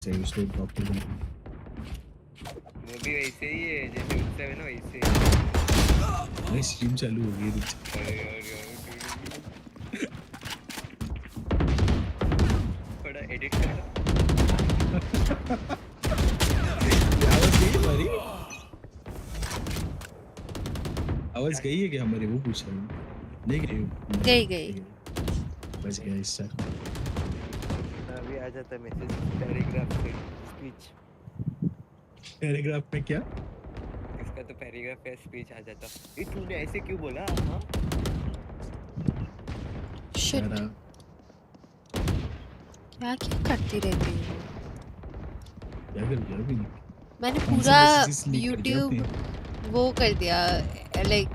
सही उसको ड्रॉप कर दूंगा। वो भी वैसे ही है जैसे उससे है ना वैसे ही। भाई स्ट्रीम चालू हो गई रुक जा। अरे यार थोड़ा एडिट कर आवाज गई हमारी? आवाज गई है क्या हमारी? वो पूछ रहा हूँ। नहीं गई? गई। बच गया इससे। अभी आ जाता मैसेज पैराग्राफ पे स्पीच। पैराग्राफ में क्या? इसका तो पैराग्राफ पे स्पीच आ जाता। ये तूने ऐसे क्यों बोला? हाँ शिट क्या करती रहती है? क्या कर दिया अभी? मैंने कौन से पूरा messages leak कर दिया YouTube आपने? वो कर दिया, लाइक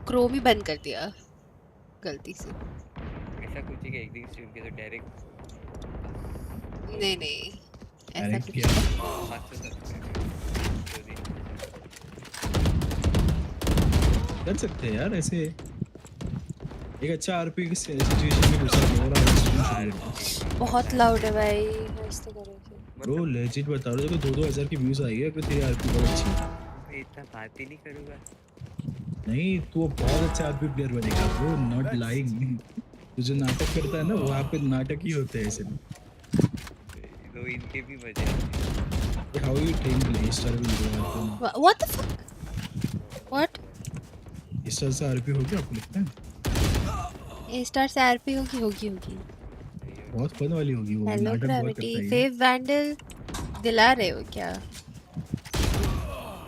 क्रोम ही बंद कर दिया गलती से। ऐसा कुछ है कि एक दिन स्ट्रीम के तो डायरेक्ट नहीं ऐसा डायरेक्ट कुछ किया 500 सब्सक्राइबर कर सकते हैं यार ऐसे। एक अच्छा आरपी की सिचुएशन में घुसा हो रहा है स्ट्रीम शुरू करना। बहुत लाउड है भाई, ऐसे करो कि ब्रो लेजिट बता रहा हूँ, देखो 2-2 हज़ार की व्यूज आई है अगर तेरी आरपी बहुत अच्छी है। मैं इतना बात ही नहीं करूँगा। नहीं तू बहुत अच्छा आरपी प्लेयर बनेगा ब्रो, नॉट लाइंग। तू जो नाटक करता है ना वहाँ पे नाटक ही होते हैं ऐसे। तो इनके भी मजे आते हैं। How you train play star will go what the fuck what is तरह से आरपी हो गया आपको लगता है? ए स्टार से आरपी होगी। बहुत फन वाली होगी वो, हेलो नाटक बहुत ग्रेविटी करता है ये। फेव वैंडल दिला रहे हो क्या?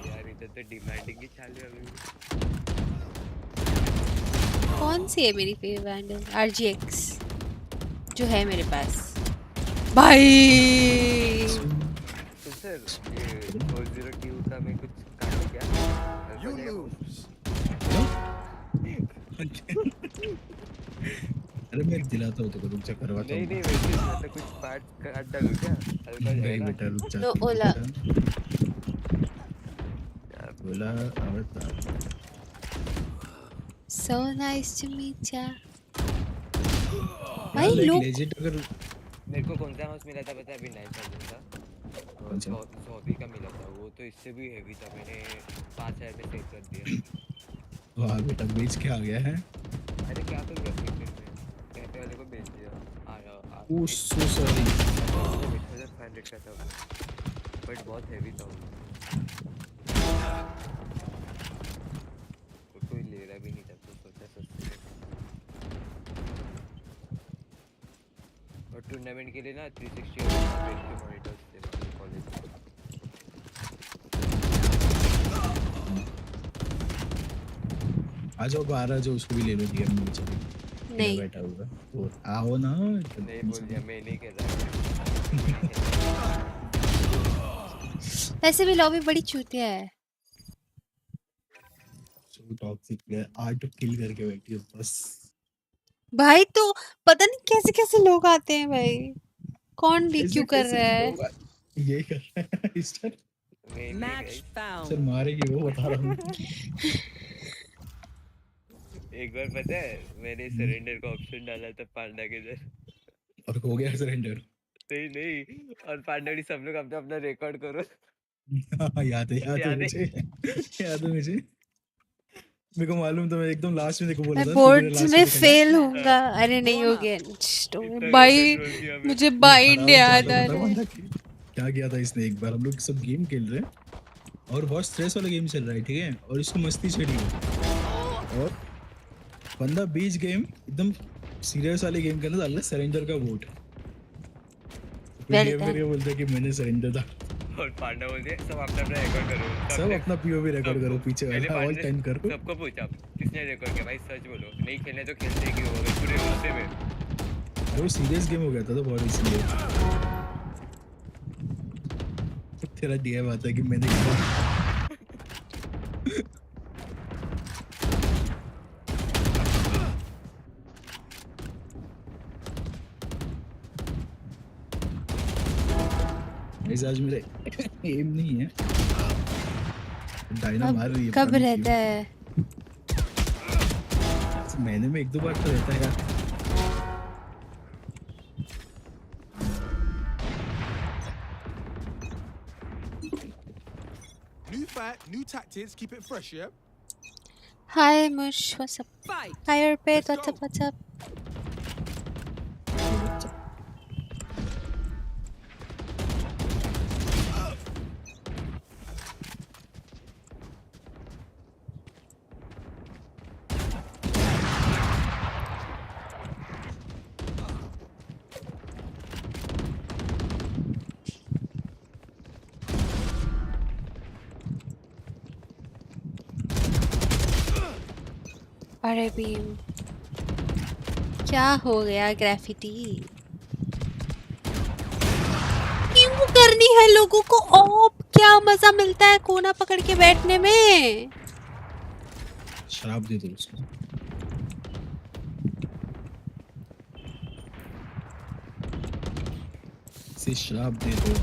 यार इधर तो डिमांडिंग ही चालू है अभी। कौन सी है मेरी फेव वैंडल? RGX जो है मेरे पास भाई। तो सर ये 40Q का मैं कुछ काटूं क्या? अल्फा जाएगा अरे मैं दिलाता हूँ तो रुक जा, करवाता हूँ। नहीं वैसे मतलब कुछ पार्ट काट डालूं क्या? हल्का नहीं जाएगा। बेटा रुक जा, नो रुक ओला जा। बोला अवतार। so nice to meet ya। यार भाई लाइक लोग लेजिट अगर मेरे को कौन सा माउस मिला था पता है अभी 9000 का? कौन सा? ज़ॉबी का मिला था, वो तो इससे भी हेवी था, मैंने 5000 में सेव कर दिया। वाह बेटा बेच के आ गया है। अरे क्या करूँगा क्रिकेट में? कहते वाले को बेच दिया। ओह सो सॉरी। 8500 का था वो, बट बहुत हेवी था वो कोई ले रहा भी नहीं था तो सोचा सस्ते में। और टूर्नामेंट के लिए ना 360 के मॉनिटर्स थे कॉलेज में। आ जाओ बाहर आ जाओ, उसको भी ले लो डीएम में चलो। नहीं बैठा होगा तो आओ ना। नहीं बोल दिया, मैं नहीं कर रहा। ऐसे भी लॉबी बड़ी चूतिया है। सो टॉक्सिक प्लेयर आर्ट किल करके बैठी है बस। भाई तो पता नहीं कैसे कैसे लोग आते हैं भाई। कौन DQ कर कैसे रहा है? लोग ये कर रहा है इस तरह। सर मारेगी वो बता रहा हूँ। एक बार पता है मैंने सरेंडर का ऑप्शन डाला था पांडा के इधर, और हो गया सरेंडर। नहीं और पांडा सब लोग अपना अपना रिकॉर्ड करो। याद है मुझे। याद है मुझे। मेरे को मालूम था, मैं एकदम लास्ट में देखो बोला मैं था तू मेरे बोर्ड्स लास्ट में में दिखाई। फेल होऊंगा। अरे नहीं हो गया इतना भाई, गंदा ट्रोल किया मैं। मुझे वो बाइंड हराम याद जादा आ बता रहा है। बंदा क्या किया था इसने। एक बार हम लोग सब गेम खेल रहे हैं और बहुत स्ट्रेस वाला गेम चल रहा है ठीक है, और इसको मस्ती चढ़ी है और बंदा बीच गेम एकदम सीरियस वाले गेम के अंदर डाल सरेंडर का वोट। तो वेल गेम डन। करके बोलता है कि मैंने सरेंडर था। और पांडा बोलते सब अपना अपना रिकॉर्ड करो। सब अपना पीओवी रिकॉर्ड करो, सबको पीछे पहले वाला ऑल पांडा टाइम करो। सबको पूछा किसने रिकॉर्ड किया, भाई सच बोलो, नहीं खेलने तो खेलते क्यों हो, अगर पूरे गुस्से में। वो सीरियस गेम हो गया था तो बहुत इसलिए तेरा डीएम आता है कि मैंने किया। आज मेरे एम नहीं है, डायना मार रही है। कब रहता है? महीने में 1-2 बार तो रहता है यार। New fight, new tactics. Keep it fresh, yeah. Hi Mush, what's up? Fight. Hi Arpit, Let's what's go. up, what's up? अरे बीम क्या हो गया ग्राफिटी क्यों करनी है लोगों को ऑप क्या मजा मिलता है कोना पकड़ के बैठने में शराब दे दो उसको से शराब दे दो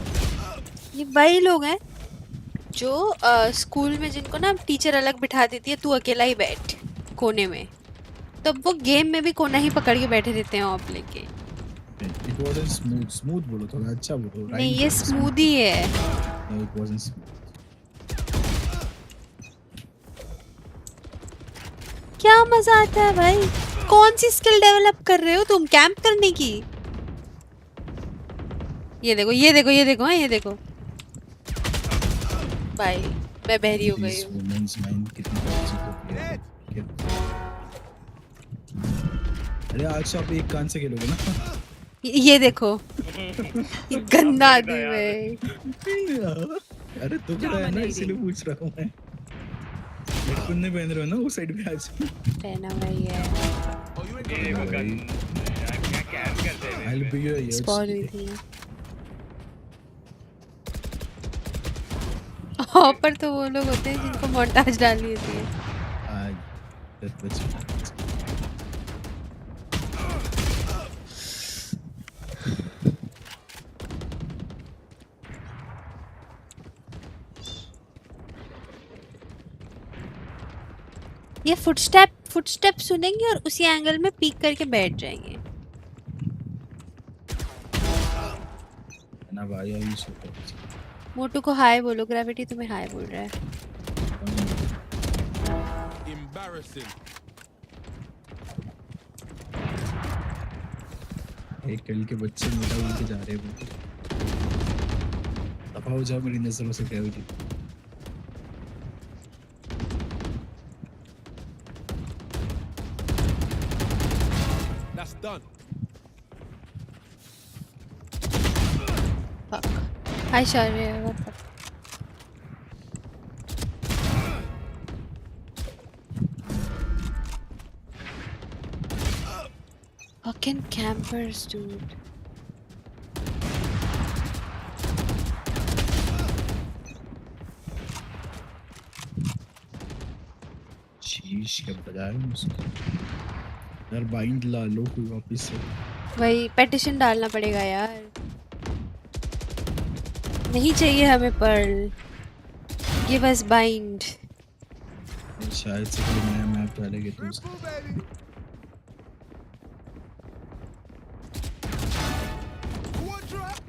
ये वही लोग हैं जो स्कूल में जिनको ना टीचर अलग बिठा देती है तू अकेला ही बैठ कोने में तब वो गेम में भी कोना ही पकड़ के बैठे रहते हैं ऑफ लेके इट वाजंट स्मूथ स्मूथ बोलो थोड़ा अच्छा बोलो नहीं ये स्मूदी है नो इट वाजंट स्मूथ क्या मजा आता है भाई कौन सी स्किल डेवलप कर रहे हो तुम कैंप करने की ये देखो ये देखो ये देखो हाँ ये देखो भाई मैं बहरी हो गई हूँ वुमेन्स माइंड कितनी टॉक्सिक होती है अरे आज आप एक कान से खेलोगे ना ये देखो ये गंदा आदमी है अरे तो क्या है ना इसीलिए पूछ रहा हूँ मैं हेडफोन नहीं पहन रहे हो ना वो साइड पे आज पहना भाई है Oh, you ain't ये got वो गन क्या कैम करते हैं I'll be your ears spawn हुई थी हाँ पर तो वो लोग होते हैं जिनको मोन्टाज डालनी होती है आज that was ये फुटस्टेप सुनेंगे और उसी एंगल में पीक करके बैठ जाएंगे ना भाई आई सो मोटू को हाय बोलो ग्रेविटी तुम्हें हाय बोल रहा है embarrassing. एक कल के बच्चे मोटा बोल के जा रहे हैं दफा हो जाओ मेरी नजरों से gravity That's done. Fuck. Hi Sharia, what the fucking campers, dude. शीश क्या बजा रहे हैं उसको यार बाइंड ला लो कोई वापस से वही पेटिशन डालना पड़ेगा यार नहीं चाहिए हमें पर्ल गिव अस बाइंड शायद से कोई नया मैप डालेंगे तो उसका Triple, baby. One drop.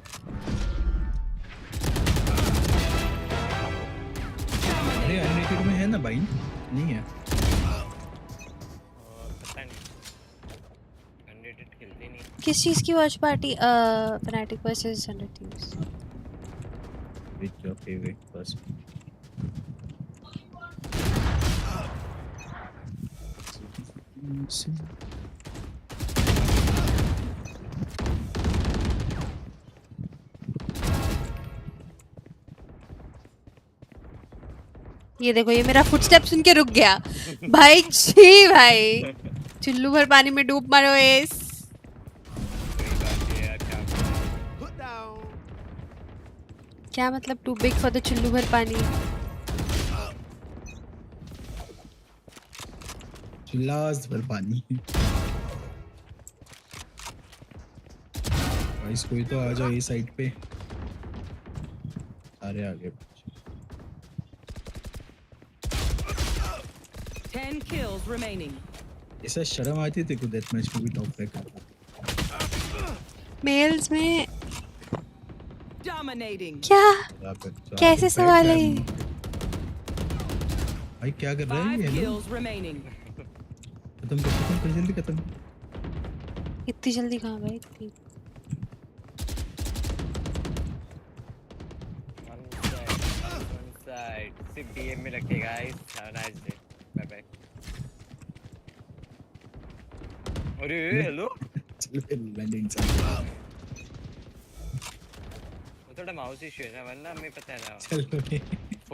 अरे अनरेटेड में है ना बाइंड नहीं है पता नहीं अनरेटेड खेलते नहीं किस चीज की watch party fanatic versus 100 teams which your favourite person ये देखो ये मेरा फुटस्टेप सुन के रुक गया भाई छी भाई चुल्लू भर पानी में डूब मारो एस कोई बात नहीं यार क्या Put down. क्या मतलब टू बिग फॉर द चुल्लू भर पानी चिल्लास भर पानी गाइस कोई तो आ जाओ ये साइड पे सारे आगे 10 kills remaining. ऐसा शर्म आती थी को डेथ मैच में भी टॉप पे करता मेल्स में Dominating. क्या यहाँ पे तो कैसे आगे सवाल है बैठ ये? जाना। भाई क्या कर रहा है 5 ये? Hello kills remaining. खत्म जल्दी खत्म। इतनी जल्दी कहाँ भाई इतनी One side. सिर्फ DM में रखे guys. Have a nice day. Bye bye. अरे हेलो. चलो फिर लैंडिंग चल। वो थोड़ा माउस इशू है ना वरना हमें पता है ना. चलो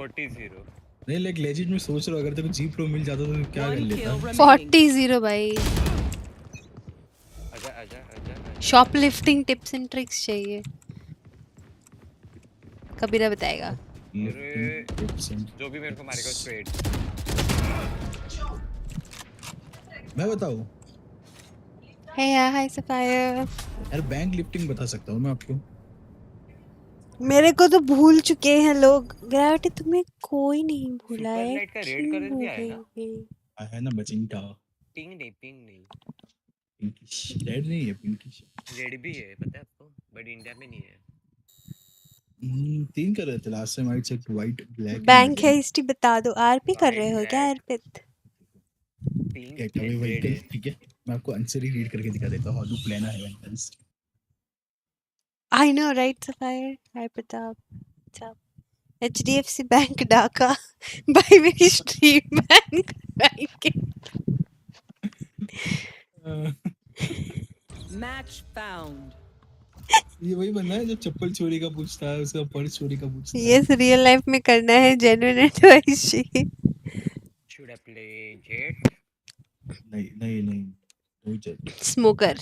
40-0. नहीं लाइक लेजिट में सोच रहा हूँ अगर तेरे को जी प्रो मिल जाता तो तू क्या कर 1 लेता? kill remaining. 40-0 भाई आजा. शॉपलिफ्टिंग टिप्स एंड ट्रिक्स चाहिए कबीरा बताएगा अरे जो भी मेरे को मारेगा उसको 8. मैं बताऊँ हे यार हाय सफायर यार बैंक लिफ्टिंग बता सकता हूँ मैं आपको। मेरे को तो भूल चुके हैं लोग ग्रेविटी तुम्हें कोई नहीं भूला सुपर है लाइट का रेड कलर भी आया ना. है ना बचिंटा पिंक नहीं. पिंकिश रेड नहीं है पिंकिश। रेड भी है पता है आपको बट इंडिया में नहीं है. 3 कर रहे थे last time I check white black bank है हिस्ट्री बता दो आरपी कर रहे हो क्या Black, Arpit pink get away and red vehicle है. ठीक है मैं आपको आंसर ही रीड करके दिखा देता हूँ how to plan a heavens. I know right sapphire hi Pratap HDFC bank डाका भाई मेरी स्ट्रीम बैंक Match found. ये वही बंदा है जो चप्पल चोरी का पूछता है उसका पर्स चोरी का पूछता है। ये रियल लाइफ में करना है जेन्युइन एडवाइस चाहिए Should I play Jet? नहीं वही चल स्मोकर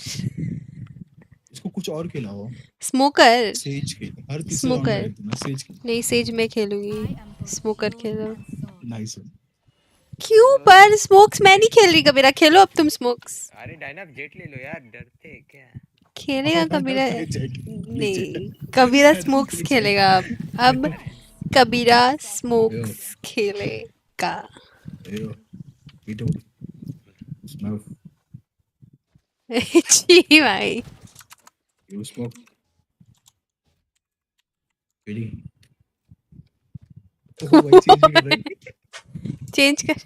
इसको कुछ और खिलाओ। स्मोकर सेज खेल हर तीसरे राउंड में स्मोकर रहती है ना सेज खेल। नहीं सेज मैं खेलूंगी स्मोकर खेलो नाइस क्यों पर स्मोक्स मैं नहीं खेल रही कबीरा खेलो अब तुम स्मोक्स अरे डायना आप जेट ले लो यार डरते हैं क्या. खेलेगा कबीरा Legit. नहीं कबीरा स्मोक्स खेलेगा अब कबीरा स्मोक्स खेलेगा एयो इटो स्मोक जी भाई यू स्मोक रेडी ओ भाई चेंज भी कर रहे हैं। चेंज कर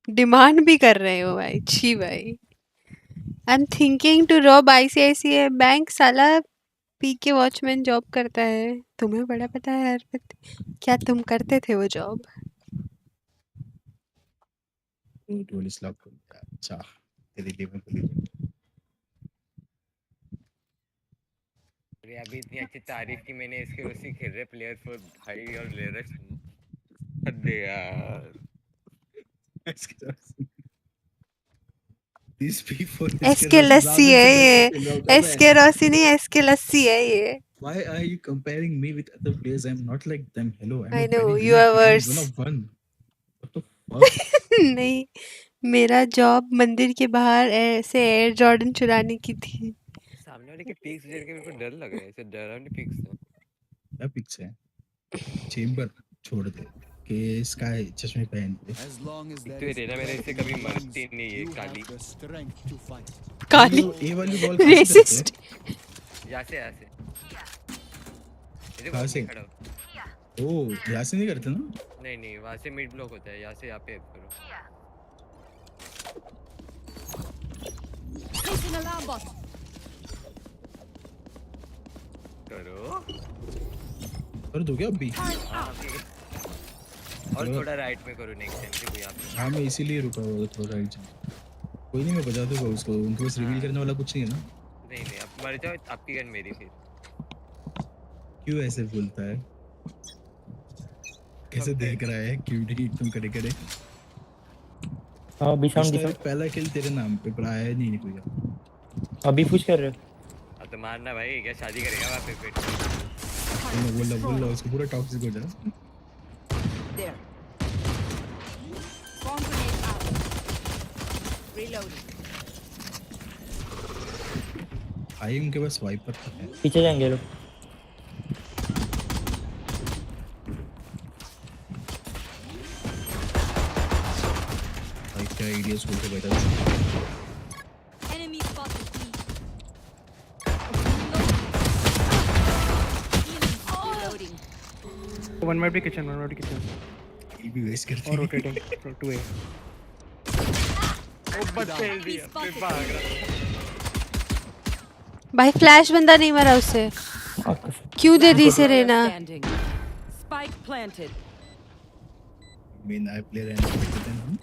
डिमांड भी कर रहे हो भाई छी भाई I am thinking to rob ICICI bank साला पी के वॉचमैन जॉब करता है तुम्हें बड़ा पता है अर्पित क्या तुम करते थे वो जॉब टू लॉक कर दिया। अच्छा तेरे लिए मैं बोली अरे अभी इतनी अच्छी तारीफ की मैंने इसके उसी खेल रहे प्लेयर फॉर भाई और ले रहे हद है यार. इसके साथ दिस P4 एसके लस्सी है ये एसके रॉसी नहीं एसके लस्सी है ये Why are you comparing me with other players? I'm not like them. Hello, I'm I a know, very you great are player. worse. One of one. What the fuck? नहीं मेरा job मंदिर के बाहर ऐसे air Jordan चुराने की थी सामने वाले के पिक्स देख के मेरे को डर लग रहा है ऐसे डरावने पिक्स है. क्या पिक्स है? चेम्बर छोड़ दे के स्काई चश्मे पहन के As long as तो there ये is रहना मेरे इससे कभी breath in your मरती lungs, नहीं है you Kali. have the strength to fight. काली ये वाली बॉल रेसिस्ट यहाँ से ये देखो कहाँ से? मैं खड़ा हूँ. ओ यहाँ से नहीं करते ना नहीं वहाँ से मिड ब्लॉक होता है यहाँ से यहाँ पे हेल्प करो. Placing alarm bot. करो कर दो क्या अभी हाँ, अभी. और थोड़ा राइट में करो नेक्स्ट टाइम देखो यहाँ पे. हाँ मैं इसीलिए रुका हुआ था थोड़ा राइट कोई नहीं मैं बजा दूंगा उसको उनको बस रिवील करने वाला कुछ नहीं है ना नहीं आप मर जाओ आपकी गन मेरी फिर. क्यों ऐसे बोलता है कैसे देख रहा है क्यूटी एकदम कड़े कड़े हाँ अभी साउंड इसका पहला किल तेरे नाम पे पर आया नहीं कोई अभी पुश कर रहे हो अब तो मारना भाई क्या शादी करेगा वहाँ पे फिर. बोला उसको पूरा टॉक्सिक हो जाए There. Bomb grenade out. Reloading. आई उनके पास वाइपर है पीछे जाएंगे लोग भाई क्या आइडियाज बोल के बैठा है Enemy spotted. one might be kitchen. ये भी वेस्ट करते Or हैं। rotating to A. ओ बस फेल दिया फिर भाग रहा। भाई फ्लैश बंदा नहीं मरा उससे। क्यों दे दी Last player Serena? standing. Spike planted. Mean I play and better than him.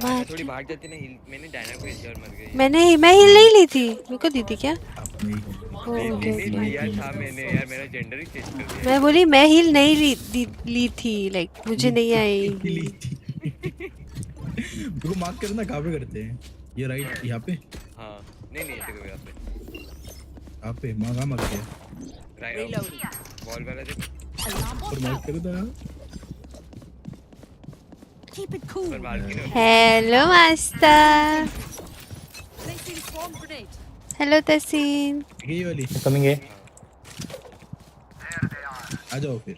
Diana थोड़ी भाग जाती ना हिल मैंने डायना को हिल और मर गई। मैं हिल नहीं ली थी, मेरे को दी थी क्या? आपने ही ओके नहीं ओके। लिया था मैंने यार मेरा जेंडर ही चेंज कर दिया। मैं बोली मैं हिल नहीं ली थी, लाइक मुझे नहीं आई। ली थी। रुको मार्क करना कहाँ पे करते हैं? ये राइट यहाँ पे? हाँ नहीं नहीं देखो यहाँ पे यहाँ पे कहाँ मार्क किया? Right Reloading. बॉल वाला देखो और मार्क कर दो। Keep it cool. पर मार के नहीं hello master. Placing swarm grenade. Hello Taseen. ये वाली Coming A. आ जाओ फिर।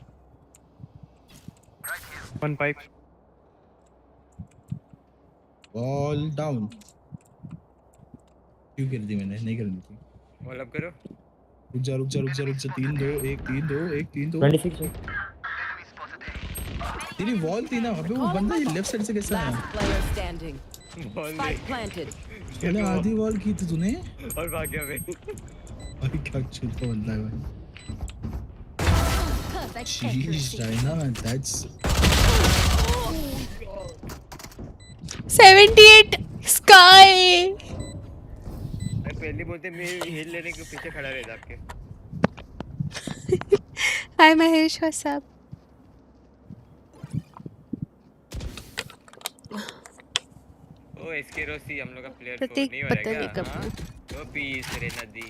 One pipe. Ball down. क्यों कर दी मैंने? नहीं करनी थी। बॉल अप करो। रुक जा 3 2 1 3 2 26. तेरी वॉल थी ना अबे वो बंदा लेफ्ट साइड से कैसा आया? Last player standing. Ball Spike planted. तूने आधी वॉल की थी तूने? और भाग गया मैं। अरे क्या चूतिया बंदा है भाई। Jeez, China, that's 78 sky. मैं पहले बोलते मैं हिल लेने के पीछे खड़ा रहता आपके। हाय महेश व्हाट्स अप? ओ एसके रोसी हम लोग का प्लेयर प्रतीक नहीं हो रहा पता नहीं है कब। क्या? ओ पीस रे नदी।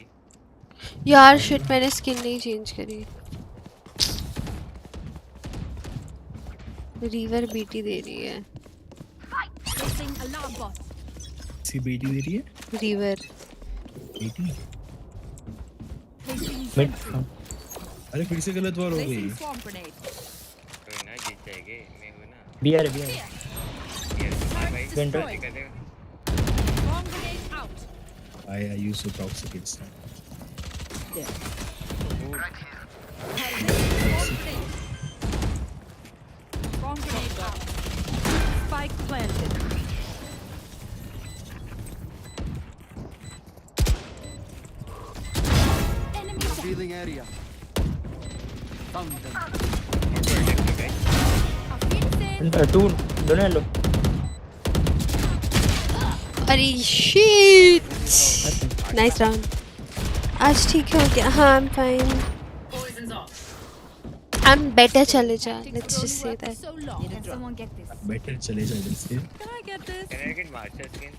यार शिट मैंने स्किन नहीं चेंज करी। रिवर बीटी दे रही है। Placing alarm bot. सी बेटी दे रही है? रिवर बेटी? Mid. अरे फिर से गलत वॉल हो गई। Placing swarm grenade. कोई ना जीत जाएंगे मैं हूं ना। B are B are. ये भाई Winter. कर देगा। Swarm grenade out. I use so toxic it's not. Swarm grenade out. Spike planted. Enemy Revealing area. Found them. Two. दोनों yellow. अरे शिट। Nice round. आज ठीक हो गया। हाँ I am fine. I am better चले जा। Let's just say that. so long. Can someone get this? Better चले जा इधर से। Can I get this? Can I get Marsha skin?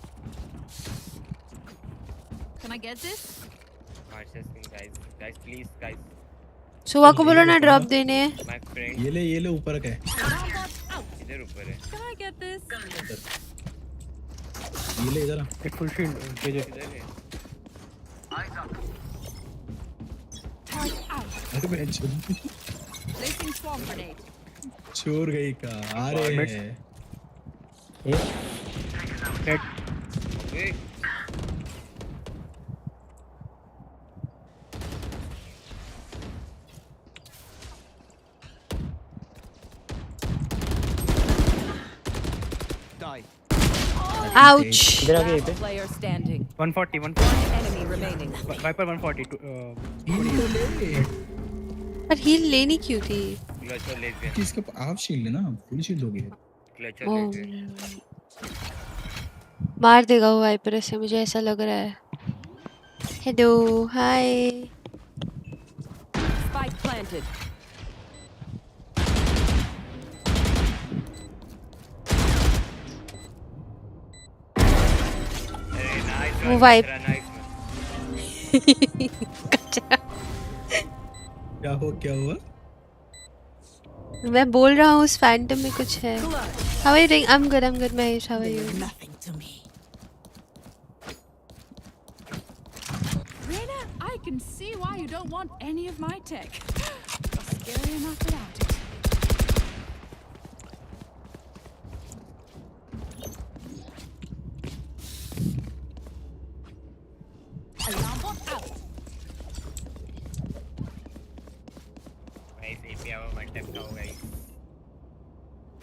Can I get this? Marsha skin guys please guys सुवा को बोलो ना ड्रॉप देने। my friend ये ले ऊपर का है। Alarm bot out. इधर ऊपर है। Can I get this? ये ले इधर आ। Take full shield. KJ. इधर है। Target out. अरे मैं Placing swarm grenade. छोड़ गई का आ रहे हैं। A. Dead. A Die. Ouch. इधर आ गए पे. Player standing. 140. One enemy remaining. Viper 140. पर हील लेनी क्यों थी? क्लच और लेट गया इसका हाफ शील्ड है ना फुल शील्ड हो गया। क्लच और ओह, लेट गया मार देगा वो वाइपर ऐसे मुझे ऐसा लग रहा है। Hello hi. Spike planted. अरे नाइस वो vibe- नाइस क्या हुआ? मैं बोल रहा हूँ उस फैंटम में कुछ है। How are you doing? I am good Mahesh, how are you? Nothing to me. Reyna, I can see why you don't want any of my tech. You're scary enough without it. Type का होगा ये।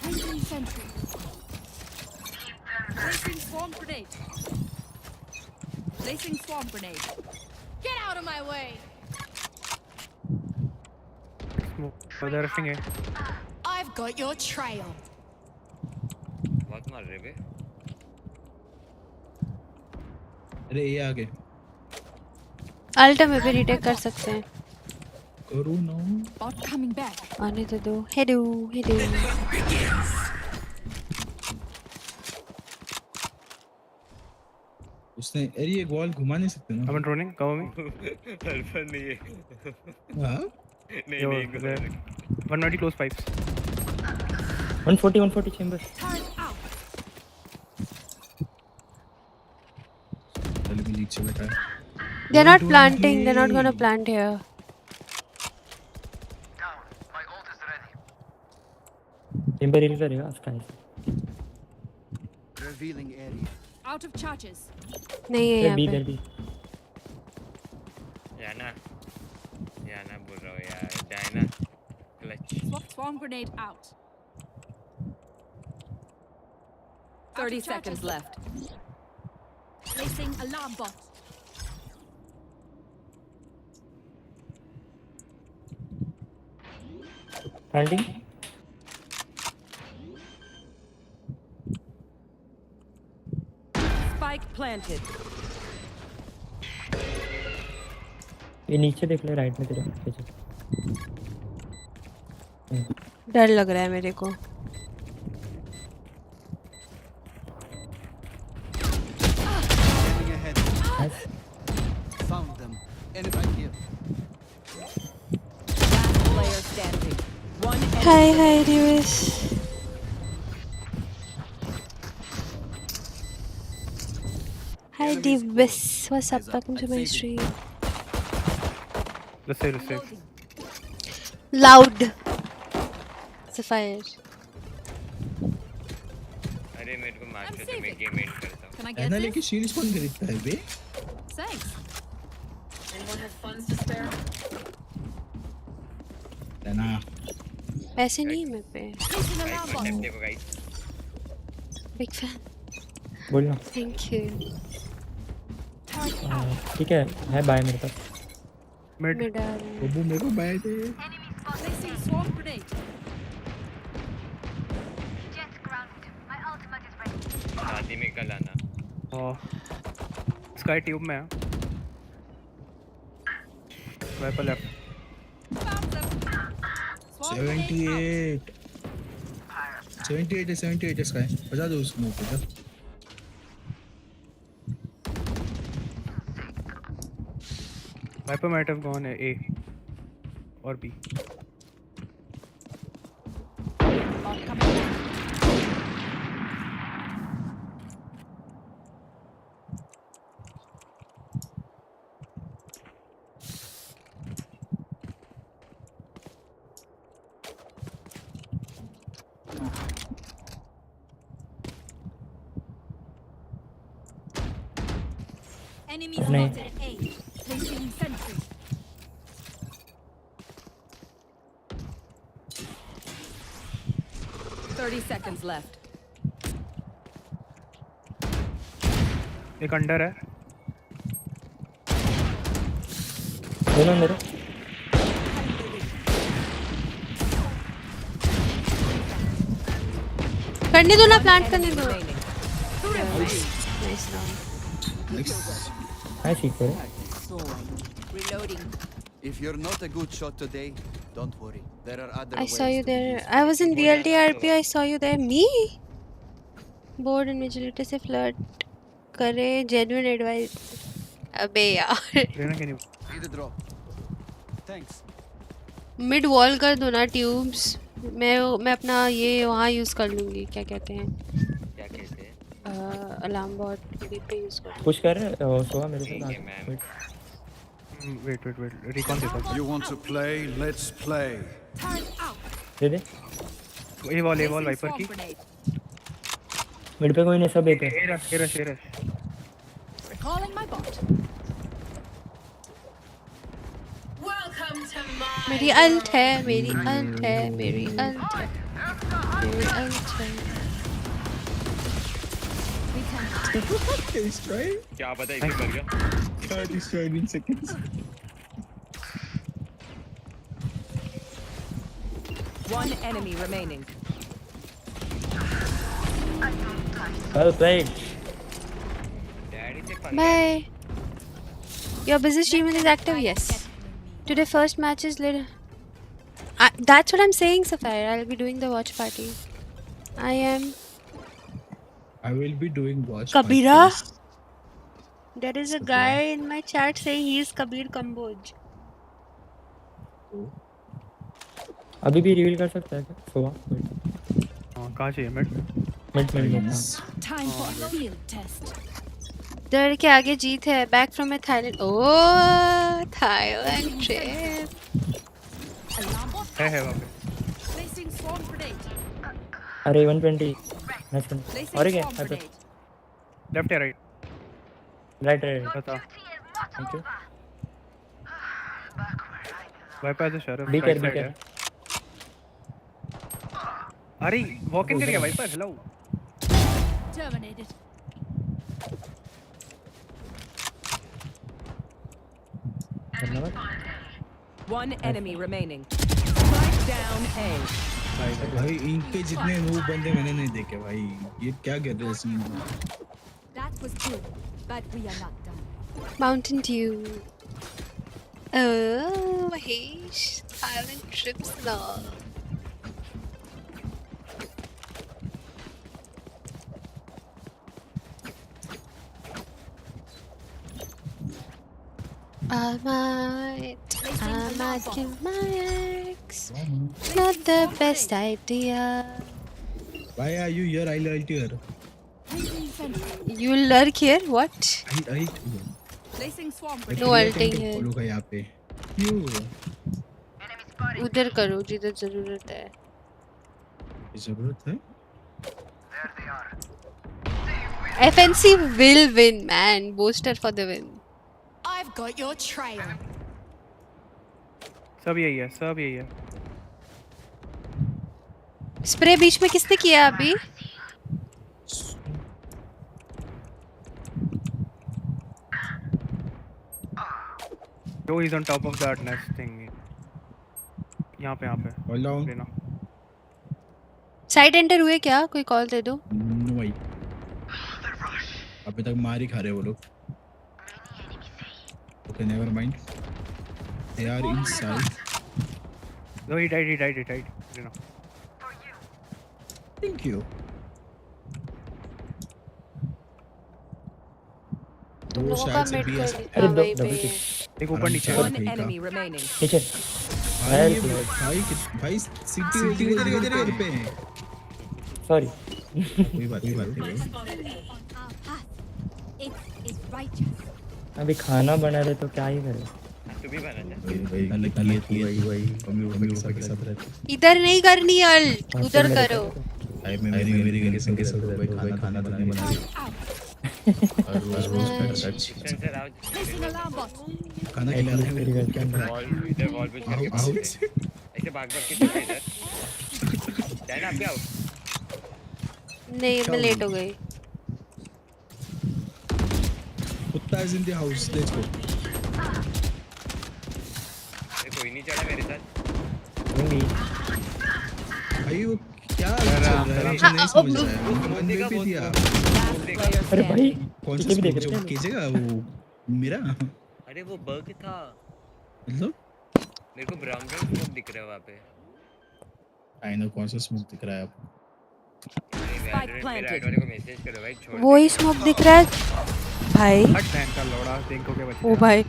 Placing sentry. Placing swarm grenade. Placing swarm grenade. Get out of my way. They're rushing it. I've got your trail. बहुत मार रहे बे। अरे ये आगे alt में भी रिटेक कर सकते हैं। करो ना Bot coming back. आने तो दो। हेडू हेडू। उसने अरे ये वॉल घुमा नहीं सकते ना। I'm running. Cover me. Alpha नहीं है। हाँ नहीं Yo, नहीं there. घुमा 190 close pipes. 140 chamber. Turret out. चल भी नीचे बैठा है। They're not planting. They're not gonna plant here. Chamber heal करेगा sky. Revealing area. Out of charges. नहीं है यहाँ पे। याना बोल रहा हूँ यार Diana clutch. Swarm grenade out. 30 seconds left. Placing alarm bot. Planting. Spike planted. ये नीचे देख ले राइट में तेरे पीछे। डर लग रहा है मेरे को। Getting ahead. Nice. Found them. Enemy right here. Last player standing. One enemy. हाय हाय दिवस। हाय दिवस। What's up? Welcome to my stream. Let's save. Reloading. Loud. Sapphire. अरे मेरे को मार दो तो मैं गेम एंड करता हूँ। Can I है get ना लेके this? शील्ड कौन खरीदता है बे? Thanks. है ना पैसे नहीं है मेरे पे। Placing alarm bot. देखो गाइस Big fan. बोलना। Thank you. Turret out. ठीक है बाय मेरे पास। Mid. मैं डाल। बब्बू मेरे को बैठ दे। Placing swarm grenade. शादी में कल आना। Sky tube में है। Swiper left. Found them. Swarm grenade out. 78 है स्काई। बजा दो उसको मुंह पे जा। Swiper might have gone A or B. Bot coming back. Enemy नहीं। spotted A. Placing sentry. $30 seconds left. एक अंडर है। दोनों मेरे। करने दो ना प्लांट करने दो। Remaining. Nice round. हाय सीख रहे। Reloading. If you're not a good shot today, don't worry. There are other I ways saw you to be there. used. I was in VLTRP. I saw you there. Me? Bored and vigilante से flirt करे genuine advice. अबे यार लेना क्या नहीं। Need a drop. Thanks. Mid wall कर दो ना ट्यूब्स। मैं अपना ये वहाँ यूज़ कर लूँगी। क्या कहते हैं क्या कहते हैं? अलार्म बॉट पे यूज़ कर। पुश कर सोहा मेरे ठीक है साथ। मैम। वेट रिकॉन देता हूँ। You want to play? Let's play. Turret out. दे दे। ये वॉल Placing वाइपर swarm की। grenade. मिड पे कोई नहीं सब एक है। Recalling my bot. Welcome to my मेरी अल्ट है, मेरी अल्ट है, मेरी अल्ट है, मेरी अल्ट है। Destroyed? क्या पता इसे कर गया Destroyed in seconds. One enemy remaining. Well played. Daddy से Bye. Your busy streaming is active? Yes. Today first match is later. That's what I'm saying, Sapphire. I'll be doing the watch party. I am. I will be doing watch. Kabira? parties. There is a guy in my chat saying he is Kabir Kamboj. अभी भी reveal कर सकता है क्या? सोवा हाँ कहाँ चाहिए mid? Mid mid Time for a field test. डर के आगे जीत है. Back from a Thailand. Oh, Thailand trip. है वहाँ पे. Placing swarm grenade. अरे 120 नेक्स्ट Placing और क्या swarm है? grenade. लेफ्ट या राइट? राइट राइट बता. Thank you. वाइपर से शरफ. Be care, be care. अरे वॉक इन कर गया वाइपर. हेलो. Terminated. धन्यवाद. One enemy remaining. Strike down A. भाई इनके जितने नूब बंदे मैंने नहीं देखे भाई. ये क्या कर रहे हैं सीन में? That was good, but we are not done. Mountain Dew. Oh, Mahesh. Thailand trips now. I might kill my ex. Not the best idea. Why are you here? I lied here. You lurk here? What? I Placing swarm No grenade. ulting here. Follow का यहाँ पे. क्यों? उधर करो जिधर जरूरत है. जरूरत है? FNC will win, man. Booster for the win. I've got your trail. सब यही है. सब यही है. स्प्रे बीच में किसने किया अभी? Joe is on top of that next thing. यहाँ पे Hold on. लेना. साइड एंटर हुए क्या? कोई कॉल दे दो. No भाई. अभी तक मार ही खा रहे हैं वो लोग. Okay, never mind. They are inside. No, he died. लेना. Thank you. तुम वो लोगों का शायद से मिड भी कर ऐसा. देता वहीं पे. एक ऊपर नीचे. आराम One से enemy remaining. नीचे. भाई सिटी इधर पे. सॉरी. कोई बात नहीं. On our path. It is righteous. अभी खाना बना रहे तो क्या ही करें. तू भी बना जा भाई वही मम्मी के साथ रहते. इधर नहीं करनी अल्ट. उधर करो. भाई मेरी गली के सब भाई खाना बनाने बना रही. और रोज का सच. Sensor out Placing alarm bot. खाना खिला रहे हैं. वॉल इधर वॉल पे करके आउट. ऐसे भाग के चल इधर डैन आप क्या हो नहीं मैं लेट हो गई. कुत्ता is in the house. Let's go. कोई नहीं चढ़ा मेरे साथ भाई वो क्या चल रहा है? मुझे नहीं समझ रहा है. मैंने भी दिया. अरे भाई कौन सा पीछे भी देख जो रहे हैं. कीजिएगा वो मेरा अरे वो बग था मतलब मेरे को ब्राउन स्मोक दिख रहा है वहां पे आई नो कौन सा स्मोक दिख रहा है आपको. मेरे ऐड वाले को मैसेज करो भाई छोड़ वो ही स्मोक दिख रहा है भाई. हट बहन का लोड़ा. देखो के बच्चे. ओ भाई.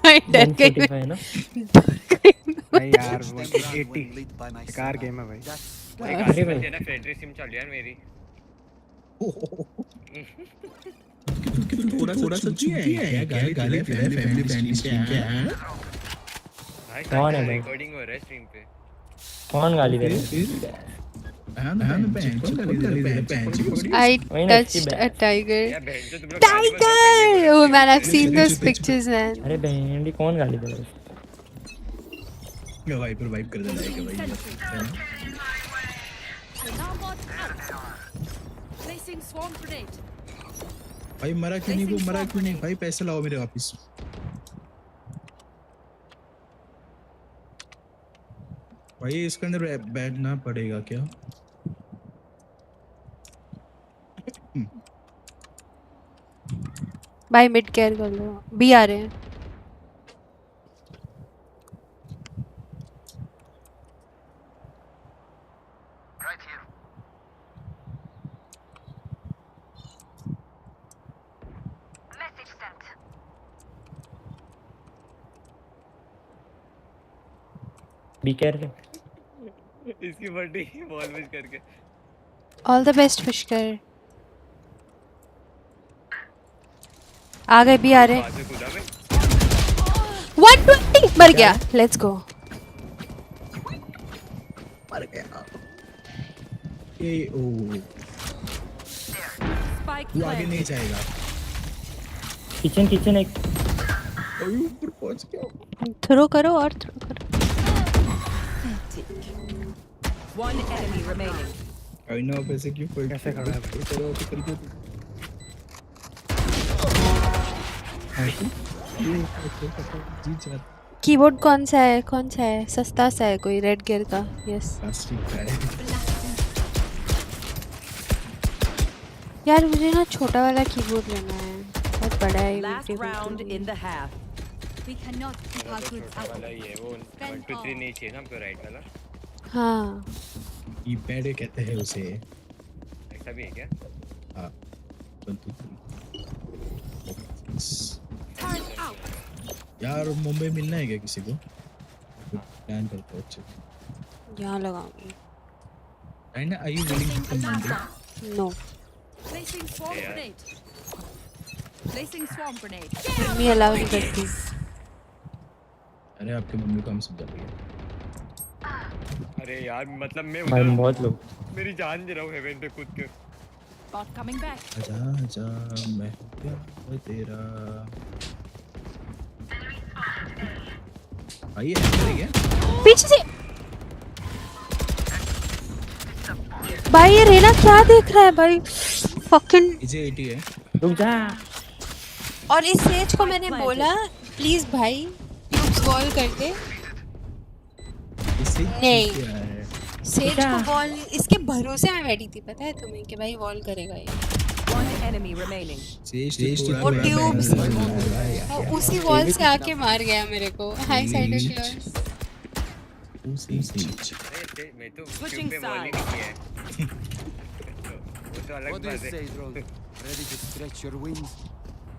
भाई डर गई. 145 है ना. नहीं यार 180. Lead by my बेकार side. गेम है भाई. भाई अरे भाई. ना फ्रेंड्री सिम चल यार मेरी थोड़ा सा चुप है क्या गाली गाली फैमिली प्लानिंग क्या है. भाई कौन है भाई? रिकॉर्डिंग हो रहा है स्ट्रीम पे कौन गाली दे रहा है? हाँ ना बहन चो गाली दे रहे हैं बहन चो. I वही ना, इसकी touched बैग. a tiger. यार बहन जो तुम लोग Tiger! Oh man, I've seen those pictures, man. अरे बहन कौन गाली दे रहा है? मैं वाइपर वाइप कर देना है कि भाई Alarm bot out. Placing swarm grenade. भाई मरा क्यों नहीं वो मरा क्यों नहीं भाई पैसे लाओ मेरे वापस भाई इसके अंदर बैठना पड़ेगा क्या भाई मिड केयर कर लो बी आ रहे हैं बी केयरफुल इसकी बर्थडे बॉल मिस करके ऑल द बेस्ट पुष्कर आ गए भी आ रहे हैं बात में कूदा मैं 120 मर गया लेट्स गो मर गया ये ओ Spike वो आगे नहीं planted. जाएगा किचन एक अभी ऊपर पहुंच गया थ्रो करो और थ्रो करो One enemy remaining. I know पैसे क्यों पड़ कैसे खड़ा है भाई? करो तो करके जी चार कीबोर्ड कौन सा है सस्ता सा है कोई रेड गियर का यस प्लास्टिक का है यार मुझे ना छोटा वाला कीबोर्ड लेना है बहुत बड़ा है ये Last कीबोर्ड round तो। in the half. We cannot keep मेरा our तो goods छोटा out. वाला ही है वो 1 2 3 नहीं चाहिए ना हमको राइट वाला हाँ ये पैड कहते हैं उसे ऐसा भी है क्या हाँ 1 2 Turn out. यार मुंबई मिलना है क्या किसी को प्लान करते हैं अच्छे यहाँ लगाऊंगी and are you willing to come Monday no Placing swarm Yeah. grenade. Placing swarm grenade. मैं अलाउ नहीं करती अरे आपकी मम्मी को हम समझा रही है अरे यार मतलब मैं भाई उधर बहुत लोग मेरी जान दे रहा हूँ हेवन पे कूद के Bot coming back. आजा आजा मैं हूँ प्यार तेरा भाई ये हैकर है क्या पीछे से भाई ये रेना क्या देख रहा है भाई फकिंग इजे 80 है रुक जा और इस सेज को मैंने बोला प्लीज भाई वॉल कर दे इससे नहीं। क्या है सेज को वॉल इसके भरोसे में बैठी थी पता है तुम्हें कि भाई वॉल करेगा ये One enemy remaining. सेज वो ट्यूब्स और उसी वॉल से आके मार गया मेरे को हाई साइड क्लोज उसी सेज अरे मैं तो Switching ट्यूब पे बॉल ही नहीं किया है वो तो अलग What do you बात है say, Droll? Ready to stretch your wings?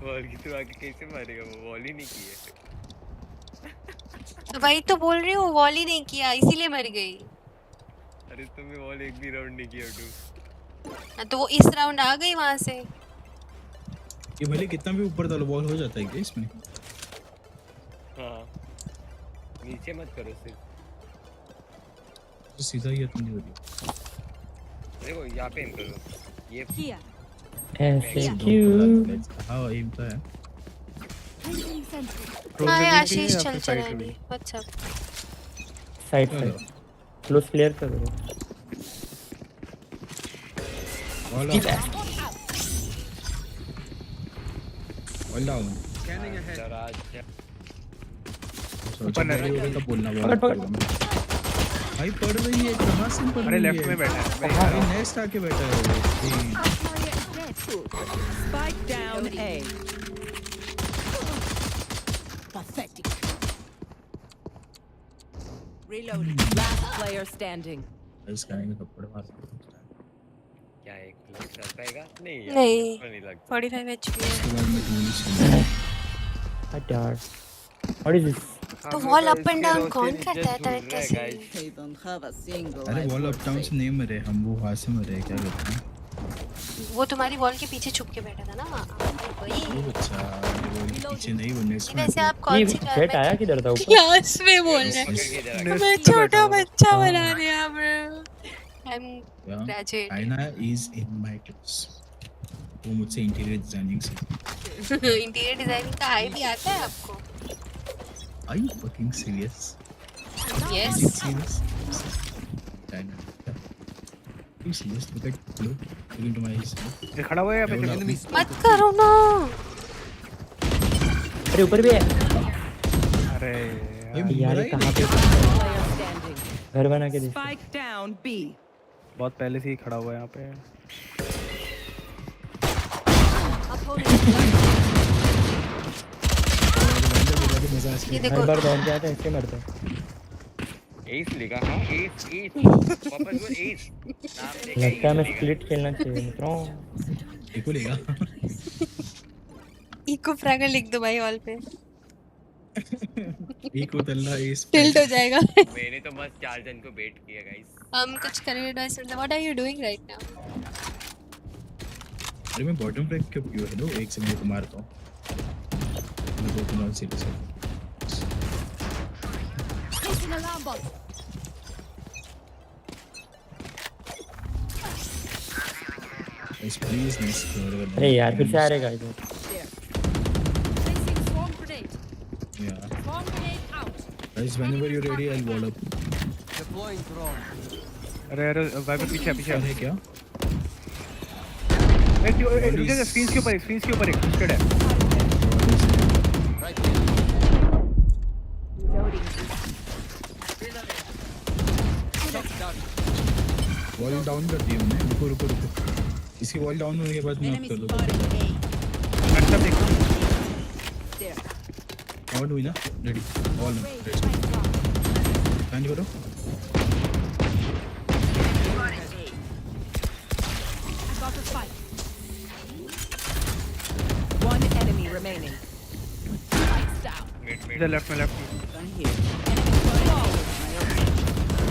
Ball की तो आगे कैसे मारेगा वो बॉल ही नहीं की है तो वही तो बोल रही हूँ वॉल ही नहीं किया इसीलिए मर गई अरे तुमने बॉल एक भी राउंड नहीं किया तू तो वो इस राउंड आ गई वहां से ये भले कितना भी ऊपर डालो बॉल हो जाता है क्या इसमें हाँ नीचे मत करो सिर्फ तो सीधा ये तो नहीं हो रही देखो यहाँ पे एम करो ये Here. ऐसे क्यों हाँ एम तो है Placing sentry. हाय आशीष चल चला नहीं व्हाट्सअप साइड क्लोज क्लियर करो ऑल डाउन जरा सोचा नहीं होगा तो बोलना पकड़। भाई पढ़ रही है कहाँ से पढ़ अरे रही लेफ्ट में है बैठा है भाई अरे नेक्स्ट आके बैठा है वो Warrior is dead. Spike down A. Pathetic. Reloading. Last player standing. इस गाने में थप्पड़ मार क्या एक लग कर पाएगा नहीं यार नहीं। उसको नहीं लगता 45 एचपी है यार व्हाट इज दिस तो वॉल अप एंड डाउन कौन करता है तरीके से They don't have a single अरे life wall up worth down से saving. नहीं मरे हम वो वहाँ से मरे क्या करते हैं वो तुम्हारी वॉल के पीछे छुप के बैठा था ना वहाँ वही वो बच्चा वो पीछे नहीं वो नेक्स्ट में वैसे आप ये कौन सी सेट आया किधर था ऊपर यस में बोल रहे पकड़ के जरा हैं मैं छोटा बच्चा बना दिया bro I am graduate China is in my class वो मुझसे इंटीरियर डिजाइनिंग से इंटीरियर डिजाइनिंग का आई भी आता है आपको I fucking serious Yes. serious? China. You serious? Look at look into my eyes. ये खड़ा हुआ है यहाँ पे Level up. Enemy मत spotted. करो ना। अरे ऊपर भी है अरे भाई यार मरा ये ही कहाँ पे Player standing. घर बना के देख Spike down B. बहुत पहले से ही खड़ा हुआ है यहाँ पे ये हर देखो बार दौड़ जाता है इसके मरता है एस लिखा हाँ एस एस वापस वो एस नाम देखा लगता है मैं एस लिखा। स्प्लिट खेलना चाहिए मित्रों एक को लेगा इको फ्रैगर लिख दो भाई वॉल पे। एक को तल्ला इस टिल्ट हो जाएगा। मैंने तो बस 4 जन को बेट किया गाइस। हम कुछ करेंगे ना sir. What are you doing right now? अरे मैं बॉटम पे क्यों क्यों हेलो एक से मैं को मारता हूँ मैं दो तो नॉन सीरियस हूँ Placing alarm bot. इस प्लीज नहीं स्कोर अरे यार फिर से आ रहेगा इधर Placing swarm grenade. यार Swarm grenade out. Guys whenever you ready I will wall up Deploying drone. अरे अरे वाइपर पीछे पीछे है क्या रुक जा स्क्रीन के ऊपर एक बुस्टेड है Right here. Shots down. Wall down कर दी हमने रुको रुको रुको इसकी वॉल डाउन होने के बाद मैं Enemy कर दूँ spotted A. अच्छा देखो There. ऑन हुई ना ready wall Range. Spike drop. कांड करो I got the spike. One enemy remaining. Spike's down. Mid mid इधर लेफ्ट में Gun here.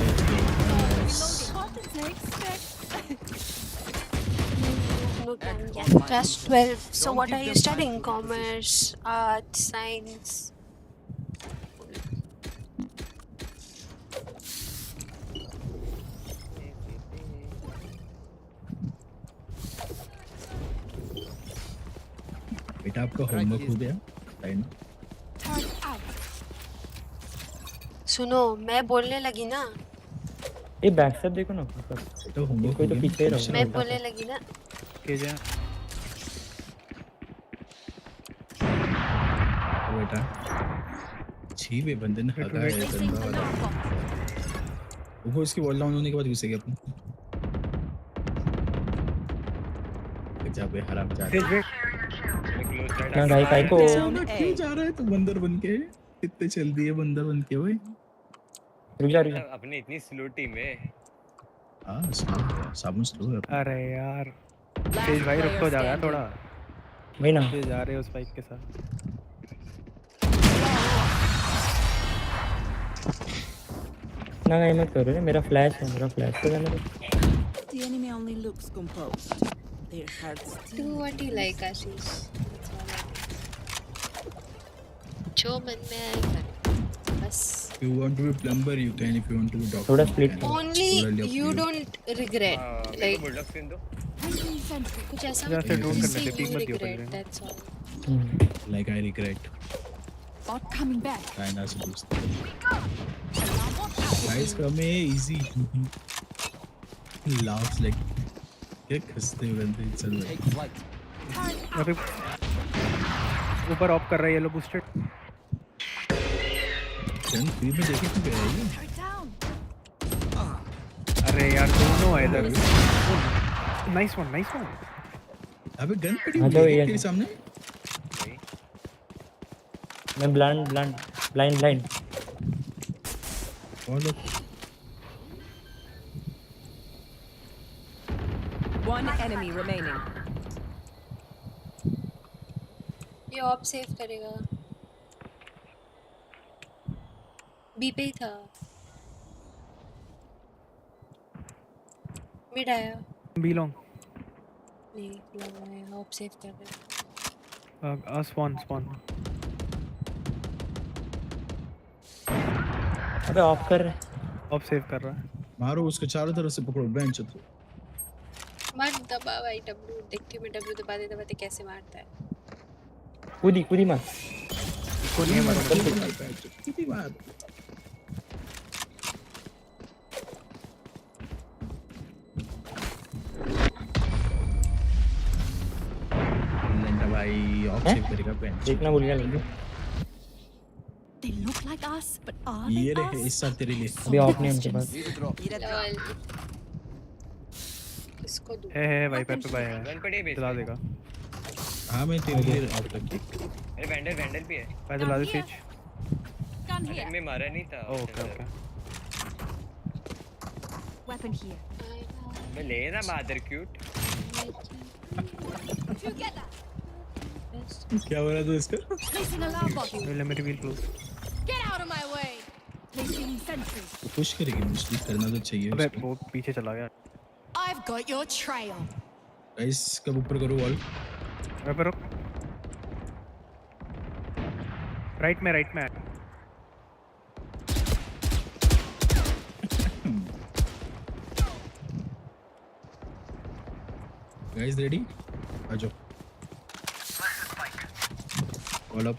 Enemy spotted. Cotton takes next. No time yet. Just 12. So what are you studying? Commerce, arts, science? बेटा आपका homework हो गया time Turn out. सुनो मैं बोलने लगी ना। ये बैक साइड देखो ना ऊपर तो होमवर्क कोई तो पीछे ही रहो मैं बोलने लगी ना। के जा बेटा छी वे बंदे ने हगा है Placing गंदा वाला alarm bot. वो इसकी वॉल डाउन होने के बाद घुसे गया अपन जा बे हराम जा वेट क्लोज साइड क्या भाई काई को Down A. क्यों जा रहा है तू बंदर बन के कितने चल रही है बंदर बन के भाई रुक जा अपनी इतनी स्लो टीम है। हां स्लो साबुन स्लो है अरे यार Last तेज भाई रुक player तो जा रहा है standing. थोड़ा वही ना तेज जा रहे हो स्पाइक के साथ ना नहीं मत करो रे मेरा फ्लैश है तो जाने दो The enemy only looks composed. Their hearts Do still. what you like, Ashish. That's all I do. जो मन में आए करो बस। if you want to be plumber you can if you want to be doctor थोड़ा you split can. करो। Only Totally up to you don't regret. Like bulldog skin दो। Placing sentry. कुछ ऐसा यहाँ से ड्रोन करने say से you peak मत दियो regret. पहले। That's all. like I regret Bot coming back. China से दोस्त Alarm bot out. guys come easy laughs like क्या खसते हुए बंदे चल रहे Take flight. Turn यहाँ पे ऊपर ऑफ कर रहा है येलो बूस्टेड जन फ्री में देखे क्यों गया ये Turret down. अरे यार दोनों है इधर नाइस वन अबे गन पड़ी आ हुई जाओ है ये। तेरे सामने मैं ब्लाइंड और लोग One enemy remaining. ये ऑप सेव करेगा। बी पे ही था। मिड आया। बिलोंग नहीं लग रहा है ऑप सेव कर रहा है। स्पॉन अबे ऑफ कर रहे ऑफ सेव कर रहा है मारो उसको चारों तरफ से पकड़ो बेंच तो मत दबा भाई डब्ल्यू। देखती हूँ मैं डब्ल्यू दबाते दबाते कैसे मारता है। कूदी मत को नहीं है मारा कितनी बार क्लॉक हैं? सेव करेगा बेंच। देखना भूल गया लड़के। They look like us, but are ये they रहे us? इस साथ तेरे लिए। अभी ऑफ नहीं है उनके पास। Need a drop. लॉल इसको दूँ है वाइपर पे बाय है, वन पड़े बेस चला देगा। हाँ मैं तेरे लिए आउट रखी। अरे वेंडर भी है। मैं चला दे स्विच। Gun अरे here. मैं मारा नहीं था ओके ओके। Weapon here. मैं ले ना मादर क्यूट। Together. क्या हो रहा था इसका? Placing alarm bot. Let me reveal close. Get out of my way. Placing sentry. Push करेगी, मुश्किल करना तो चाहिए अबे उसको। वो पीछे चला गया। I've got your trail. Guys कब ऊपर करो वॉल। वाइपर रुक। राइट में गाइस रेडी आ जाओ। Call up.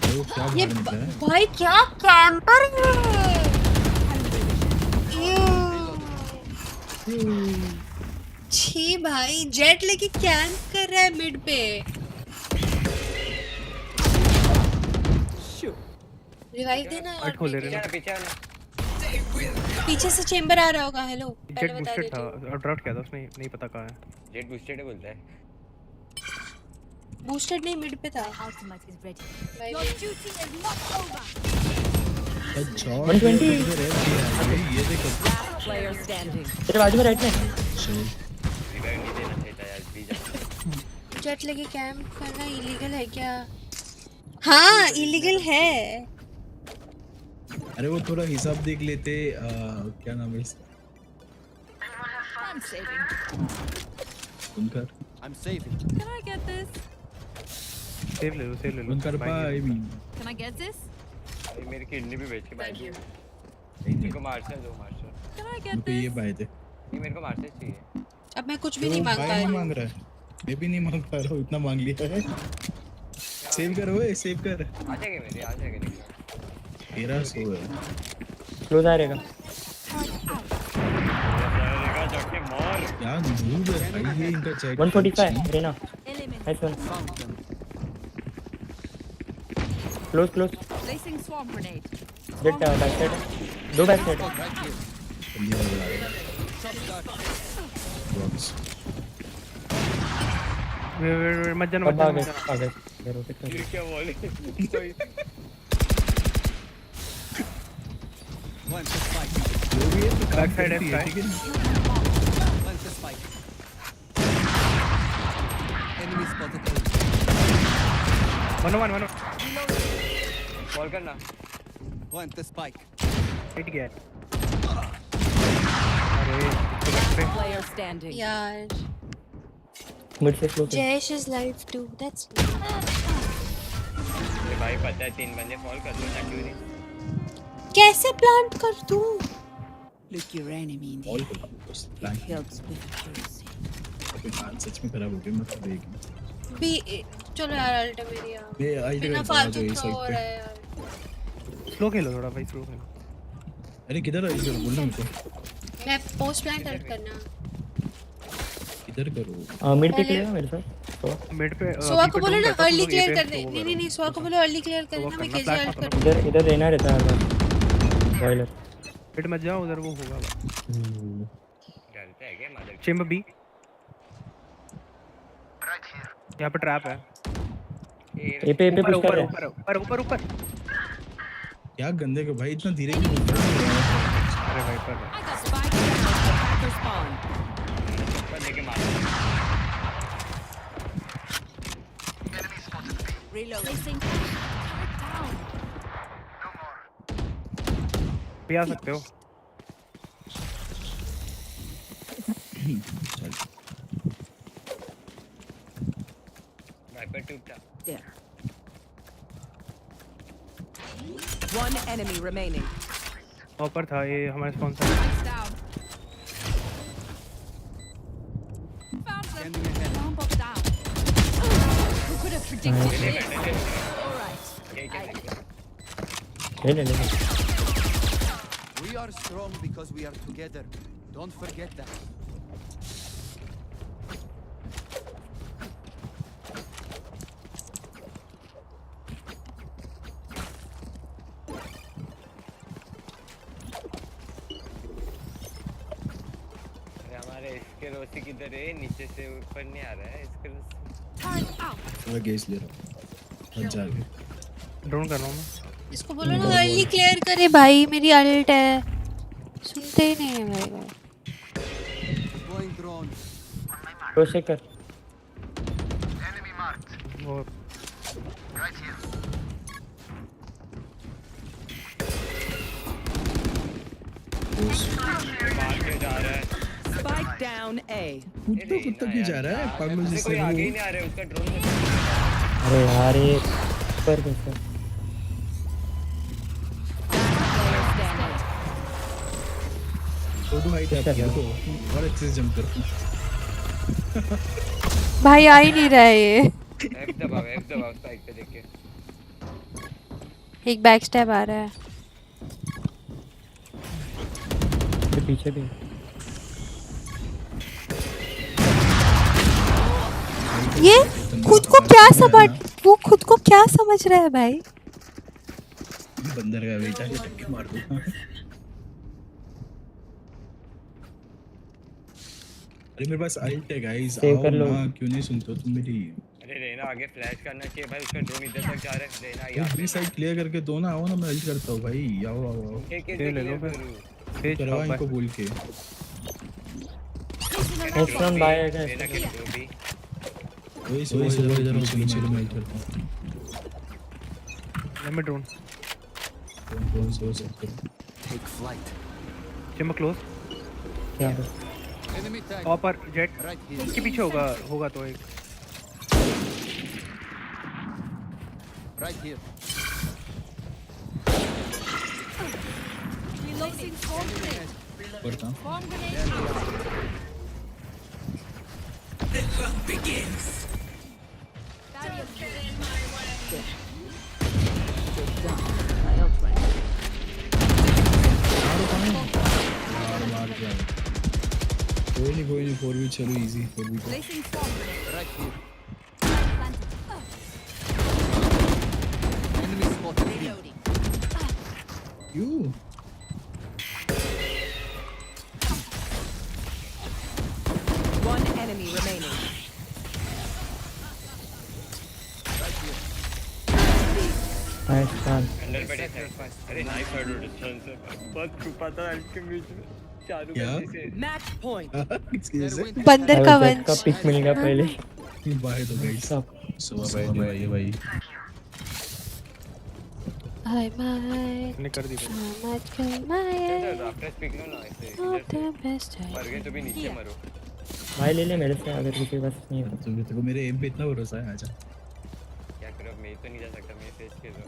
वो क्या ये बाहर निकला है? भाई क्या कैंपर है छी भाई जेट लेके कैंप कर रहा है मिड पे रिवाइव देना आठ खोल ले रहे हैं। पीछे आना। पीछे से चेंबर आ रहा होगा हेलो जेट पहले बता बूस्टेड देती था हूँ और ड्रॉप किया था उसने, नहीं पता कहाँ है। जेट बूस्टेड है बोलता है। बूस्टेड नहीं मिड पे था Ultimate is ready. भाई Your duty is not over. अच्छा 120 ये देखो। Last player standing. तेरे बाजू में राइट में। चलो रिवाइव नहीं देना चाहिए था यार, प्लीज जाना। जेट लेके कैंप करना इलीगल है क्या हाँ इलीगल है अरे वो थोड़ा हिसाब देख लेते। क्या नाम है इसका? I'm saving. उनका I'm saving. Can I get this? Save ले लो। उनका पाई भी Can I get this? अरे मेरी किडनी भी बेच के बाय Thank you. मेरे को मार्शल दो मार्शल। Can I get उनको ये this? पाए थे। नहीं मेरे को मार्शल चाहिए। अब मैं कुछ भी नहीं मांग पा भाई रही नहीं हूँ मांग रहा है। मैं भी नहीं मांग पा रहा हूँ, इतना मांग लिया है। सेव कर ओए, सेव कर। आ जाएगा नहीं। तेरा सो है। क्लोज आ रहेगा। रहेगा जाके मार। क्या मूव है भाई ये इनका check. 145 Reyna. Element. Nice one. Found them. Close. Placing swarm grenade. Jett back side. दो बैक साइड। Right here. जल्दी आ रहा है। बॉक्स। वे मत जाना अब आ गए। ये रोटेट कर। ये क्या बोले? कोई Plant the spike. जो भी है तो काम Back side करती है, है, ठीक है? Plant the spike. Enemy spotted. 1 call करना। Plant the spike. हिट गया। अरे Player standing. यार मिड से close. Jayesh is live to that's ये भाई पता है 3 बंदे कॉल कर दो ना क्यों कैसे प्लांट कर दूँ Look your enemy in the all eye. कर बस प्लान। Helps with accuracy. अबे कान सच में खराब हो गई मतलब एक। भी चलो यार अल्ट मेरी यार मैं अल्ट बिना करता हूँ फालतू जो इस का साइड हो पे। रहा है यार स्लो खेलो थोड़ा भाई, स्लो खेलो। अरे किधर है इधर बोलना उनको। मैं पोस्ट प्लांट अल्ट करना इधर करो। मिड पे क्लियर है मेरे साथ। तो मिड पे सोआ को बी पे बोलो ड्रोन ना करता हूँ, अर्ली तुम लोग ए क्लियर पे कर दे स्लो नहीं करो। सोआ को बोलो अर्ली क्लियर कर देना मैं करना, केजी flash अल्ट मत कर करो। इधर रहना रहता है बॉयलर। मिड मत जाओ, उधर वो होगा। डरते है क्या मदर? Chamber B. यहाँ पे ट्रैप है। ए पे ऊपर पुश कर रहा ऊपर है। ऊपर ऊपर ऊपर। क्या गंदे को भाई इतना धीरे क्यों बोल रहे हो? अरे भाई पर I got spike down. Attacker spawn. ऊपर लेके मार। Reload. Placing turret down. भी आ सकते हो। चल वाइपर टूटा। There. One enemy remaining. ऊपर था ये हमारे sponsor. Lights down. Found them. Standing ahead. Alarm bot down. Who could have predicted this? All right. ले। We are strong because we are together. Don't forget that. इसके Rossi किधर है? नीचे से ऊपर नहीं आ रहा है इसके रोसी। Time out. मैं गेस ले रहा हूँ हट जा आगे। ड्रोन कर रहा हूँ मैं। इसको बोलो ना अर्ली क्लियर करे भाई, मेरी अल्ट है। सुनते ही नहीं है भाई। Deploying drone. क्रोशे कर। वो मार के जा रहा है। Spike down A. कुत्ता कुत्ता क्यों जा रहा है पागलों उससे जैसे कोई आगे ही वो। नहीं आ रहा है उसका ड्रोन। अरे यार ये ऊपर कैसे? Player standing. फोटो हाइट है क्या तो और अच्छे से जंप करता भाई आ ही नहीं रहा है ये। F दबाओ साइड पे देख के। एक बैक स्टेप आ रहा है। तो पीछे भी ये खुद को क्या समझ रहा है भाई। बंदर का बेटा ये टक्के मार दो। अरे मेरे पास अल्ट है गाइस, सेव आओ कर लो। ना, क्यों नहीं सुनते हो तुम मेरी? अरे रहना आगे फ्लैश करना चाहिए भाई, उसका ड्रोन इधर तक जा रहा है। रहना ये यार बी साइड क्लियर करके दो ना, आओ ना, मैं अल्ट करता हूँ भाई। आओ आओ आओ ये कैसे ले लो clear फिर। करूं? तेज करवा शॉट इनको बोल के। नेक्स्ट राउंड बाय है रहना के जो भी वही से इधर पीछे मैं अल्ट करता हूँ। Let me drone. कौन से हो सकते हो? Take flight. चिम्मा क्लोज। क्या Enemy tag. ऊपर जेट Right here. इसके पीछे होगा तो एक। Right here. Reloading. Bomb grenade. करता हूँ। Bomb grenade out. Barrier मार दिया। कोई नहीं 4v चलो इजी 4v को। placing bomb grenade. Right here. Planted. Enemy spotted. Reloading. You One enemy remaining. Nice one. Under पे डिस्टेंस। अरे नाइस हेड डिस्टेंस है, बहुत छुपा था अल्ट के बीच में। चालू क्या? करने से Match point. किसके Their जैसे? winter बंदर का जेट का वंश। पिक मिल गया पहले। बाय तो गाइस। सब सुबह भाई I might, ने कर दी भाई। I might kill my after speak no ना ऐसे not इधर the से best I मर गए तो भी नीचे मरो। भाई ले मेरे से अगर किसी के पास नहीं हो। तो मेरे एम पे इतना भरोसा है, आजा। क्या करो, मैं तो नहीं जा सकता, मैं फेस के दो।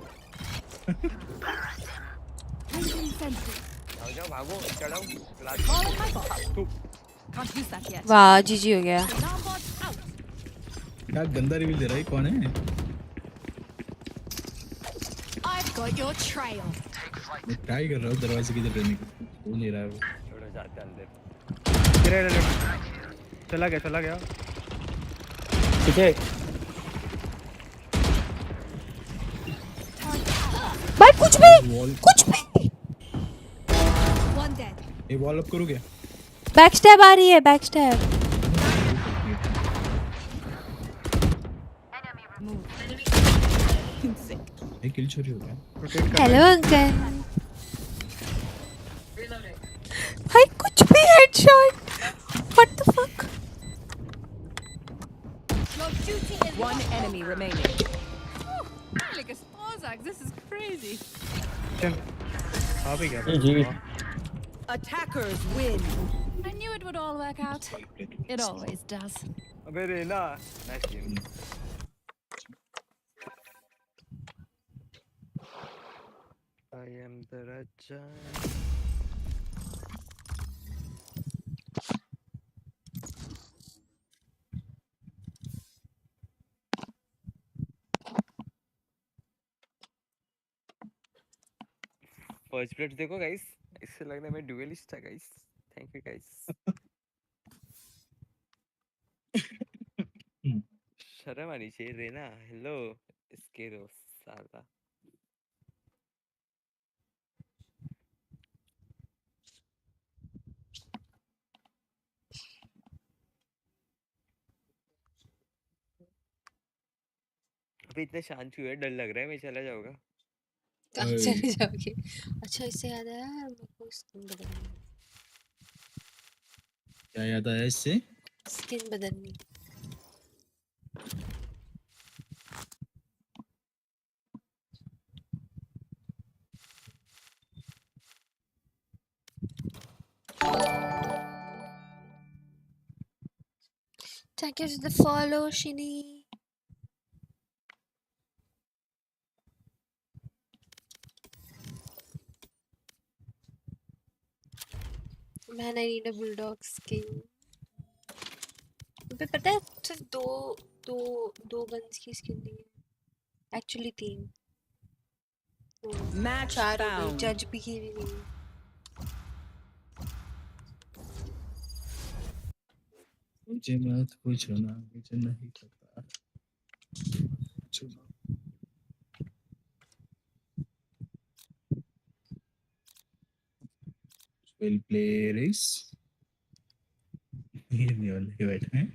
Placing sentry. जाओ भागो चढ़ाओ class. Ball in my box. Can't use that yet. वाह जीजी हो गया। Alarm bot out. क्या गंदा रिवील दे रहा है, कौन है? I've got your trail. मैं ट्राई कर रहा हूँ दरवाजे की तरफ रहने की, वो ले रहा है वो। छोड़ो जाते अंदर। चला गया। पीछे भाई कुछ भी। One dead. ये वॉल अप करोगे? बैक स्टेप आ रही है, बैक स्टेप। ये किल चोरी हो गया। Hello uncle. भाई कुछ भी headshot. What the fuck. Your duty is One enemy remaining. like a Spozak. This is crazy. चल आ भी गया। जी। Attackers win. I knew it would all work out. It always does. अबे रहना nice game. I am the Raja. First plate देखो guys, इससे लग रहा है मैं डुएलिस्ट था गाइस। Thank you guys. शर्म आनी चाहिए रेना। हेलो इसके रो साला। अभी इतने शांत हुए डर लग रहा है मैं चला जाऊंगा। कहाँ चले जाओगे? अच्छा इससे याद आया मेरे को स्किन बदलनी क्या याद आया इससे? स्किन बदलनी Thank you for the follow Shini. Man I need a bulldog skin. मुझे पता है सिर्फ दो गन्स की स्किन नहीं है एक्चुअली 3 Match 4 हो गई found. जज भी की भी नहीं मुझे मत पूछो ना मुझे नहीं पता चलो विल प्ले रेस ये वाले बैठे हैं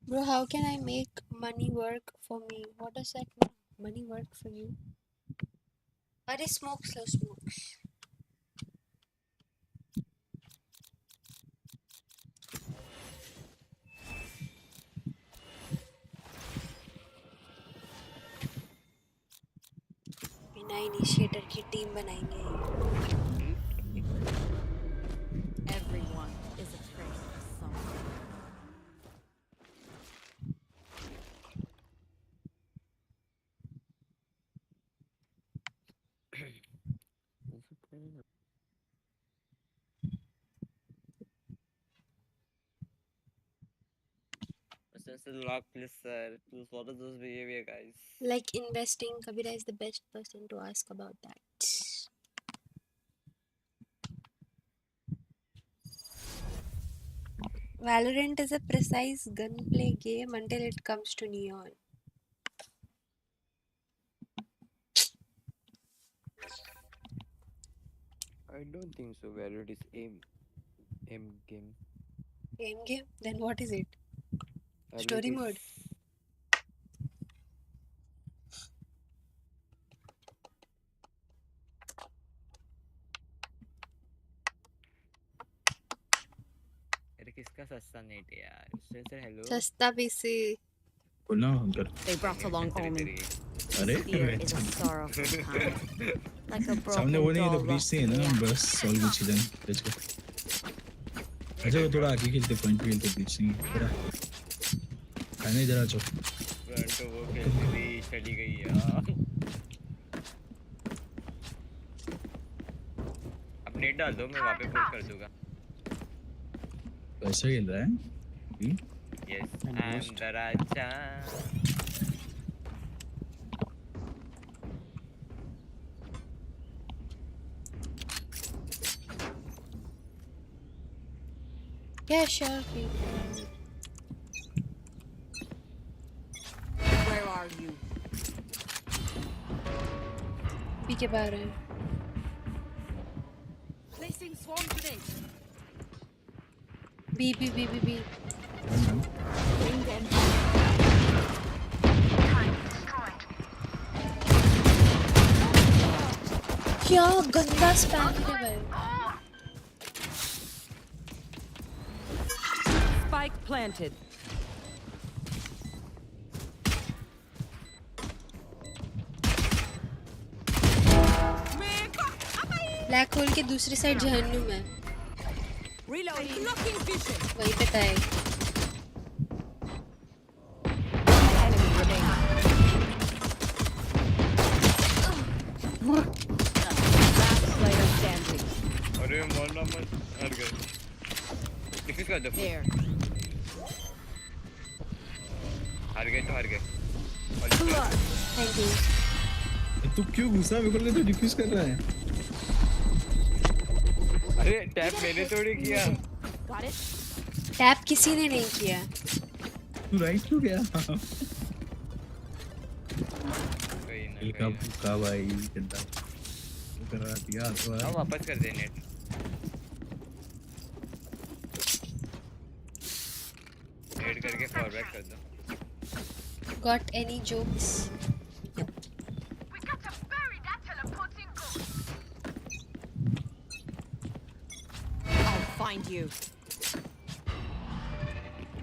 Bro, how can I make money work for me? What does that mean? Money work for you? Are smoke slow smokes? बिना इनिशिएटर की टीम बनाएंगे Everyone is afraid of something. Since the lock, please, sir. Please, what is this behavior, guys? like investing. Kabira is the best person to ask about that. Valorant is a precise gunplay game until it comes to neon. I don't think so. Valorant is aim game. Game game? Then what is it? I believe Story it's- mode. अरे किसका सस्ता net है यार? Sir hello. सस्ता PC. बोलना uncle They brought along Omen. अरे Fear is a sorrowful kind, like a सामने वो broken नहीं है तो doll ब्रीच lost से है in ना the बस सॉल्व कुछ ही लेट्स गो अच्छा वो थोड़ा आगे खेलते पॉइंट पे खेलते ब्रीच नहीं तेरा खाने जरा चो फ्रंट तो वो खेलती थी चली गई यार। अब नेट डाल दो मैं वहाँ पे पुश कर दूंगा। कैसे खेल रहा है Yes, I'm the Raja. Yeah, sure. People. Where are you? पीके बाहर है. Placing swarm grenade. B. Bring them. क्या गंदा स्पैम है भाई. Spike planted. ब्लैक होल के दूसरी साइड जहन्नुम है. Reload. Blocking vision. वहीं पे था एक. Enemy remaining. Last player standing. अरे मरना मत हार गए। डिफेंस कर दो। There. हार गए तो हार गए। Thank you. तू क्यों घुसा मेरे को लगा तू डिफ्यूज कर रहा है अरे टैप मैंने थोड़ी किया। Got it? टैप किसी ने नहीं किया. तू राइट क्यों गया कोई ना दिल का भूखा भाई गंदा वो कर रहा दिया तो हाँ वापस कर दे नेट। आगे फॉरवर्ड कर दो. Got any jokes? I'll find you.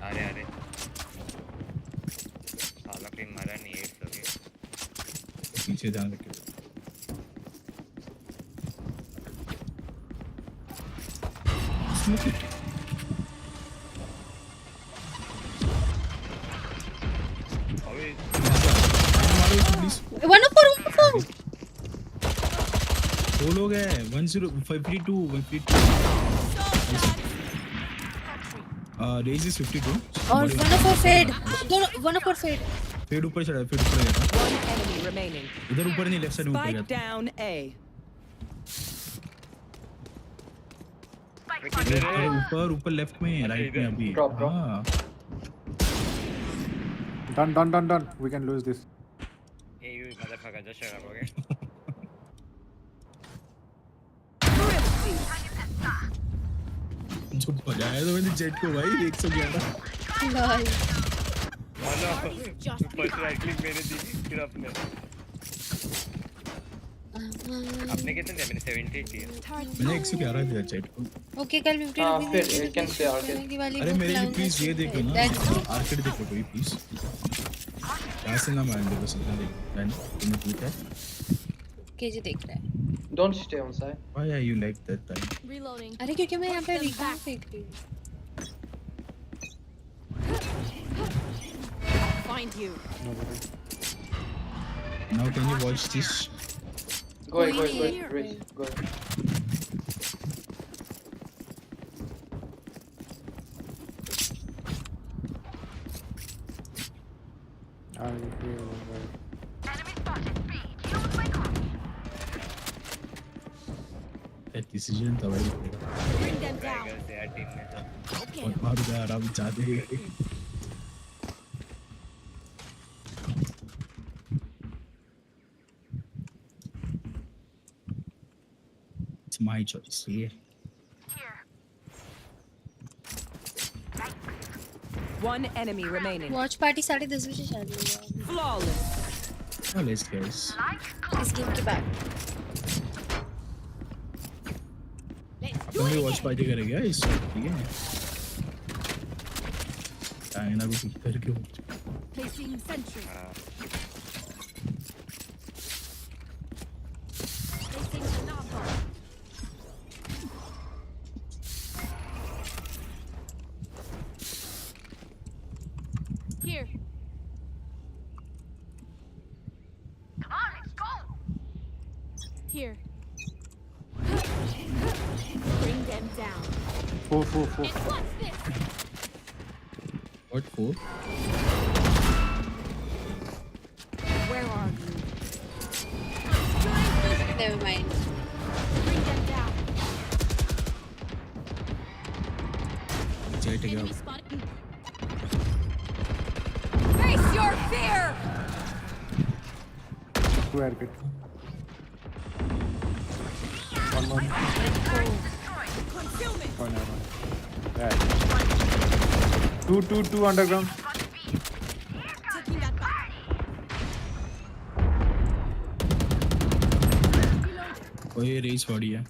अरे साला कोई मरा नहीं है इसके. पीछे ध्यान रखिए. One of four. दो लोग हैं. 152. Raze is 52. और one of four fade. One of four fade. Fade ऊपर चढ़ा. फेड ऊपर गया. One enemy remaining. इधर ऊपर नहीं, लेफ्ट साइड ऊपर Spike गया. down A. ऊपर लेफ्ट में, राइट में अभी. हां. Done. We can lose this. Hey, you motherfucker, just shut up, okay? जो बजाया तो मैंने जेट को भाई 111. लॉल. फर्स्ट राइट क्लिक मैंने दी, फिर अपने कितने दिया? मैंने 70 दिया. मैंने 111 दिया जेट को. ओके कल 50 फिर you can say arcade. अरे मेरे लिए प्लीज ये देखो ना, आर्केड देखो कोई प्लीज. यहाँ से ना मान लो बस इतना देखो. तुमने पूछा केजी देख रहा है. Don't stay on side. Why are you like that time? Reloading. अरे क्योंकि मैं यहाँ पे रिकॉर्ड फेंक रही हूँ. Find you. Now can you watch this? Go ahead. Raise. Go ahead. That decision था भाई. Bring them down. से यार टीम में और मारूंगा आराम चाहते हैं. It's my choice. Yeah. One enemy remaining. Watch party 10:30 बजे चालू होगा. Flawless. Oh, let's guys. इस गेम के बाद. अपन भी वॉच पार्टी करेंगे इस वक्त, ठीक है? चाइना भी ठीक करके हो. Placing sentry. Placing alarm bomb. Here. Come on, let's go. Here. Bring them down. Four. And what's this? What for? Where are you? Never mind. Bring them down. Check it Enemy out. spotted. Face your fear. Two arcade. One more. Concealment. Oh, never mind. Yeah. Two underground. Taking that back. और ये race body है.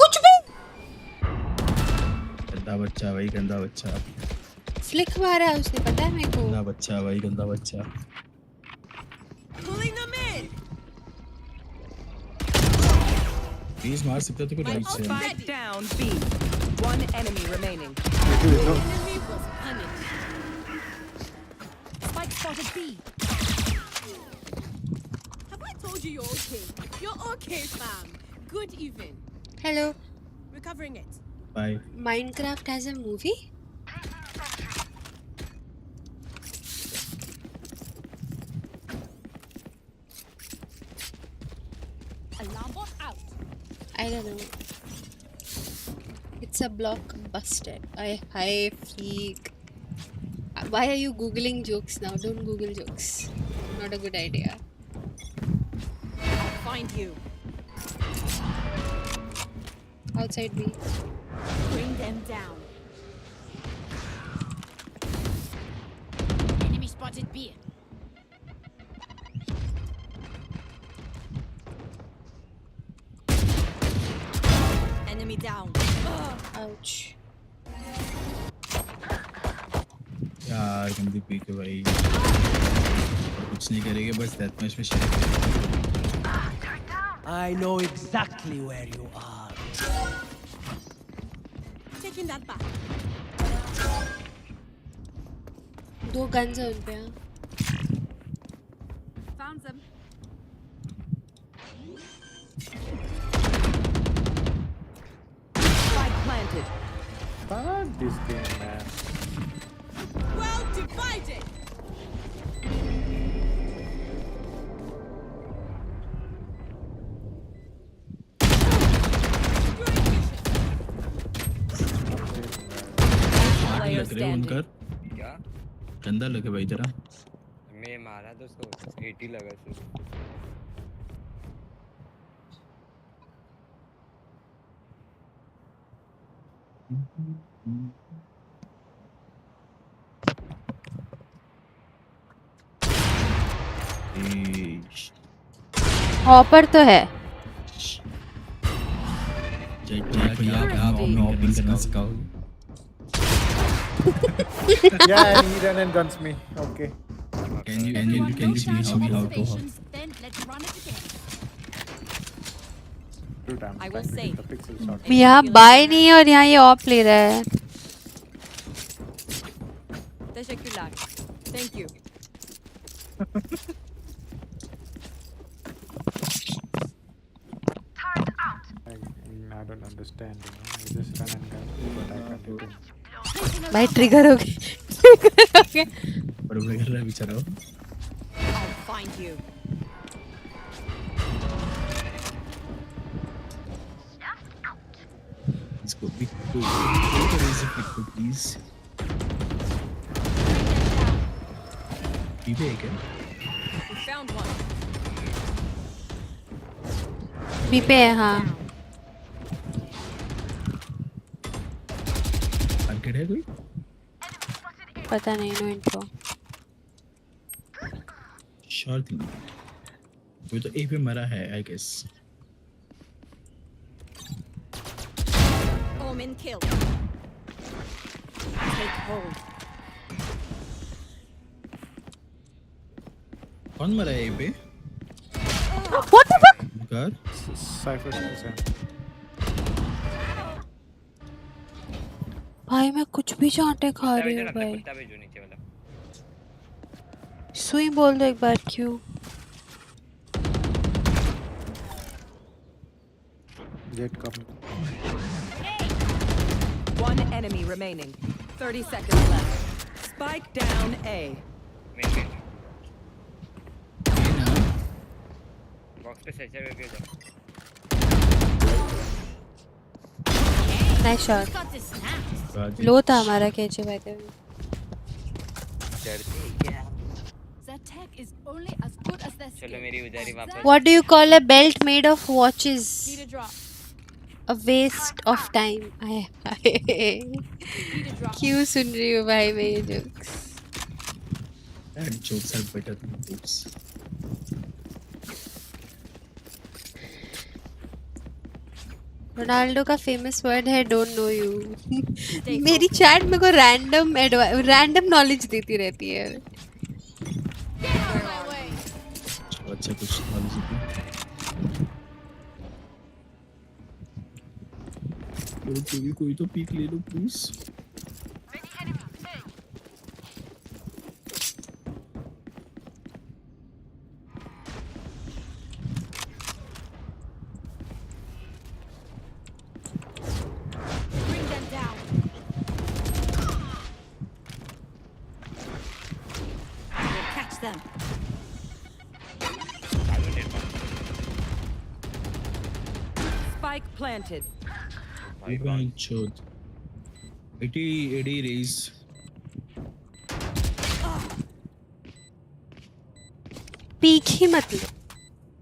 कुछ भी. गंदा बच्चा भाई, गंदा बच्चा. फ्लिक मारा है उसने, पता है मेरे को. गंदा बच्चा भाई, गंदा बच्चा. Pulling them in. प्लीज मार सकते हो तो कोई राइट से. Spike down B. One enemy remaining. Enemy was punished. Spike spotted B. Have I told you you're okay? You're okay, fam. Good even. Hello. Recovering it. Bye. Minecraft has a movie? Alarm bot out. I don't know. It's a blockbuster. Hi, freak. Why are you googling jokes now? Don't Google jokes. Not a good idea. I'll find you. Outside me. Bring them down. spotted B. Enemy down. Ouch. यार गंदी P के भाई कुछ नहीं करेंगे बस death match में share I know exactly where you are. Taking that back. 2 guns हैं उन पे हाँ. Found them. Spike planted. Fuck this game, man. Well divided. Player लग रहे उनका standing. क्या गंदा लगे भाई तेरा मैं मारा तो उसको 80 लगा सिर्फ हॉपर तो है. भैया आप हमें ओपन करना सिखाओगे Yeah, and he ran and guns me. Okay. can you Everyone teach go down me all how the to hop stations, then let's run it again. Dude, I'm I will trying to say. get the pixel shot. यहाँ bye नहीं है और यहाँ ये of ले रहा है. Teşekkürler. Thank you. I don't understand, you know. I just run and gun, but I can't hit him. भाई ट्रिगर हो गए. ट्रिगर हो गए. बड़बड़ कर रहा है बेचारा I'll find you. इसको प्लीज पीपे है क्या We found one. बी पे है हाँ. मार्केट है कोई पता नहीं नो इनको. श्योर थिंग कोई तो ए पे मरा है I guess Omen kill. Take hold. कौन मरा है ए पे What the fuck? कर Cypher skills, yeah. भाई मैं कुछ भी चांटे खा रही हूँ कुत्ता भाई. कुत्ता भेजो नीचे वाला सुई बोल दो एक बार क्यों. Jet coming. One enemy remaining. 30 seconds left. Spike down A. Main box पे सेचर करके जाओ nice shot. Got this snapped. लो था हमारा कैचे भाई थे. डरते क्या That tech is only as good as their चलो skill. मेरी उजारी वापस What do you call a belt made of watches? Need a drop. A waste of time. Need a drop. क्यों सुन रही हो भाई मैं ये jokes? That jokes are better than jokes. Ronaldo का फेमस वर्ड है डोंट नो यू. मेरी chat मेरे को रैंडम नॉलेज देती रहती है. Get out of my way. अच्छा कुछ नॉलेज है कोई तो पीक ले लो please Bring them down. We'll catch them. Spike planted. चोद 80 रेस पीक ही मतलब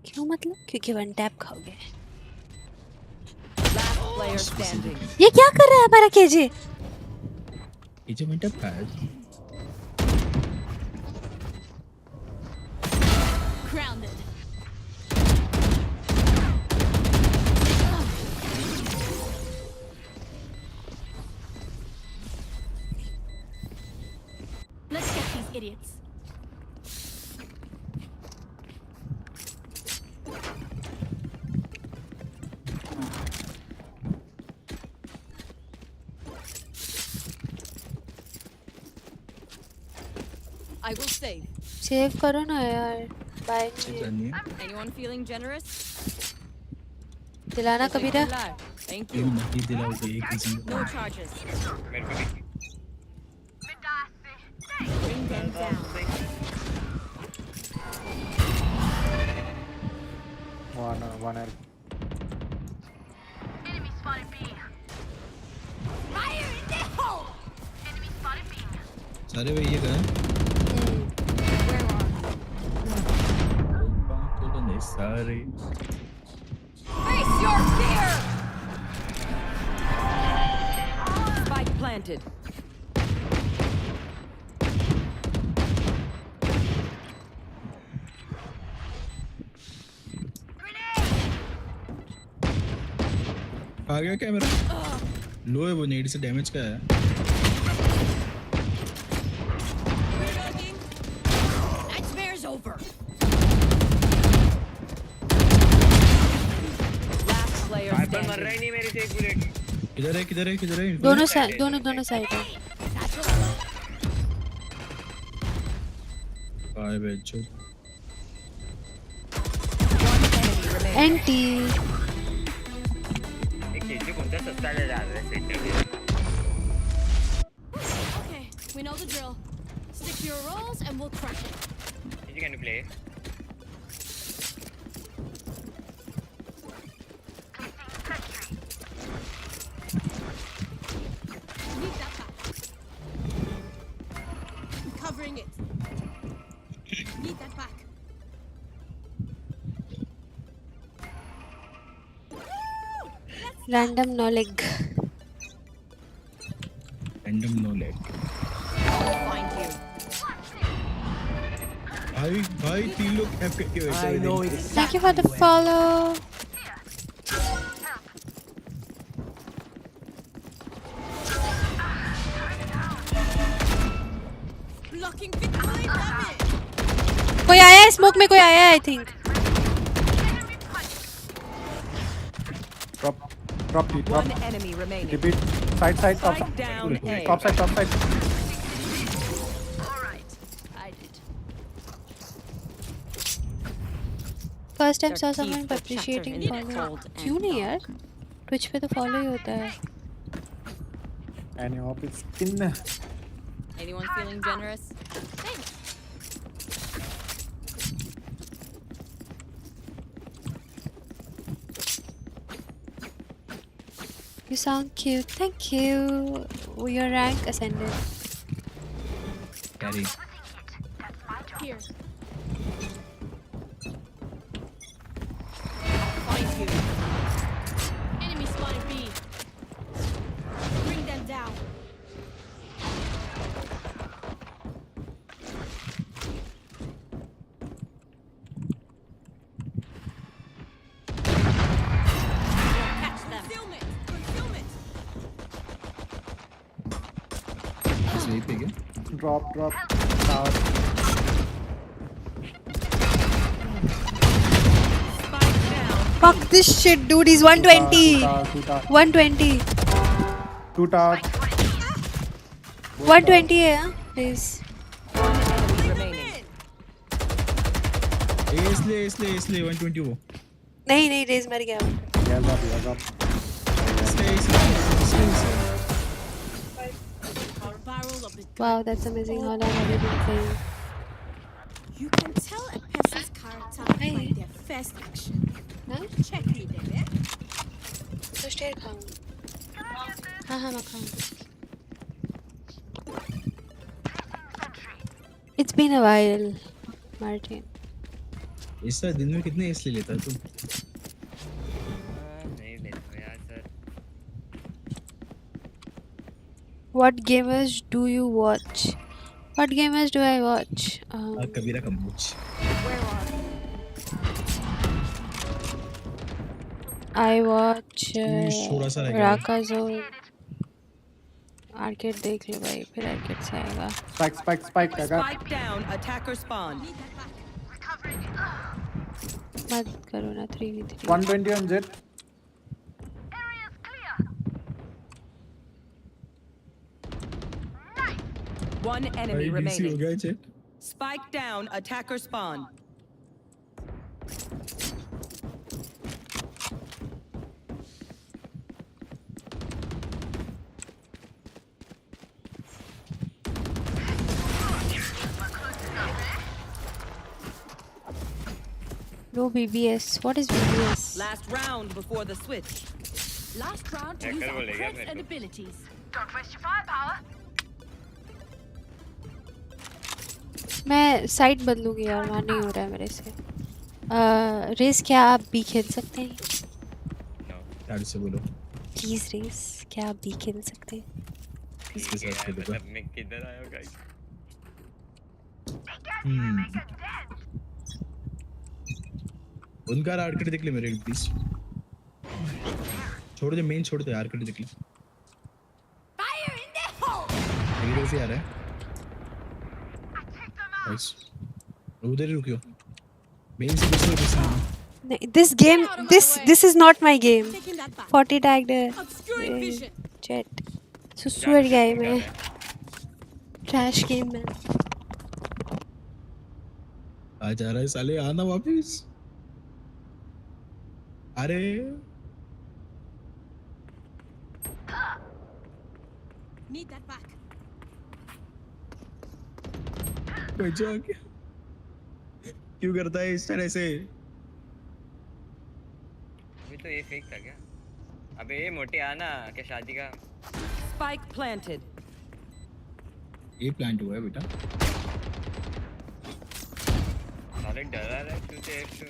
क्यों मतलब क्योंकि वन टैप खाओगे. Last player standing. ये क्या कर रहा है हमारा केजे. ये जो मिनट का grounded. Let's get these idiots. I will save. Save करो ना यार बाय जानिए Anyone feeling generous? दिलाना कबीरा Thank एक you. मट्टी दिलाओगे एक किसी को No charges. मेरे को भी Bring them down. One help. Fire in the hole! सारे भाई ये गए Where are चलो नहीं सारे Face your fear! Spike planted. आ गया क्या मेरा लो है वो नेड से डैमेज का है Nightmare's over. Last player wiper मर रहा standing. ही नहीं मेरे से एक बुलेट किधर है दोनों साइड है बाय बेचो एंटी एक केजी कौन सा सस्ता ले जा रहा है सेंटर में Okay, we know the drill. Stick to your roles and we'll crush it. KG can you play Need that back. I'm covering it. Need that back. Random knowledge random no leg Find you. भाई तीन लोग cap करके बैठे I know it. Thank you for the follow Blocking victory damage. कोई आया है smoke में कोई आया है I think Drop. One enemy remaining. Repeat. Side, top Spike down A. Top side. Alright, I did. First time saw Their someone teeth will appreciating chatter in the follow cold and क्यों नहीं यार dark. Twitch पे तो follow ही होता है And you hope it's skin. Anyone feeling generous? Thanks. You sound cute. Thank you. Your rank ascended. Carry Here. Find you. Enemy spotted B. Bring them down. Catch them. Concealment. Concealment. सही पे क्या Drop. Tower. Spike down. Fuck this shit, dude. He's 120. Two tower. 120. Two tower. 120 है हाँ? Please. One enemy remaining. इसलिए 120 वो नहीं raise मर गया वो. Yes up. इसलिए Our barrel of the Wow, that's amazing. How long have you been playing? You can tell a person's character by their first action. हाँ? Check me there, eh? तो stair खाऊं. हाँ मैं खाऊं. It's been a while, Martin. इस दिन में कितने इसलिए लेता है तू नहीं लेता हूँ यार sir What gamers do you watch? What gamers do I watch? कबीरा कम्बुच Where are you? I watch थोड़ा सा रह गया है। राका जोन आर्केड देख लो भाई, फिर आर्केड से आएगा। Spike. I got. Spike down. Attacker spawn. मत करो ना 3v3। 120 on Jet. One enemy भाई डीसी हो remaining. गया है check. Spike down. Attacker spawn. No BBS. What is BBS? Last round before the switch. Last round to use Hacker our बोलेगा traits मेरे and को। abilities. मैं side बदलूंगी यार, वहाँ नहीं हो रहा है मेरे से। रेस क्या आप भी खेल सकते हैं? यार से बोलो प्लीज रेस, क्या आप भी खेल सकते हैं? किसके साथ खेलूंगा? मतलब मैं किधर आया हूँ गाइस? उनका आर्केड देख ले मेरे प्लीज। छोड़ दे मेन, छोड़ दे आर्केड देख ले। Fire in the hole! Hero से आ रहा है। नाइस। उधर ही रुकियो। मेन से दूसरा This game, this is not my game. Taking that back. 40 tagged Obscuring vision. Jet. सुसुर game है। Trash game है। आ जा रहा है साले, आना वापिस। अरे Need that back. बचा क्या? क्यों करता है इस तरह से? अभी तो ये फेक था क्या? अबे ये मोटे आना क्या शादी का? Spike planted. ये प्लांट हुआ है बेटा। साले डरा रहा है क्यों से एफ से?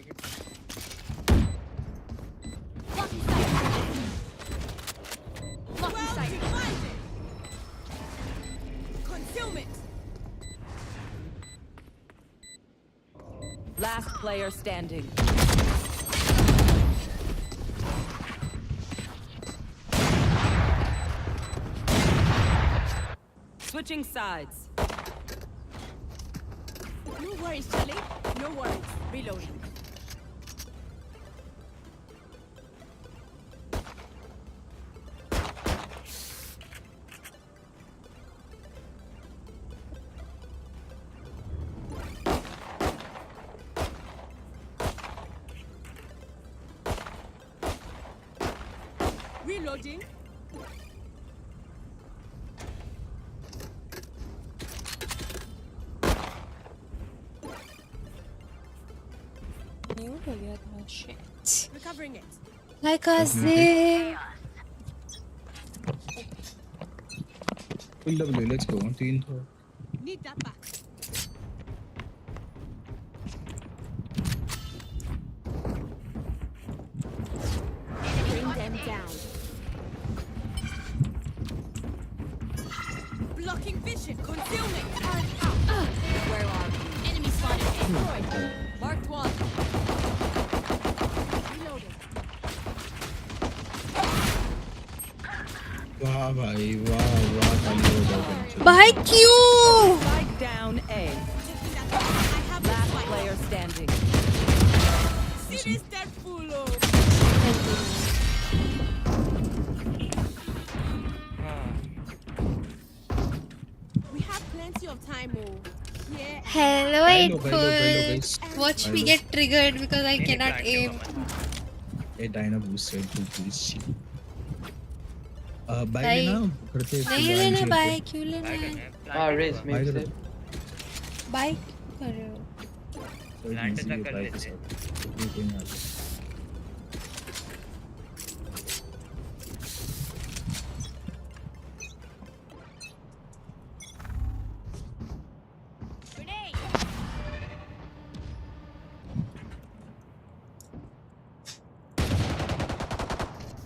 Well divided. Concealment. Last player standing. Switching sides. No worries, Charlie. No worries. Reloading. Reloading. Mute हो गया था, shit. Recovering it. Like I say. Full W, let's go. 3 तो Need that back. Bring them down. Blocking vision. Concealment. Where are you? Enemy spotted. Destroyed. Marked one. Reloading. वाह भाई वाह खाली हो जाओ। भाई क्यों? Spike down A. Taking that back. I have this Last fight. player standing. See this dead fool. We have plenty of time, Yeah. Hello, Hello, Eightful. guys. Watch me Hello. get triggered because I cannot aim. ये Diana boost है to please. Bike भाई, लेना करते नहीं लेना bike, क्यों लेना है? हाँ रेस में बाइक कर रहे हो? प्लांट तक कर लेते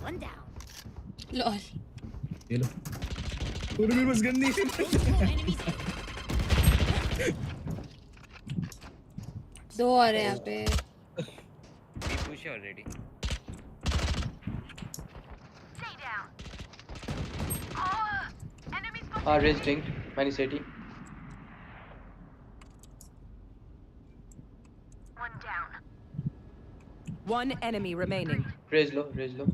One down. लॉल। ये लो। और मेरे पास गन नहीं है। दो और हैं यहाँ पे। भी पूछे already. Raise dinked. Many city. One enemy remaining. Raise low. Raise low.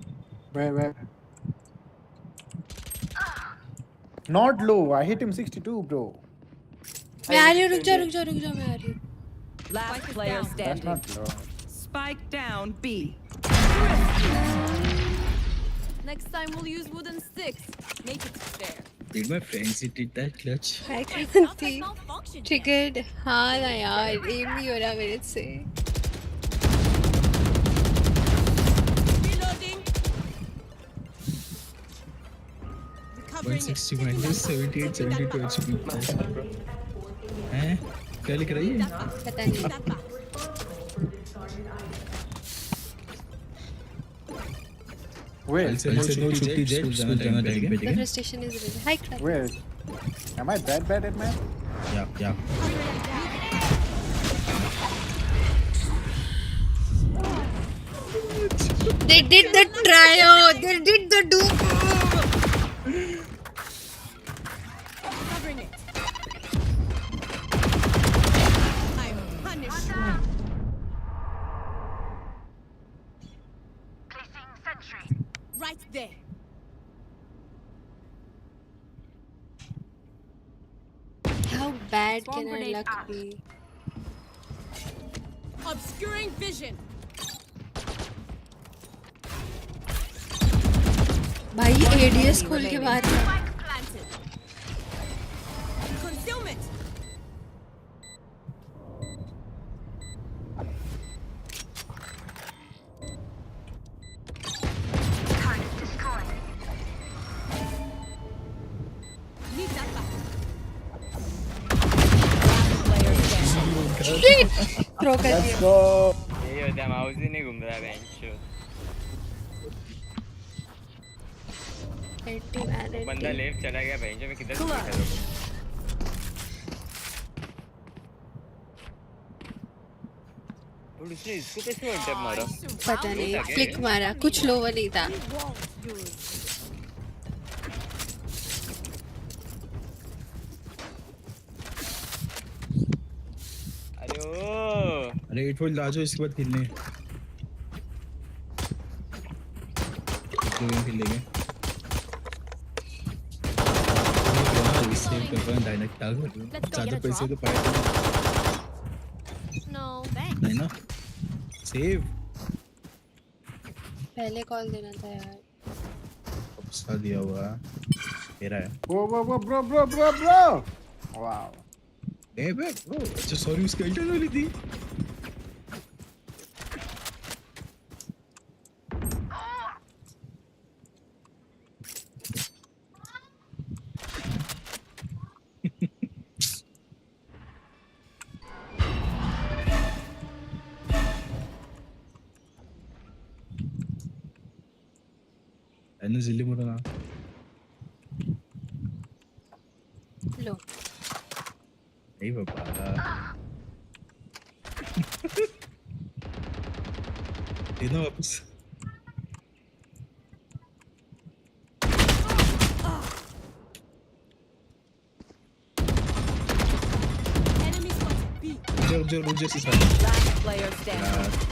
Where? Not low. I hit him 62, bro. मैं आ रही हूँ, रुक जा मैं आ रही हूँ. Last player That's standing. not low. Spike down B. Next time we'll use wooden sticks. Make it fair. Did my friends did that clutch? हाय क्रांति. Triggered. हाँ ना यार, एम नहीं हो रहा मेरे से. Reloading. 160 minus 78, 72 HP. हैं? क्या लिख रही है? पता नहीं. Where? I'll say no छुट्टी jet, school जाना टाइम पे, ठीक The है? frustration is real. Hi Kranti. Where? Am I that bad at math? Yeah. They did the trio. They did the do. Covering it. I'm punished. Placing sentry. Right there. How bad can our luck be? Obscuring vision. भाई ADS खोल के बाहर. Spike planted. Concealment. Target destroyed. Need that back. Player standing. Shit. Throw कर Let's दिया. go. यही होता है, mouse ही नहीं घूम रहा है बेंचो. 80 man. बंदा लेफ्ट चला गया बेंचो में, किधर से देखा लोग. और उसने इसको कैसे वन टैप मारा? पता नहीं. क्लिक मारा. कुछ लोवर नहीं था. अरे ओ अरे 8 वोल्ट आ जाओ, इसके बाद खेलने. गेम खेलेंगे. सेव कर रहा है डायनेक टाग. ज्यादा पैसे तो पाए No, thanks. नहीं ना. सेव पहले कॉल देना था यार. सा दिया हुआ मेरा है. Whoa, bro. Wow. ए बे ब्रो, अच्छा सॉरी, उसकी अल्टर वाली थी. एने जिल्ली मोड़ा ना. लो. नहीं बाबा. देना वापस. Enemy spotted. B. रुक जा से साथ. Last player standing.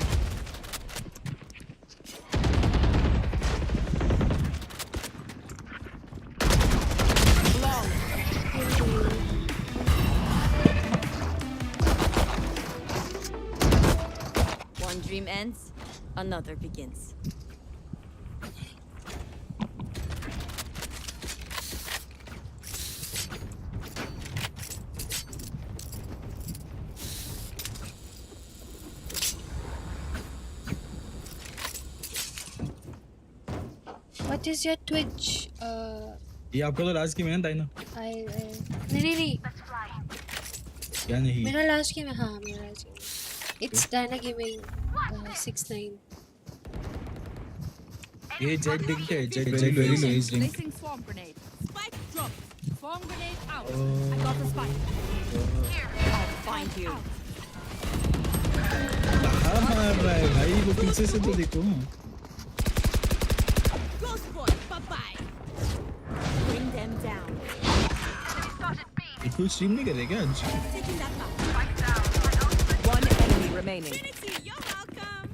One dream ends, another begins. What is your Twitch? ये आपका तो लास्ट गेम है ना डायना. नहीं. क्या नहीं? मेरा लास्ट गेम है. हाँ मेरा last game. It's Dana Gaming 69. ये जेट दिखते हैं. Jet very low is link. Placing swarm grenade. Spike drop. Swarm grenade out. I got the spike. Here. I'll find you. कहाँ मार रहा है भाई, वो पीछे से तो देखो. Ghost boy. Bye bye. Full stream नहीं कर रहे क्या आज? Taking that back. One enemy remaining. Trinity, you're welcome.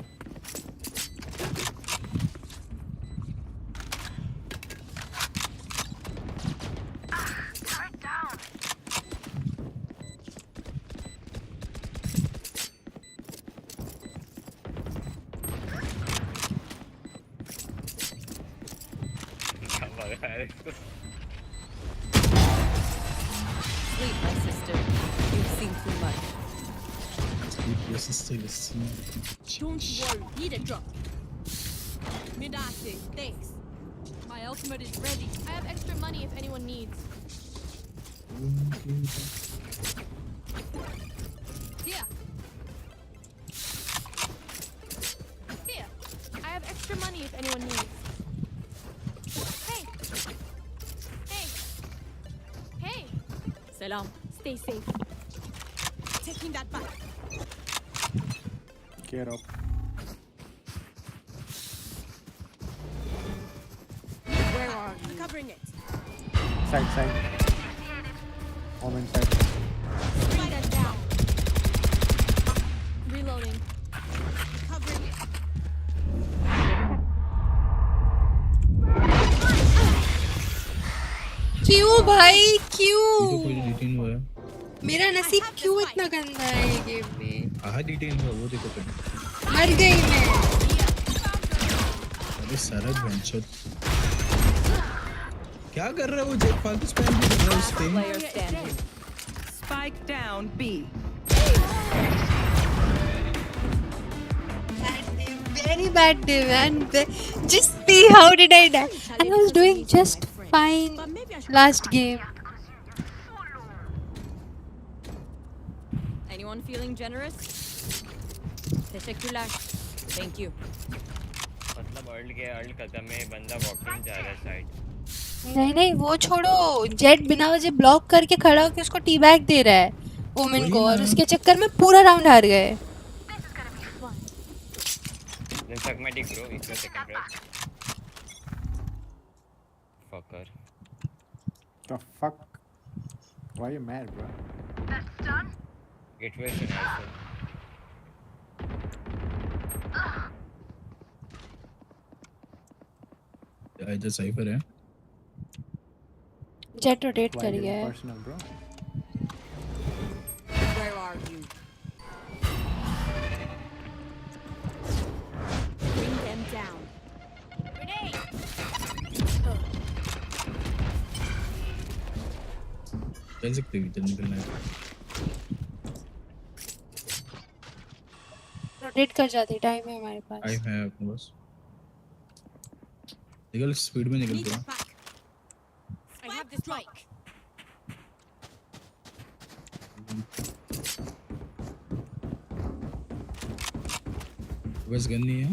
क्या भगा है इसको? Sleep, my sister. You've seen too much. Your sister is Don't worry, need a drop. Midate, thanks. My ultimate is ready. I have extra money if anyone needs. Here. Here. I have extra money if anyone needs. Hey. Hey. Hey. Salam. Stay safe. Taking that back. Get up. Where are you? Covering it. Side. Omen side. Bring that down. Reloading. Covering it. क्यों भाई तो क्यों? कोई detain हुआ है। मेरा नसीब क्यों इतना गंदा है ये गेम में? कहाँ डिटेन हुआ वो देखो पहले। मर गई मैं। अरे सारा भंचोद। क्या कर रहा है वो जेट फालतू स्पैम भी कर रहा है उस पे। Player standing. Spike down B. Very bad day, man. Just see how did I die? And I was doing just fine last game. Anyone feeling generous? Teşekkürler. Thank you. मतलब alt खत्म है, बंदा वॉकिंग जा रहा है side. नहीं वो छोड़ो, जेट बिना वजह ब्लॉक करके खड़ा होकर उसको टी बैग दे रहा है ओमेन को, और उसके चक्कर में पूरा राउंड हार गए। Then suck my dick, bro. It's your second round. Fucker. The fuck? Why are you mad, bro? Get worse than also. इधर साइफर है। जेट रोटेट Why कर getting गया है। personal, bro? Where are you? Bring them down. Grenade. चल सकते हैं, इधर निकलना है। रोटेट कर जाते, टाइम है हमारे पास। टाइम है अपने पास। निकल स्पीड में निकल Need पूरा। it back. I have this spike. बस गन नहीं है।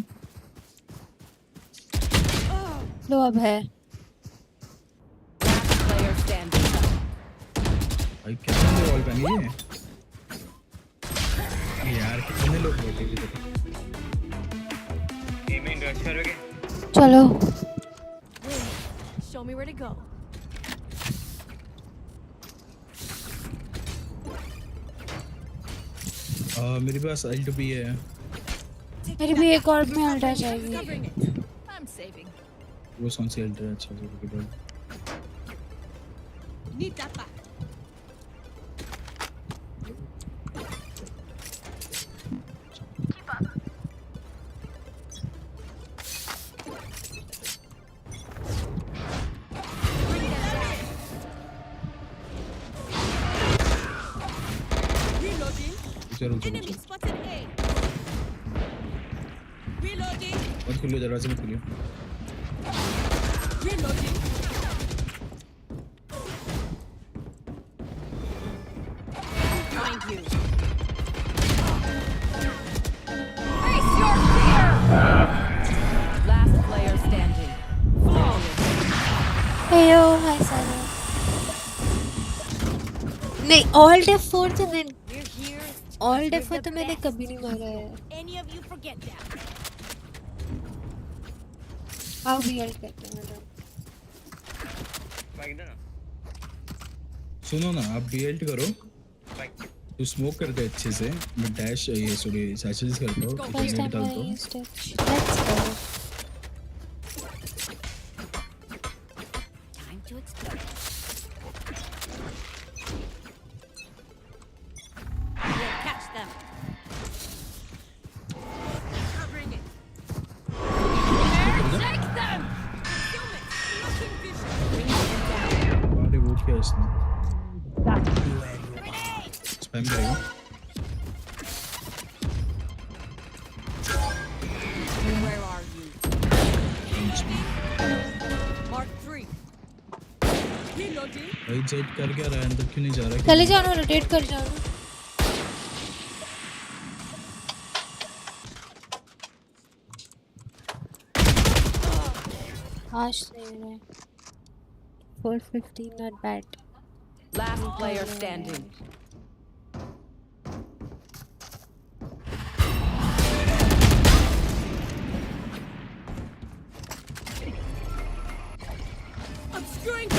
लो अब है। Last player standing. भाई कैसे वॉल पे नहीं है? यार कितने लोग बैठे हैं इधर? गेम इन रश करोगे? चलो। Show me where to go. मेरे पास अल्ट भी है। मेरी भी एक और में अल्टा चाहिए। Covering it. I'm saving. वो कौन सी अल्ट है? अच्छा के बाद Need that back. चलो Enemy spotted A. Reloading. मत खोलियो दरवाजे मत खोलियो। Reloading. Find you. Face your fear. Last player standing. हेयो हाय सारे। नहीं ऑल्ट F4 तो नहीं, We're here. ऑल्ट F4 तो मैंने कभी नहीं मारा है। Any of you forget that? आओ भी ऑल्ट करते हैं मतलब। भाग दे ना। सुनो ना, आप BLT करो, तू स्मोक करते अच्छे से, मैं डैश ये सॉरी सैचेस करता हूँ, First time डालता I हूँ. used it. Let's go. Time to explode. We'll catch them. Covering it. Take them. Looking vision. Bring them down. अरे वो क्या है इसने? स्पैम करेगा? Where are you? Mark 3. Reloading. भाई जेट कर क्या रहा है, अंदर क्यों नहीं जा रहा? चले जाओ ना, रोटेट कर जाओ ना. आज सही है. 450 not bad. Last player standing. Obscuring.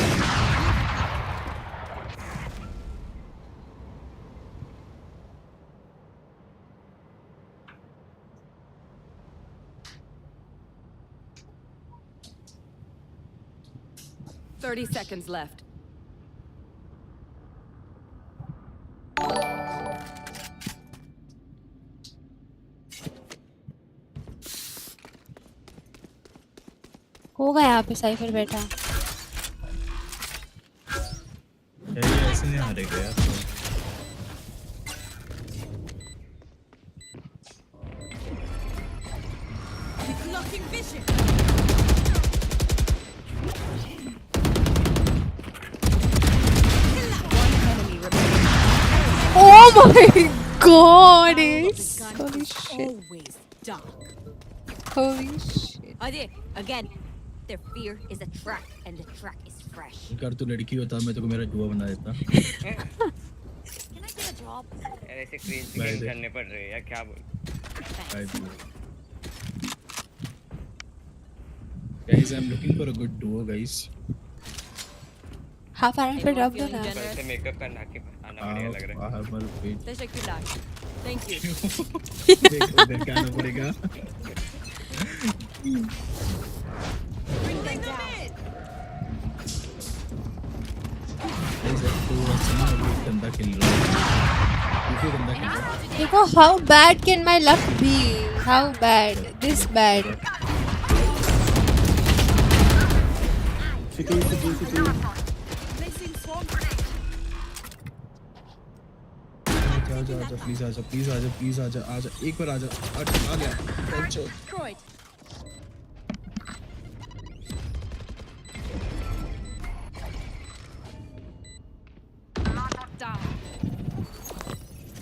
30 seconds left. होगा यहाँ पे साइफर बैठा. ये ऐसे नहीं हारेगा यार. Looking vision. Oh my god! Holy shit! Always dark. Holy shit! Again, their fear is a track, and the track is fresh. कर तू लड़की होता, मैं तेरे को मेरा जुआ बना देता. Can I get a drop? यार ऐसे क्रीन चिकन करने पड़ रहे हैं यार, क्या बोल. Guys, I'm looking for a good duo, guys. Half iron पे drop दो ना. ऐसे मेकअप करना के आना बढ़िया लग रहा है. Armor wait. Teşekkürler. Thank you. देखो उधर क्या आना पड़ेगा. Bring them down. Guys, तो अच्छा ना अभी गंदा खेल रहा है. क्यों गंदा खेल रहा है? देखो how bad can my luck be? How bad? This bad. Placing swarm grenade. आजा प्लीज आजा एक बार आजा. आ गया. अच्छा. Destroyed. Down.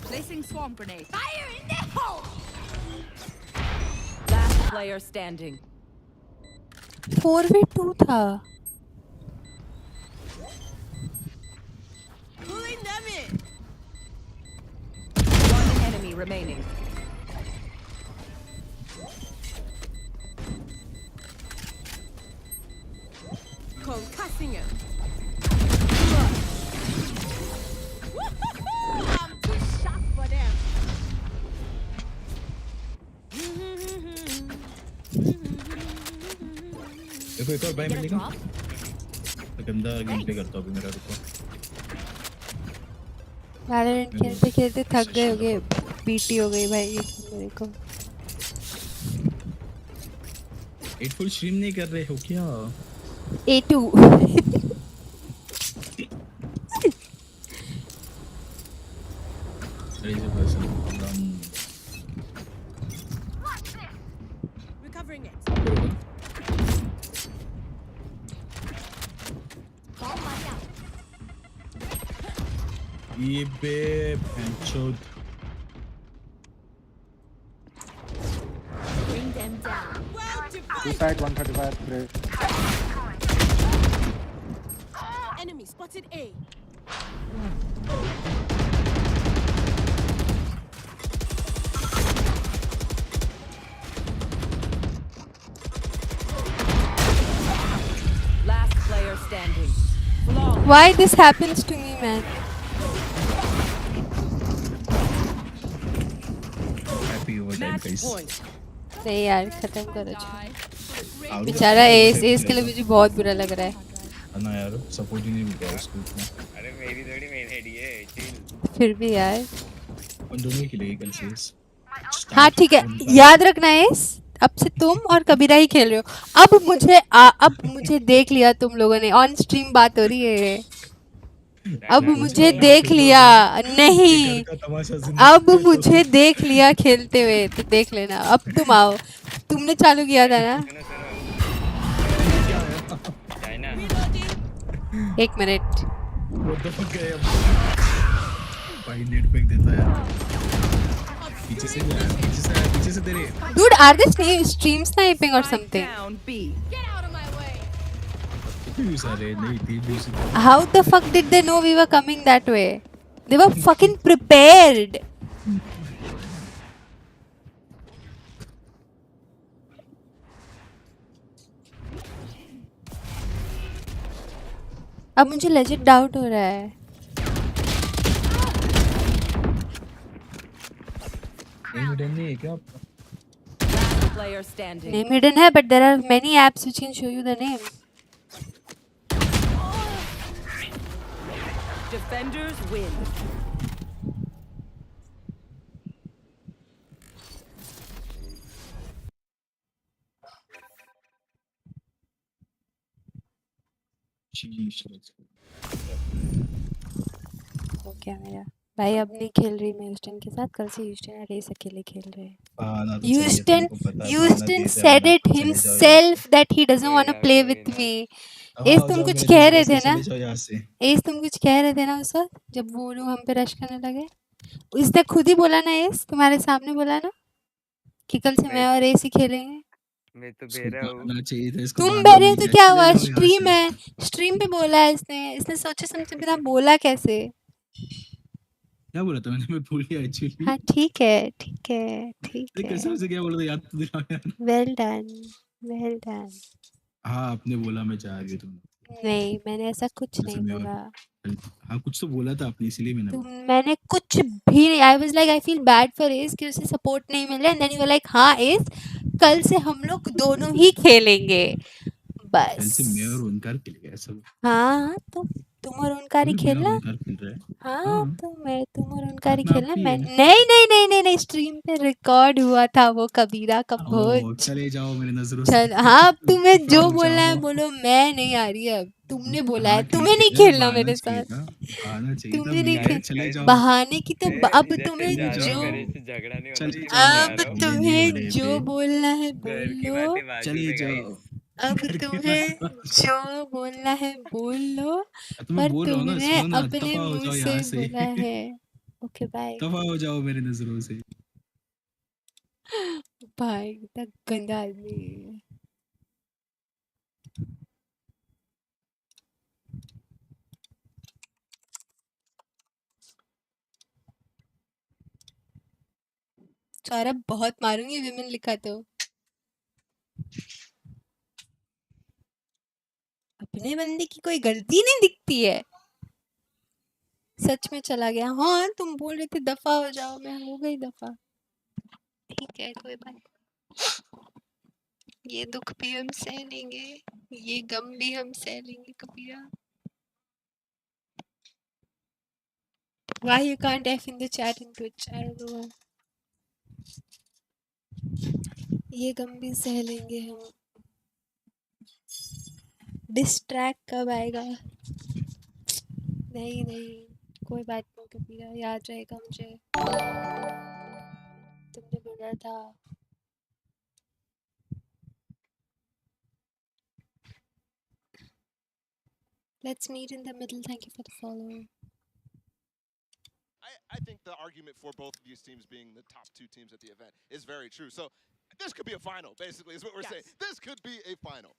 Placing swarm grenade. Fire in the hole. Last player standing. 4v2 था. Pulling them in. One enemy remaining. Concussing him. I'm too sharp for them. देखो एक और बाय मिलेगा. गंदा गेम प्ले करता हूँ अभी मेरा. रुको. वैलोरेंट खेलते खेलते थक गए होगे. पीटी हो गई भाई ये मेरे को. 8 फुल स्ट्रीम नहीं कर रहे हो क्या? A2. Recovering it. ये बे पंचोद. Bring them down. Well Two side 135. Great. Enemy spotted A. Last player standing. Flawless. Why this happens to me? man. Happy overtime Match guys. point. नहीं यार खत्म करो छोड़ो। आउट बेचारा एस के लिए मुझे बहुत बुरा लग रहा है। ना यार सपोर्ट ही नहीं मिल रहा उसको इतना। अरे मेरी थोड़ी मेन हेडी है चिल। फिर भी यार। उन दोनों के लिए कल से हाँ ठीक है याद रखना एस अब से तुम और कबीरा ही खेल रहे हो। अब मुझे देख लिया तुम लोगों ने ऑन स्ट्रीम बात हो रही है। अब मुझे देख लिया नहीं अब मुझे देख लिया खेलते हुए तो देख लेना अब तुम आओ तुमने चालू किया था ना। चाइना 1 मिनट भाई नेट पैक देता है पीछे से भी आया पीछे से तेरे dude are they stream sniping or something? Down B. Get out of my way. सारे नहीं थी How the fuck did they know we were coming that way? They were fucking prepared. अब मुझे legit doubt हो रहा है। hidden नहीं है क्या आपका? Last player standing. Name hidden है but there are many apps which can show you the name. Defenders win. तो क्या मेरा भाई अब नहीं खेल रही मैं ह्यूस्टन के साथ कल से ह्यूस्टन और रेस अकेले खेल रहे हैं। Houston said it himself that he doesn't want to play with me. S तुम कुछ कह रहे थे ना एस तुम कुछ कह रहे थे ना उस वक्त जब वो लोग हम पे रश करने लगे इसने खुद ही बोला ना एस तुम्हारे सामने बोला ना कि कल से मैं और एस ही खेलेंगे। मैं तो बेरा हूँ तुम बेरे हो तो क्या हुआ स्ट्रीम है स्ट्रीम पे बोला है इसने सोचे समझे बिना बोला कैसे क्या बोला था मैं भूल गया एक्चुअली। हाँ ठीक है कसम से क्या बोला था याद तो दिलाओ यार। वेल डन हाँ आपने बोला मैं जा रही हूँ तुम नहीं मैंने ऐसा कुछ नहीं बोला। हाँ कुछ तो बोला था आपने इसीलिए मैंने कुछ भी नहीं I was like I feel bad for S कि उसे सपोर्ट नहीं मिल रहा and then you were like हाँ एस कल से हम लोग दोनों ही खेलेंगे बस। कल से मैं और ओंकार खेलेंगे ऐसा। हाँ तो तुम और ओंकार ही खेलना। हाँ तो मैं तुम और ओंकार ही खेलना मैं नहीं स्ट्रीम पे रिकॉर्ड हुआ था वो कबीरा का भोज। चले जाओ मेरे नजरों से। चल हाँ अब तुम्हें जो बोलना है बोलो मैं नहीं आ रही अब तुमने बोला है तुम्हें नहीं खेलना मेरे साथ तुम्हें नहीं खेल बहाने की तो अब तुम्हें जो बोलना है बोलो चले जाओ अब तुम्हें जो बोलना है बोल लो पर तुमने अपने मुंह से बोला है। ओके बाय दफा हो जाओ मेरे नजरों से। भाई इतना गंदा आदमी सारा बहुत मारूंगी विमेन लिखा तो अपने बंदे की कोई गलती नहीं दिखती है। सच में चला गया। हाँ तुम बोल रहे थे दफा हो जाओ मैं हो गई दफा। ठीक है कोई बात ये दुख भी हम सह लेंगे ये गम भी हम सह लेंगे कबीरा। Why you can't F in the chat in Twitch? I don't know. ये गम भी सह लेंगे हम। डिस्ट्रैक्ट कब आएगा? नहीं कोई बात नहीं कबीरा याद रहेगा मुझे तुमने बोला था। Let's meet in the middle. Thank you for the follow. I think the argument for both of these teams being the top two teams at the event is very true. So this could be a final, basically, is what we're saying. This could be a final.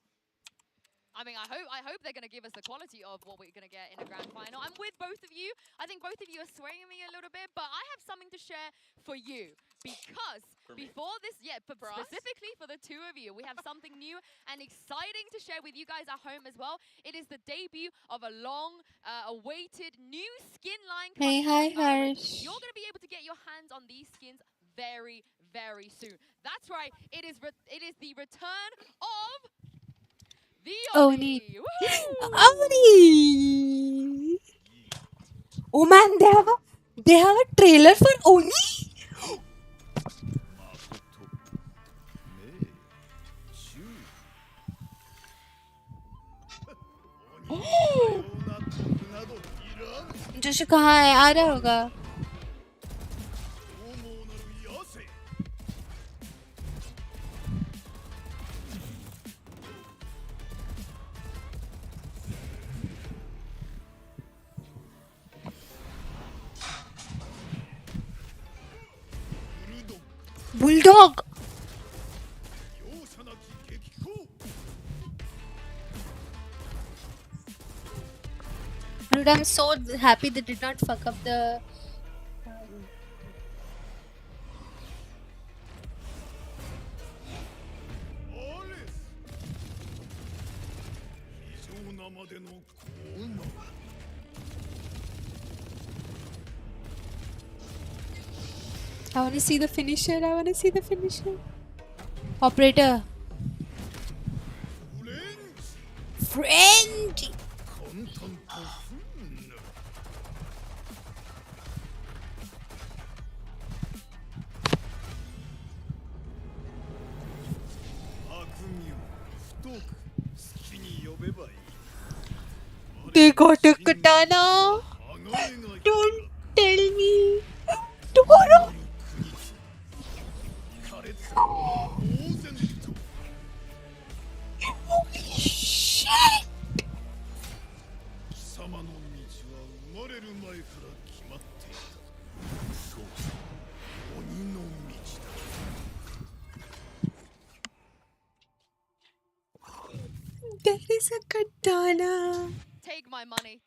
I mean, I hope they're going to give us the quality of what we're going to get in a grand final. I'm with both of you. I think both of you are swaying me a little bit, but I have something to share for you because before this, specifically for the two of you, we have something new and exciting to share with you guys at home as well. It is the debut of a long-awaited new skin line. Hey, hi, Harsh. You're going to be able to get your hands on these skins very, very soon. That's right. It is the return of the Oni. Oni. Oh man, they have a trailer for Oni. जोश कहाँ है आ रहा होगा bulldog Dude, I'm so happy they did not fuck up the. I want to see the finisher. Operator. Friend. They got a katana. Don't tell me. Tomorrow. Holy shit. There is a katana. Take my money.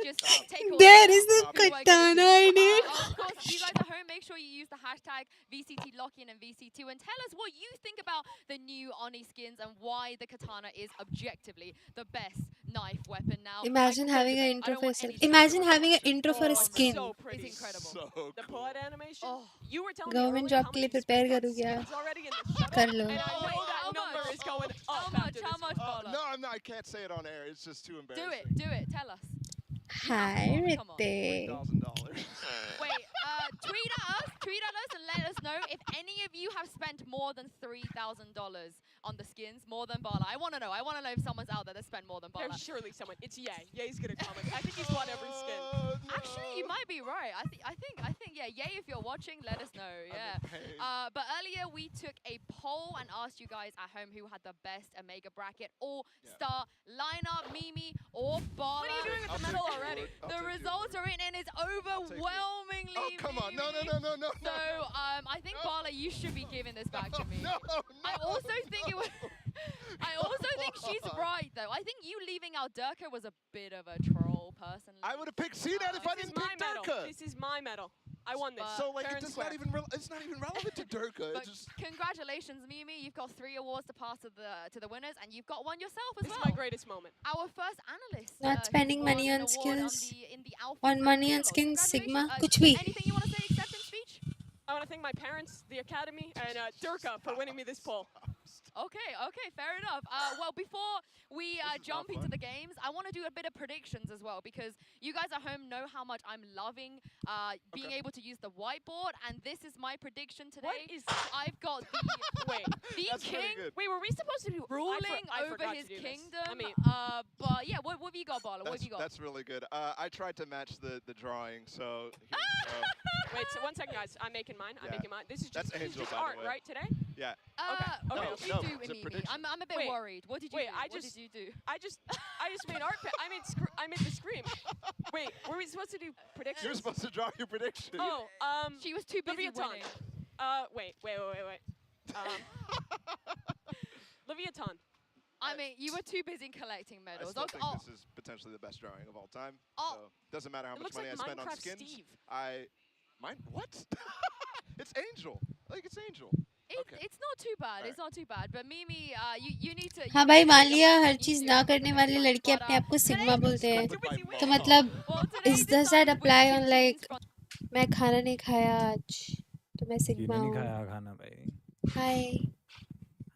Just take all There of it. is a Who do I give it katana to? in it. Of course, you guys at home, make sure you use the hashtag VCTLockin and VC2 and tell us what you think about the new Oni skins and why the katana is objectively the best knife weapon now. Imagine having an intro for a skin. Imagine having an intro for a skin. So pretty. It's incredible. So cool. The pod animation. You were telling Government job के लिए prepare करूँगी यार. It's already in the shuttle, कर लो. and I know that How number much? is going How up much? after How this much, one. Bala? I can't say it on air. It's just too Do embarrassing. it. Tell us. Hi, Come on. Ritik. $1,000. Wait, tweet at us and let us know if any of you have spent more than $3,000 on the skins, more than Bala. I want to know if someone's out there that spent more than Bala. There's surely someone. It's Ye. Ye's gonna comment. I think he's bought every skin. Actually, you might be right. I think, yeah, Yay, if you're watching, let us know. Yeah. But earlier we took a poll and asked you guys at home who had the best Omega bracket all-star lineup, Mimi or Bala. What are you doing with the medal already? The results are in and it's overwhelmingly Oh, come on. No. So, I think Bala, you should be giving this back to me. No. I also think it was. I also think she's right, though. I think you leaving out Durka was a bit of a troll, personally. I would have picked CNET if I didn't pick Durka. This is my medal. I won this. So like Fair and it's square. not even relevant to Durka. But It's just congratulations, Mimi. You've got 3 awards to pass to the winners, and you've got one yourself as This well. is my greatest moment. Our first analyst. Not spending who money won on an award skills. in the Alpha On Group money on Dialogue. skins, Sigma, Congratulations. कुछ भी. Anything you want to say? Acceptance speech? I want to thank my parents, the academy, and Durka for winning me this poll. Okay, fair enough. Well, before we jump into the games, I want to do a bit of predictions as well, because you guys at home know how much I'm loving being able to use the whiteboard, and this is my prediction today. What is I've got the That's pretty king good. Wait, were we supposed to do ruling I over forgot his to do this. kingdom. I mean, but yeah, what have you got, Bala? What have you got? That's really good. I tried to match the drawing, so here you go. wait, so 1 second, guys. I'm making mine. This is That's just, this is Angel, just by the art, way. right? Today? Yeah. Okay. What No, did you no, do, it's a Mimi? prediction. I'm a bit Wait, worried. What did you wait, do? I What just- did you do? I just made art. I made the scream. Wait, were we supposed to do predictions? You're supposed to draw your prediction. Oh, She was too busy Leviathan. winning. Wait. Leviathan. I mean, you were too busy collecting I medals. still think this is potentially the best drawing of all time. Oh. So doesn't matter how It much looks money like I spend on Minecraft skins. Steve. Mine what? It's Angel. Like it's Angel. It's not too bad. It's not too bad. But Mimi, you need to. हाँ भाई मान लिया हर चीज ना करने वाले लड़के अपने आप को सिग्मा बोलते हैं तो मतलब does that apply on like मैं खाना नहीं खाया आज तो मैं सिग्मा नहीं हूँ खाया खाना भाई Hi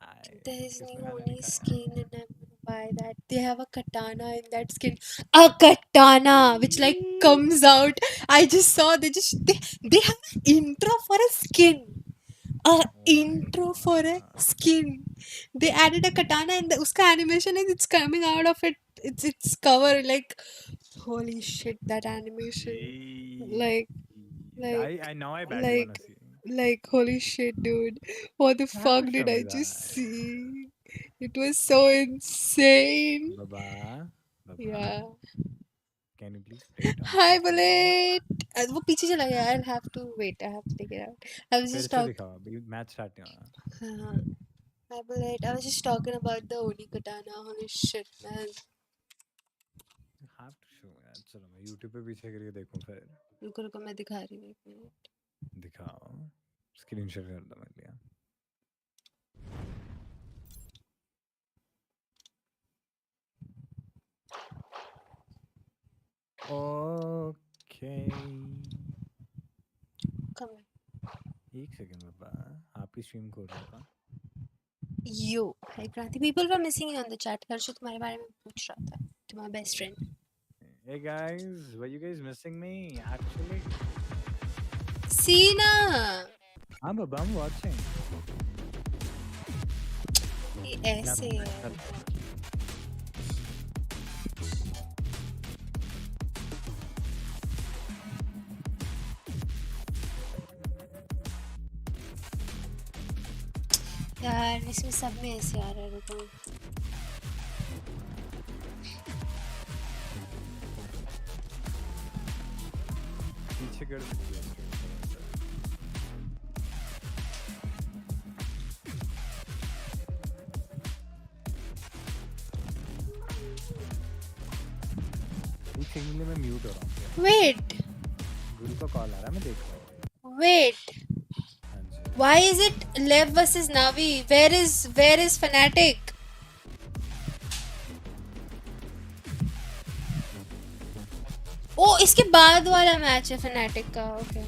हाय there is किसने new खाना only नहीं खाया skin and I'm gonna buy that they have a katana in that skin a katana which like comes out I just saw they have an intro for a skin a intro for a skin they added a katana and uska animation is it's coming out of it's cover like holy shit that animation like I now I badly like wanna see. like holy shit dude what the You have fuck to show did me I just that. see it was so insane Baba, yeah can you please play it on hi screen? bullet वो पीछे चला गया I'll have to wait I have to take it out I was फिर just से talking दिखाओ अभी match start नहीं हुआ हाँ hi bullet I was just talking about the Oni katana holy shit man You have to show यार चलो मैं YouTube पे पीछे करके देखूं फिर रुको रुको मैं दिखा रही हूँ एक मिनट दिखाओ स्क्रीनशॉट कर दो मेरे लिए Okay. come here एक सेकंड बाबा आपकी स्ट्रीम खोल रहा था you hi Kranti people were missing you on the chat Harshu तुम्हारे बारे में पूछ रहा था तुम्हारा best friend Hey guys, were you guys missing me actually? see ना I'm watching. ये ऐसे है यार इसमें सब में ऐसे आ रहा है रुको पीछे कर दिया एक सेकंड में म्यूट हो रहा हूँ wait गुरु का कॉल आ रहा है मैं देख रहा हूँ wait why is it Lev versus Navi where is Fnatic ओ इसके बाद वाला मैच है Fnatic का ओके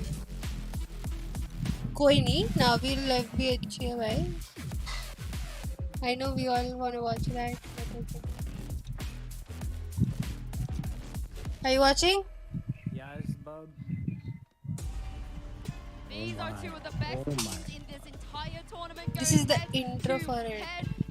कोई नहीं Navi Lev भी अच्छी है भाई I know we all want to watch that but okay. Are you watching? Yes, bub. These are two of the best teams in this entire tournament. This is the intro for it.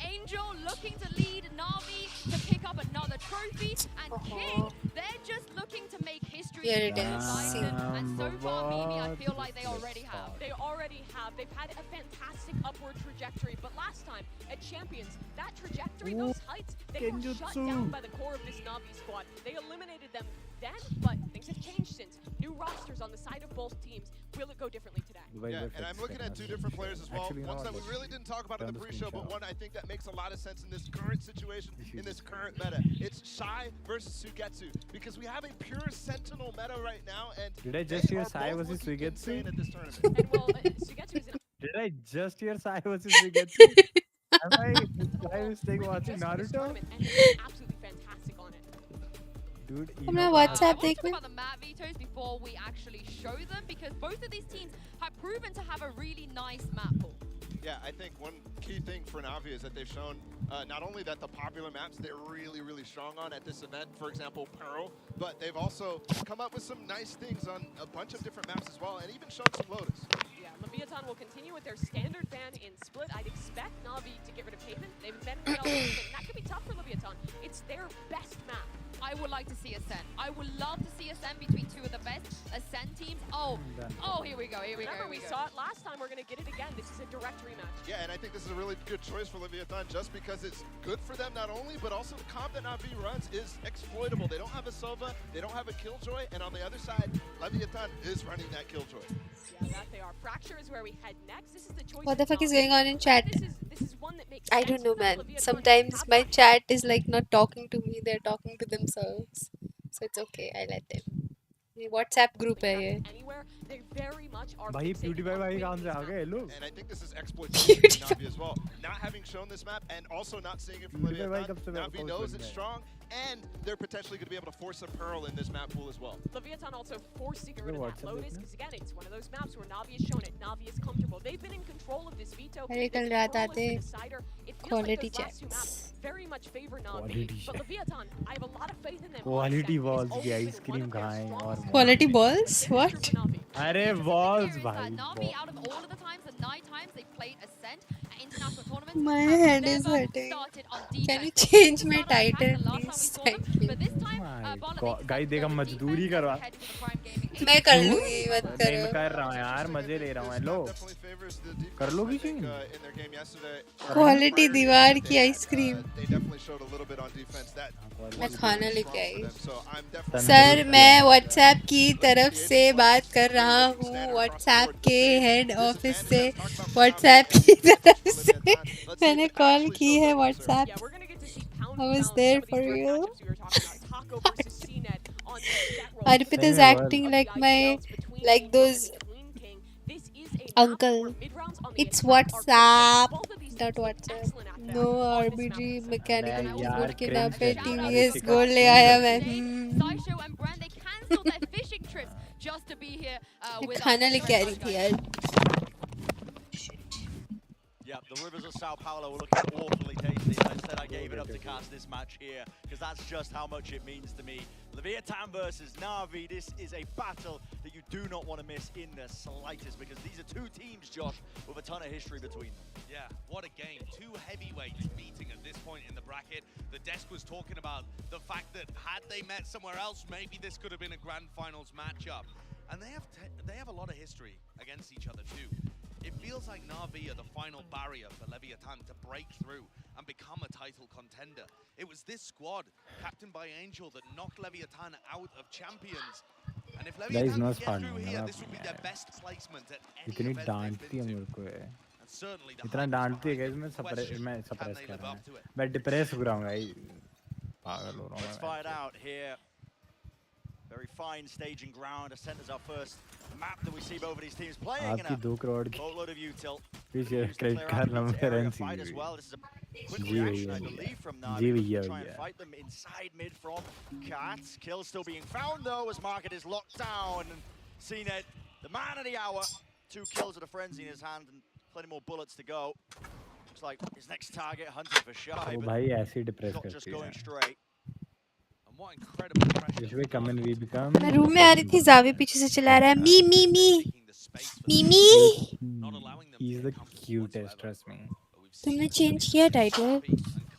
Angel looking to lead Navi to pick up another trophy, and King, they're just looking to make history. Here it is. And so far, Mimi, I feel like they already have. They already have. They've had a fantastic upward trajectory, but last time at Champions, that trajectory, those heights, they were shut down by the core of this Navi squad. They eliminated them then, but things have changed since. New rosters on the side of both teams. Will it go differently today? Yeah, and I'm looking at two different players as well. One that we really didn't talk about in the pre-show, but one I think that makes a lot of sense in this current situation, in this current meta. It's Shy versus Sugetsu, because we have a pure Sentinel meta right now, and did I just hear Sai versus Sugetsu? At this tournament. And well, Sugetsu is in Did I just hear Sai versus Sugetsu? Am I mistake watching Naruto? and he's absolutely fantastic on it. Dude, अपना WhatsApp I want to देख talk में about the map vetoes before we actually show them, because both of these teams have proven to have a really nice map pool. Yeah, I think one key thing for Navi is that they've shown not only that the popular maps they're really, really strong on at this event, for example, Pearl, but they've also come up with some nice things on a bunch of different maps as well, and even shown some Lotus. Yeah, Leviathan will continue with their standard ban in Split. I'd expect Navi to get rid of Pavement. They've been rid of it, and that could be tough for Leviathan. It's their best map. I would like to see Ascent. I would love to see Ascent between two of the best Ascent teams. Oh, here we go, here we go. Remember, we saw it last time. We're going to get it again. This is a direct rematch. Yeah, and I think this is a really good choice for Leviathan just because it's good for them not only, but also the comp that Navi runs is exploitable. They don't have a Sova, they don't have a Killjoy, and on the other side, Leviathan is running that Killjoy. Yeah, that they are. Fracture is where we head next. This is the choice. What the fuck is going on in chat? This is one that makes I don't know man sometimes my chat is like not talking to me they're talking to themselves so it's okay I let them WhatsApp group है ये। anywhere. They very much are भाई fixated PewDiePie on भाई winning कहाँ से this uh map. गए लोग? And I think this is exploitation for Navi as well. Not having shown this map and also not seeing it from PewDiePie भाई कब से Leviathan, Navi post knows बन it's गया? strong, and they're potentially going to be able to force a Pearl in this map pool as well. Leviathan also forced to get rid of that WhatsApp Lotus देखना? because again, it's one of those maps where Navi has shown it. Navi is comfortable. They've been in control of this veto. अरे The कल रात control is आते the decider. It feels like quality those last two checks। maps very much favor Navi. Quality But check। Leviathan, I have a lot of faith in them. Quality Onset balls has की always ice been one cream of their खाएं और strongest Quality points. balls? Same is What? true for Navi. अरे The thing balls here is भाई that Navi, balls। out of all of the times, the 9 times they played Ascent at international tournaments, My have head is never hurting। started on Can you defense. They change did my start on attack title, the last time we please? saw them, Thank you। but this time, My Barla, God, they guy decided देखा to go with मजदूरी defense करवा। and head into the Prime Gaming. मैं कर क्यों? लूंगी मत नहीं करो। मैं कर रहा हूँ यार मजे ले रहा हूँ hello Definitely favors the defense. कर लो I भी think, चीन in their game yesterday, quality prior to दीवार yesterday, की ice cream. they definitely showed a little bit on defense. That मैं was खाना really लेके strong for I. them. So I'm definitely sir मैं and, WhatsApp की तरफ the से 80 बात points, कर really रहा looking हूँ standard across the WhatsApp board. के The head big office disadvantage से that I'm talking about for WhatsApp Navi की and the तरफ defense for से Leviathan. Let's see if मैंने it कॉल actually की shows है up for Sir. WhatsApp. Yeah, we're gonna get to see pound I for was pound there some of for these direct you। matchups we were talking about. Taco versus CNET on the stat roll. Arpit is Same here, acting Of the like my IPLs between like Angel those and between King. This is a map uncle। where mid-rounds on the It's attack are critical. WhatsApp, Both of these not teams look WhatsApp। excellent at that No on this RBG map. Mechanical अरे keyboard यार के नाम cringe पे कर रही है TVS Ritika गोल ले क्यों आया कर मैं। रही है? Saisho and Brand, they cancelled their fishing trips just to be here मैं with us. खाना लेके आ रही थी यार। Yeah, the rivers of Sao Paulo were looking awfully tasty. As I said, I gave it up to cast this match here because that's just how much it means to me. Leviathan versus Navi. This is a battle that you do not want to miss in the slightest because these are two teams, Josh, with a ton of history between them. Yeah, what a game. Two heavyweights meeting at this point in the bracket. The desk was talking about the fact that had they met somewhere else, maybe this could have been a grand finals matchup. And they have a lot of history against each other too. It feels like Navi are the final barrier for Leviathan to break through and become a title contender. It was this squad, captained by Angel, that knocked Leviathan out of champions. And if Leviathan no can get through here, this would be their best placement at any इतनी event डांटती they've है been मेरे to. को ये And certainly the इतना hype is डांटती है behind guys them. मैं Question, सप्रेस can they कर live रहा up to हूँ it? मैं डिप्रेस हो रहा हूँ गाइस पागल हो रहा हूँ Let's मैं find out here. Very fine staging ground. Ascent is our first map that we see both of these teams playing in आपकी a 2 करोड़ की boatload of util. पीछे Used to credit clear card out number area NC fight as well. This is a quick जी reaction, I भैया believe, from जी Navi. भैया Try and भैया fight them inside mid from Cats. Kill still being found though as Market is locked down. And CNET, the man of the hour. 2 kills with a frenzy in his hand and plenty more bullets to go. Looks like his next target hunting for Shy, वो but भाई ऐसे ही depress not just करती going है straight. And what incredible pressure. This way come and we become मैं room में आ रही थी जावे पीछे से चला रहा है मी मी मी मी मी। he's the cutest trust me तुमने चेंज किया टाइटल?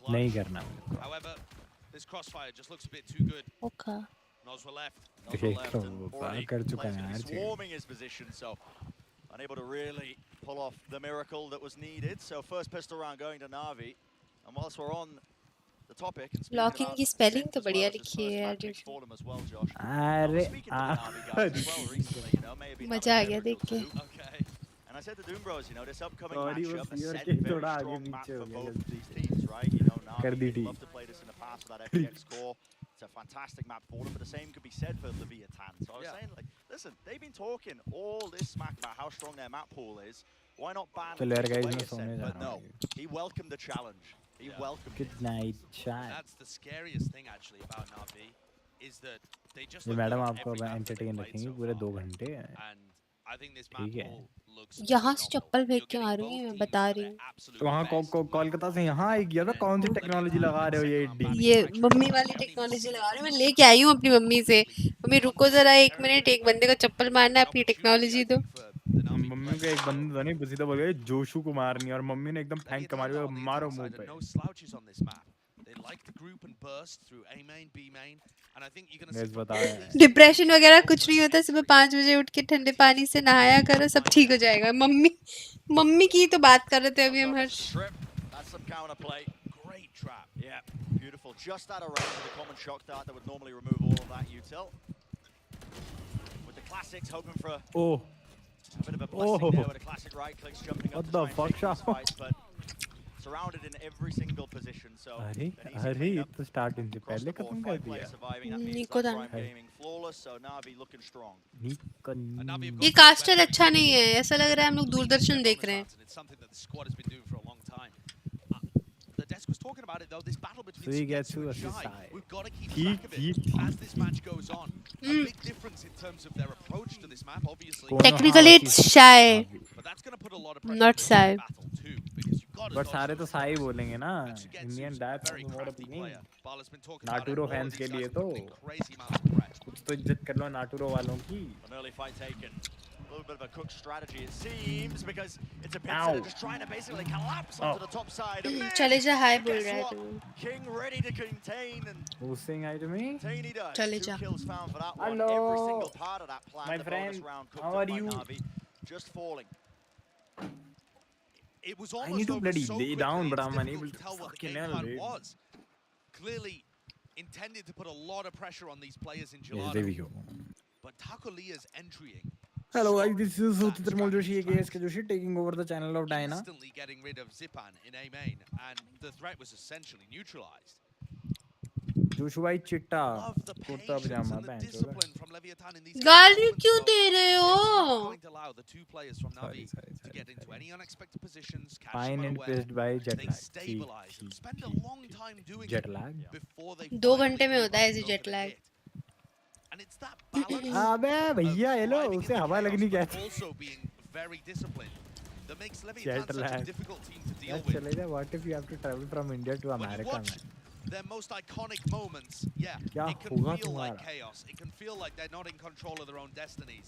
नहीं करना However, this crossfire just looks a bit too good. Okay. Noswa left. देख लो वो पार कर चुका है यार Swarming his position, so unable to really pull off the miracle that was needed. So first pistol round going to Navi, and whilst we're on the topic, and blocking की spelling तो बढ़िया लिखी है यार जो। अरे मजा आ गया देख के। And I said to Doom Bros, you know, this upcoming Sorry, matchup, वो fear Ascent, के very थोड़ा आगे strong map पीछे for हो गया both of these teams, right? You know, कर Navi दी would थी love to play this in the past with that FPX core. It's a fantastic map for them, but the same could be said for Leviathan. So I was saying, like, listen, they've been talking all this smack about how strong their map pool is. Why not ban चलो यार away guys मैं Ascent? सोने जा But रहा no, हूँ he welcomed the challenge. He welcomed it. good night chat That's the scariest thing actually about Navi is that they just ये look madam good at आपको every map that they've एंटेरटेन played रखेंगी so पूरे far. 2 घंटे And I think this map ठीक है pool looks यहाँ से phenomenal. चप्पल फेंक You're के getting मारूंगी both मैं teams बता at रही their हूँ। absolute तो वहाँ best. कोलकाता से यहाँ आई गया था कौन सी टेक्नोलॉजी लगा रहे हो ये एडी ये मम्मी वाली टेक्नोलॉजी लगा रही हूँ। मैं लेके आई हूँ अपनी मम्मी से। मम्मी रुको जरा 1 मिनट, एक बंदे को चप्पल मारना है, अपनी टेक्नोलॉजी दो। मम्मी को एक बंदे था नहीं सीधा बोल गया जोशु को मारनी और मम्मी ने एकदम फेंक के मारी मारो मुंह पे No slouches on this map. They like to group and burst through A main, B main, and I think you're going to see बताया डिप्रेशन वगैरह कुछ नहीं होता। सुबह 5 बजे उठ के ठंडे पानी से नहाया करो, सब ठीक हो जाएगा। मम्मी की तो बात कर रहे थे अभी हम हर्ष। That's some counterplay. Great trap. Yeah, beautiful. Just out of range of the common shock dart that would normally remove all of that util. With the classics hoping for a bit of a blessing there with a classic right clicks jumping up what to the try and fuck take these shot fights, but surrounded in every single position. So अरे an easy अरे cleanup तो start इनसे across पहले the board. खत्म कर 5 दिया players surviving. That means निको that दान Prime Gaming flawless. So Navi looking strong. ये कास्टर अच्छा नहीं है, ऐसा लग रहा है हम लोग दूरदर्शन देख रहे हैं. And it's something that the squad has been doing for a long time. The desk was talking about it though. This battle between So he gets Sugetsu to and assist Shai, side. we've got to keep track of it as this match goes on. A big difference in terms of their approach to this map, obviously. Technically it's Shy, But that's going to put a lot of pressure not on Sai. the battle too, because you've got to but dodge सारे तो those Sai shots. बोलेंगे ना. And Sugetsu's Indian a that's very more crafty appealing. player. Bala's been talking about it. नाटुरो All of fans these के guys लिए are तो putting in crazy amounts of pressure. कुछ तो इज्जत कर लो नाटुरो वालों की. An early fight taken. A little bit of a cook strategy, it seems, because it's a pincer just trying to basically collapse onto the top side. चले जा हाय बोल Guess रहा है what? तू. King ready to contain, and Who's saying hi to me? Taney does. चले 2 जा. kills found for that one. Hello. Every single part of that plan. My the friend, bonus round cooked how up are by you? Navi, just falling. It was I almost need to over bloody so lay quickly, down, but it's I'm difficult unable to to tell what the fucking game hell, plan dude. was. Clearly intended to put a lot of pressure on these players in Yes, there we Gelato. go. But Taco Lea's entrying. Hello guys, this is Sutitra Moljoshi aka Joshi taking over the channel of Dyna. Instantly getting rid of Zipan in A main, and the threat was essentially neutralized. Joshua चिट्टा Love the kurta patience pyjama and the पहन discipline from Leviathan in these गाली moments, क्यों though. दे रहे They're not हो? going to allow the two players from Navi to get into any unexpected positions, catch Fine them and unaware. pissed by jet They lag. stabilize and spend a long time doing Jet it lag. before they 2 finally घंटे में move होता up है and ऐसी go for jet the lag. hit. And it's that balance अबे भैया of hello thriving in उसे the हवा chaos, लगनी but कहते also being very disciplined that makes jet Leviathan such a lag. difficult team to deal यार with. चले जा. What if you have to travel from India to When you America? watch Man? their most iconic moments, yeah, क्या it can होगा feel like तुम्हारा? chaos. It can feel like they're not in control of their own destinies.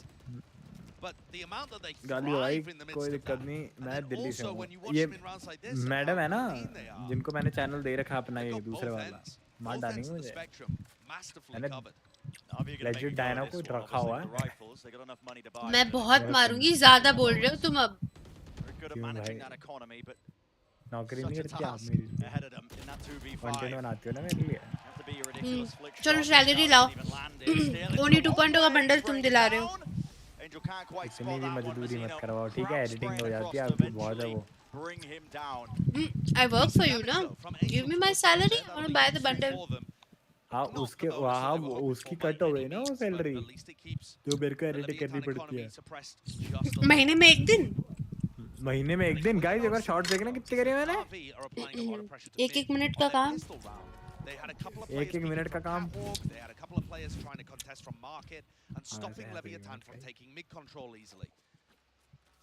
But the amount that they गाली भाई thrive in the midst कोई of दिक्कत that, नहीं. and मैं then Delhi से also हूँ. when you watch ये them in rounds like this, and madam how है ना clean they are, जिनको मैंने चैनल दे रखा अपना they've ये got दूसरे both वाला ends, मार both डालेंगे ends of the मुझे. spectrum, masterfully मैंने covered. Navi are gonna make legit a go Diana of को this one. रखा Obviously, हुआ with the है. rifles, they got enough money to buy. मैं but बहुत मेरा मारूंगी, ज्यादा बोल रहे हो तुम अब. Very good at क्यों managing भाई? that economy, but नौकरी such नहीं a करती आप task मेरी लिए. ahead of them in that 2v5. Content बनाती हो ना मेरे लिए. Have to be a ridiculous flick चलो shot. सैलरी This लाओ. doesn't even land it. Still, ओनी it's 2.0 का बंडल तुम दिला रहे हो. Angel can't quite इतनी spot भी that one. मजदूरी मत Mazino करवाओ ठीक है. perhaps एडिटिंग spraying हो जाती है across आपकी to बहुत है वो. eventually bring him down. I work for you now. Give me my salary. I want to buy the bundle. हाँ उसके वहाँ उसकी कट हो गई ना वो सैलरी जो मेरे को एडिटिंग करनी पड़ती है. महीने में एक दिन. महीने में एक दिन. गाइस एक बार शॉर्ट देखना कितने करे मैंने. 1-1 मिनट का काम. एक मिनट का काम. They had a couple of players trying to contest from market and stopping Leviathan from taking mid control easily.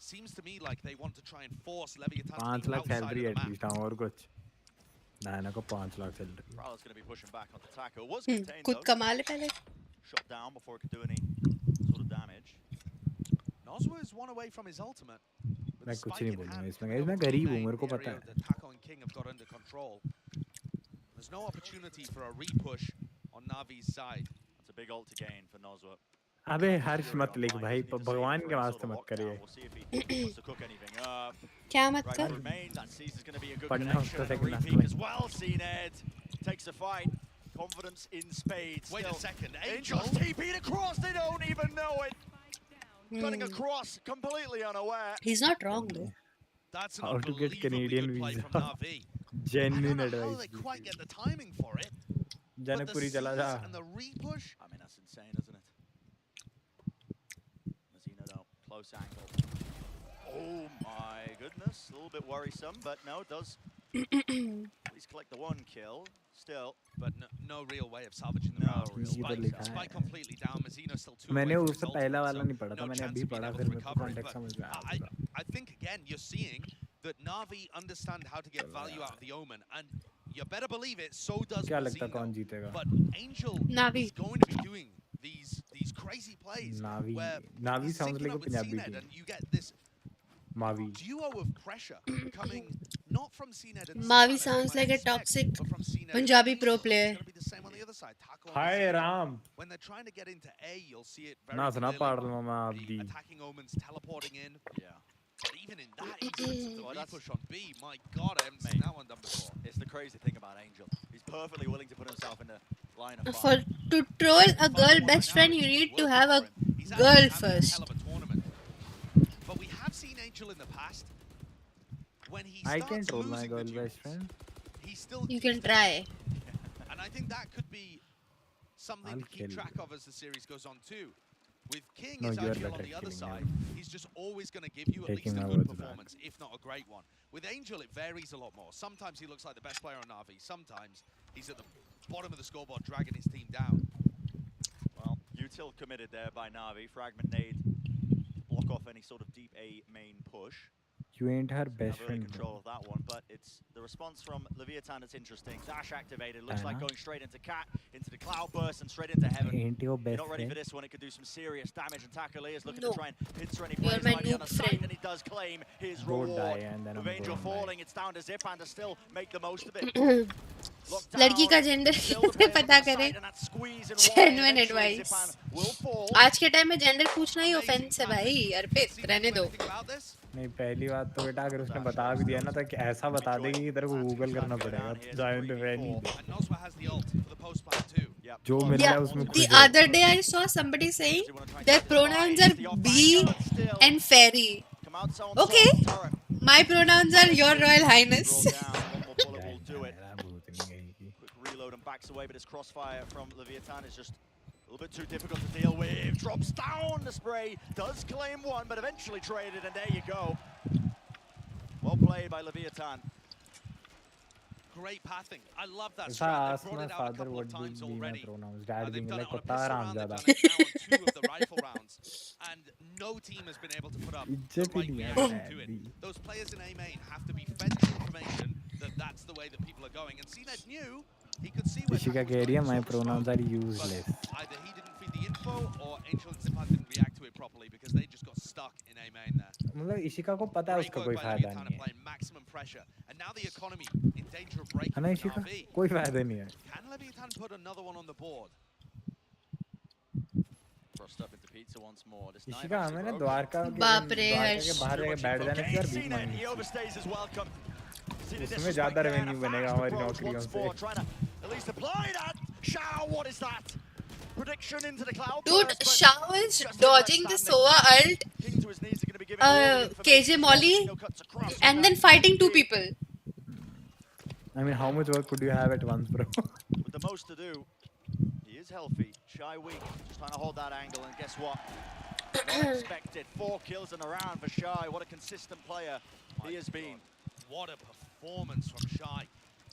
Seems to me like they want to try and force Leviathan to 5 be lakh outside salary of the map. At least. हाँ और कुछ. Diana को 5 lakh salary. Prowler's going to be pushing back onto Taco. Was contained खुद though. कमा ले पहले. Shot down before it could do any sort of damage. Nozwa is one away from his ultimate. मैं कुछ नहीं बोलूँगा इसमें. गाइस मैं गरीब हूँ मेरे को पता है. The Taco and King have got under control. There's no opportunity for a repush on Navi's side. That's a big ult to gain for Nozwa. अबे हर्ष मत लिख भाई. भगवान के वास्ते मत करिए. क्या मत कर? पढ़ना उसका second as last well. CNED takes a fight. Confidence in spades. Wait a second. Angel's TP'd across. They don't even know it. Cutting across, completely unaware. He's not wrong though. That's an How to get unbelievably Canadian good play visa. from Navi. Genuine I don't know how advice. they quite get the timing for it. But the Janakpuri चला जा. seize and the repush. I mean, that's insane, isn't it? Mazino though, close angle. Oh my goodness, a little bit worrisome, but no, it does at least collect the one kill. Still, but no real way of salvaging the round. Spike completely down. Mazino still 2 मैंने away from उससे his पहला ultimate, वाला so नहीं पढ़ा था. no मैंने chance अभी of being पढ़ा able फिर to मेरे को recover it, कॉन्टेक्स्ट but समझ में आया. I think again you're seeing that Navi understand how to get value out of the Omen, and you better believe it. So does क्या लगता है Mazino. कौन जीतेगा? But Angel Navi. is going to be doing these crazy plays Navi. where Navi he's sounds syncing like up a with Punjabi CNED team. and you get this Mavi. duo of pressure coming not from CNED and Mavi Savannah, sounds you might like a expect, toxic but from CNED and Punjabi Angel. pro It's player. gonna be the same on the other side. Taco and Hi Mazino. Ram. When they're trying to get into A, you'll see it very ना सुना clearly. पढ़ रहा हूँ मैं आप The the. attacking Omens teleporting in. yeah. But even in that instance, the repush on B, my God, I haven't seen that one done before. It's the crazy thing about Angel. He's perfectly willing to put himself in the line of For fire. to troll a girl best friend, you need to have a He's girl having a first. hell of a tournament. But we have seen Angel in the past when he I starts can't roll my losing the girl best duels, friend. he still You keeps can them. try. And I think that could be something I'll to keep kill track you. of as the series goes on too. With King No, is you are ideal better on the at other killing side. me. He's just always going to give you at Taking least a my good words back. performance, if not a great one. With Angel, it varies a lot more. Sometimes he looks like the best player on Na'Vi. Sometimes he's at the bottom of the scoreboard, dragging his team down. Well, util committed there by Na'Vi. Fragment nade to block off any sort of deep A main push. You ain't her Have best early friend, control bro. of that one, but it's the response from Leviathan that's interesting. Dash activated, looks like Anna? going straight into Cat, into the Cloud Burst, and straight into Heaven. Ain't your You're best not ready for friend? this one, it could do some serious damage, and Takalea is looking No. to try and pincer any You're players my might be on the noob side, friend. and he does claim his Don't reward. die, and then With I'm Angel going to die. falling, it's down to Zipan to still make the most of it. लड़की का gender कैसे पता करे? Genuine advice. आज के time में gender पूछना ही offence है भाई. अर्पित रहने दो. नहीं, पहली बात तो बेटा अगर उसने बता भी दिया ना तो ऐसा बता देगी कि तेरे को गूगल करना पड़ेगा. जायन पे वह नहीं दे. And Noswa has the ult for the post plant too. जो मिल रहा है उसमें The खुश other day I saw somebody saying their pronouns are B and fairy. Okay. My pronouns are Your Royal Highness. Quick reload and backs away, but his crossfire from Leviathan is just a little bit too difficult to deal with. Drops down the spray, does claim one, but eventually traded, and there you go. Well played by Leviathan. Great pathing. I love that If I strat. ask They've brought my it out a father couple what of would times be my already. pronouns, dad They've being done like it on a कुत्ता pistol हराम round, they've ज़्यादा. done it now on 2 of the rifle rounds, and no team has been able to put up the इज्जत ही right नहीं है reaction to it. daddy. Those players in A main have to be fed the information that that's the way that people are going. And CNED knew he could see where Ishika Taka was कह रही है going, my saw the pronouns smoke, are useless. but either he didn't feed the info or Angel and Zipan didn't react to it properly because they just got stuck in A main there. मतलब इशिका को पता है Great उसका work कोई by फायदा Leviathan नहीं है. applying maximum pressure, and now the economy in danger of breaking है ना for इशिका? Na'Vi. कोई फायदा नहीं है. Can Leviathan put another one on the board? Thrust up into pizza once more. This knife Ishika actually हमें ना broke. द्वारका के बाप रे, द्वारका हर्ष. के बाहर जाके बैठ जाने की और भीख मांगनी He चाहिए. overstays his welcome. See the उसमें disrespect ज़्यादा there, revenue and a बनेगा fast हमारी approach नौकरियों once से. more, trying to at least apply that. Shao, what is that? Prediction into the cloud. Dude, burst, but Shao is just dodging the standing. Sova ult, King to his knees, are going to be giving all the information. KJ Molly, No cuts across. and then fighting 2 people. I mean, how much work could you have at once, bro? With the most to do, he is healthy. Shy weak, just trying to hold that angle, and guess what? Not expected. 4 kills in a round for Shy. What a consistent player he has been. What a performance from Shy.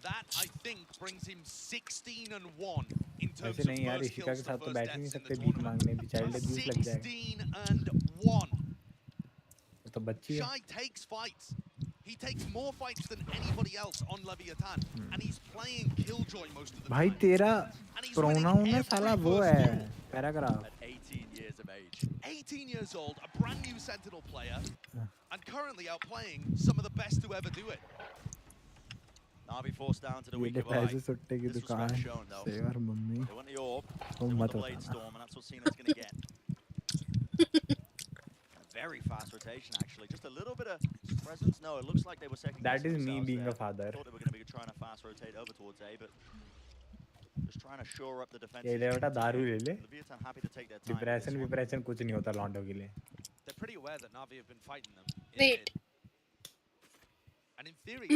That, I think, brings him 16-1 in terms ऐसे of नहीं यार, first Ishika kills के to साथ तो first बैठ ही नहीं deaths in सकते the भीख tournament. मांगने भी चाइल्ड अब्यूज लग जाएगा. 16-1. वो तो बच्ची है. Shy takes fights. He takes more fights than anybody else on Leviathan, and he's playing Killjoy most of the भाई time. तेरा And he's pronoun winning में every साला वो first है duel. Paragraph. At 18 years of age. 18 years old, a brand new Sentinel player, and currently outplaying some of the best to ever do it. Na'Vi forced down to the ये weaker ले पैसे eye. सुट्टे की Disrespect दुकान shown, though. से और mummy They want the orb, तुम they want मत the blade बताना. storm, and that's what Cena's going to get. Very fast rotation, actually. Just a little bit of presence. No, it looks like they were second. That is me themselves being there. a father. Thought they were going to be trying to fast rotate over towards A, but just trying to shore up the defense. ये ले बेटा दारू ले ले. Leviathan happy to take their time. Depression कुछ नहीं होता लॉन्डो के लिए. They're pretty aware that Na'Vi have been fighting them. Wait. And in theory,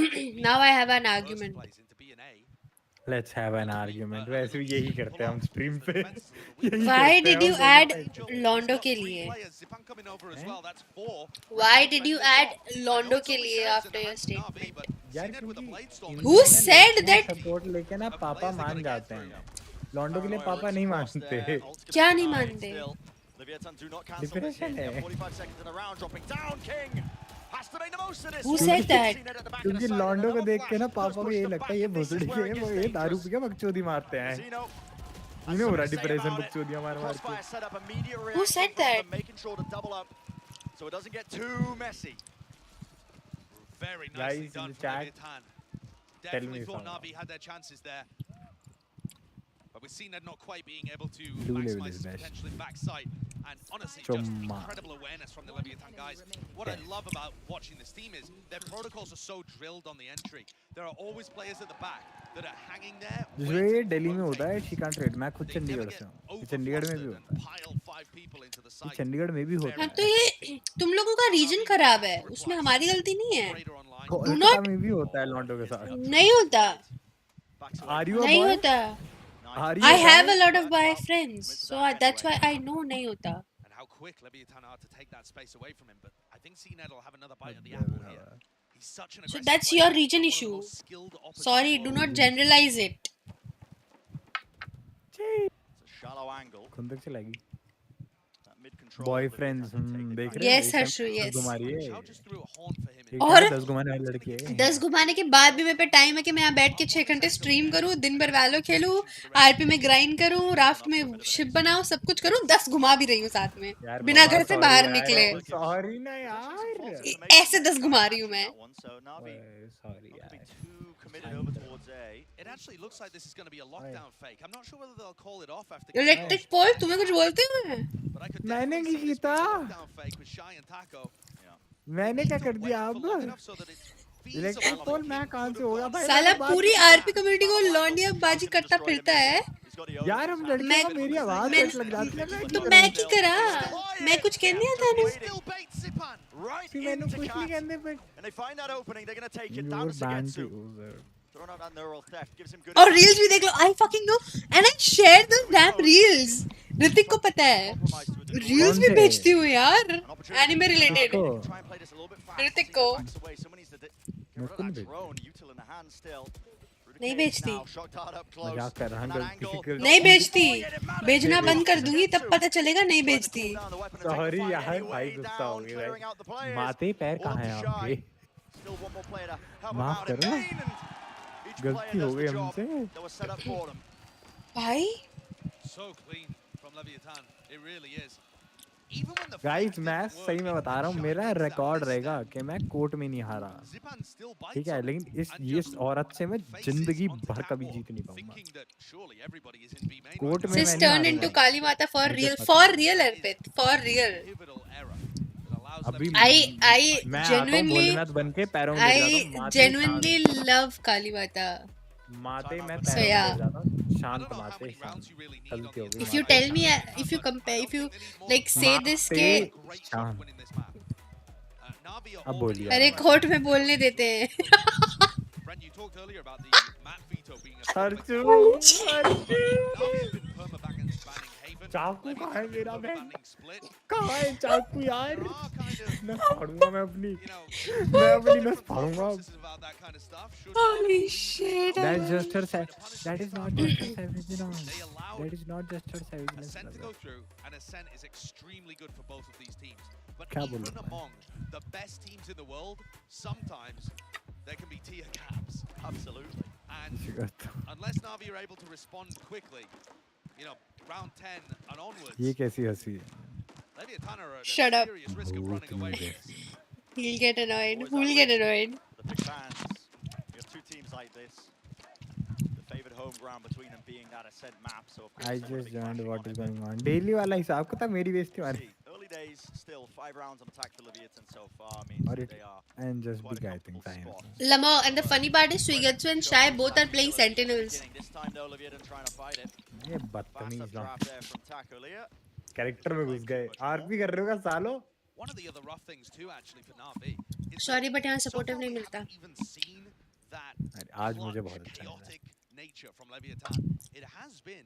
Now I have an first argument. place into B and A. Let's have an argument. वैसे भी यही करते हैं हम स्ट्रीम पे. Why did you add Londo के लिए? Why did you add Londo के लिए after your statement? यार क्योंकि Who said that? सपोर्ट लेके ना पापा मान जाते हैं. लॉन्डो के लिए पापा नहीं मानते. क्या नहीं मानते? Leviathan do not cancel this hit. They have 45 seconds in the round, dropping down. King has to make the most of this. Who said that? क्योंकि लॉन्डो को देख के ना पापा को ये लगता है ये भोसड़ी के वो ये दारू पी के बकचोदी मारते हैं. इन्हें हो रहा डिप्रेशन बकचोदियां मार मार के. Who said that? Making sure to double up so it doesn't get too messy. Very nicely Guys in done the from chat, Leviathan. tell Definitely me thought something. Na'Vi had their chances there. But we've seen that not quite being able to Blue level maximize is his best. potential in backside. And honestly, Chumma. just incredible awareness from the Leviathan guys. What I love about watching this team is their protocols are so drilled on the entry. There are always players at the back that are hanging there. जिसमें ये दिल्ली में होता है शिकान trade. मैं खुद चंडीगढ़ से हूँ. चंडीगढ़ में भी होता है. Pile 5 people into the site. Chandigarh में भी होता हाँ है. तो ये तुम लोगों का रीजन खराब है. उसमें हमारी गलती नहीं है. कोलकाता में भी होता है लॉन्डो के साथ। नहीं होता, Are you a नहीं boy? होता। Are you I a have boy? a lot of boy friends, so that's why I know नहीं होता। And how quick Leviathan are to take that space away from him, but I think CNED will have another bite at the apple here. He's such an So aggressive that's player, your region one of the issue. most skilled opposite Sorry, in the do world. not generalize it. It's a shallow angle. खुंदक चलेगी। That mid control. Bॉयफ्रेंड्स देख रहे हैं? Yes, Harshu, yes. Ghumari है। Chow just threw a haunt for him in और 10 घुमाने वाली लड़की है। 10 घुमाने के बाद भी मेरे पे टाइम है कि मैं यहाँ बैठ के 6 घंटे स्ट्रीम करूँ, दिन भर वैलो खेलूँ, आरपी में ग्राइंड करूँ, राफ्ट में शिप बनाऊँ, सब कुछ करूँ, 10 घुमा भी रही हूँ साथ में बिना घर से बाहर निकले। सॉरी ना यार, ऐसे 10 घुमा रही हूँ मैं। सॉरी यार। Committed over towards A. It actually looks like this is going to be a lockdown fake. I'm not sure whether they'll call it off after. Electric pole तुम्हें कुछ बोलते हैं? मैंने क्या किया? मैंने क्या कर दिया अब? इलेक्ट्रिक पोल मैं कहाँ से होगा भाई? साला पूरी आरपी कम्युनिटी को लौंडिया बाजी करता फिरता है। यार हम लड़के को मेरी आवाज लग जाती है। तो मैं की करा? मैं कुछ कहने आता नहीं। मैंने कुछ नहीं कहने पे। And they find that opening, they're going to take it down to Getsu. Throwing out that neural theft gives him good. और रील्स भी देख लो, I fucking know and I share the damn reels. Hrithik को पता है, reels भी भेजती हूँ यार, एनिमे रिलेटेड। ऋतिक को नहीं भेजती, मजाक कर रहा हूँ। नहीं भेजती, भेजना बंद कर दूंगी तब पता चलेगा नहीं भेजती। सॉरी यार भाई, गुस्सा हो गया भाई। माते पैर कहाँ हैं आपके? माफ करो, गलती हो गई हमसे भाई। गाइस मैं सही में बता रहा हूँ, मेरा रिकॉर्ड रहेगा कि मैं कोर्ट में नहीं हारा, ठीक है, लेकिन ये औरत से मैं जिंदगी भर कभी जीत नहीं पाऊंगा। कोर्ट में Sis turned into काली माता for real Arpit, for real। अभी I genuinely love काली माता। माते मैं So yeah, शांत माते, हल्के हो गए। if you tell me, if you compare, if you like say this के अब बोलिए। अरे कोर्ट में बोलने देते हैं। चाकू कहाँ है मेरा? बहन कहाँ है चाकू यार? नस फाड़ूंगा मैं अपनी नस फाड़ूंगा। Holy shit! That is just her that is not just her savageness. That is not just her savageness. And Ascent is extremely good for both of these teams. But क्या even बोलूं among the best teams in the world, sometimes there can be tier gaps. Absolutely. And unless Na'Vi are able to respond quickly, you know, round 10 and onwards. ये कैसी हंसी है? Shut up. Serious risk of running away with this. He'll get annoyed. Who'll get annoyed? The big fans. You have two teams like this. The favored home ground between them being that Ascent map. So I just joined. What is going on? Daily वाला हिसाब का था, मेरी बेइज्जती मारी। Early days, still 5 rounds on attack for Leviathan so far means that they are. And just big I think fine. Lamo, and the funny part is Suigetsu and Shy both are playing Sentinels. This time though, Leviathan trying to fight it. ये बदतमीज ना। There from Taco Leah. Character में घुस गए। RP कर रहे हो क्या सालो? One of the other rough things too, actually, for Na'Vi. Sorry, but यहाँ supportive नहीं मिलता। आज मुझे बहुत अच्छा लगा। Nature from Leviathan. It has been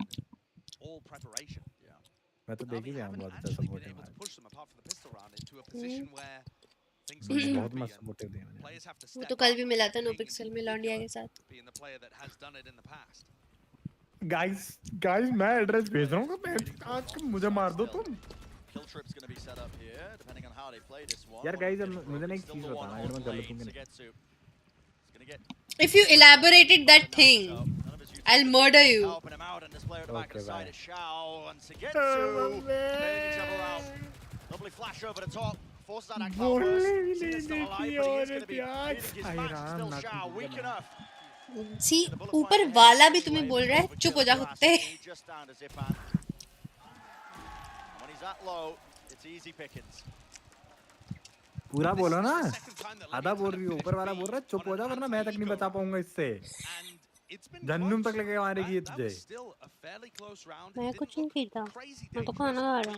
all preparation. Yeah. मैं तो देख ही गया बहुत अच्छा सपोर्टिव है। Push them apart from the pistol round into a position where things बहुत मस्त सपोर्टिव दिया मैंने। players have to वो step तो कल भी मिला था नो पिक्सल में लॉन्डिया के साथ। being the player that has done it in the past. Guys मैं एड्रेस भेज रहा हूँ, आज मुझे मार दो तुम। Kill trip's going to be set up here, depending on how they play this one. यार गाइस मुझे ना एक चीज बताना, अगर मैं गलत हूँ नहीं। If you elaborated that thing, I'll murder you. Helping him out and this player at the back of the side is Shao and Getsu. Bailing each other out. Lovely flash over the top. Forces that Akmal first. Cena's still alive, but he is going to be leading his match. Still Shao, weak enough. See, ऊपर वाला भी तुम्हें बोल रहा है, चुप हो जा कुत्ते। Just down to Zipan. When he's that low, it's easy pickings. पूरा बोलो ना, आधा बोल रही हो, ऊपर वाला बोल रहा है चुप हो जा वरना मैं तक नहीं बचा पाऊंगा इससे। जन्नूम तक लेके मारेगी ये तुझे। मैं कुछ नहीं पीता, मैं तो खाना खा रहा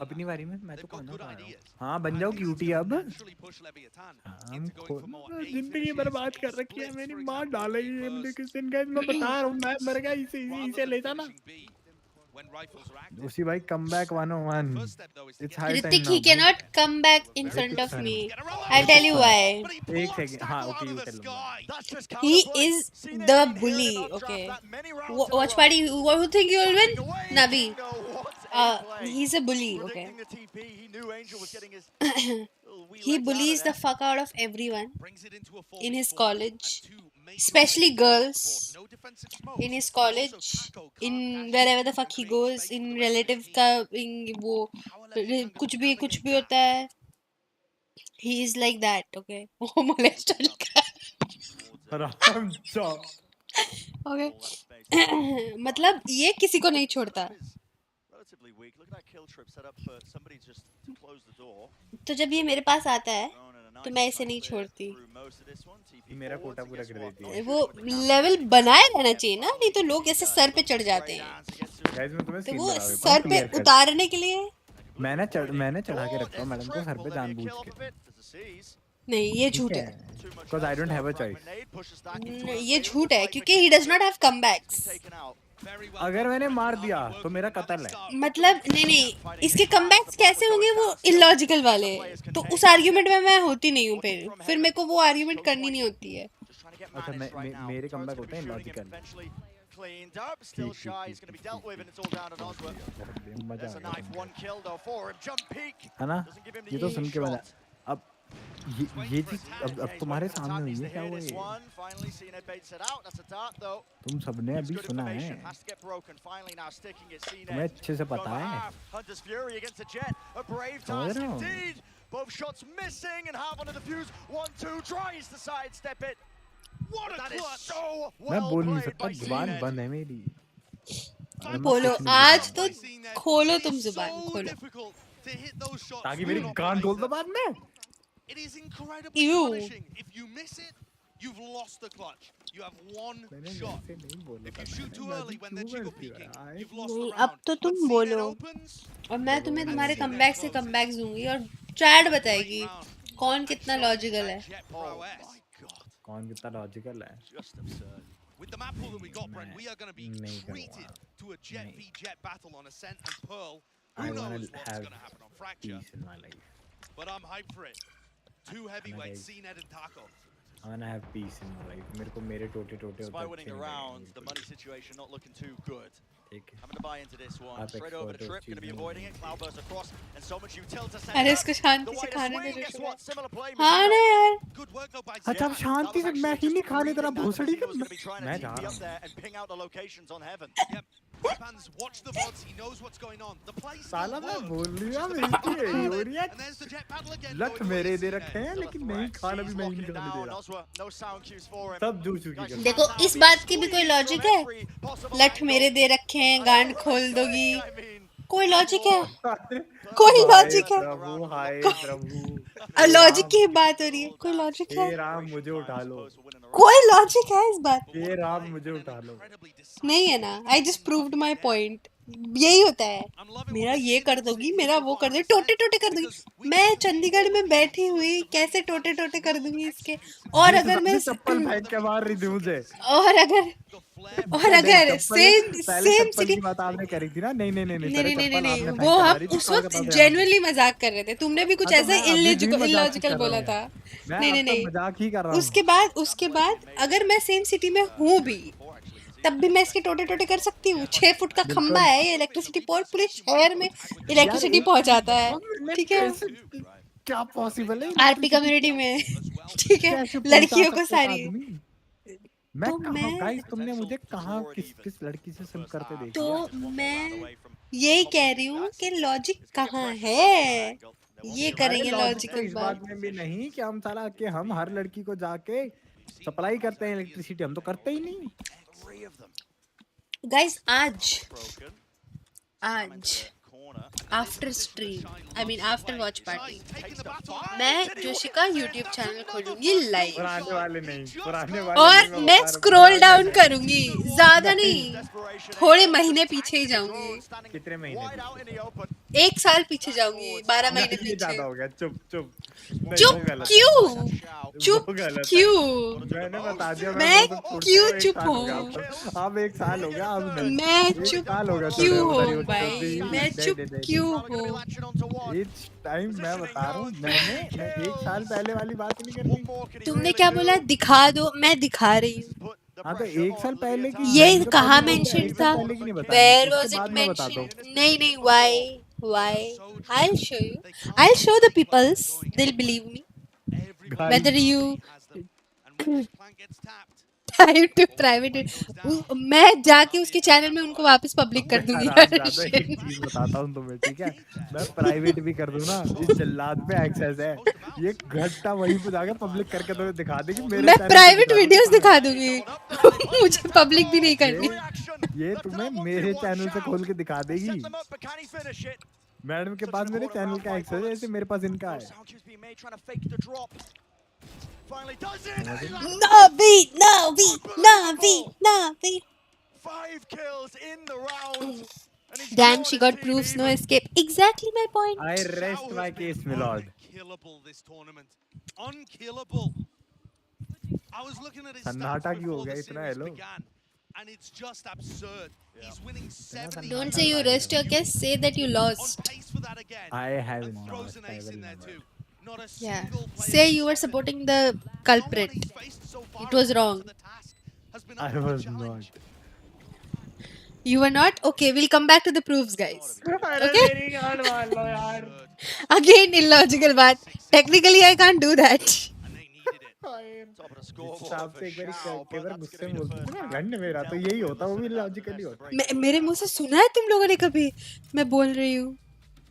अपनी बारी में मैं तो खाना खा रहा हूँ। हाँ बन जाओ क्यूटी अब। हम जिंदगी बर्बाद कर रखी है मेरी माँ डालेगी हमने किस दिन का मैं बता रहा हूँ मैं मर गया इसे लेता ना। उसी भाई come back 101 it's high time Hrithik now he cannot come back in front of me. I'll tell you why. एक सेकंड हाँ okay you tell me. He is the bully. Okay. Watch party. What do you think you will win? Navi. He's a bully. Okay. He bullies the fuck out of everyone in his college, especially girls. In his college, in wherever the fuck he goes, in relative का in वो कुछ भी होता है. He is like that. Okay. वो molester लिखा है. Okay. मतलब ये किसी को नहीं छोड़ता. तो जब ये मेरे पास आता है तो मैं इसे नहीं छोड़ती। मेरा कोटा पूरा कर देती है। वो लेवल बनाए रहना चाहिए ना, नहीं तो लोग ऐसे सर पे चढ़ जाते हैं। तो वो सर पे उतारने के लिए मैंने चढ़ा के रखा हूँ मैडम को सर पे जानबूझ के। नहीं ये झूठ है। Because I don't have a choice. ये झूठ है क्योंकि he does not have comebacks. अगर मैंने मार दिया तो मेरा कत्ल है। मतलब नहीं इसके कमबैक्स कैसे होंगे वो इलॉजिकल वाले, तो उस आर्ग्यूमेंट में मैं होती नहीं हूँ फिर मेरे को वो आर्ग्यूमेंट करनी नहीं होती है। अच्छा मेरे कमबैक होते हैं इलॉजिकल। है ना ये तो सुन के मजा। अब ये चीज अब तुम्हारे सामने हुई है क्या हुआ ये? तुम सबने अभी सुना है, तुम्हें अच्छे से पता है। समझ रहे हो? Both shots missing and have one of the fuse. 1-2 tries to sidestep it. What a clutch! So मैं बोल नहीं सकता, जुबान बंद है मेरी। बोलो आज तो खोलो तुम जुबान खोलो ताकि मेरी गांड खोल दो बाद में। It is incredibly punishing. If you miss it, you've lost the clutch. You have one shot. If you shoot too early when they're jiggle peeking, you've lost the round. अब तो तुम बोलो और मैं तुम्हें तुम्हारे कमबैक से कमबैक्स दूंगी और चैट बताएगी कौन कितना लॉजिकल है। कौन कितना लॉजिकल है? With the map pool that we got, Brent, we are going to be treated to a jet v jet battle on Ascent and Pearl. Who knows what's going to happen on Fracture? But I'm hyped for it. Two heavyweights, CNED and Taco. I wanna have peace in my life. मेरे को मेरे टोटे Despite winning the round, the money situation not looking too good. I'm gonna buy into this one. Straight over the trip, gonna be avoiding it. Cloudburst across, and so much util to send. अरे इसको शांति से खाने दे दो। हाँ ना यार। अच्छा अब शांति से मैं ही नहीं खाने तेरा भोसड़ी का मैं जा रहा हूँ। Fans watch the VODs, he knows what's going on. The place साला मैं बोल लिया मेरी लठ मेरे दे रखे हैं लेकिन नहीं खाना भी मैं ही नहीं खाने दे रहा। सब जो चुकी देखो इस बात की भी कोई लॉजिक है? लठ मेरे दे रखे हैं गांड खोल दोगी, कोई लॉजिक है? कोई लॉजिक है? लॉजिक की बात हो रही है, कोई लॉजिक है? राम मुझे उठा लो, कोई लॉजिक है इस बात? ये राम मुझे उठा लो। नहीं है ना, I just proved my point. यही होता है, मेरा ये कर दोगी, मेरा वो कर दोगी, टोटे टोटे कर दूंगी। मैं चंडीगढ़ में बैठी हुई कैसे टोटे टोटे कर दूंगी इसके। और अगर मैं चप्पल फेंक के मार रही थी मुझे। और अगर सेम सिटी बात आपने करी थी ना। नहीं वो हम उस वक्त जेन्युइनली मजाक कर रहे थे। तुमने भी कुछ ऐसा इलॉजिकल बोला था। नहीं मजाक ही कर रहा हूं। उसके बाद अगर मैं सेम सिटी में हूँ भी तब भी मैं इसके टोटे टोटे कर सकती हूँ। 6 फुट का खंबा है ये, इलेक्ट्रिसिटी पोल पूरे शहर में इलेक्ट्रिसिटी पहुंचाता है। ठीक है क्या पॉसिबल है आरपी कम्युनिटी में? ठीक है लड़कियों को सारी। मैं कहाँ गाइस तुमने मुझे कहाँ किस लड़की से सिम करते देखा? तो मैं यही कह रही हूँ कि लॉजिक कहाँ है? ये करेंगे लॉजिकल बात में भी नहीं कि हम साला कि हम हर लड़की को जाके सप्लाई करते हैं इलेक्ट्रिसिटी, हम तो करते ही नहीं। गाइस आज after stream I mean after watch party मैं जोशी का यूट्यूब चैनल खोलूंगी लाइव पुराने वाले नहीं, पुराने वाले और नहीं, मैं बता रहा हूँ, स्क्रॉल पुराने डाउन नहीं। करूंगी, ज्यादा नहीं, थोड़े महीने पीछे ही जाऊंगी, कितने महीने एक साल पीछे जाऊंगी, 12 महीने नहीं, ये पीछे। ज्यादा हो गया। चुप चुप नहीं, वो चुप गलत है। क्यों? चुप वो गलत है। क्यों? मैंने बता दिया मैं वो सब छोड़ क्यों दो, एक चुप साल हो गया हूँ? अब 1 साल हो गया, अब नहीं। मैं 1 चुप साल हो गया क्यों उधर ही हूँ भाई? मैं चुप क्यों हूँ? इस टाइम मैं बता रहा हूँ, मैं 1 साल पहले वाली बात ही नहीं करनी। तुमने क्या बोला? दिखा दो, मैं दिखा रही हूँ। हाँ तो 1 साल पहले की ये मैंने तो कहाँ पहले बोल दिया, मेंशन 1 था? साल पहले की नहीं बतानी, Where उसके was it बाद में बता दो। mentioned? नहीं, why? I'll show you. I'll show the peoples. They'll believe me. Whether you time to private it. मैं जाके उसके चैनल में उनको वापस पब्लिक कर दूंगी। हरामजादा, एक चीज बताता हूँ तुम्हें, ठीक है? मैं प्राइवेट भी कर दूं ना, इस जल्लाद पे एक्सेस है, ये घंटा वहीं पे जाके पब्लिक करके तुम्हें दिखा देगी। मेरे मैं चैनल पे प्राइवेट दिखा वीडियोस दूंगी दिखा दूंगी। मुझे पब्लिक भी नहीं करनी। ये तुम्हें मेरे चैनल से खोल के दिखा देगी। मैडम के पास मेरे चैनल का एक्सेस है, जैसे मेरे पास इनका है। Navi. 5 kills in the round. Damn, she got proofs, no escape. Exactly my point. I rest my case, my lord. Unkillable this tournament. Unkillable. I was looking at his सन्नाटा stats क्यों हो before गया the इतना? series hello began, and it's just absurd. He's winning 70. Don't say you rest your case. Say that you lost. I have not. Throws an ace in there too. Not a Yeah. single player Say you were supporting the culprit. It was wrong. I was not. You were not? Okay, we'll come back to the proofs, guys. Okay? Again, illogical बात. Technically, I can't do that. साहब से एक बार कई बार गुस्से में बोलते थे ना, गंड मेरा तो यही होता, वो भी लॉजिकली होता। मेरे मुंह से सुना है तुम लोगों ने कभी? मैं बोल रही हूँ।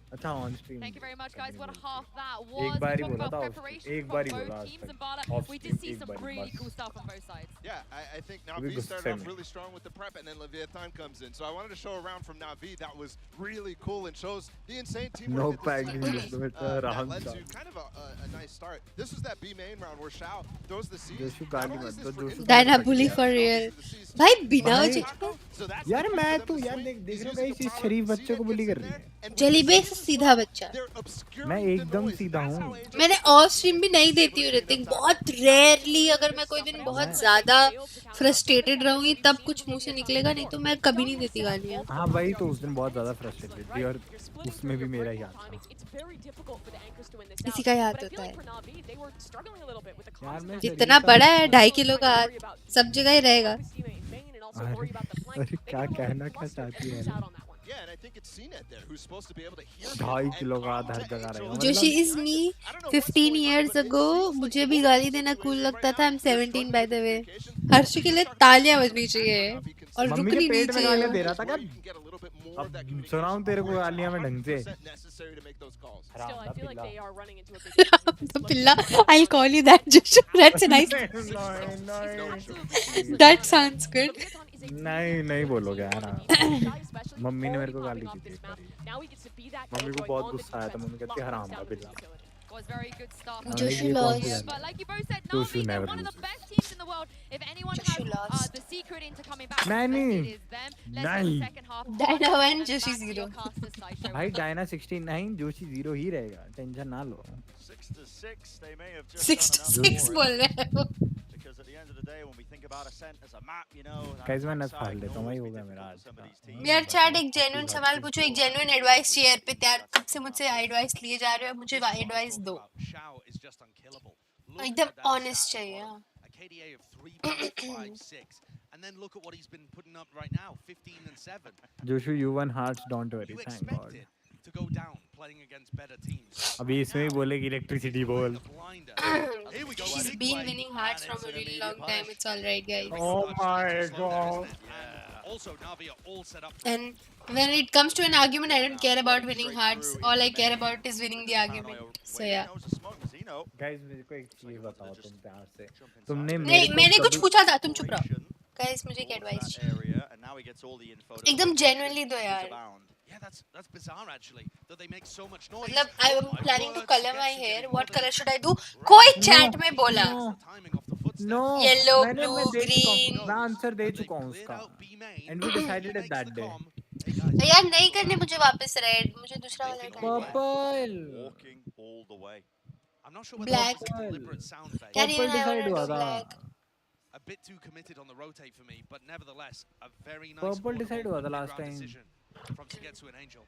अच्छा on stream Thank you very much, guys. What a half that was. एक बार ही Talking बोला about था, preparation एक from बार ही both बोला आज teams, तक। and Bala, Off we stream, did see एक some बार ही really बस। cool stuff on both sides. Yeah, I think भी Navi गुस्से started off में। really strong with the prep, and then Leviathan comes in. So I wanted to show a round from Navi that was really cool and shows the insane teamwork No that this packing team is has, with that led round to kind of a nice start. This was that B main round where Shao throws the C's. जोशु Not गाली only मत is दो, this for जोशु info, Dana but bully yeah, for Shao real. uses the C's भाई for बिना भाई, वजह So that's यार the key मैं for them तू to यार swing. देख He's रहा using हूँ, the इस power शरीफ of the बच्चे C को that बुली gets कर in रही there, है। and when जली they बेस use the सीधा smoke, बच्चा। they're obscuring मैं the एकदम noise. सीधा That's हूँ। how Angel मैंने is of able stream to भी नहीं stay देती हूँ able to rating, get that बहुत रेयरली अगर मैं कोई दिन बहुत ज्यादा फ्रस्ट्रेटेड रहूंगी तब कुछ मुंह से निकलेगा, नहीं तो मैं कभी नहीं देती गालियाँ। हाँ भाई, तो उस दिन बहुत ज्यादा फ्रस्ट्रेटेड थी और उसमें भी मेरा ही हाथ था। किसी का याद होता है। यार मैं जितना बड़ा है 2.5 किलो का हाथ, सब जगह ही रहेगा। अरे क्या कहना क्या चाहती है? Yeah, and I think it's CNET there who's supposed to be able to hear 2.5 kilo का हाथ हर जगह रहेगा। Joshi is me 15 years ago मुझे भी गाली देना कूल लगता था। I'm 17 by the way. हर्ष के लिए तालियां बजनी चाहिए और मम्मी के रुकनी नहीं पेट में गालियां दे चाहिए। रहा था क्या? अब सुनाऊं तेरे को गालियां मैं ढंग से? तो पिल्ला, I'll call you that, Joshua. That's a nice. That sounds good. नहीं नहीं बोलोगे यार। मम्मी ने मेरे को गाली दी थी एक बारी। मम्मी को बहुत गुस्सा आया था, मम्मी कहती हराम का बिल्ला। Was very good stuff. Joshua lost. But like you both said, Joshua Navi, they're never one of the loses. best teams in the world. If anyone has the secret into coming back, नहीं it is them. Let's see नहीं the second half. Dana 1, Joshi 0. भाई Diana 69, Joshi 0 ही रहेगा, tension ना लो। 6 to 6, they may have just 6 to 6 बोल रहे हैं वो। because at the end of the day, when we think about Ascent as a map, you know, guys मैं नस फाड़ लेता हूँ, वही हो गया मेरा आज। यार चैट, एक जेन्युइन सवाल पूछो, एक जेन्युइन एडवाइस चाहिए यार पे। यार कब से मुझसे एडवाइस लिए जा रहे हो, मुझे एडवाइस दो, एकदम ऑनेस्ट चाहिए। A KDA of 3.56, and then look at what he's been putting up right now, 15 and 7. जोशु you won hearts, don't worry, You thank God। expect it to go down playing against better teams. अभी इसमें ही बोलेगी electricity बोल। Here we go. She's been winning hearts from a really long time. It's all right, guys. Oh my God। Also, Navi are all set up. And when it comes to an argument, I don't care about winning hearts. All I care about is winning the argument. So yeah. Guys मेरे को एक चीज बताओ तुम प्यार से, तुमने नहीं, मैंने कुछ पूछा था, तुम चुप रहो। गाइस मुझे एक एडवाइस चाहिए, एकदम जेन्युइनली दो यार। Yeah, that's bizarre actually that they make so much noise. मतलब I am My planning to word, color to my get to hair. getting What color modern. should I do? कोई No, chat में बोला no, The timing of the footsteps. no. Yellow मैं blue दे चुका हूँ, green. मैं answer they And they चुका हूँ cleared उसका, out B main. and we decided He it makes that the day. comm. Hey guys, यार नहीं करने मुझे वापस रेड, मुझे दूसरा वाला Making our way, करना है। Purple. walking all the way. I'm not sure whether Black. that was a deliberate sound fake. यार Purple even I decide wanna हुआ do था. black. A bit too committed on the rotate for me, but nevertheless, a very nice Purple audible decide हुआ था last mid-round time. decision from Sugetsu and Angel.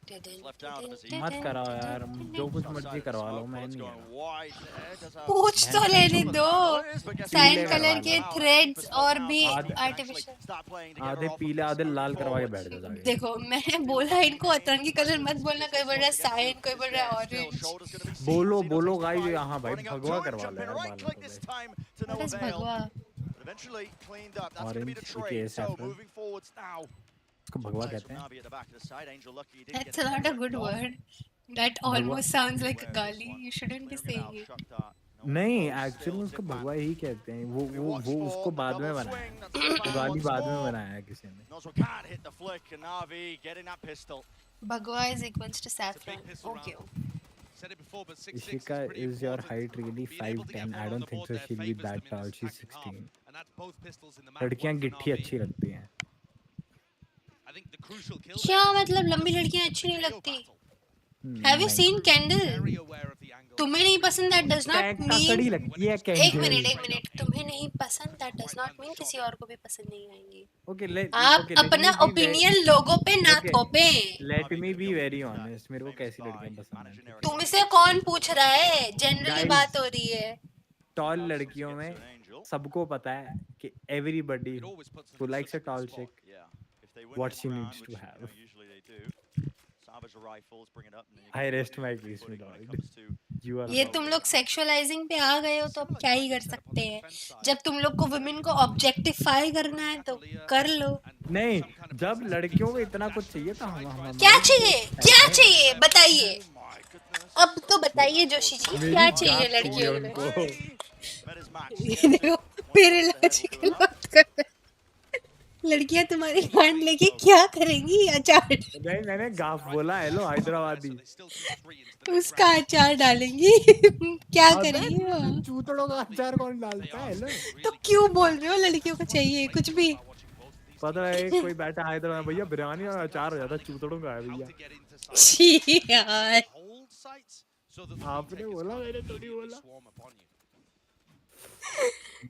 Left down of his मत कराओ यार, जो कुछ मर्जी करवा लो, मैं नहीं going यार. wide there. Does have पूछ तो लेने दो। पीले सैंड कलर के करवा लो. थ्रेड्स और भी आधे- आर्टिफिशियल। आधे पीले आधे लाल करवा के बैठ जाओ जाके. देखो मैंने बोला इनको अतरंगी कलर मत बोलना, कोई बोल रहा है साइन, कोई बोल रहा है ऑरेंज। बोलो बोलो गाइस, यहाँ भाई भगवा करवा लो यार बालों को भाई. What is भगवा? Eventually cleaned up. That's going to be the Orange, trade. AKA So saffron. moving forwards now. उसको भगवा कहते हैं. Navi at the back of the side. Angel lucky he didn't That's get not a good word. That almost sounds like a Where is gali. one? You shouldn't be Clearing it saying out, it. Shakhtar. नहीं, actually उसको भगवा ही कहते हैं. वो उसको बाद में बनाया है. गाली बाद में बनाया है किसी ने. Noswell can't hit the flick, and Navi getting that pistol. Bhagwa is equals to saffron. Okay. Said it before, but 6'6" Ishika, is pretty is your important. height really Being able to get 5'10"? I one on don't the think board so. there She'll be favours that them in tall. this She's second 16. half. And that's both pistols in the map. लड़कियां One for गिट्ठी Navi. अच्छी लगती हैं. I think the crucial kill क्या there is मतलब लंबी लड़कियां अच्छी नहीं लगती? Have you seen Kendall? very aware of the angle. तुम्हें नहीं पसंद that does not कड़ी mean लगती है एक कैंडल. मिनट तुम्हें नहीं पसंद that does not mean किसी और को भी पसंद नहीं आएंगी। Okay, आप अपना ओपिनियन लोगों पे ना थोपें। Let me be very honest. मेरे को कैसी लड़कियां पसंद हैं? तुमसे कौन पूछ रहा है? जनरली बात हो रही है। Tall लड़कियों में सबको पता है कि everybody who likes a tall chick, what she needs to have. I rest my case, my lord. You are. ये तुम लोग सेक्सुअलाइजिंग पे आ गए हो तो अब क्या ही कर सकते हैं? जब तुम लोग को वुमेन को ऑब्जेक्टिफाई करना है तो कर लो। नहीं, जब लड़कियों को इतना कुछ चाहिए तो हम क्या चाहिए? क्या चाहिए? बताइए। अब तो बताइए जोशी जी, क्या चाहिए लड़कियों को? देखो मेरे लॉजिकल बात कर रहे हैं। लड़कियां तुम्हारी हैंड लेके क्या करेंगी? अचार। नहीं, मैंने गाफ बोला. हेलो हैदराबादी. उसका अचार डालेंगी। क्या करेंगी वो? चूतड़ों का अचार कौन डालता है? हेलो. तो क्यों बोल रहे हो लड़कियों को चाहिए कुछ भी? पता है कोई बैठा हैदराबाद, भैया बिरयानी और अचार हो जाता, चूतड़ों का है भैया. छी यार। आपने बोला, मैंने थोड़ी बोला.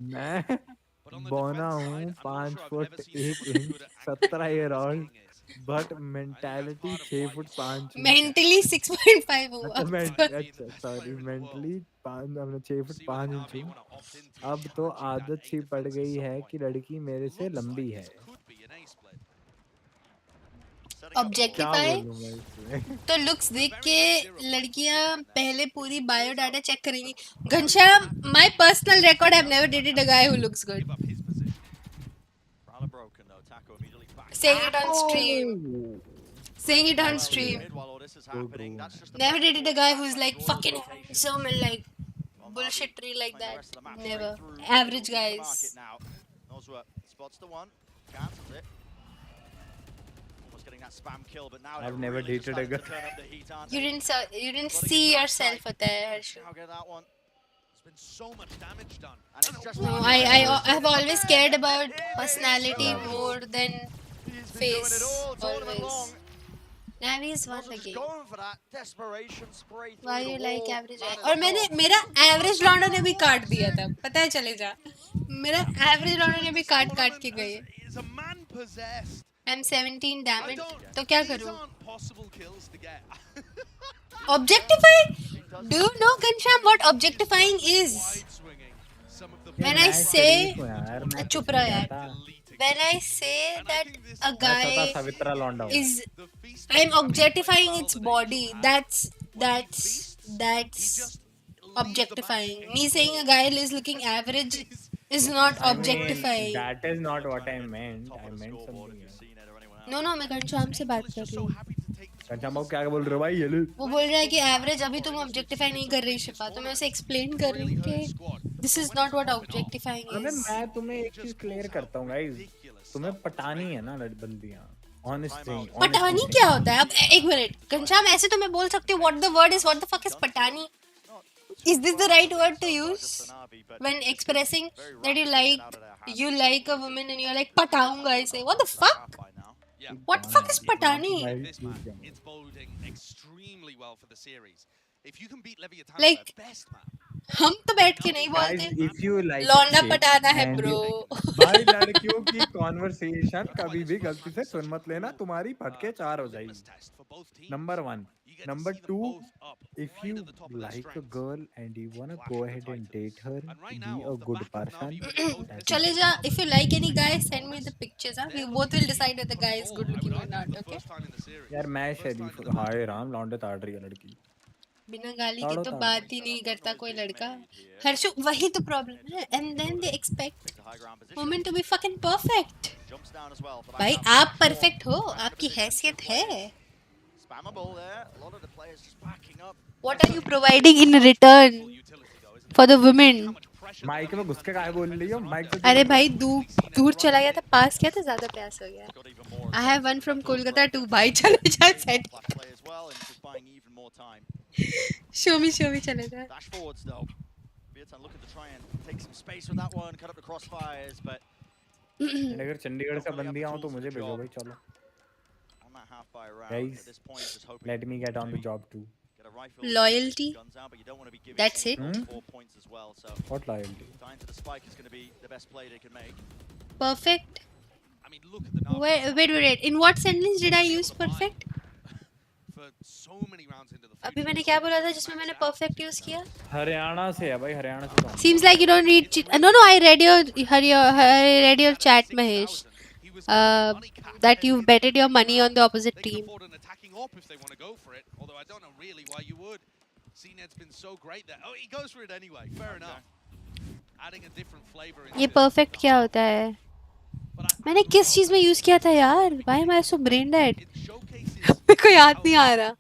मैं बौना हूँ 5 foot 1 inch 17 year old, but mentality 6 foot 5 inch. Mentally 6.5 हुआ। अच्छा सॉरी, मेंटली 6 फुट 5 इंच हूँ. अब तो आदत सी पड़ गई है कि लड़की मेरे से लंबी है. ऑब्जेक्टिफाई तो लुक्स देख के लड़कियां पहले पूरी बायोडाटा चेक करेंगी। Ghanshyam, my personal record, I have never dated a guy who looks good. Saying it on stream. Saying it on stream. Never dated a guy who's like fucking handsome and like bullshittery like that. Never. Average guys. Spots the one, cancels it. Almost getting that spam kill, but now I've never dated a girl. You didn't see yourself at that. I'll get that one. There's been so much damage done. And it's just No, I've always cared about personality more than face. Always. Navi is one again. Why you like average? और मेरा average लौंडा ने भी काट दिया था, पता है चले जा. मेरा average लौंडा ने भी काट के गए. I'm 17 damage. तो क्या करूँ? Objectifying? Do you know, Ghanshyam, what objectifying is? When I say, चुप रहो यार. When I say that a guy is, I'm objectifying its body. That's objectifying. Me saying a guy is looking average is not objectifying. That is not what I meant. I meant something else. No, मैं घनश्याम से बात कर रही हूँ. घनश्याम बाबू क्या बोल रहे हो भाई? ये वो बोल रहा है कि एवरेज अभी तुम ऑब्जेक्टिफाई नहीं कर रही शिफा, तो मैं उसे एक्सप्लेन कर रही हूँ कि this is not what objectifying is. मैं तुम्हें एक चीज क्लियर करता हूँ गाइस, तुम्हें पटानी है ना बंदियां, Honestly, पटानी क्या होता है? अब एक मिनट, घनश्याम ऐसे तो मैं बोल सकती हूँ what the word is, what the fuck is Patani? Is this the right word to use when expressing that you like a woman and you're like पटाऊंगा इसे? What the fuck? What the fuck is Patani? This map, it's boding extremely well for the series. If you can beat Leviathan Like, on their best map, हम तो बैठ के नहीं guys, बोलते, if you like लौंडा chicks पटाना है and bro. भाई लड़कियों की कॉन्वर्सेशन कभी भी गलती से सुन मत लेना, तुम्हारी फटके 4 हो जाएगी। Number 1 number 2 if you like a girl and you wanna go ahead and date her, be a good person. चले जा, if you like any guy, send me the pictures. Huh? We both will decide whether the guy is good looking or not. Okay? यार मैं शरीफ, हाय राम, लौंडे ताड़ रही है लड़की। बिना गाली के ताड़ो तो ताड़ो। बात ही नहीं करता कोई लड़का। हर्षु, वही तो प्रॉब्लम है। And then they expect women to be fucking perfect. भाई आप परफेक्ट हो, आपकी हैसियत है। What are you providing in return for the women? Mic में घुस के काहे बोल रही हो? माइक से अरे भाई दूर चला गया था, पास किया था, ज्यादा प्यास हो गया। I have one from Kolkata too. भाई चलो जा सेट। Show me चले जा। Dash forwards though. Vietnam looking to try and take some space with that one, cut up the crossfires, but अगर चंडीगढ़ से बंदी आऊं तो मुझे भेजो भाई, चलो। on that half by round Guys, at this point just hoping let me get on the job too. get a rifle Loyalty. guns out, but you don't want to be giving That's it. all 4 points as well. So What loyalty? dying to the spike is going to be the best play they can make. Perfect. I mean, look at the Wait. In what sentence did I use perfect? for so many rounds into the अभी मैंने क्या बोला था जिसमें मैंने perfect use किया? हरियाणा से है भाई, हरियाणा से तो। Seems like you don't read. No, I read your chat, Mahesh. That you've betted your money on the opposite team. if they want to go for it, although I don't know really why you would. CNED's been so great there. Oh, he goes for it anyway. Fair enough. Adding a different flavor ये perfect क्या होता है? मैंने किस चीज में use किया था यार? Why am I so brain dead? मेरे को याद नहीं आ रहा।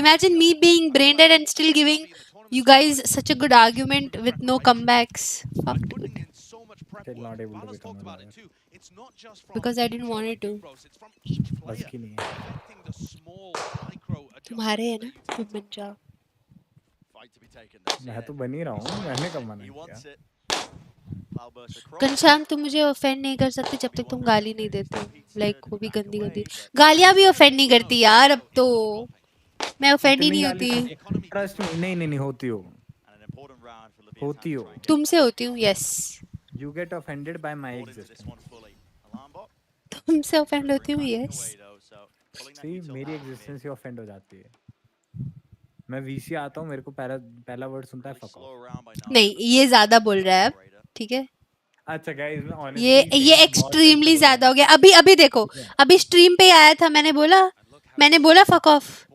Imagine me being brain dead and still giving you guys such a good argument with no comebacks. Fuck, dude. Still not able to become a lawyer. Because I didn't want it to. बस की नहीं है। तुम्हारे है ना, तुम बन जाओ। मैं तो बन ही रहा हूँ, मैंने कब मना किया? घनश्याम, तुम मुझे ऑफेंड नहीं कर सकते जब तक तुम गाली नहीं देते। लाइक वो भी गंदी गालियाँ भी ऑफेंड नहीं करती यार अब तो। मैं ऑफेंड ही नहीं होती। ट्रस्ट मी, नहीं होती हो। तुमसे होती हूँ, yes. You get offended by my existence. तुमसे ऑफेंड होती हूँ, यस। See, मेरी existence से offend हो जाती है। मैं VC आता हूँ, मेरे को पहला वर्ड सुनता है fuck off। नहीं, ये ज्यादा बोल रहा है अब, ठीक है? अच्छा guys, मैं honestly ये एक्सट्रीमली ज्यादा हो गया। अभी देखो, अभी स्ट्रीम पे आया था, मैंने बोला फक ऑफ,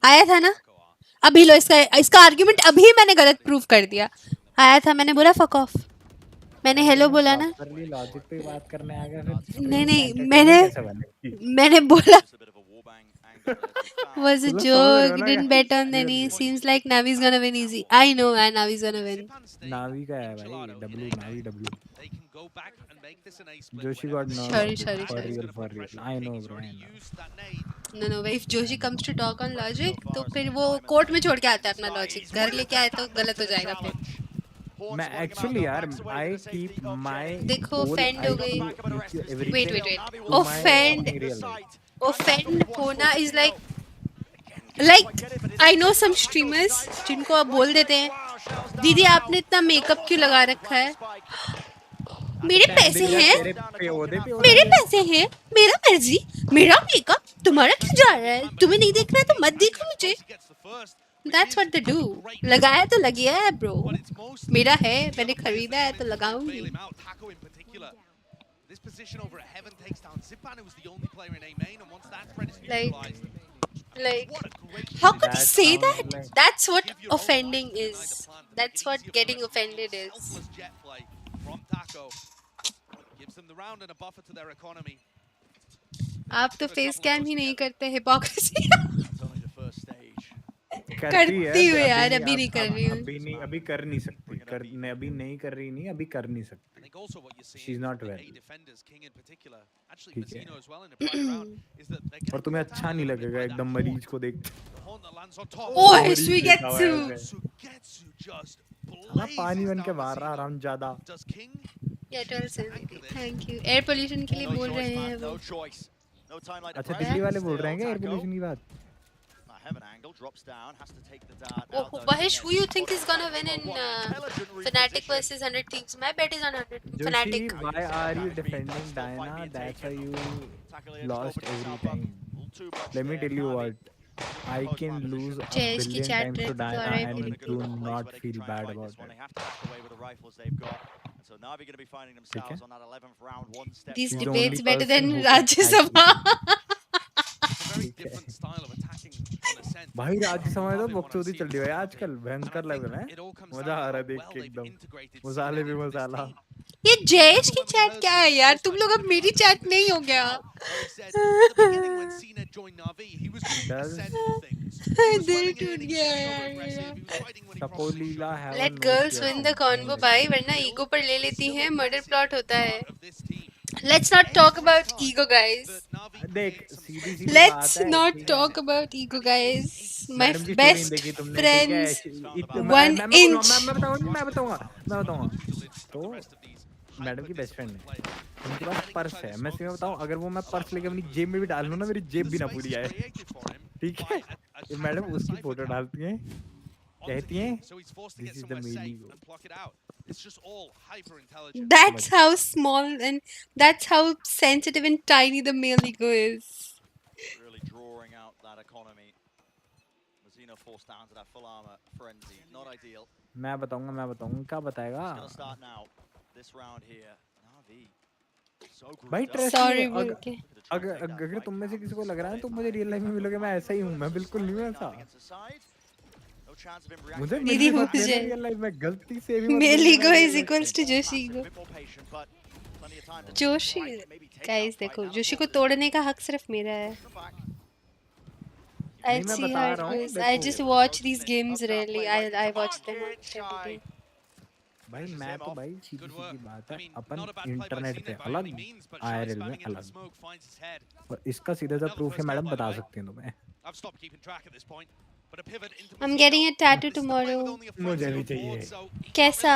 आया था ना? अभी लो इसका आर्गुमेंट अभी मैंने गलत प्रूव कर दिया। आया था, मैंने बोला फक ऑफ, मैंने हेलो बोला ना? लॉजिक पे बात करने आ गया फिर। नहीं, मैंने बोला was a joke, didn't bet on any. Seems like Navi's gonna win easy. I know, man, Navi's gonna win. नावी का है भाई, Navi W. Joshi got no. Sorry. For real. I know, bro. No, if Joshi comes to talk on logic, तो फिर वो court में छोड़ के आता है अपना लॉजिक। घर लेके आए तो गलत हो जाएगा फिर। मैं एक्चुअली यार I keep my देखो ऑफेंड हो गई। वेट ऑफेंड होना is like I know some streamers जिनको आप बोल देते हैं दीदी आपने इतना मेकअप क्यों लगा रखा है, मेरे पैसे हैं, मेरा मर्जी, मेरा मेकअप, तुम्हारा क्यों जा रहा है, तुम्हें नहीं देख रहा है तो मत देखो मुझे। That's what they do. लगाया तो लगिया है ब्रो, मेरा है, मैंने खरीदा है तो लगाऊंगी। Like, how could you say that? That's what offending is. That's what getting offended is. आप तो फेस कैम ही नहीं करते, हिपोक्रेसी। करती हूँ यार, अभी नहीं कर रही हूँ। अभी कर नहीं सकती, अभी नहीं कर रही, नहीं अभी कर नहीं सकती। She's not well. ठीक है। और तुम्हें अच्छा नहीं लगेगा एकदम मरीज को देख। ओह सुगेत्सु। ना पानी बन के मार रहा आराम ज्यादा। Thank you. एयर पोल्यूशन के लिए बोल रहे हैं वो। अच्छा दिल्ली वाले बोल रहे हैं क्या एयर पोल्यूशन की बात? Oh, Mahesh, who you think is gonna win in Fnatic versus 100 Thieves? My bet is on 100 Fnatic. Joshi, why are you defending Diana? That's why you lost every time. Let me tell you what. I can lose a billion times to Diana and do not feel bad about it. So Navi going to be finding themselves on that 11th round, one step. These debates better than Rajya Sabha. भाई राज्यसभा में तो बकचोदी चल रही है आजकल, भयंकर लग रहा है, मजा आ रहा है देख के एकदम, मसाले भी मसाला। ये जयेश की चैट क्या है यार, तुम लोग अब मेरी चैट नहीं हो गया। दिल टूट गया यार। Let girls win the convo भाई, वरना ईगो पर ले लेती हैं, मर्डर प्लॉट होता है। Let's not talk about ego, guys. Let's not talk about ego, guys. My best friends, 1 inch. मैं बताऊंगा। तो मैडम की बेस्ट फ्रेंड है, उनके पास पर्स है। मैं तुम्हें बताऊं, अगर वो मैं पर्स लेके अपनी जेब में भी डाल लूं ना, मेरी जेब भी ना पूरी आए। ठीक है, मैडम उसकी फोटो डालती हैं, कहती हैं this is the male ego. That's how small and that's how sensitive and tiny the male ego is. Really drawing out that economy. Mazino forced down to that full armor frenzy. Not ideal. मैं बताऊंगा क्या बताएगा? Gonna start now. This round here. Navi. भाई trust Sorry बोल के। अगर तुम में से किसी को लग रहा है तो मुझे रियल लाइफ में मिलोगे, मैं ऐसा ही हूँ, मैं बिल्कुल नहीं हूँ ऐसा। मुझे मेरी रियल लाइफ में गलती से भी male ego is equals to Joshi ego. Joshi guys देखो, जोशी को तोड़ने का हक सिर्फ मेरा है। I see how it goes. I just watch these games rarely. I watch them on TV. भाई मैं तो भाई सीधी सीधी बात है, अपन इंटरनेट पे अलग, आईआरएल में अलग, और इसका सीधा सा प्रूफ है मैडम, बता सकती हैं तुम्हें। I'm getting a tattoo tomorrow. मुझे भी चाहिए। कैसा?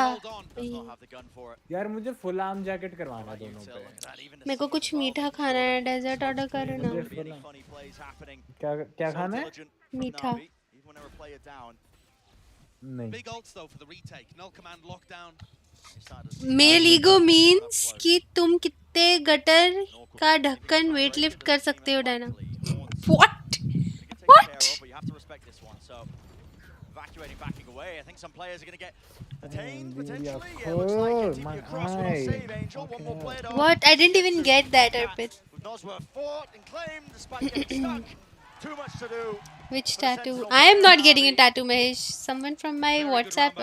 यार मुझे फुल आर्म जैकेट करवाना है दोनों पे। मेरे को कुछ मीठा खाना है, डेजर्ट ऑर्डर करो ना। क्या खाना है? मीठा। नहीं। मेल ईगो मीन्स कि तुम कितने गटर का ढक्कन वेट लिफ्ट कर सकते हो Diana. What? You have to respect this one. So evacuating, backing away. I think some players are going to get detained potentially. It looks like it's even across with a save, Angel. One more player down. What? I didn't even get that, Arpit. Nosworth fought and claimed despite getting stuck. Too much to do. Which tattoo? I am not getting a tattoo, Mahesh. Someone from my WhatsApp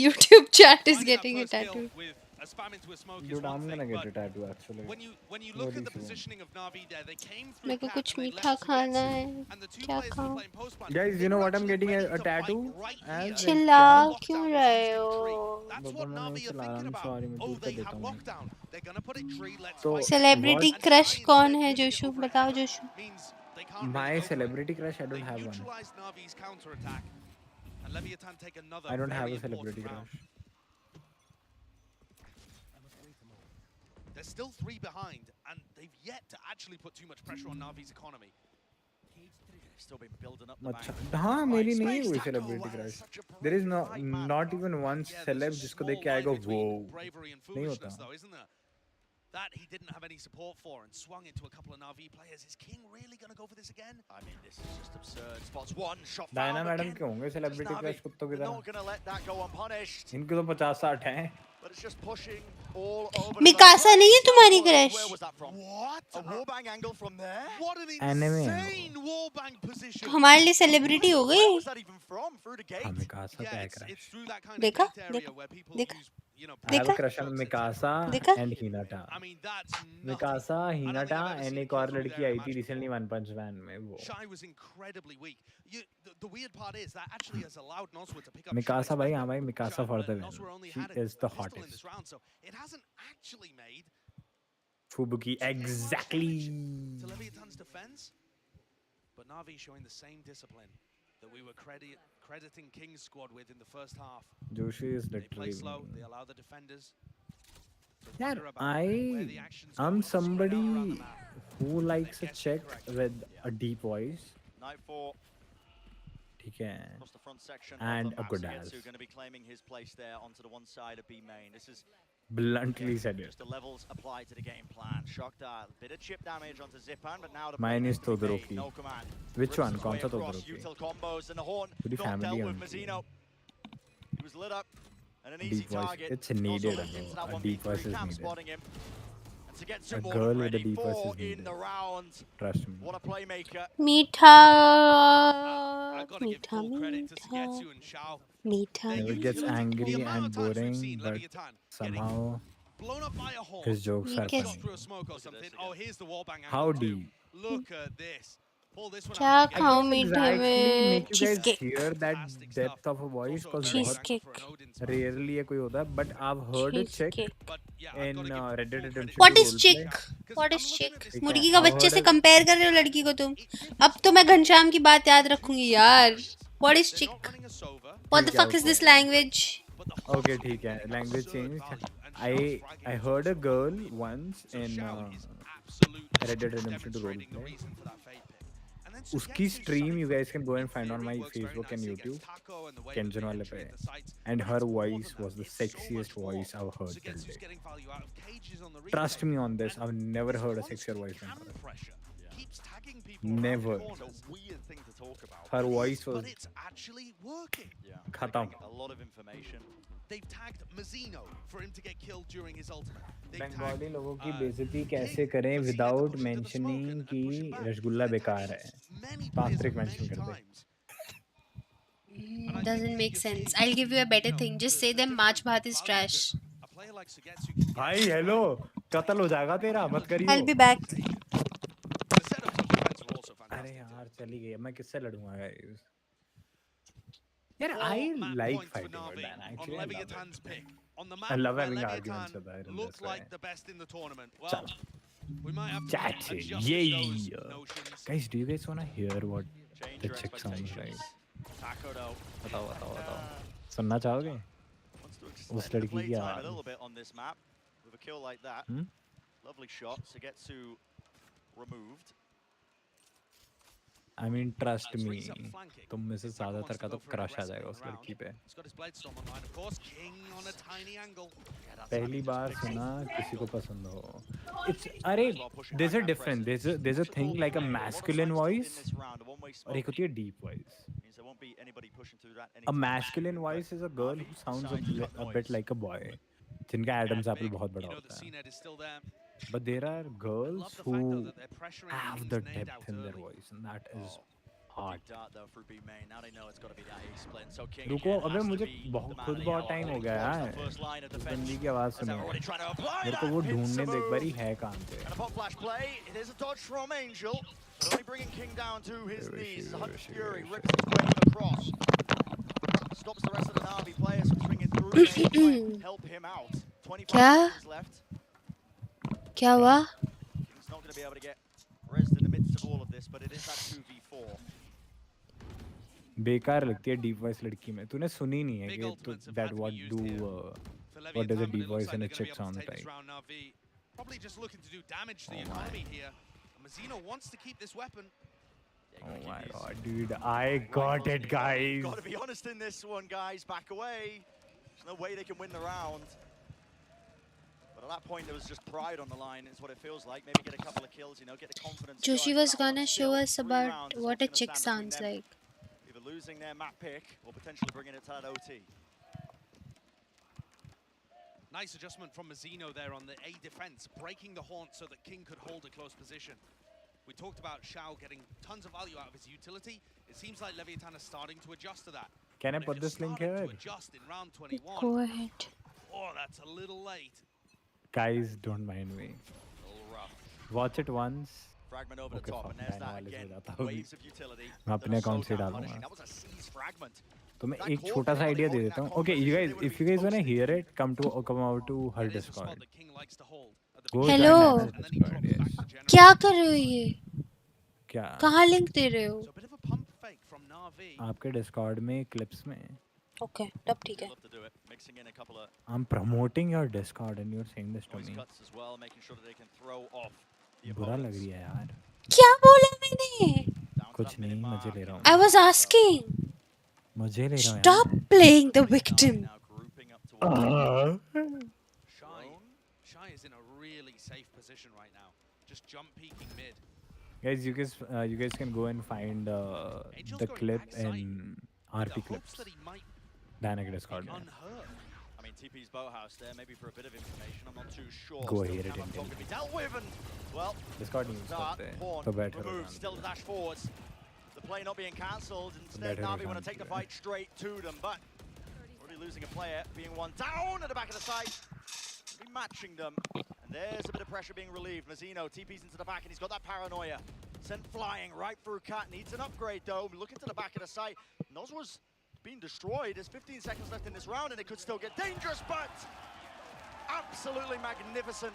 YouTube chat is getting a tattoo. Dude, I'm gonna get a tattoo actually. When you look at the positioning of Navi there, they came through. मेरे को कुछ मीठा खाना है, क्या खाऊं? Guys, you know what I'm getting a tattoo? चिल्ला क्यों रहे हो? तो सेलिब्रिटी क्रश कौन है जोशु? बताओ जोशु। My celebrity crush, I don't have one. I don't have a celebrity crush. They're still 3 behind, and they've yet to actually put too much pressure on Navi's economy. Still been building up the bank. हाँ मेरी नहीं हुई celebrity crush. There is not even one celeb जिसको देख के आएगा वो नहीं होता. That he didn't have any support for and swung into a couple of Navi players. Is King really going to go for this again? I mean, this is just absurd. Spots one shot. Diana madam क्यों होंगे celebrity crush कुत्तों की तरह? Not going to let that go unpunished. इनके तो 50-60 हैं. But it's just pushing all over. Mikasa नहीं है तुम्हारी crush? Where was that from? What? A wallbang angle from there? What an insane wallbang position. हमारे लिए सेलिब्रिटी हो गई? Where was that even from? Through the gate? Mikasa क्या है crush? देखा? देखा? you know, I have a देखा crush on Mikasa देखा and Hinata. I mean, that's Mikasa, I don't think Hinata I've ever and seen एक a और kid through लड़की there I in a थी match recently before. One Punch Man में वो. Shy was incredibly weak. The weird part is that actually has allowed Noswa to pick up Mikasa Shy's भाई weapon. हाँ भाई Mikasa for the win. Noswa only She had a is the pistol in hottest. this round, so it hasn't actually made Fubuki exactly. to Leviathan's defense. But Na'Vi showing the same discipline that we were crediting King's squad with in the first half. Joshi is They play literally. slow. They allow the defenders to Yeah, wonder about where the action's I'm going, spread out around the somebody map. who likes a chick with a deep voice. Night 4 ठीक है. across the front section And of the a map. good Sugetsu ass. going to be claiming his place there onto the one side of B main. This is Bluntly said it. just the levels applied to the game plan. Shock dial, bit of chip damage onto Zipan, but now the Mine play is needs to be made. Todoroki. No command. Which Rips one? his कौन way सा across, Todoroki? util combos and the horn पूरी not family dealt with उनकी है. Mazzino. He was lit up and an easy Deep voice. target. It's needed. Also into that A deep 1v3 voice is camp needed. spotting him. And to get A some more girl with a ready deep voice four is in needed. the round. Trust me. What a playmaker. मीठा I've got to give मीठा full credit to मीठा Sugetsu and Shao. मीठा It gets The angry amount and of times we've boring, seen but Leviathan somehow blown up by a horn, his jokes are Yes. shot funny. through a smoke or something. Oh, here's the wallbang angle How too. deep? Look at this. Pull this one क्या out again. खाऊं Doesn't मीठे exactly में make you चीज guys cake hear that Fantastic depth stuff. of a voice It's also a because very Cheese good angle cake. for an Odin's बहुत match. rarely ये कोई होता है. But I've heard a चीज chick cake But yeah, I've in got to give Red Dead full credit Redemption to What 2 is roleplay. chick? Because What I'm is looking chick? at this ठीक है. मुर्गी का I've बच्चे heard से a compare कर रहे हो लड़की को तुम. अब तो मैं घनश्याम की बात याद रखूंगी यार. What is They're chick? not running a Sova, What the ठीक है, fuck is okay. this language? but the horn Okay, are ठीक है. getting Language absurd change. value, and I Shao's fragging I is heard a also girl unbelievable. once So in Shao is absolutely Red Dead Redemption 2 demonstrating the roleplay. reason for that fade pick. And then उसकी Sugetsu's stream side you guys can go in and find on theory my works very Facebook and nicely YouTube. against Taco and the way that Kenjin they वाले entry पे. into sites. And But her it's more voice than was that. the It's so sexiest much more. voice I've heard till Sugetsu's date. getting value out of cages on the Trust replay. me on this. And I've never this heard a constant sexier voice than cam her. pressure keeps tagging people Never. around It's corners. a weird thing to talk about. Her It is, voice was but it's actually working. Yeah. खत्म. A lot of information. They've tagged Mazzino for him to get killed during his ultimate. They've Bengali tagged लोगों की uh, बेइज्जती King कैसे करें for seeing without them pushing to the smoke mentioning and कि pushing back. Rasgulla They're बेकार है. tagging many players Patrick many mention कर दे. times. And I think Doesn't make you're sense. seeing, I'll give you a better you know, thing. Just the say them March different Bhat is value trash. that a player like Sugetsu can get. भाई hello कत्ल हो जाएगा तेरा मत करियो. I'll be back. The setups on defense are also अरे fantastic. यार चली गई. मैं किससे लड़ूंगा guys? यार Four I map like points for fighting with Na'Vi Dan. on Actually, I love Leviathan's it. pick. On the I map love where having arguments Leviathan with her in looked this way. like the best in the tournament. Well, चल. we might have to Chat. adjust Yeah. those notions. Guys, do you guys wanna hear what Change the your chick sounds expectations. like? Taco though. बताओ बताओ बताओ. सुनना चाहोगे? Wants to उस extend the लड़की play की time a आवाज. little bit on this map with a kill like that. Hmm? Lovely shot. Sugetsu removed. I mean, trust me. Threes up flanking. तुम में से Taco ज़्यादातर wants का to तो go for an क्रश आ aggressive जाएगा on उस the round. लड़की पे. He's got his Bladestorm online, of course. King on a tiny angle. पहली बार सुना किसी को पसंद हो. It's अरे there's a difference. There's a thing like a masculine voice और एक होती है deep voice. Means there won't be anybody pushing through that A anytime. masculine voice is a girl who sounds a bit like a boy. जिनका Adam's apple बहुत बड़ा You know the होता है. CNET is still there. But there are girls Love the fact though who that they're pressuring have King's the nade depth out in their early. voice, and that is Big hard. dart though for B main. Now they know it's got to be that A split. So King रुको again अबे has to मुझे be बहुत the man खुद in बहुत yellow, time हो holding गया close है. the first line of उस defense. बंदी की आवाज As they're सुनो. already trying to apply मेरे that. को वो Hits ढूंढने the दे एक बारी move. है कहाँ पे. And a pop flash play. It is a dodge from Angel. But only bringing King down to his knees. The Hunter's Fury rips his way across. Stops the rest of the Na'Vi players from swinging through. They try and help him out. 25 क्या? seconds left. क्या हुआ? King's not going to be able to get rezzed in the midst of all of this, but it is that 2v4. बेकार लगती है deep voice लड़की में. तूने सुनी नहीं है कि तो that what do what does a deep voice in a chick sound like? Probably just looking to do damage to the economy here. Mazzino wants to keep this weapon. Oh my god, dude, I got it, guys. Got to be honest in this one, guys. Back away. There's no way they can win the round. But at that point, there was just pride on the line. Is what it feels like. Maybe get a couple of kills, you know, get the confidence. Joshi going. was That one gonna still show us 3 about rounds. It's what what's a gonna chick stand between sounds them. like. Either losing their map pick or potentially bringing it to that OT. Nice adjustment from Mazzino there on the A defense, breaking the haunt so that King could hold a close position. We talked about Shao getting tons of value out of his utility. It seems like Leviathan is starting to adjust to that. Can I And if put you're this link starting here? to adjust in round 21. Go ahead. Oh, That's a little late. Guys, don't mind me. Watch it once. Fragment over the Okay, top, fuck, and there's Dino that वाले से again. जाता हूँ अभी। Waves of utility मैं that अपने are so account से damn डालूंगा। punishing. That was a seize fragment. तो मैं एक छोटा सा आइडिया दे देता हूँ. Okay, you guys, if you guys wanna hear it, come out to her Discord. Go Hello. join her Discord, yes. क्या कर रहे हो ये? क्या? कहाँ लिंक दे रहे हो? आपके Discord में clips में. Okay, तब ठीक है. I'm promoting your Discord and you're saying this to me. बुरा लग रही है यार. क्या बोला मैंने? कुछ नहीं, मजे ले रहा हूँ. I was asking. मजे ले रहा हूँ. Stop playing the victim. Shy is in a really safe position right now. Just jump peeking mid. Guys, you guys can go and find the clip in RP clips. Dynamic Discord. I mean, TP's boathouse there, maybe for a bit of information. I'm not too sure. Go Still hear it have in Upton to be dealt with, and well, Discord news start, करते हैं. pawn, तो बैठे रहो. removed, still dash forwards. The play not being cancelled. Instead, बैठे रहो Navi want to take the fight straight to them, but already losing a player, being one down at the back of the site. Be matching them, and there's a bit of pressure being relieved. Mazzino TP's into the back, and he's got that paranoia. Sent flying right through Cat. Needs an upgrade though. Looking to the back of the site. Noz was being destroyed. There's 15 seconds left in this round, and it could still get dangerous, but absolutely magnificent.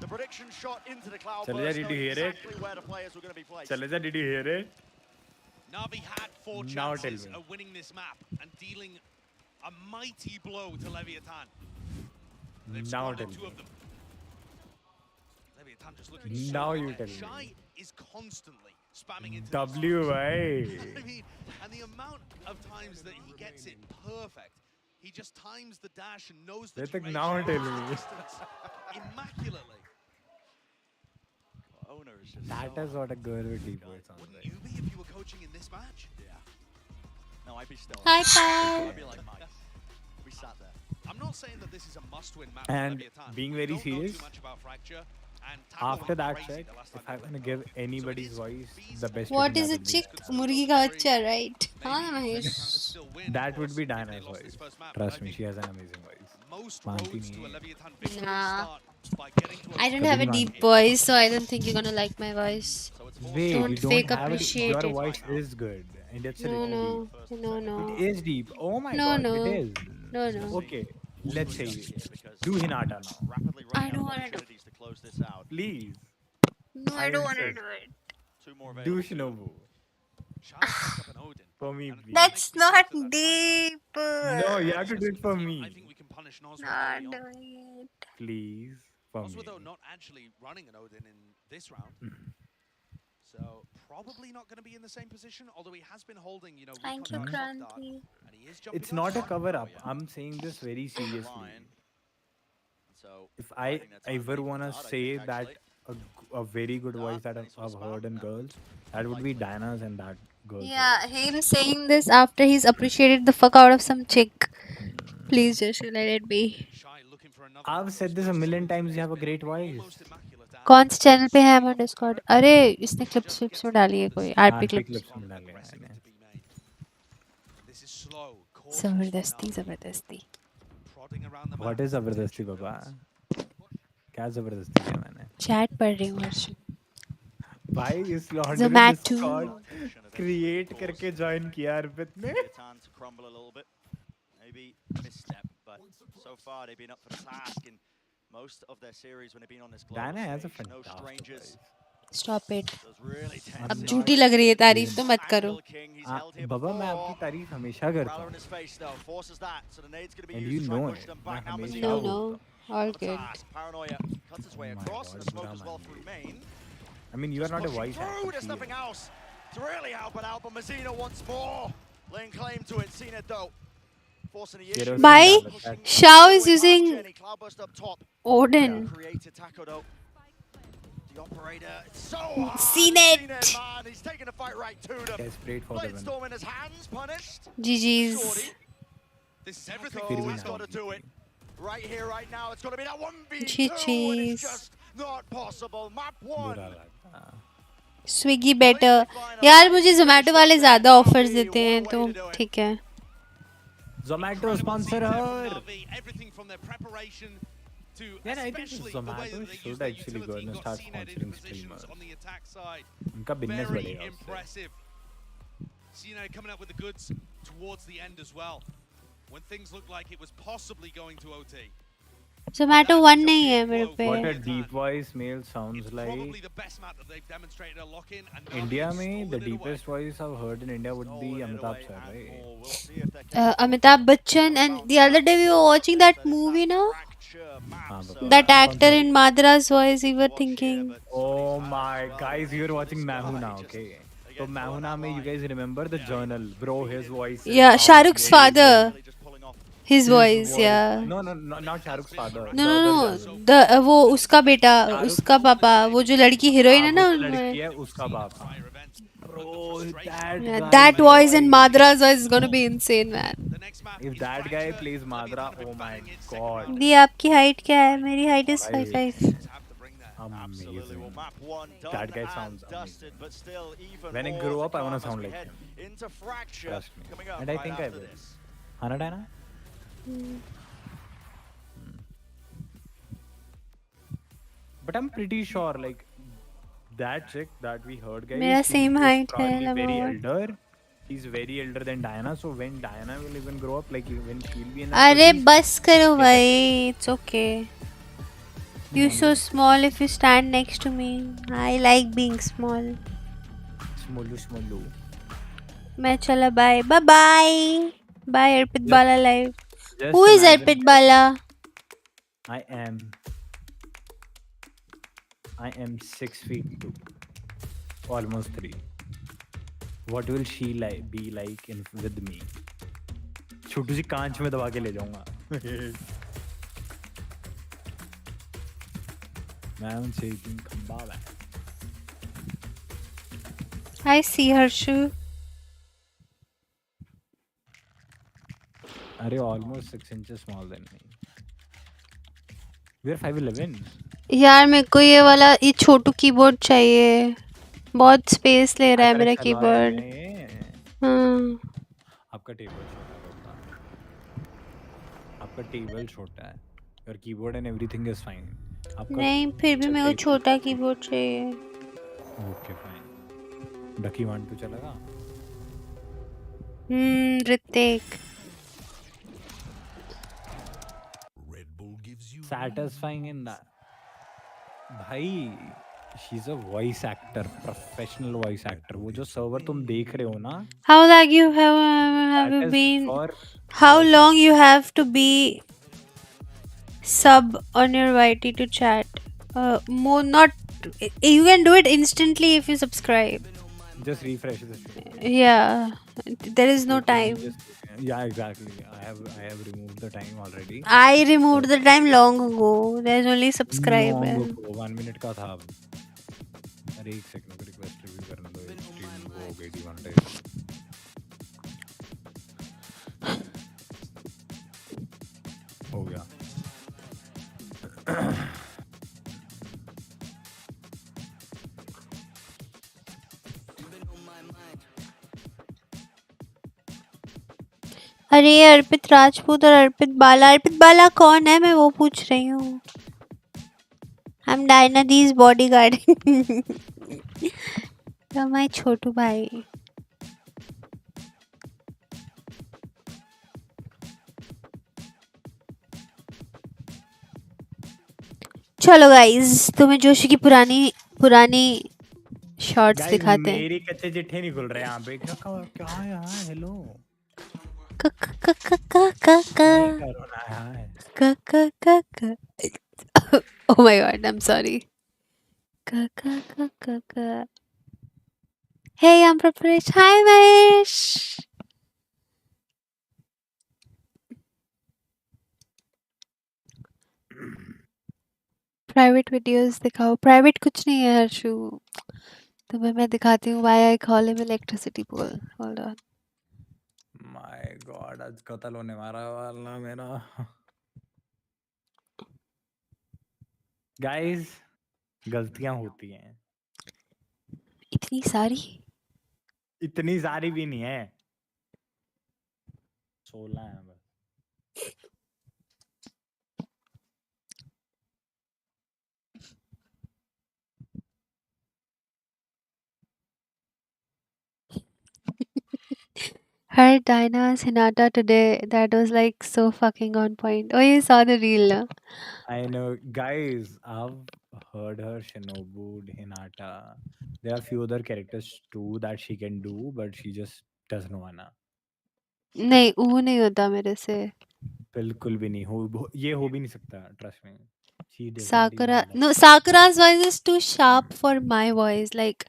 The prediction shot into the cloud burst, Chaleza, did you hear it? exactly where the players were going to be placed. Chaleza, did you hear it? Navi had 4 Now tell chances me. of winning this map and dealing a mighty blow to Leviathan. They've Now squandered tell 2 me. of them. Leviathan just looking Now so you good. tell me. Shy is constantly spamming into W the भाई. I mean, and the amount of times that he gets it perfect. He just times the dash and knows the They think duration now and tell the me. distance immaculately. Owner is just That so is what a girl with deep voice sounds Wouldn't like. you be if you were coaching in this match? Yeah. No, I'd be still. High five. I'd be like Mike. We sat there. I'm not saying that this is a must-win match for And Leviathan. being We very don't know serious, too much about Fracture, and Taco after went that crazy check, the last if time I'm they gonna played give Navi. anybody's voice the best What rating is that a would be. chick? मुर्गी का बच्चा, right? हाँ Mahesh. That would be Diana's voice. Trust me, she has an amazing voice. Most मानती roads नहीं to a है. Leviathan victory Nah. start by getting to a I don't have a कभी deep नहीं voice, so I don't think you're gonna like my voice. Wait, Don't you don't fake have appreciate your it. voice is good and it's a No, little no, no, no. deep. It is deep. Oh my No, god, no. it is. No, no. Okay, let's say it. Do Hinata now. Rapidly I running don't out of wanna do. opportunities to close this out. Please. No, I don't wanna insist. do it. 2 more Do available. Shinobu. Shy picked up an Odin. For me, please. That's not deep. No, you have to do it for I me. think we can punish Nosra Not early on. doing it. Please. For me. Nosra, though, not actually running an Odin in this round. So, probably not going to be in the same position, although he has been holding, you know, Thank you, recon dark, Kranti. and he is jumping It's not a up. cover up. I'm saying this very seriously. Line. So, If I ever wanna say that a very good voice that I've heard in girls, that would be Diana's and that girl's Yeah, him saying this after he's appreciated the fuck out of some chick. Please just let it be. Shy looking for another. I've said this a million times. You have a great voice. Almost immaculate out. कौन से channel पे है हमारा Discord? अरे इसने clips विप्स में डाली है कोई आरपी RP क्लिप्स. clips में डाले मैंने. This is slow. cautious जबरदस्ती now, जबरदस्ती. prodding around the What map. is जबरदस्ती बाबा? क्या जबरदस्ती किया मैंने? चैट पढ़ रही हूँ अर्जुन. भाई इस लॉन्डे ने Zomato. Discord create करके join किया अर्पित ने. Leviathan to crumble a little bit. Maybe misstep, but so far they've been up for the task in most of their series when they've been on this global Diana has a stage. No fantastic strangers. voice. Stop it. Does really tense अब up. झूठी लग रही है तारीफ तो मत करो. Angle King, he's held here बाबा मैं before. आपकी तारीफ हमेशा करता Growler in हूँ. his face though, forces that. So the nade's going to be And used you to try know and push it. them back. Now मैं Mazzino. No, हमेशा no. बोलता हूँ. All On the good. task. Paranoia cuts his way Oh my across, God, and the smoke बुरा as well मान through लिया. main. I mean, you are not a Pushing voice through, actor. there's see nothing it. else to really help it out, but Mazzino once more laying claim to it. Seen it though. Forcing the issue. Bhai, Pushing Shao is through it. using Jenny, Cloudburst up top. Odin. Created tackle though. The operator, it's so hard. Seen it. Man. He's taking the fight right to them. Yes, prayed for the Blade win. storm in his hands, punished. GG's. Shorty. This is everything. Taco, फिर भी he's ना got to do it. Right here, right now. It's got to be that 1v2, and GG's. it's just not possible. Map 1. बुरा लगा. Swiggy better. यार मुझे जोमेटो वाले ज्यादा offers देते हैं तो ठीक है. Zomato sponsor her. Navi, everything from their preparation to Yeah, I think especially the way Zomato that they use should their actually go utility and got start CNED in sponsoring positions streamers. on the attack side. उनका business Very बढ़ेगा उससे. impressive. CNED coming up with the goods towards the end as well. When things looked like it was possibly going to OT. Zomato 1 नहीं है मेरे पे. What a deep voice male sounds like. Probably the best map that they've demonstrated a lock-in, and Navi India have में the stolen it away. deepest voice I've heard in India would be Amitabh sir, right? Amitabh Bachchan, and the other day we were watching that movie, no? That actor in Madra's voice, we were thinking. Oh my guys, you're watching Mahuna, okay? So Mahuna में you guys remember the journal, bro? His voice. Yeah, Shah Rukh's father. His voice, yeah. No, not Shah Rukh's father. No, the वो उसका बेटा, उसका पापा, वो जो लड़की heroine है ना उनमें. लड़की है उसका बाप. Bro, that guy. That voice in Madra's voice is gonna be insane, man. If that guy plays Madra, oh my god. दी आपकी हाइट क्या है? मेरी height is 5'5". Amazing. That guy sounds amazing. When I grow up, I wanna sound like him. Trust me. And I think I will. Hana Dana? But I'm pretty sure, like, that chick that we heard, guys. मेरा same height है, probably very number elder. He's very elder than Diana. So when Diana will even grow up, like when she'll be in her अरे 30s, बस करो भाई, it's okay. You're so small if you stand next to me. I like being small. Smollu. मैं चला bye. Bye. Arpit Bala live. Just Who is imagine- Arpit Bala? I am 6 feet 2, almost 3. What will she be like with me? छोटू सी कांच में दबा के ले जाऊंगा. मैं उनसे खंबा है. I see her shoe. अरे almost 6 inches smaller than me. We are 5'11". यार मेरे को ये वाला ये छोटू कीबोर्ड चाहिए. बहुत स्पेस ले रहा है मेरा कीबोर्ड. आपका टेबल छोटा है. Your keyboard and everything is fine. नहीं, फिर भी मेरे को छोटा कीबोर्ड चाहिए. Okay, fine. Ducky 1-2 चलेगा? ऋतिक. Satisfying in that. भाई, she's a voice actor, professional voice actor. वो जो server तुम देख रहे हो ना? How long you have you been? How long you have to be sub on your YT to chat? More not. You can do it instantly if you subscribe. Just refresh this. Yeah, there is no time. Yeah, exactly. I have removed the time already. I removed the time long ago. There's only subscribe. Long ago, 1 minute का था. अरे एक second को request review करने दो. Stream वो हो गई डिमोनेटाइज. हो गया. अरे ये अर्पित राजपूत और अर्पित बाला कौन है? मैं वो पूछ रही हूँ. I'm Diana D's bodyguard. तो my छोटू भाई. चलो गाइस, तुम्हें जोशी की पुरानी शॉर्ट्स दिखाते हैं. मेरी कच्चे चिट्ठे नहीं खुल रहे यहाँ पे. क्या है यार? Hello. Oh my god, I'm sorry. Hey, I'm Praparesh. Hi, Mahesh. Private videos दिखाओ. प्राइवेट कुछ नहीं है हर्षू. तुम्हें मैं दिखाती हूँ. Why I call him electricity pole. Hold on. My God, आज कत्ल होने वाला मेरा. Guys, गलतियां होती हैं. इतनी सारी भी नहीं है. 16 है बस. heard Dinah's Hinata today. That was like so fucking on point. Oh, you saw the reel, no? I know, guys. I've heard her Shinobu, Hinata. There are few other characters too that she can do, but she just doesn't wanna. नहीं वो नहीं होता मेरे से. बिल्कुल भी नहीं ये हो भी नहीं सकता. Trust me. She doesn't even Sakura. love. No, Sakura's voice is too sharp for my voice. Like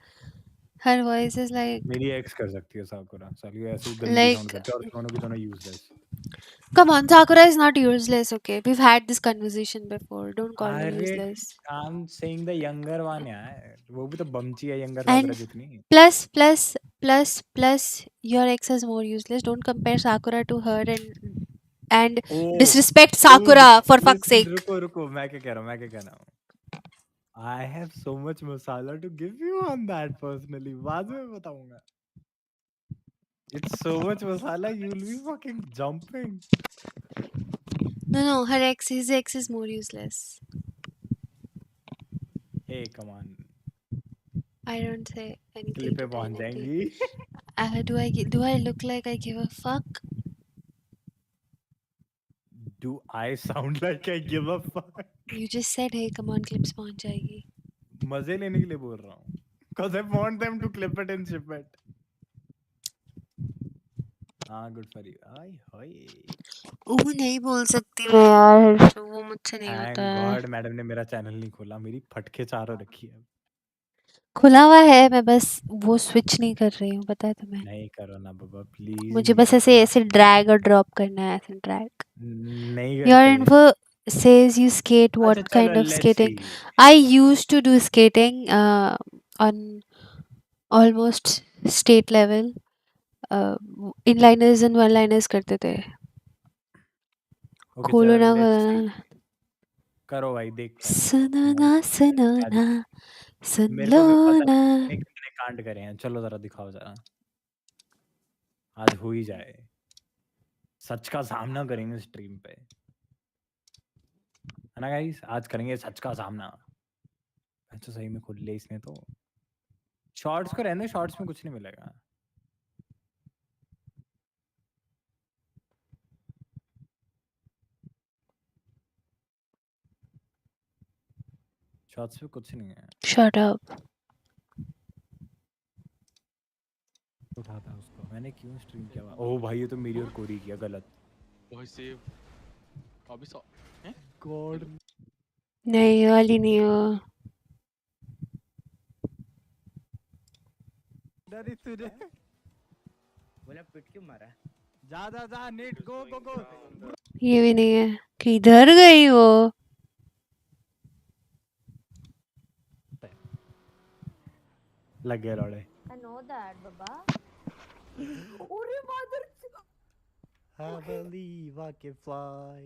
her voice is like मेरी ex कर सकती है साकुरा. साली ऐसे ही गंदी sound करती है और दोनों की दोनों useless. Come on, Sakura is not useless, okay? We've had this conversation before. Don't call her अरे useless. I'm saying the younger one यार. वो भी तो बमची है younger And साकुरा जितनी. plus, your ex is more useless. Don't compare Sakura to her and disrespect Sakura for fuck's sake. रुको मैं क्या कह रहा हूँ. I have so much masala to give you on that personally. बाद में बताऊंगा. It's so much masala, you'll be fucking jumping. No, his ex is more useless. Hey, come on. I don't say anything. Clip पे पहुंच जाएंगी. Do I look like I give a fuck? Do I sound like I give a fuck? You just said, hey, come on, clips पहुंच जाएगी. मजे लेने के लिए बोल रहा हूँ. Cause I want them to clip it and ship it. हाँ, good for you. आय हाय. वो नहीं बोल सकती मैं यार. वो मुझसे नहीं Thank होता है. God मैडम ने मेरा चैनल नहीं खोला. मेरी फटके चारों रखी है. खुला हुआ है, मैं बस वो स्विच नहीं कर रही हूँ, पता है तुम्हें. नहीं करो ना बाबा प्लीज. मुझे बस ऐसे ड्रैग और ड्रॉप करना है, ऐसे ड्रैग. नहीं Your करते. info says you skate. अच्छा What kind चलो of let's skating? see. I used to do skating on almost state level. Inliners and one-liners करते थे. Okay खोलो चलो ना let's खोलो see. ना. करो भाई देखते हैं. सुनो ना सुन मेरे लो को भी पता ना. है कितने कांड करे हैं. चलो जरा दिखाओ जरा. आज हो ही जाए. सच का सामना करेंगे स्ट्रीम पे. है ना गाइस. आज करेंगे सच का सामना. अच्छा सही में खुद ले इसने तो. शॉर्ट्स को रहने. शॉर्ट्स में कुछ नहीं मिलेगा. शॉर्ट्स में कुछ नहीं है. Shut up. उठाता उसको. मैंने क्यों स्ट्रीम किया. ओह भाई ये तो मेरी और कोरी किया गलत. भाई सेव अभी सो हैं गॉड. नहीं वाली नहीं हो. डरी तुझे. बोला पिट क्यों मारा. जा नेट गो. ये भी नहीं है. किधर गई वो. लग गया लौड़े. I know that, Baba. अरे mother. I believe I can fly.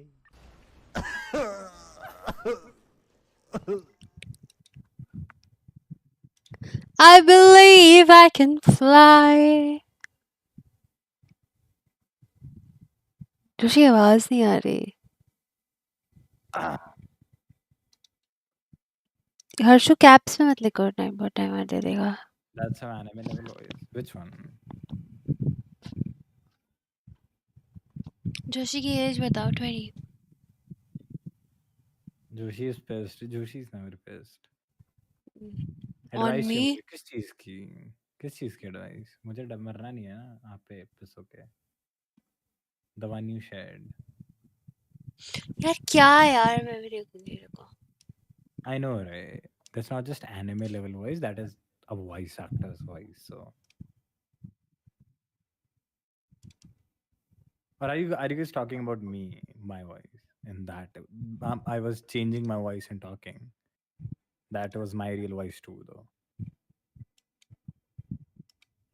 I believe I can fly. Joshi आवाज नहीं आ रही. हर्षु कैप्स में मत लिखो. बहुत टाइम दे देगा. That's how anime level is. Which one? Joshi की एज बताओ. 20. Joshi is pissed. Joshi is never pissed. On Advice me? किस चीज की. किस चीज की एडवाइस. मुझे डर मरना नहीं है ना. आप पे पिस होके. The one you shared. यार क्या यार. मैं भी देखूंगी. रुको. I know, right? That's not just anime level voice. That is a voice actor's voice. So. Or are you guys talking about me, my voice? In that, I was changing my voice and talking. That was my real voice too, though.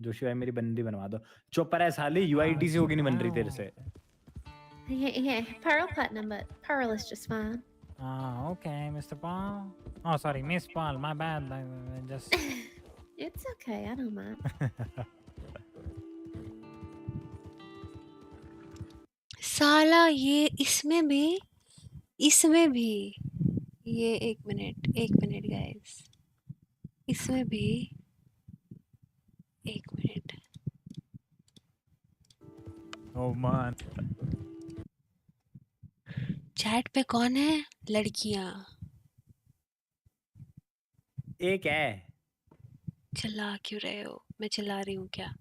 Joshi भाई मेरी बंदी बनवा दो. चुप रह साली. UIT से होगी नहीं बन रही तेरे से. Yeah, Pearl Platinum, but Pearl is just fine. Okay, Mr. Paul. Oh, sorry, Miss Paul. My bad. I just. It's okay, I don't mind. साला ये इसमें भी ये एक मिनट गाइस. इसमें भी एक मिनट. Oh man. चैट पे कौन है? लड़कियां एक है। चिल्ला क्यों रहे हो? मैं चिल्ला रही हूँ क्या?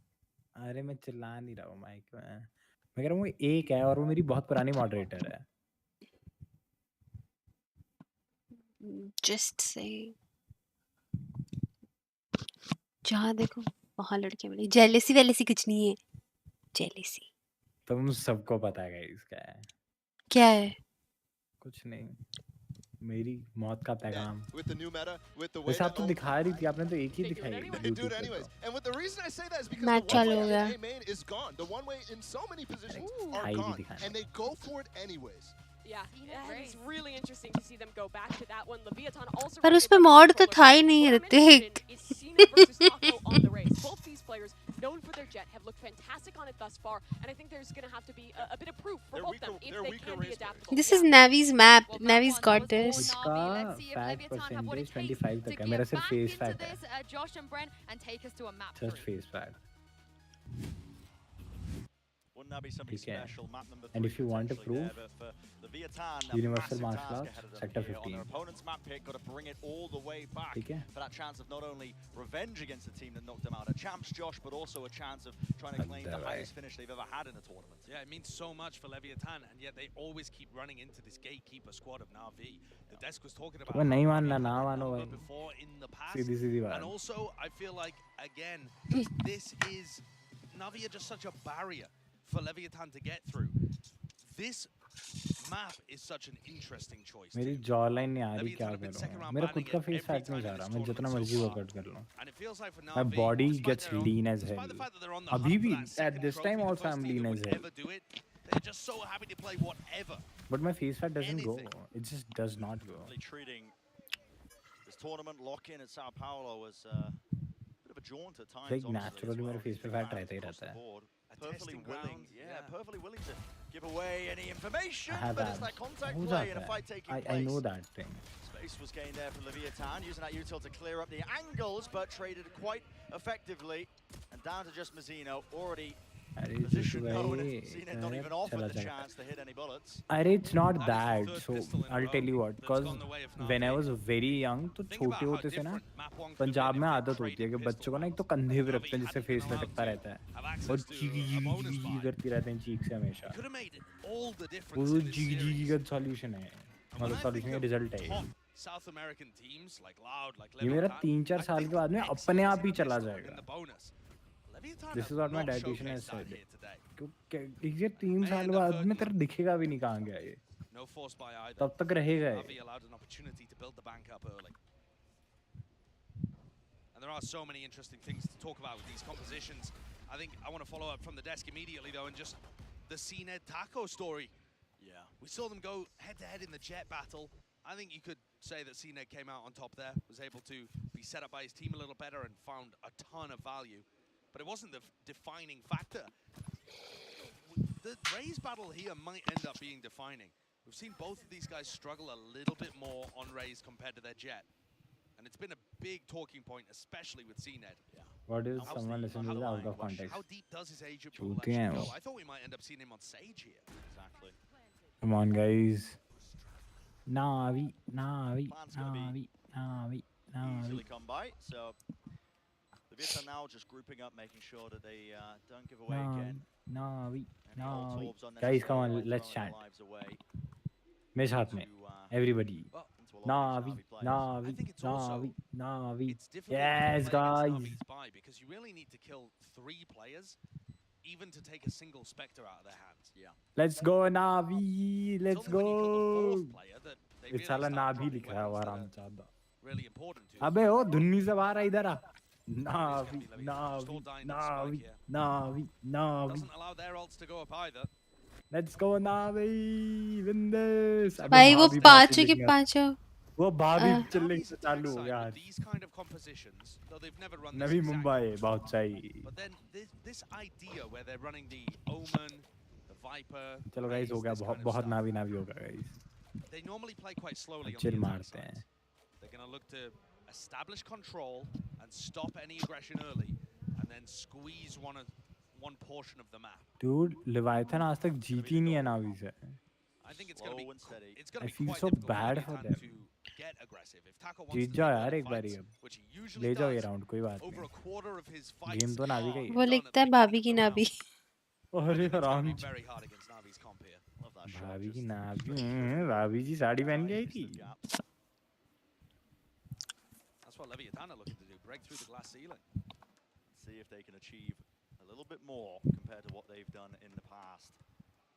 अरे मैं चिल्ला नहीं रहा हूँ माइक में। मैं कह रहा हूँ एक है और वो मेरी बहुत पुरानी मॉडरेटर है। जस्ट से जहाँ देखो वहाँ लड़कियां मिली। जेलेसी वेलेसी कुछ नहीं है। जेलेसी तुम सबको पता है गाइस क्या है। क्या है? कुछ नहीं। मेरी मौत का पैगाम। With the new meta, with the way वैसे आप that तो दिखा रही थी, आपने तो एक ही दिखाई they do YouTube it पे anyways. तो। And with the reason I say that is because match the one चालू way हो in गया। A main is gone. The one way in so many positions are high भी gone, दिखाना। and they go for it anyways. Yeah, it's really interesting to see them go back to that one. Leviathan also पर उस running पे a mod तो prologue. था ही नहीं What I'm Hrithik. interested in is Cena versus Taco on the race. Both these players, known for their jet, have looked fantastic on it thus far, and I think there's going to have to be a bit of proof for both them if they can be adaptable. This is Navi's map. Navi's got this. इसका fat percentage 25 तक है। मेरा सिर्फ face fat है। Josh and Brent, and take us to a map Just face fat. Wouldn't that be something ठीक है। special? Map number 3 And if you want to potentially prove, there, but for Leviathan, a Universal massive martial task arts, ahead of them sector here. On 15. their opponent's map pick, got to bring it all the way back ठीक है। for that chance of not only revenge against the team that knocked them out, a champs Josh, but also a chance of trying to claim the highest finish they've ever had in a tournament. Yeah, it means so much for Leviathan, and yet they always keep running into this gatekeeper squad of Na'Vi. The desk was talking about तुम्हें नहीं how मानना Na'Vi ना had मानो number भाई। before in the past. Sidhi And बात। also, I feel like, again, this is... Na'Vi are just such a barrier for Leviathan to get through. This map is such an interesting choice. मेरी jaw line नहीं आ रही, क्या करूँ? मेरा खुद का face fat नहीं जा रहा। मैं जितना मर्जी वर्कआउट कर लूँ। My body gets lean as hell. अभी भी at this time also I'm lean as hell. They're just so happy to play whatever. But my face fat doesn't go. It just does not go. Treating this tournament lock-in at Sao Paulo was a bit of a jaunt at times. Like naturally मेरे face पे fat रहता ही रहता है। Perfectly willing, perfectly willing to give away any information, I have but it's that. that contact हो play जाता and a है। fight taking place. I know that thing. Space was gained there for Leviathan, using that util to clear up the angles, but traded quite effectively. And down to just Mazzino, already position known. Zena not even offered the chance to hit any bullets. अरे it's not that. So I'll tell you what. Because when I was very young, तो छोटे होते से ना पंजाब में आदत होती है कि बच्चों को ना एक तो कंधे पे रखते हैं जिससे फेस लटकता रहता है और चीगी करती रहते हैं चीक से हमेशा। वो चीगी का सॉल्यूशन है, मतलब सॉल्यूशन का रिजल्ट है। South American teams like Loud, like ये मेरा Leviathan, 3-4 साल के बाद में अपने आप ही चला जाएगा। bonus. Leviathan This is have what my not dietitian has showcased that said. here today. क्योंकि ये 3 साल बाद में तेरा दिखेगा भी नहीं कहाँ गया ये। No force by either. तब तक रहेगा ये। Na'Vi allowed an opportunity to build the bank up early. And there are so many interesting things to talk about with these compositions. I think I want to follow up from the desk immediately though, and just the Cena Taco story. Yeah. We saw them go head-to-head in the jet battle. I think you could say that CNED came out on top there, was able to be set up by his team a little better and found a ton of value. But it wasn't the defining factor. The Raze battle here might end up being defining. We've seen both of these guys struggle a little bit more on Raze compared to their jet. And it's been a big talking point, especially with CNED. Yeah. What is someone listening to out of context? How deep does his age pool Chute actually hain go? wo. I thought we might end up seeing him on Sage here. Exactly. Come on, guys. Na'Vi, Na'Vi, Na'Vi, Na'Vi, Na'Vi. Easily come by, so Leviathan now just grouping up, making sure that they don't give away again. Na'Vi, Any old Na'Vi. Torbs unnecessarily Guys, come on, throwing let's their chant. lives away. मेरे साथ में, everybody. Into a lot of these Na'Vi, players. Na'Vi, Na'Vi, Na'Vi. It's difficult Yes, to play guys. against Na'Vi's buy because you really need to kill 3 players even to take a single Spectre out of their hands. Yeah. Let's go, Na'Vi. Let's go. Player that they इस really साला start Na'Vi dropping लिखा है वो weapons that आराम are चाहता। really important to अबे ओ धुन्नी से बाहर आ इधर आ। Na'Vi, Na'Vi, Na'Vi, Na'Vi, Na'Vi, Na'Vi. doesn't allow their ults to go up either. Let's go, Na'Vi. Win this. अबे भाई वो भाभी पांचों के भाभी पांचों वो भाभी आ, चिल्लिंग से चालू हो गया आज। These kind of compositions, though they've never run this Navi exact Mumbai बहुत सही। but then this idea where they're running the Omen, the Viper, चलो गाइस हो गया बहुत बहुत नावी नावी होगा guys. they normally play quite slowly on chill the attack मारते side. हैं। They're going to look to establish control and stop any aggression early, and then squeeze one portion of the map. Dude, Leviathan आज तक जीती नहीं है नावी से. I think it's going to I be feel quite so difficult bad for for Leviathan them. to get aggressive. If Taco wants Jeet to जाओ take यार the एक बारी fights, अब. which he usually ले जाओ ये does, राउंड कोई बात over नहीं. a quarter of his fights game तो नावी का ही वो है. लिखता है भाभी की नाभी. अरे आराम be से. very hard against Navi's comp here. Love that shot. भाभी की नावी. भाभी जी साड़ी पहन के आई थी. That's what Leviathan are looking to do, break through the glass ceiling. See if they can achieve a little bit more compared to what they've done in the past.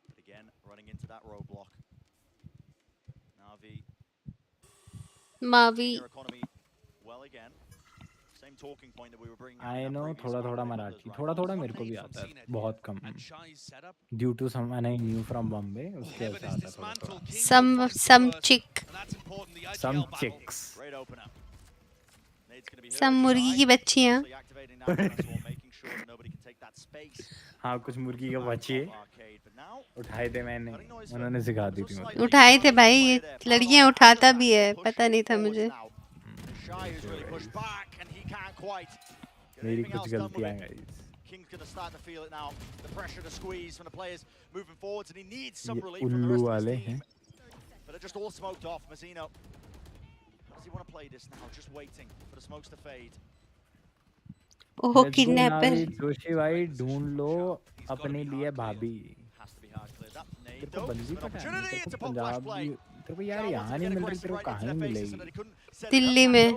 But again, running into that roadblock. Navi. Mavi. Their economy well again. Same talking point that we were bringing out I in know our previous थोड़ा थोड़ा round with Marathi. others, थोड़ा right? थोड़ा मेरे को भी आता है. बहुत कम. Due to someone I knew from Bombay, उसके वजह से आता है थोड़ा थोड़ा. Some chick. Some chicks. Great opener. Some मुर्गी की बच्चियाँ. हाँ कुछ मुर्गी के बच्चे उठाए थे मैंने. उन्होंने सिखा दी थी मुझे. उठाए थे भाई. ये लड़कियाँ उठाता भी है. पता नहीं था मुझे. मेरी कुछ गलतियाँ guys. King's going to start to feel it now. The pressure to squeeze from the players moving forwards, and he needs some ये relief from the rest उल्लू of his वाले team. हैं. But they're just all smoked off. Mazzino, how does he want to play this now? Just waiting for the smokes to fade. Oh kidnapper. Joshi भाई ढूंढ लो अपने लिए भाभी. तेरे को बंदी पता है. तेरे को पंजाब तेरे को यार यहाँ नहीं मिल रही. तेरे को कहाँ मिलेगी. दिल्ली में.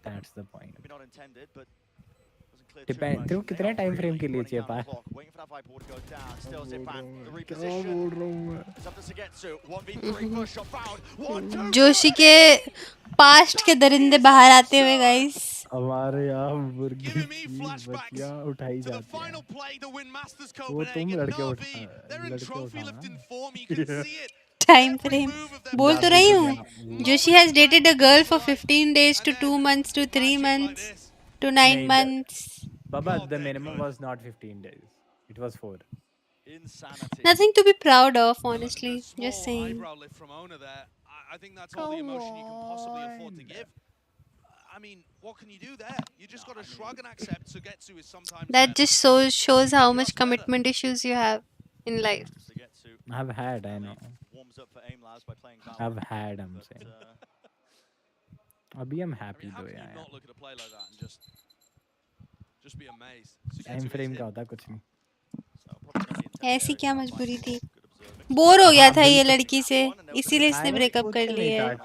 That's the point. Maybe not intended, but Depend. तेरे को कितने टाइम फ्रेम के लिए चाहिए पार? waiting for that fight ball to go down. Still Zipan, the reposition. It's up to Sugetsu. 1v3 push shot found. 1-2. Joshi के पास्ट के दरिंदे बाहर आते हुए गाइस. हमारे यहाँ मुर्गी की बच्चियाँ उठाई जाती हैं. वो तुम लड़के उठा. टाइम फ्रेम बोल तो रही हूँ. Joshi has dated a girl for 15 days to 2 months to 3 months to 9 months. Baba, the minimum was not 15 days. It was 4. Insanity. Nothing to be proud of, honestly. Just saying. Eyebrow lift from owner there. I think that's all the emotion you can possibly afford to give. I mean, what can you do there? You just got to shrug and accept. Sugetsu is sometimes That just shows how much commitment issues you have in life. I've had, I know. I've had, I'm saying. Abhi I'm happy though, yeah. Not look at a play like that and just be amazed. Time frame का होता कुछ नहीं. ऐसी क्या मजबूरी थी. Bore हो गया था ये लड़की से, इसीलिए इसने ब्रेकअप कर लिया है.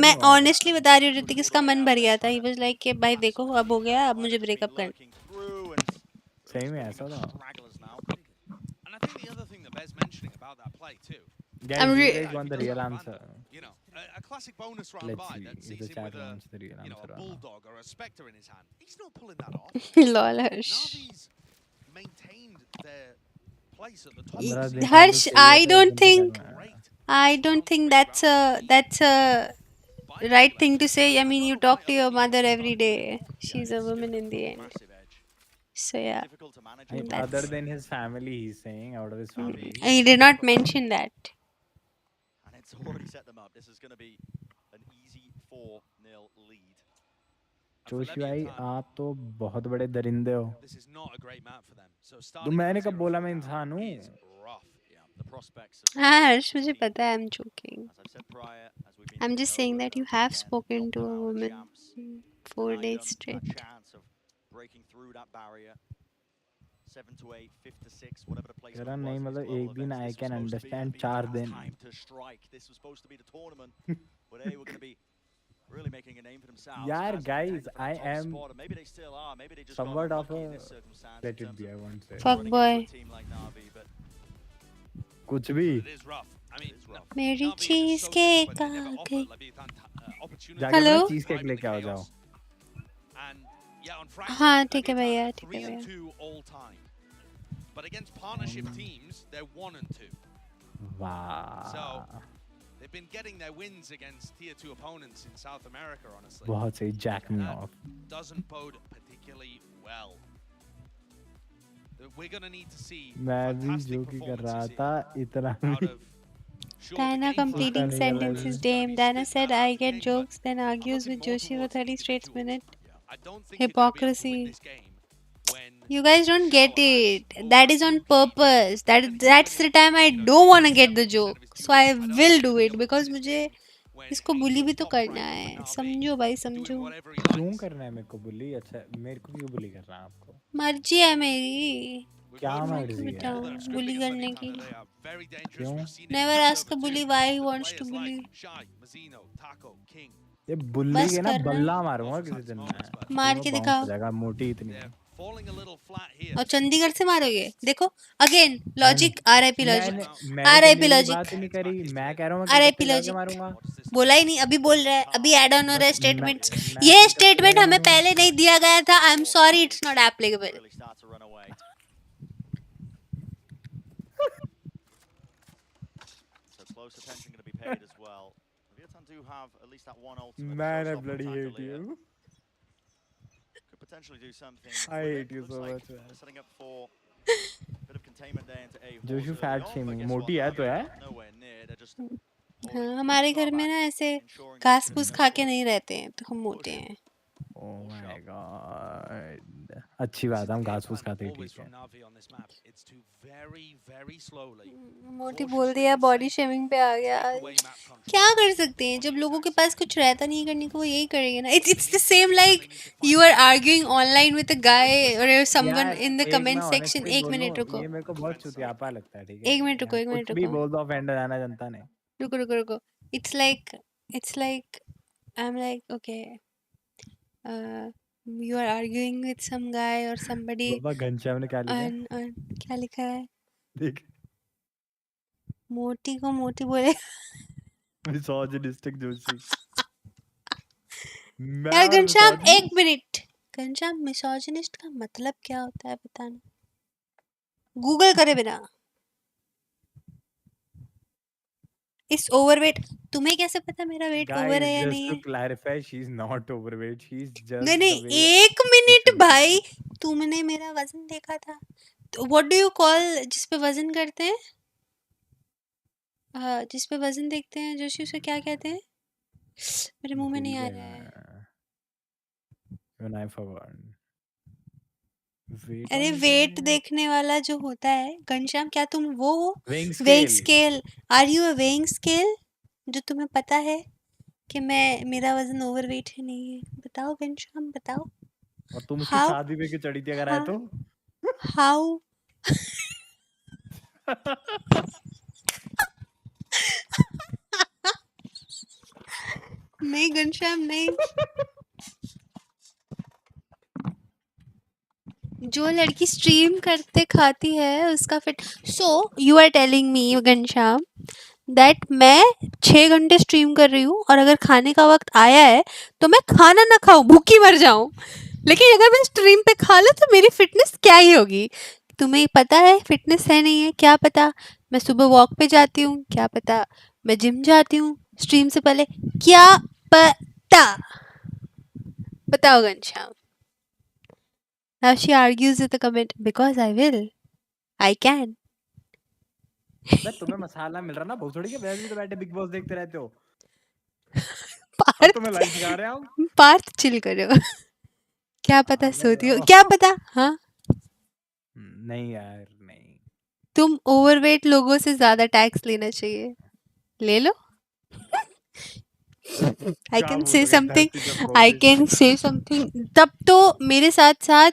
मैं ऑनेस्टली बता रही हूँ. ऋतिक इसका मन भर गया था. ही वाज लाइक कि भाई देखो अब हो गया, अब मुझे ब्रेकअप कर. सही में ऐसा था. And I think the other thing that bears mentioning about that play too. Guys, you guys want the real answer. You know, a classic bonus round Let's by see that if sees the him chat with wants the real a answer. bulldog or a spectre in his hand. He's not pulling that off. Lol, Harsh. Navi's maintained their place at the top. Harsh, I don't think that's a right thing to say. I mean, you talk to your mother every day. She's a woman in the end. So yeah. Other than his family, he's saying out of his family. He did not mention that. And it's already set them up. This is going to be an easy 4-0 lead. Joshi भाई आप तो बहुत बड़े दरिंदे हो. This is not a great map for them. So तो मैंने कब बोला मैं इंसान हूँ? Harsh, मुझे पता है. I'm joking. I'm just saying that you have spoken to a woman 4 days straight. Breaking through that barrier. 7 to 8, 5 to 6, whatever the place तेरा नहीं मतलब एक दिन I can understand 4 दिन. Time to strike. This was supposed to be the tournament where they were going to be really making a name for themselves. यार guys, I am maybe they still are. Maybe they just somewhat of a let it be. I won't say. Fuck boy. कुछ भी. मेरी cheese cake आ गई. Hello. Cheese cake लेके आओ जाओ. हाँ ठीक है भैया, ठीक है भैया. But against partnership teams, they're 1 and 2. Wow. So they've been getting their wins against tier 2 opponents in South America, honestly. बहुत सही. Jack me off. Doesn't bode particularly well. We're gonna need to see. मैं भी जो की कर रहा था इतना. Diana completing sentences. Damn. Diana said I get jokes, then argues with Joshi for 30 straight minutes. Hypocrisy. You guys don't get it. That is on purpose. That's the time I don't want to get the joke. So I will do it because मुझे इसको bully भी तो करना है. समझो भाई समझो. क्यों करना है मेरे को बुली? अच्छा मेरे को क्यों बुली करना है आपको? मर्जी है मेरी. क्या मैं क्यों मर्जी है? बताऊं bully करने की. क्यों? Never ask a bully why he wants to bully. ये बुल्ली बस के ना कर रहा है. बल्ला मारूंगा किसी दिन मैं. मार तुम्हें के बाउंस दिखाओ. हो जाएगा मोटी इतनी है. और चंडीगढ़ से मारोगे. देखो अगेन मैंने लॉजिक RIP मैंने लॉजिक मैंने RIP चंडीगढ़ की बात लॉजिक ही नहीं करी. मैं कह रहा हूँ मैं RIP कलकत्ते जाके लॉजिक. मारूंगा. बोला ही नहीं अभी बोल रहा है. अभी ऐड ऑन हो रहा है बस स्टेटमेंट्स. मैं ये कलकत्ते स्टेटमेंट जाके हमें मारूंगा. पहले नहीं दिया गया था. I am sorry it's not applicable. So close attention going to be paid as well. Leviathan do have at least that one ultimate. Man, I showstopper bloody attack hate earlier. you. Could potentially do something. I with hate it. you Looks so like much, man. they're setting up for a bit of containment there into A. जोशु Horse fat early on, but shaming guess what? मोटी है तो Navi है. are nowhere near. They're just हाँ हमारे घर में ना ऐसे घास फूस खा के नहीं रहते हैं तो हम मोटे हैं. Oh my god. अच्छी बात है हम घास फूस खाते ही ठीक है. मोटी बोल दिया बॉडी शेमिंग पे आ गया. क्या कर सकते हैं जब लोगों के पास कुछ रहता नहीं करने को वो यही करेंगे ना. It's the same like you are arguing online with a guy or someone यार in the एक मैं comment section. ऑनेस्टली एक बोलूं मिनट रुको. ये मेरे को बहुत चुतियापा लगता है. ठीक एक है मिनट रुको. यार एक मिनट कुछ भी रुको. बोल दो ऑफेंड हो जाना जनता ने. रुको रुको रुको. It's like I'm like okay. You are arguing with some guy or somebody बाबा घनश्याम ने क्या लिखा है? क्या लिखा है? देख मोटी को मोटी बोले. मिसोजिनिस्टिक जोशी. मैं यार और घनश्याम एक मिसोजिनिस्ट. मिनट. घनश्याम मिसोजिनिस्ट का मतलब क्या होता है बताना. गूगल करे बिना. इस ओवरवेट. तुम्हें कैसे पता मेरा वेट ओवर है Guys, या just नहीं to है? clarify, she's not overweight. She's नहीं just the नहीं way एक she मिनट should be. भाई. तुमने मेरा वजन देखा था. तो व्हाट डू यू कॉल जिस पे वजन करते हैं? जिस पे वजन देखते हैं जोशी उसे क्या कहते हैं? मेरे मुंह में भूल नहीं आ गया रहा है. मैं. When I forgot. Weight अरे on वेट internet. देखने वाला जो होता है. घनश्याम क्या तुम वो हो? Weighing weighing scale. Scale. Are you a weighing scale? जो तुम्हें पता है कि मैं मेरा वजन ओवरवेट है नहीं है. बताओ घनश्याम बताओ. और तुम उसकी हाउ शादी पे क्यों चढ़ी थी अगर आए तो? हाउ नहीं घनश्याम नहीं. जो लड़की स्ट्रीम करते खाती है उसका fit. So you are telling me Ghanshyam that मैं 6 घंटे स्ट्रीम कर रही हूँ और अगर खाने का वक्त आया है तो मैं खाना ना खाऊं भूखी मर जाऊं. लेकिन अगर मैं स्ट्रीम पे खा लूं तो मेरी फिटनेस क्या ही होगी. तुम्हें पता है फिटनेस है नहीं है. क्या पता मैं सुबह वॉक पे जाती हूँ. क्या पता मैं जिम जाती हूँ स्ट्रीम से पहले. क्या पता. बताओ Ghanshyam. Now she argues with the comment because I will. I can. बे तुम्हें मसाला मिल रहा ना भोसड़ी के. वैसे भी तो बैठे बिग बॉस देखते रहते हो. पार्थ तुम्हें लाइफ सिखा रहे हैं हम. पार्थ चिल करो. क्या पता अबे सोती हो. यार. क्या पता. हाँ नहीं यार नहीं. तुम ओवरवेट लोगों से ज्यादा टैक्स लेना चाहिए. ले लो. आई क्या कैन बोल से रहे हैं समथिंग. धरती पे आई politician. Can say something. तब तो मेरे साथ साथ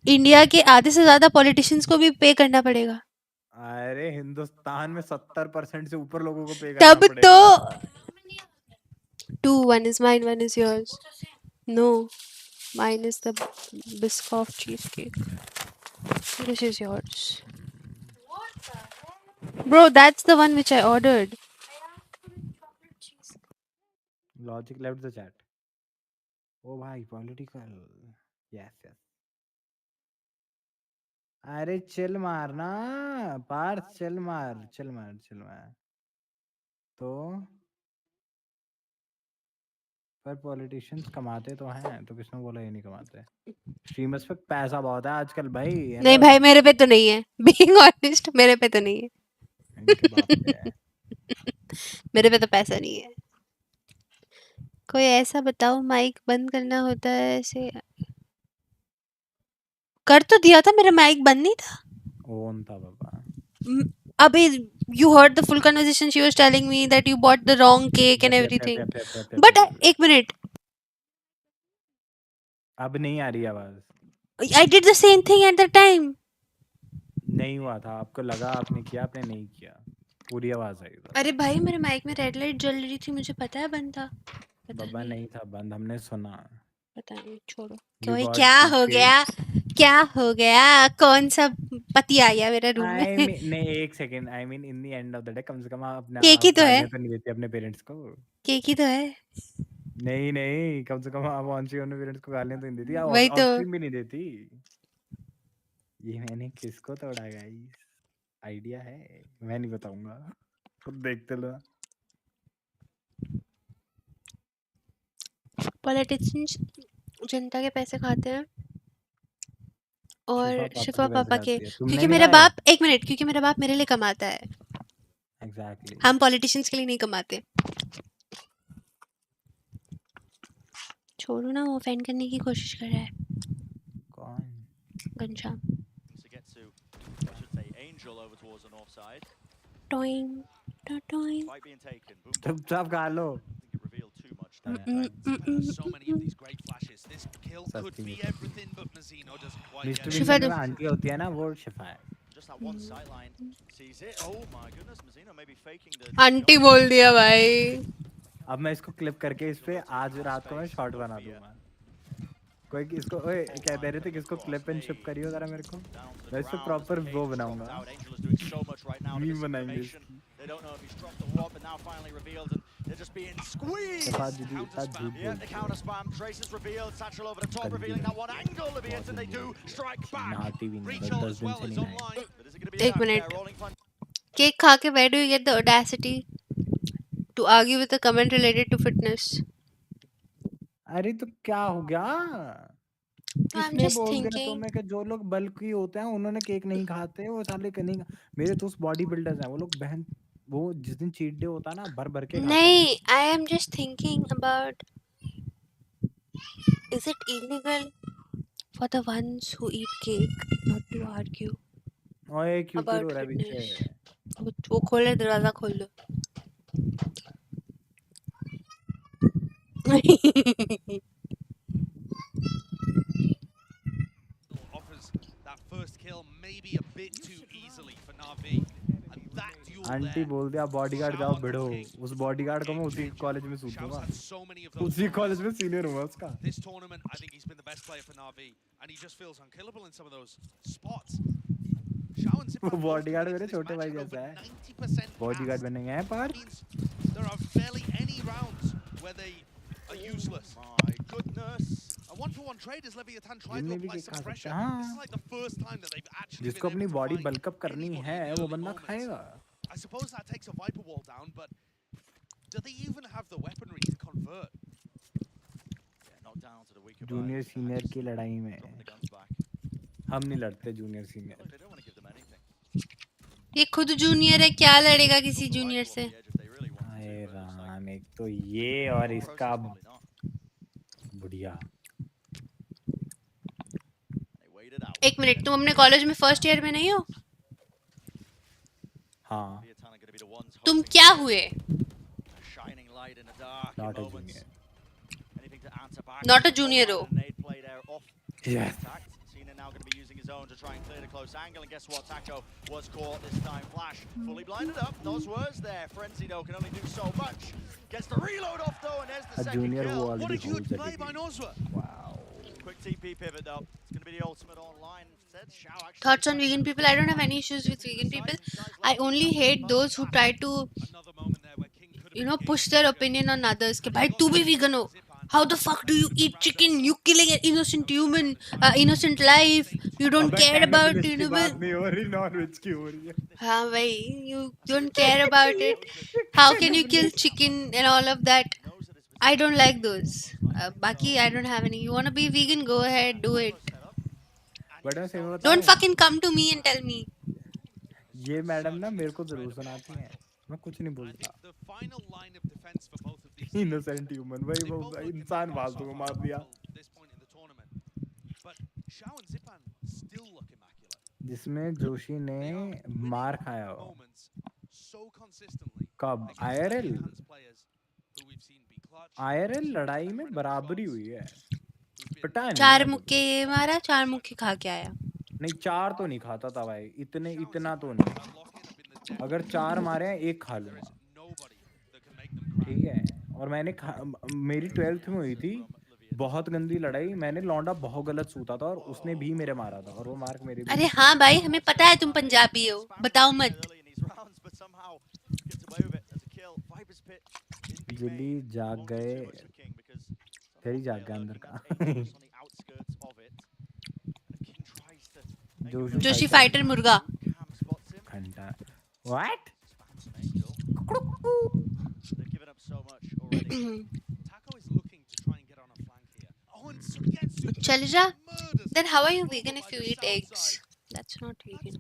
इंडिया के आधे से ज्यादा पॉलिटिशियंस को भी पे करना पड़ेगा. अरे हिंदुस्तान में 70% से ऊपर लोगों को पे करना तब पड़ेगा. तो 1 is mine, 1 is yours. No, mine is the Biscoff cheesecake. This is yours. Bro, that's the one which I ordered. Logic left the chat. ओ भाई पॉलिटिकल. Yes yes. अरे चिल मारना पार्थ. चिल मार चिल मार चिल मार. तो पर politicians कमाते तो हैं. तो किसने बोला ये नहीं कमाते? स्ट्रीमर्स पे पैसा बहुत है आजकल भाई. है नहीं ना? भाई मेरे पे तो नहीं है. Being honest, मेरे पे तो नहीं है. इनके बाप पे है. मेरे पे तो पैसा नहीं है. कोई ऐसा बताओ माइक बंद करना होता है ऐसे. कर तो दिया था, मेरा माइक बंद नहीं था। ओन था बाबा। अबे you heard the full conversation. She was telling me that you bought the wrong cake and everything. But एक मिनट, अब नहीं आ रही आवाज। I did the same thing at the time. नहीं हुआ था, आपको लगा आपने किया, आपने नहीं किया, पूरी आवाज आई था। अरे भाई मेरे माइक में रेड लाइट जल रही थी, मुझे पता है बंद था। बाबा नहीं था बंद, हमने सुना। पता नहीं, छोड़ो। You कोई got क्या the हो cake. गया, क्या हो गया, कौन सा पति आ गया मेरे रूम I में? mean, नहीं एक second, I mean in the end of the day कम से कम आप अपने केक ही आप तो है, गालियां तो नहीं देती अपने पेरेंट्स को। केक ही तो है। नहीं नहीं, कम से कम आप ऑन स्ट्रीम अपने पेरेंट्स को गालियां तो नहीं देती, आप वही ऑफ तो। स्ट्रीम भी नहीं देती। ये मैंने किसको तोड़ा गाइस? आइडिया है, मैं नहीं बताऊंगा, खुद देखते लो। पॉलिटिशियंस जनता के पैसे खाते हैं और शिफा शिफा पापा पापा के के, पैसे खाती है, तुमने क्योंकि नहीं मेरा खाए? बाप, एक मिनट, क्योंकि मेरा बाप मेरे लिए कमाता है। एग्जैक्टली। हम पॉलिटिशियंस के लिए नहीं कमाते। छोड़ो ना, वो ऑफेंड करने की कोशिश कर रहा है। कौन? Ghanshyam. To get to, I should say, Angel over towards the north side. Toing toing. Fight being taken. Boom. चुपचाप खा लो। It revealed too much. So many of these great flashes. This kill could be everything, but Mazzino doesn't quite mister get it. Winger में aunty होती है ना, वो शिफा है। Just that one sight line. Sees it. Oh my goodness, Mazzino may be faking the. Aunty बोल दिया भाई। अब मैं इसको क्लिप करके इस पे आज रात को मैं शॉर्ट बना दूंगा। कोई इसको, ओए क्या कह रहे थे, किसको क्लिप एंड शिप करियो जरा मेरे को, मैं इस पे प्रॉपर वो बनाऊंगा, मीम बनाएंगे इसकी। They don't know if he's dropped the wop, and now finally revealed, and they're just being squeezed. Yeah, the counter spam. Trace is revealed. Satchel over the top, revealing that one angle of it, and they do strike back. Rachel as well is online. But is it going to be एक a minute, rolling fun? Cake खा के where do you get the audacity to argue with a comment related to fitness? अरे तो क्या हो गया? I'm किसने just बोल दिया thinking. तुम्हें कि जो लोग बल्की होते हैं उन्होंने केक नहीं खाते, वो साले नहीं मेरे तो उस बॉडी बिल्डर्स हैं, वो लोग बहन, वो जिस दिन चीट डे होता है ना, भर भर के खाते हैं। नहीं, I am just thinking about, is it illegal for the ones who eat cake not to argue ओए क्यूपिड about हो रहा है fitness? पीछे। वो खोले, दरवाजा खोल दो। Offers that first kill maybe a bit too easily for Na'Vi. And that duel aunty there. बोल दिया बॉडीगार्ड जाओ भिड़ो, उस बॉडीगार्ड को मैं उसी कॉलेज में सूट दूंगा, उसी कॉलेज में सीनियर हूँ उसका। This tournament, I think he's been the best player for Na'Vi, and he just feels unkillable in some of those spots. वो बॉडीगार्ड मेरे छोटे भाई जैसा है, बॉडीगार्ड बनेंगे हैं पर There are barely any rounds where they are useless. My goodness. A one-for-one trade is Leviathan tried to जिनमें भी apply केक some खा सकते pressure. हैं, This is हाँ। like the first time that they've actually जिसको been अपनी able to body find bulk up करनी anybody है in the वो early बंदा moments. खाएगा। I suppose that takes a Viper wall down, but do they even have the weaponry to convert? Yeah, knocked down to the weaker junior body. Senior की लड़ाई में Dropping the guns back. हम नहीं लड़ते junior senior. Look, they don't want to give them anything. ये खुद junior है, क्या लड़ेगा किसी जूनियर से? हाय राम, एक तो ये और इसका बुढ़िया। एक मिनट, तुम अपने कॉलेज में फर्स्ट ईयर में नहीं हो? हाँ। तुम क्या हुए? Shining light in the dark. Not a moments. junior. Anything to answer back. Not a junior हो। Nade play there off. Yes. Cena now going to be using his own to try and clear the close angle, and guess what? Taco was caught this time. Flash fully blinded up. Those words there. Frenzy though can only do so much. Gets the reload off though, and there's the A second junior kill. who already What a huge holds a play by degree. Nozwa. Wow. Quick TP pivot though. It's going to be the ultimate online. Instead, Shao actually. Thoughts on vegan people? I don't have any issues with vegan people. I only hate those who try to, you know, push their opinion on others. कि भाई तू भी vegan हो? How the fuck do you eat chicken? You killing an innocent human, innocent life. You don't care about, you know. बात नहीं हो रही, nonveg की हो रही है। हाँ भाई, you don't care about it. How can you kill chicken and all of that? I don't like those. बाकी I don't have any. You wanna be vegan? Go ahead, do it. But मैं सही में बताऊं, Don't fucking come to me and tell me. ये madam ना मेरे को जरूर सुनाती हैं, मैं कुछ नहीं बोलता। The final line of defense for both of these innocent human, भाई वो इंसान फालतू को मार दिया। this point in the tournament. But Shao and Zipan जिसमें जोशी ने मार खाया हो। so consistently. कब? IRL? IRL लड़ाई में बराबरी हुई है, पिटा नहीं है 4 मैं मुक्के कभी। ये मारा, 4 मुक्के खा के आया। नहीं 4 तो नहीं खाता था भाई, इतना तो नहीं। अगर 4 मारे हैं 1 खा लूंगा, ठीक है। और मेरी 12th में हुई थी बहुत गंदी लड़ाई, मैंने लौंडा बहुत गलत सूता था और उसने भी मेरे मारा था और वो मार्क मेरे भी। अरे हाँ भाई, हमें पता है तुम पंजाबी हो, बताओ मत। जिली जाग गए, तेरी जाग गया अंदर का। जोशी फाइटर मुर्गा। घंटा व्हाट? चल जा। Then how are you vegan if you eat eggs? That's not vegan.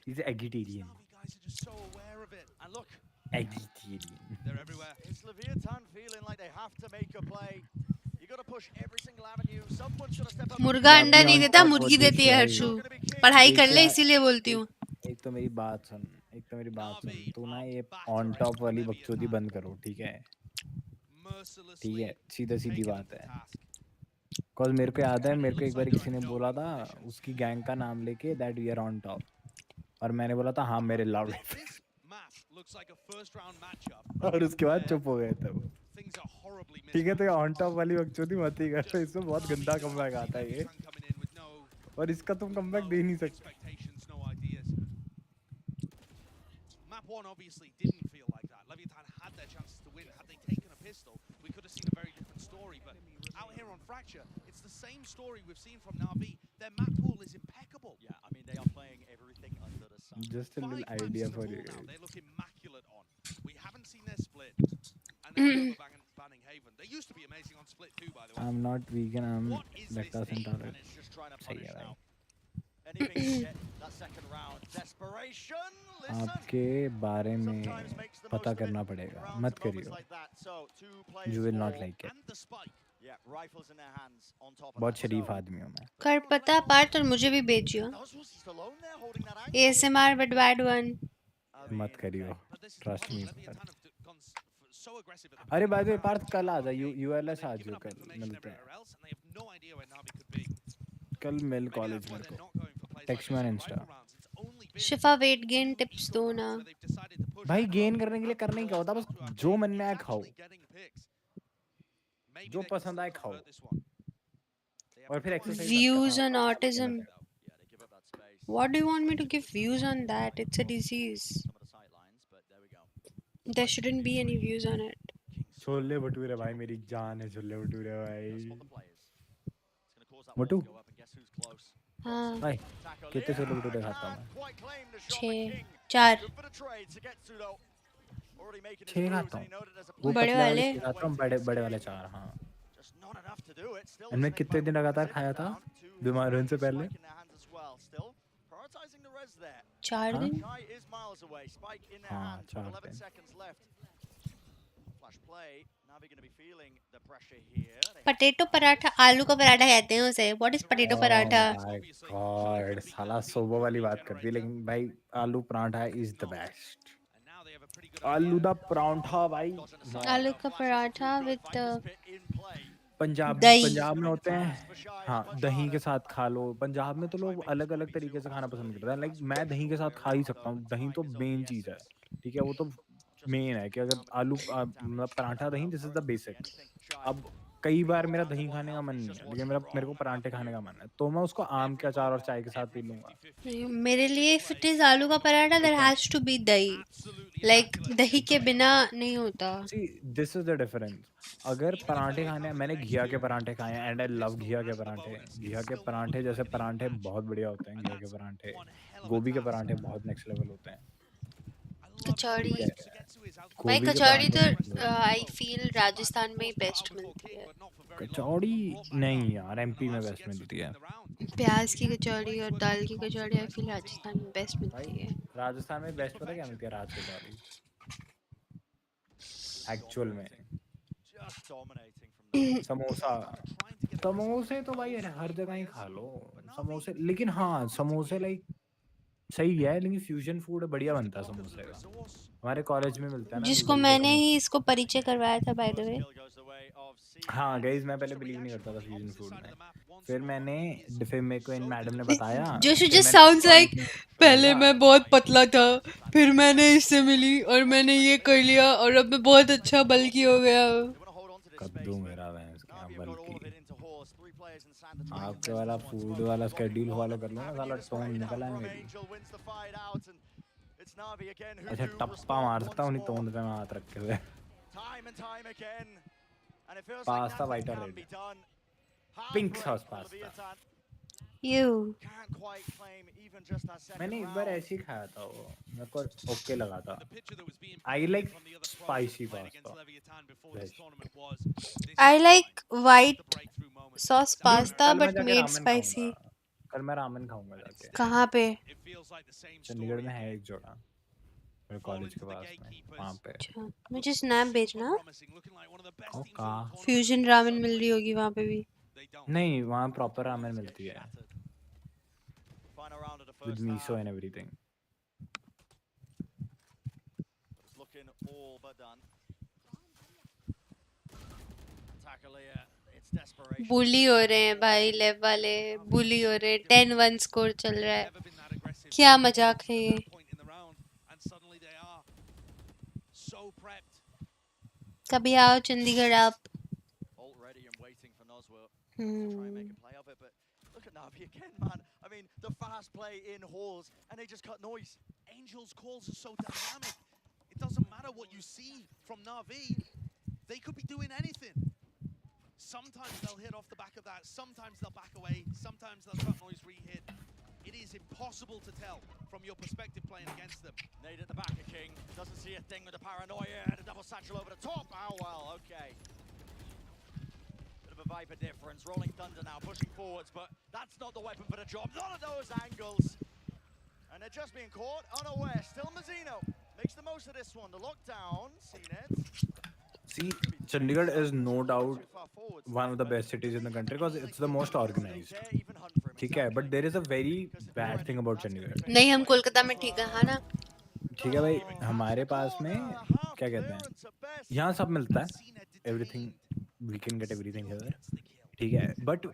He's an vegetarian. Vegetarian. They're everywhere. Is Leviathan feeling like they have to make a play? You got to push every single avenue. Someone's got to step up. मुर्गा अंडा नहीं देता, मुर्गी देती है हर्षू। पढ़ाई कर ले इसीलिए बोलती हूँ। एक तो मेरी बात सुन, तू ना ये ऑन टॉप वाली बकचोदी बंद करो, ठीक है? ठीक है, सीधी बात है। कॉज मेरे को याद है, मेरे को एक बार किसी ने बोला था उसकी गैंग का नाम लेके that we are on top, और मैंने बोला था हाँ मेरे लाउड, और उसके बाद चुप हो गए थे वो। ठीक है, तो ये ऑन टॉप वाली बकचोदी मत ही कर, इसमें बहुत गंदा कमबैक आता है ये, और इसका तुम कमबैक दे नहीं सकते। Map 1 obviously didn't feel like that. Leviathan had their chances to win. Had they taken a pistol, we could have seen a very different story. But out here on Fracture, it's the same story we've seen from Na'Vi. Their map pool is impeccable. Yeah, I mean, they are playing everything under the sun. Just a little idea for you Now. They guys. look immaculate on. We haven't seen their split. And they're banning Haven. They used to be amazing on split too, by the way. I'm not vegan, I'm lactose intolerant. सही है भाई। आपके बारे में पता करना पड़ेगा, मत करियो। You will not like it. बहुत शरीफ आदमी हूँ मैं। कर पता पार्ट, और मुझे भी भेजियो। ASMR but bad one. मत करियो, ट्रस्ट मी। अरे बाय द वे पार्थ, कल आ जा, ULS आ जाओ, कल मिलते हैं। कल मिल कॉलेज मेरे को, टेक्स्ट में इंस्टा। शिफा वेट गेन टिप्स दो ना। भाई गेन करने के लिए करने ही क्या होता, बस जो मन में आए खाओ, जो पसंद आए खाओ, और फिर exercise. Views on autism. What do you want me to give views on that? It's a disease. There shouldn't be any views on it. Chole bhature भाई, मेरी जान है छोले भटूरे भाई। मोटू हाँ भाई, कितने छोले भटूरे खाता हूँ मैं? 4 खाता हूँ। वो बड़े वाले खाता हूँ, बड़े वाले 4। हाँ, इनमें कितने दिन लगातार खाया था बीमार होने से पहले? 4 दिन। हाँ 4 दिन। पटेटो पराठा, आलू का पराठा कहते हैं उसे। What is potato paratha? God, साला सोबो वाली बात करती है, लेकिन भाई आलू पराठा इज द बेस्ट। आलू दा पराठा भाई, आलू का पराठा विद पंजाब में होते हैं। हाँ, दही के साथ खा लो। पंजाब में तो लोग अलग अलग तरीके से खाना पसंद करते हैं, लाइक मैं दही के साथ खा ही सकता हूँ, दही तो मेन चीज़ है, ठीक है? वो तो मेन है कि अगर आलू मतलब पराठा दही, दिस इज द बेसिक। अब कई बार मेरा दही खाने का मन नहीं है, लेकिन मेरे को पराठे खाने का मन है, तो मैं उसको आम के अचार और चाय के साथ पी लूंगा। मेरे लिए इफ इट इज आलू का paratha, there has to be dahi, like दही के बिना नहीं होता। See this is the difference. अगर पराठे खाने, मैंने घिया के पराठे खाए हैं एंड आई लव घिया के पराठे। घिया के पराठे जैसे पराठे बहुत बढ़िया होते हैं, घिया के पराठे। गोभी के पराठे बहुत नेक्स्ट लेवल होते हैं। कचौड़ी भाई, कचौड़ी तो आई फील राजस्थान में ही बेस्ट मिलती है। कचौड़ी नहीं यार, MP में बेस्ट मिलती है। प्याज की कचौड़ी और दाल की कचौड़ी आई फील राजस्थान में बेस्ट मिलती है। राजस्थान में बेस्ट पता क्या मिलती है? राज कचौड़ी एक्चुअल में। समोसे तो भाई हर जगह ही खा लो, समोसे, लेकिन हाँ समोसे लाइक सही है, लेकिन फ्यूजन फूड बढ़िया बनता है समोसे का, हमारे कॉलेज में मिलता है ना जिसको नूडल के मैंने समोसे। ही इसको परिचय करवाया था बाय द वे। हाँ गाइस, मैं पहले बिलीव नहीं करता था फ्यूजन फूड में, फिर मेरे को इन मैडम ने बताया, जोशु फिर just मैंने sounds like कॉलेज में पहले लगा। मैं बहुत पतला था, फिर मैंने इससे मिली और मैंने ये कर लिया और अब मैं बहुत अच्छा बल्की हो गया। कद्दू मेरा भैंस क्या बल्कि, आपके वाला फूड वाला स्केड्यूल फॉलो कर लो ना, साला टोन निकला है मेरी। ऐसे टप्पा मारता हूँ नहीं तोंद पे मैं हाथ रखे हुए। पास्ता वाइट और red, pink sauce pasta. You मैंने एक बार ऐसे ही खाया था, वो मेरे को ओके लगा था। I like spicy pasta. I like white sauce pasta कल मैं but जाके made रामेन spicy. खाऊंगा, कल मैं रामेन खाऊंगा जाके। कहाँ पे? चंडीगढ़ में है एक जगह मेरे कॉलेज के पास में, वहाँ पे। अच्छा, मुझे स्नैप भेजना। ओ का फ्यूजन रामेन मिल रही होगी वहाँ पे भी। नहीं, वहाँ प्रॉपर रामेन मिलती है with miso and everything. Looking all but done. It's desperation. बुली हो रहे हैं भाई, लेव वाले बुली हो रहे हैं। 10-1 स्कोर चल रहा है, क्या मजाक है ये। कभी आओ चंडीगढ़ आप। Already and waiting for Noswell. Try and make a play of it, but look at Navi again, man. I mean, the fast play in halls, and they just cut noise. Angel's calls are so dynamic. It doesn't matter what you see from Na'Vi. They could be doing anything. Sometimes they'll hit off the back of that. Sometimes they'll back away. Sometimes they'll cut noise re-hit. It is impossible to tell from your perspective playing against them. Nade at the back of King. Doesn't see a thing with the paranoia. And a double satchel over the top. Oh, well, okay. Bit of a Viper difference. Rolling Thunder now pushing forwards, but that's not the weapon for the job. None of those angles. And they're just being caught unaware. Still Mazzino makes the most of this one. The lockdown, CNET. See, Chandigarh is no doubt one of the best cities in the country because it's the most organized. ठीक है, but there is a very bad thing about Chandigarh. नहीं, हम कोलकाता में ठीक है, हाँ ना? ठीक है भाई, हमारे पास में क्या कहते हैं, यहाँ सब मिलता है, everything, we can get everything here. ठीक है, but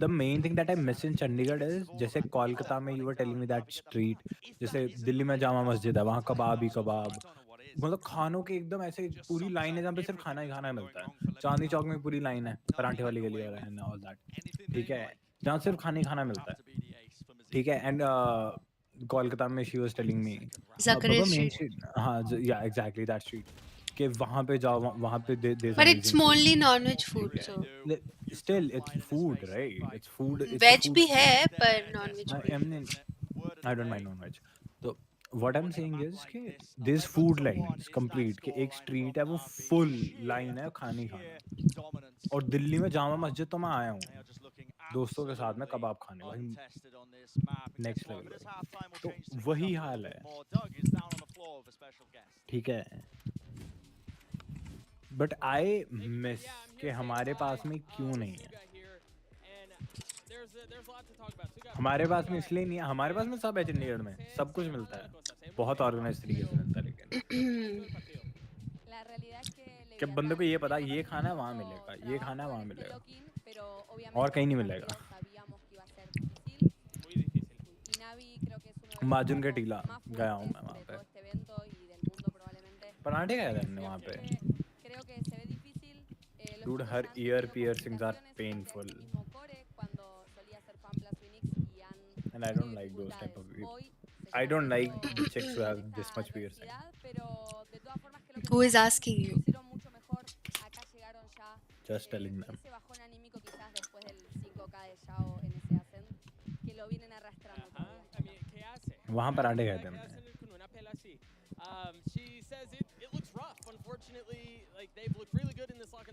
the main thing that I miss in Chandigarh is जैसे कोलकाता में you were telling me that street, जैसे दिल्ली में जामा मस्जिद है, वहाँ कबाब ही कबाब, मतलब खानों के एकदम ऐसे पूरी लाइन है जहाँ पे सिर्फ खाना ही खाना मिलता है। चांदनी चौक में पूरी लाइन है, पराठे वाली गली वाला है ऑल दैट, ठीक है, जहाँ सिर्फ खाना ही खाना मिलता है, ठीक है। एंड कोलकाता में she was telling me main street, हाँ या एग्जैक्टली दैट स्ट्रीट, कि वहाँ पे जाओ, वहाँ पे दे But it's mainly non-veg food, so still it's food, right? It's food. Veg भी है पर non-veg भी। I don't mind non-veg. So what I'm saying is कि this food lines complete कि एक street है वो full line है खाने खाना, और दिल्ली में जामा मस्जिद तो मैं आया हूँ दोस्तों के साथ में कबाब खाने, भाई नेक्स्ट लेवल, तो वही हाल है, ठीक है। बट आई मिस कि हमारे पास में क्यों नहीं है, हमारे पास में इसलिए नहीं है, हमारे पास में सब है चंडीगढ़ में, सब कुछ मिलता है, बहुत ऑर्गेनाइज तरीके से मिलता है, लेकिन कि बंदे को ये पता ये खाना है वहाँ मिलेगा, ये खाना है वहाँ मिलेगा, और कहीं नहीं मिलेगा। माजुन के टीला गया हूँ मैं वहाँ पे, पराठे खाए थे हमने वहाँ पे। Dude, her ear piercings are painful, and I don't like those type of people. I don't like the chicks who have this much piercing. Who is asking you? Just telling them. वहाँ पराठे खाए थे हमने।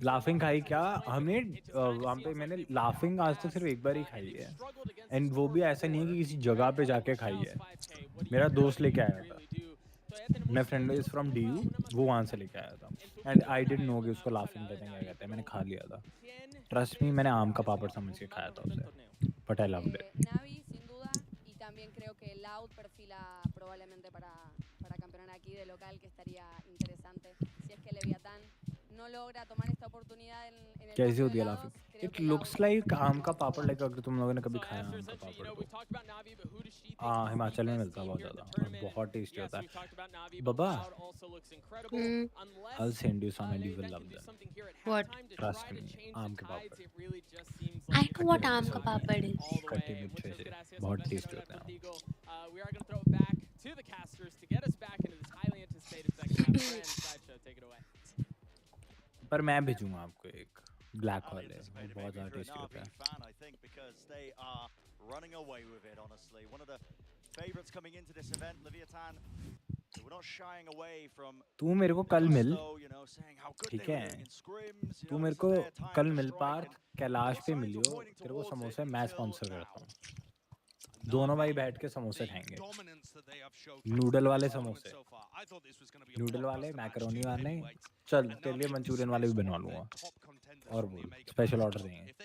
Laughing खाई क्या हमने वहाँ पे, मैंने लाफिंग आज तक सिर्फ एक बार ही खाई है, एंड वो भी ऐसा नहीं है कि किसी जगह पे जाके खाई है, मेरा दोस्त लेके आया था, my friend is from DU, वो वहाँ से लेके आया था, एंड आई डिडंट नो कि उसको लाफिंग कहते हैं, क्या कहते हैं, मैंने खा लिया था, ट्रस्ट मी, मैंने आम का पापड़ समझ के खाया था उसे। but I loved it. Navi, sin duda, y también creo que Loud perfila probablemente para campeonar aquí de local, que estaría interesante. Si es que Leviatán no logra tomar esta oportunidad en el कैसी cambio होती de है lados, laughing? creo It que Loud looks like आम का पापड़, like अगर तुम लोगों ने कभी खाया आम का पापड़ तो हिमाचल में मिलता है बहुत ज़्यादा और बहुत टेस्टी होता है बाबा I'll send you some and you will love them. What? Trust me, आम के पापड़ I know what aam ka papad is. खट्टे मीठे से बहुत टेस्टी होते हैं We are going to throw it back to the casters to get us back into this highly anticipated second half. Friend, Sideshow, take it away. पर मैं भेजूंगा आपको एक ब्लैक वाले वो बहुत ज़्यादा टेस्टी होता है fan, I think, because they are running away with it, honestly. One of the favorites coming into this event, Leviathan. We're not shying away from. तू मेरे को कल मिल you know, saying how good ठीक they है were in scrims. तू मेरे को कल मिल पार्थ कैलाश पे मिलियो तेरे को समोसे मैं स्पॉन्सर करता हूँ दोनों भाई बैठ के समोसे खाएंगे नूडल वाले समोसे नूडल वाले मैकरोनी वाले चल तेरे लिए मंचूरियन वाले भी बनवा लूंगा और बोल स्पेशल ऑर्डर देंगे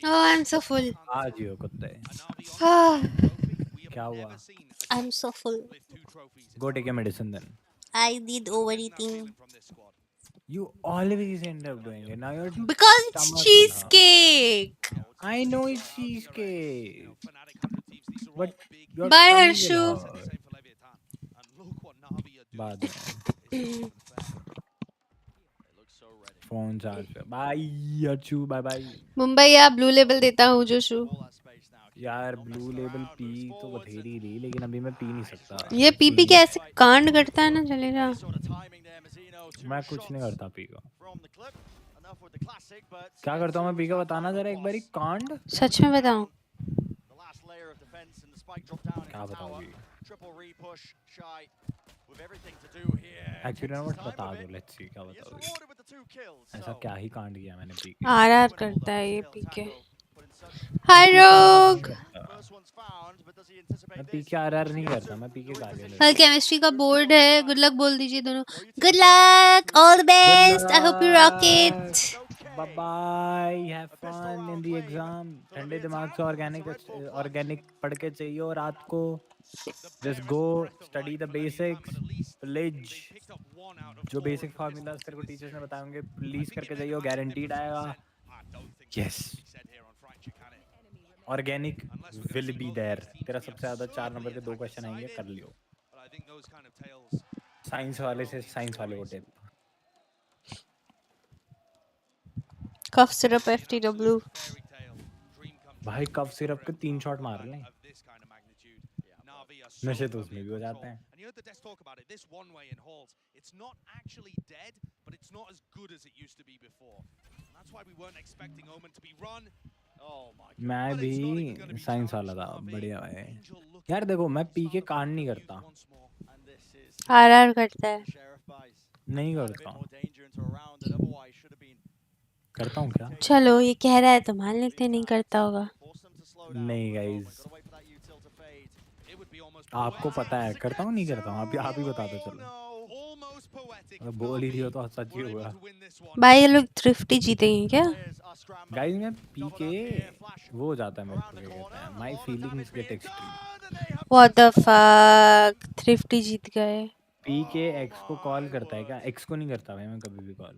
Oh, I'm so full. आज ही हो कुत्ते Ah, क्या हुआ I'm so full. Go take a medicine then I did overeating. You always end up doing it. Now you're Because it's cheesecake. I know it's cheesecake. But your Bye, tummy Harshu. will hurt. बाद में. Phone charge पे. Bye Harshu. Bye bye. Mumbai या blue label देता हूँ जोशु. यार blue label P तो बथेरी रही लेकिन अभी मैं पी नहीं सकता ये पी के ऐसे कांड करता है ना चलेगा. मैं कुछ नहीं करता पी का क्या करता हूँ मैं पी का बताना जरा एक बारी कांड सच में बताऊं क्या बताओगी एक्चुअली ना बता दो लेट्स सी क्या बताओगी ऐसा क्या ही कांड किया मैंने पी के आरआर करता है ये पी के. हाय रोग. मैं पी के आरआर नहीं करता मैं पी के गाली लेता कल केमिस्ट्री का बोर्ड है. गुड लक बोल दीजिए दोनों. Good luck. All the best. I hope you rock it. Bye bye have fun in the exam ठंडे दिमाग से ऑर्गेनिक पढ़ के चाहिए और रात को just go study the basics please जो बेसिक फार्मूलाज तेरे को टीचर्स ने बताएंगे प्लीज करके जाइए गारंटीड आएगा yes organic will be there तेरा सबसे ज्यादा 4 नंबर के 2 क्वेश्चन आएंगे कर लियो साइंस वाले से साइंस वाले को टिप कफ सिरप एफटीडब्ल्यू भाई कफ सिरप के 3 शॉट मार लें नशे तो उसमें भी हो जाते हैं And you heard the desk talk about it. This one way in halls, it's not actually dead, but it's not as good as it used to be before. And that's why we weren't expecting Omen to be run. Oh my god. मैं भी science वाला था बढ़िया है यार देखो मैं P के कांड नहीं करता आरआर करता है. नहीं करता करता हूँ क्या चलो ये कह रहा है तो मान लेते नहीं करता होगा. नहीं गाइस आपको पता है करता हूँ नहीं करता हूँ आप ही बता दो चलो बोल ही रही हो तो सच ही होगा भाई ये लोग थ्रिफ्टी जीतेंगे क्या. गाइस मैं पी के वो हो जाता है मेरे को क्या कहते हैं my feelings get extreme what the fuck. Thrifty जीत गए. पी के एक्स को कॉल करता है क्या एक्स को नहीं करता भाई मैं कभी भी कॉल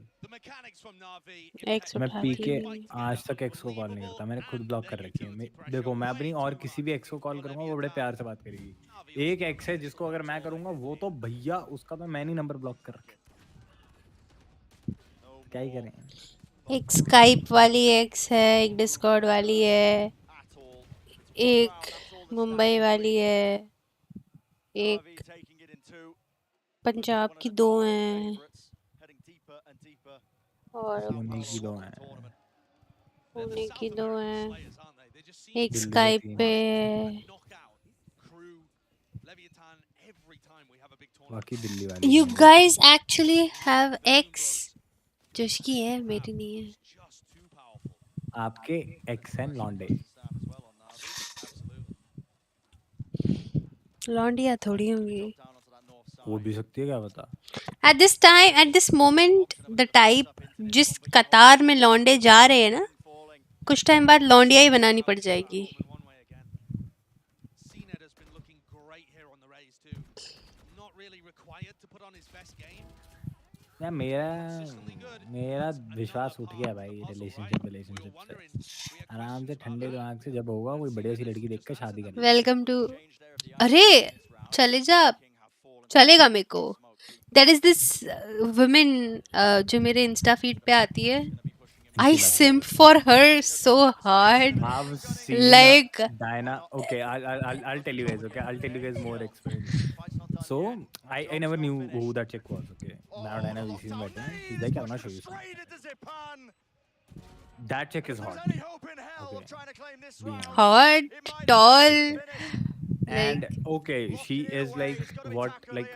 एक्स मैं पी के उठाती आज तक एक्स को कॉल नहीं करता मैंने खुद ब्लॉक कर रखी है देखो मैं अपनी और किसी भी एक्स को कॉल करूंगा वो बड़े प्यार से बात करेगी एक एक्स है जिसको अगर मैं करूंगा वो तो भैया उसका तो मैंने ही नंबर ब्लॉक कर रखा क्या ही करें. एक स्काइप वाली एक्स है एक डिस्कॉर्ड वाली है एक मुंबई वाली है एक पंजाब की 2 हैं और पुणे की 2 हैं पुणे की 2 हैं एक स्काइप पे है. बाकी दिल्ली वाली You guys actually have X. जोशकी है मेरी नहीं है. आपके एक्स हैं लॉन्डे लॉन्डिया थोड़ी होंगी. हो भी सकती है क्या पता At this time, at this moment, the type जिस कतार में लौंडे जा रहे हैं ना कुछ टाइम बाद लौंडिया ही बनानी पड़ जाएगी। यार मेरा विश्वास उठ गया भाई रिलेशनशिप से। आराम से ठंडे दिमाग से जब होगा कोई बढ़िया सी लड़की देख के शादी कर लेंगे। वेलकम टू अरे चले जा चलेगा मेरे को। That is this woman जो मेरे इंस्टा फीड पे आती है। I simp for her so hard. I've seen Like Diana. Okay, I'll tell you guys. Okay, I'll tell you guys more experience. So I never knew who that chick was. Okay, now Diana we seen better. She's like, I'm not sure you something. That chick is hot. Okay. hot, tall. And okay, she is like what like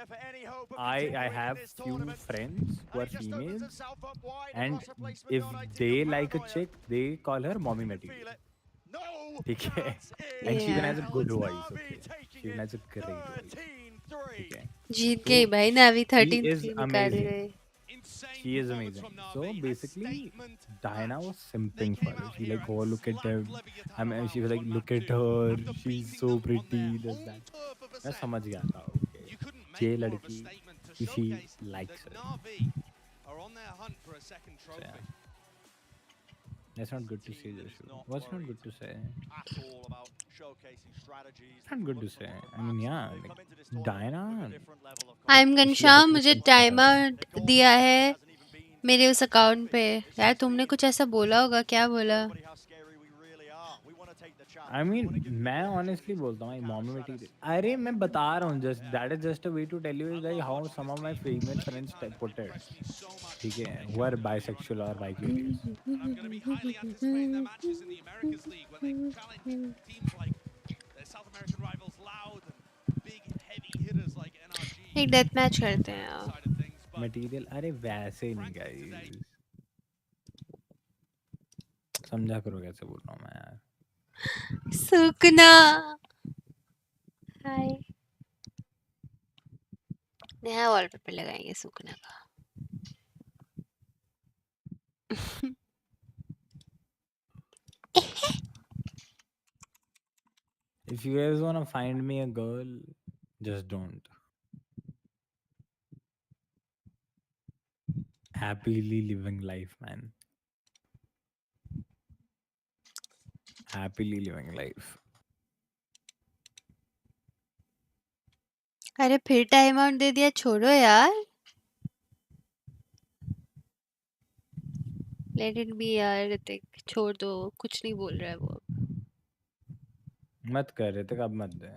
I have few friends who are females, and if they like a chick, they call her mommy material. Okay, and she even has a good voice. Okay, she even has a great voice. Okay, जीत गई भाई ना अभी 13 is निकाल amazing. गए। She is amazing. So basically, Diana was simping for her. She like, oh look at him. I mean, she was like, look at her. She's so pretty. This that. मैं समझ गया था. Okay. ये लड़की, she likes her. So, yeah. That's not good to say, Joshua. What's not good to say? Not good to say. I mean, yeah, like, Diana. I'm Ghanshyam मुझे time out दिया है मेरे उस अकाउंट पे। यार तुमने कुछ ऐसा बोला होगा, क्या बोला? I mean, मैं honestly बोलता हूँ मॉमी मटेरियल। अरे मैं बता रहा हूँ just that is just a way to tell you is like how some of my female friends put it. ठीक है, who are bisexual or bi-curious. एक डेथ मैच करते हैं यार। मटेरियल अरे वैसे नहीं गाइस, समझा करो कैसे बोल रहा हूँ मैं यार। सुकना हाय, नया वॉलपेपर लगाएंगे सुकना का। If you guys wanna find me a girl, just don't. Happily living life, man. Happily living life. अरे फिर टाइम आउट दे दिया, छोड़ो यार। लेट इट बी यार ऋतिक, छोड़ दो, कुछ नहीं बोल रहा है वो। मत कर रहे थे, कब मत दे।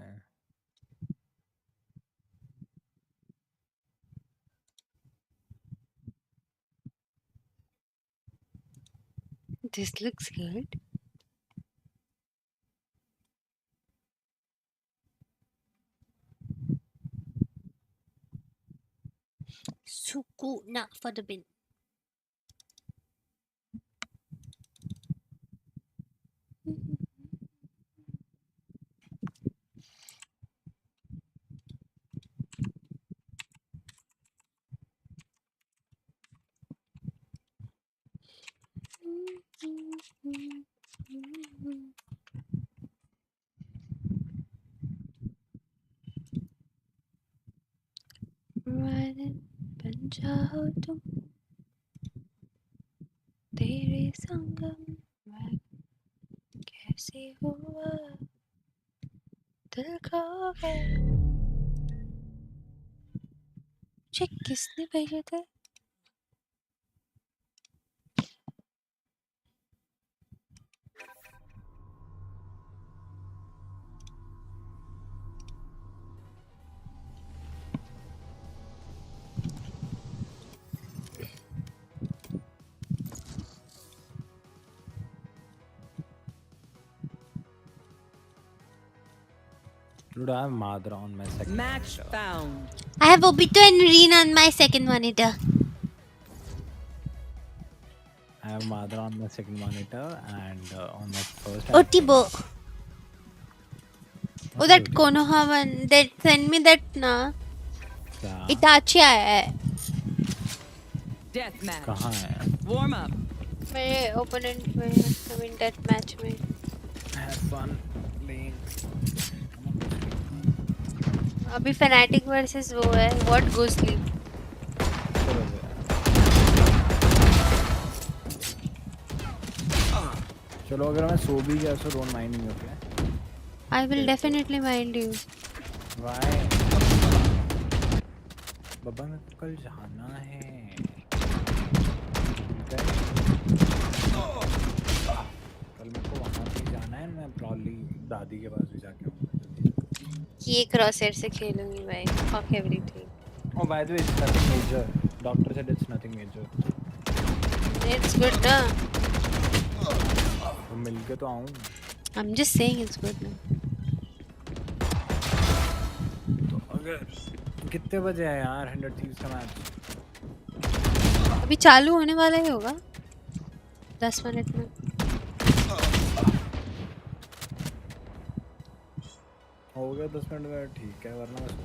This looks good. Sukuna for the bin. बन जाओ तुम तेरे संगम में, कैसे हुआ दिल खो गया। मुझे किसने भेजे थे? Dude, I have Madra on my second Match monitor. found. I have Obito and Reen on my second monitor. I have Madra on my second monitor and on my first. Otibo. Oh, that Konoha one. That send me that na. क्या? Itachi आया है। Death match. कहाँ है? Warm up. मेरे opponent में I mean death match में Have fun playing. अभी fanatic versus वो है व्हाट गो स्लीप चलो अगर मैं सो भी गया तो don't mind me okay I will definitely mind you why बाबा मेरे को कल जाना है कल मेरे को वहाँ भी जाना है मैं प्रॉब्ली दादी के पास भी जाके आऊँगा ये क्रॉसहेयर से खेलूंगी भाई fuck everything Oh by the way it's nothing major doctor said it's nothing major it's good ना तो मिल के तो आऊँ I am just saying it's good ना तो अगर कितने बजे है यार 100 Thieves का मैच अभी चालू होने वाला ही होगा 10 मिनट में हो गया 10 मिनट में ठीक है वरना मैं सो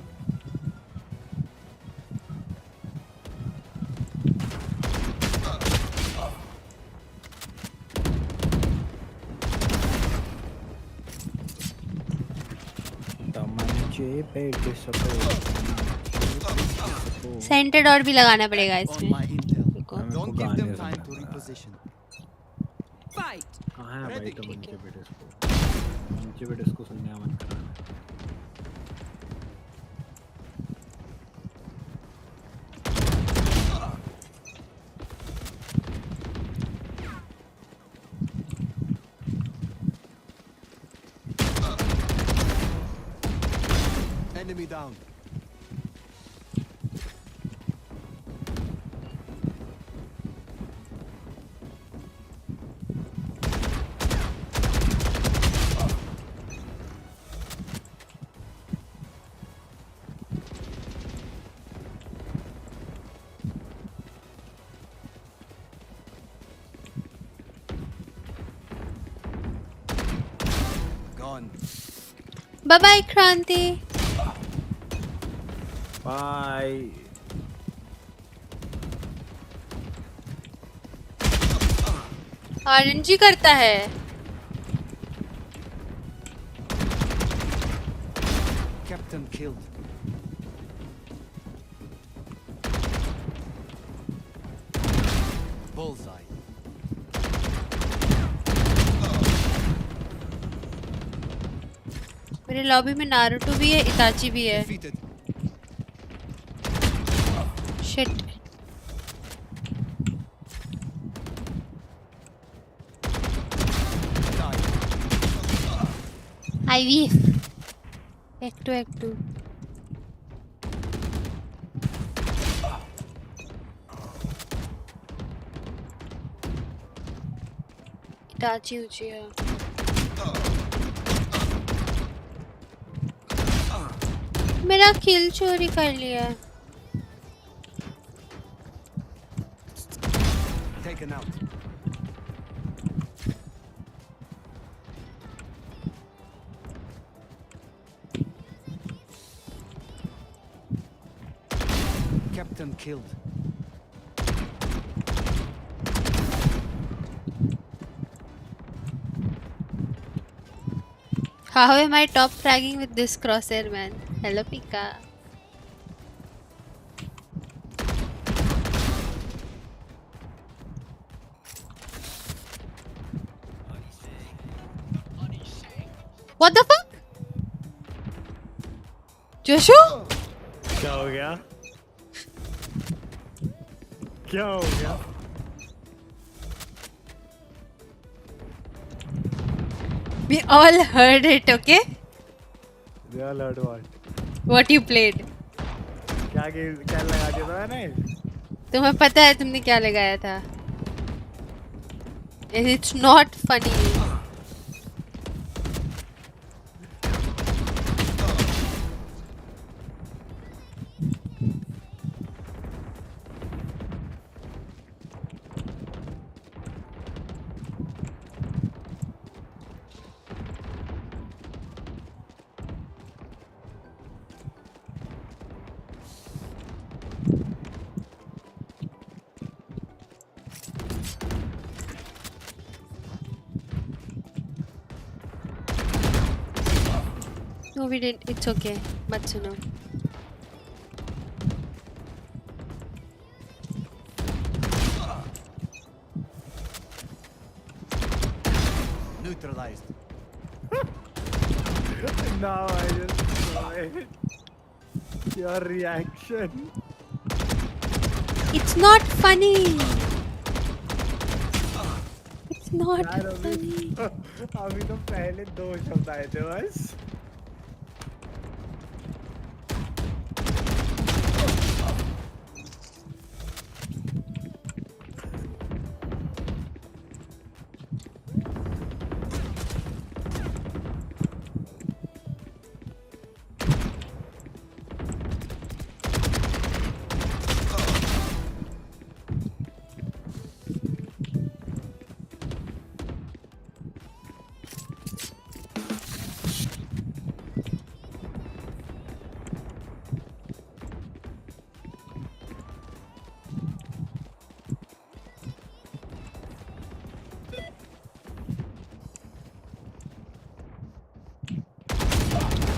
सेंटेड और भी लगाना पड़ेगा इसमें Don't give them time to reposition. Fight. कहाँ है भाई तो मंचे बेटे इसको सुनने का मन कर रहा है Enemy down. Gone. Bye bye Kranti bye RNG करता है Captain killed. Bullseye. मेरे लॉबी में नारुतो भी है इताची भी है शिट आईवी एक टू इताची ऊंची है मेरा किल चोरी कर लिया Taken out. Captain killed. How am I top fragging with this crosshair man? Hello Pika. What the fuck? जोशु? क्या हो गया? क्या हो गया? We all heard it, okay? We all heard what? What you played? क्या लगा दिया था मैंने? तुम्हें पता है तुमने क्या लगाया था? It's not funny. No, we didn't. It's okay. मत सुनो. Neutralized. Now I just saw it. Your reaction. It's not funny. It's not यार funny. अभी तो पहले 2 शब्द आए थे बस.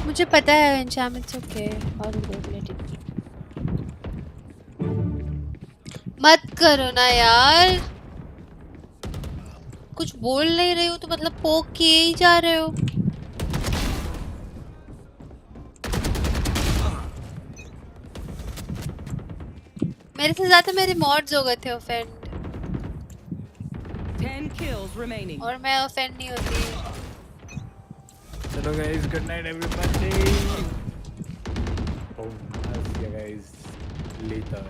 मुझे पता है इंशाम इट्स ओके और let it be. मत करो ना यार. कुछ बोल नहीं रही हो तो मतलब पोक किए ही जा रहे हो. मेरे से ज्यादा मेरे मॉड्स हो गए थे ऑफेंड. 10 kills remaining. और मैं ऑफेंड नहीं होती. Hello guys, good night everybody. Oh, I'll see you guys later.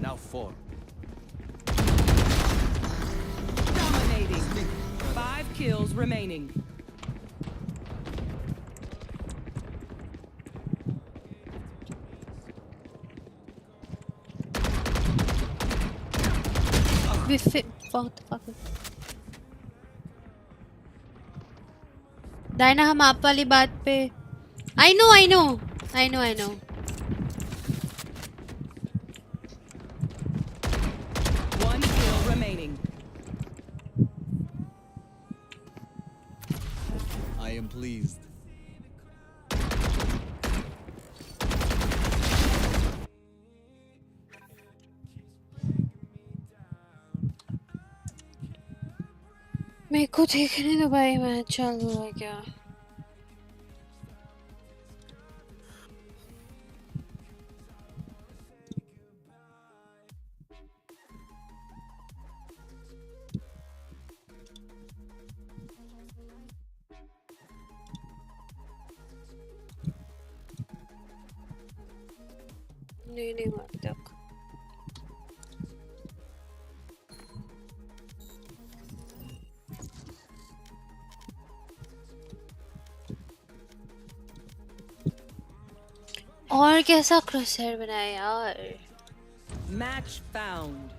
Now 4. Dominating. 5 kills remaining. We fit. What the fuck? Diana हम आप वाली बात पे. I know. One kill remaining. I am pleased. मेरे को देखने दो भाई मैच चालू है क्या. नहीं मार तक. और कैसा क्रॉसहेयर बनाया यार. Match found.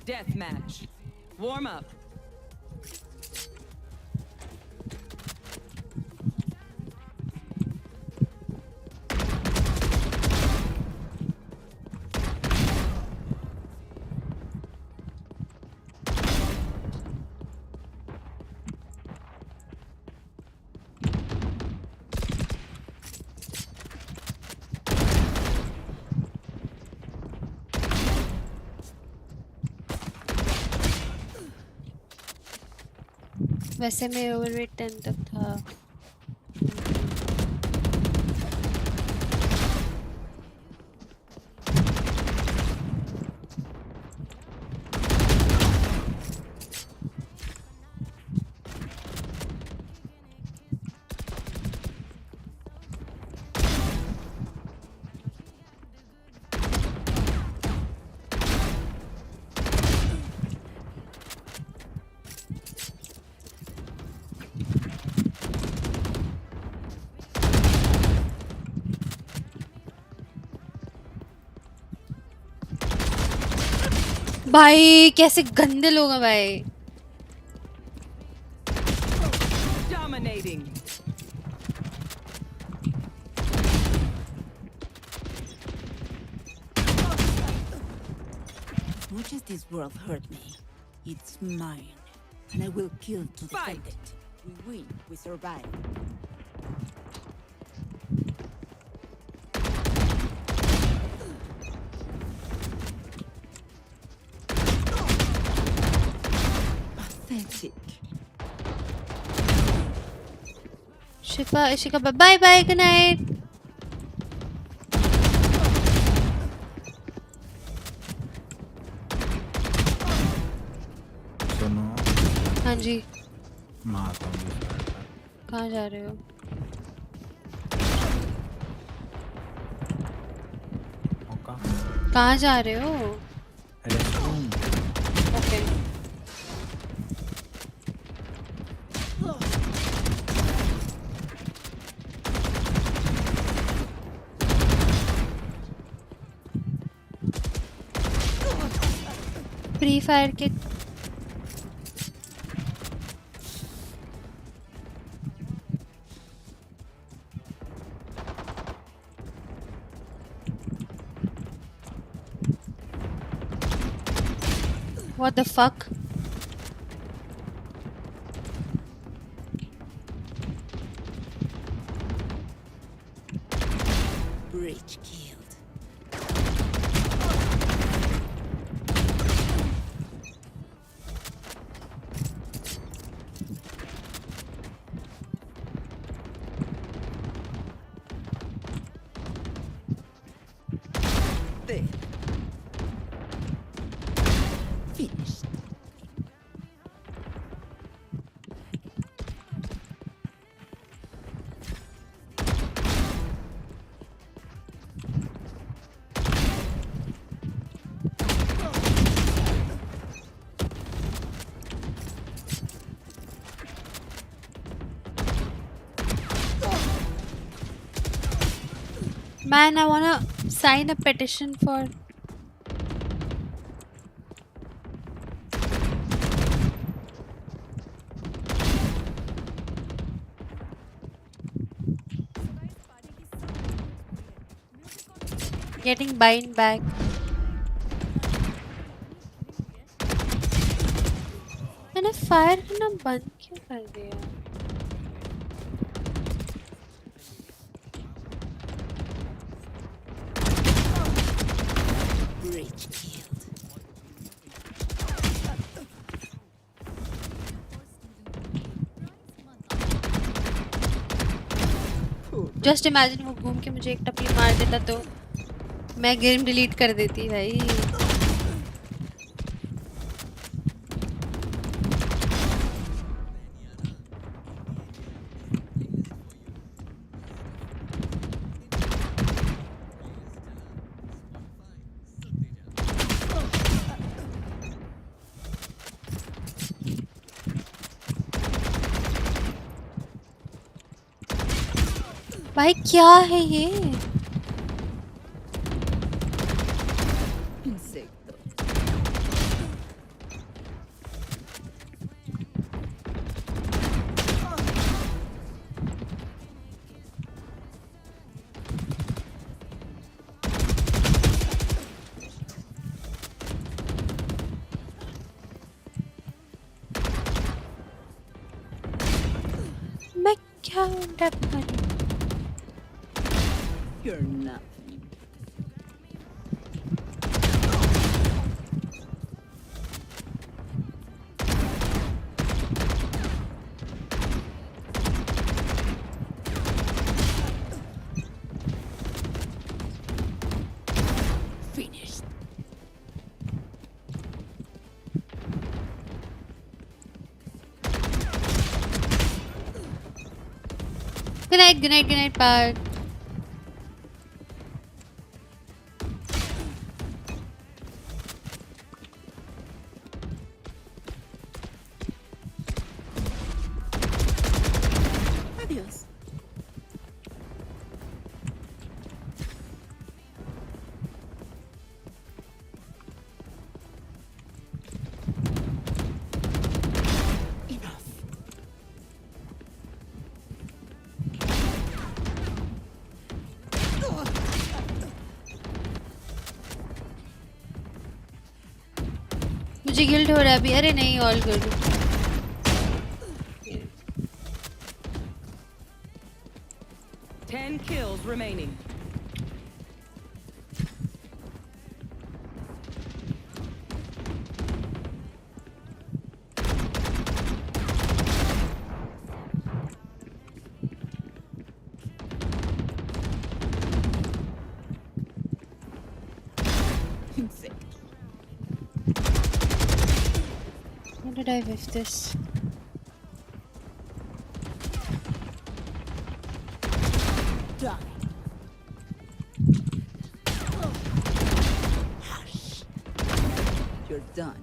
Death match. Warm up. वैसे मैं ओवरवेट 10 तक था. भाई कैसे गंदे लोग हैं भाई. Dominating. As much as this world hurt me, it's mine. And I will kill to defend it. We win, we survive. Pathetic. Shifa, Ishika, bye bye, good night. सुनो हाँ जी. माता हूँ कहाँ जा रहे हो? कहाँ जा रहे हो? ओके. फ्री फायर के What the fuck? Bridge killed. Dead. Finished. Man, I wanna sign a petition for getting bind back. मैंने फायर करना बंद क्यों कर दिया? Bridge killed. Just imagine वो घूम के मुझे एक टपली मार देता तो मैं गेम डिलीट कर देती भाई. भाई क्या है ये? Insecto. मैं क्या डर मारी? You're nothing. Finished. Good night, Pat. Adios. मुझे गिल्ट हो रहा है अभी। अरे नहीं, all good. 10 kills remaining. How did I whiff this? Die. Hush. You're done.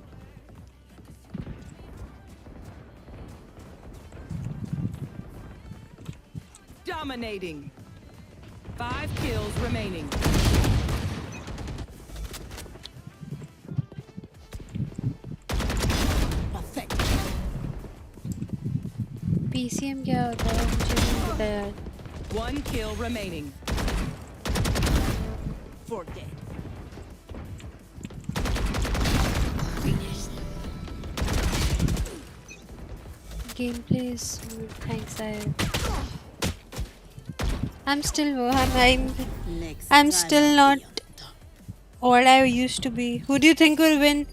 Dominating. 5 kills remaining. PCM क्या होता है मुझे नहीं पता यार। 1 kill remaining. Forget. Gameplay is smooth. Thanks, I'm still not what I used to be. Who do you think will win?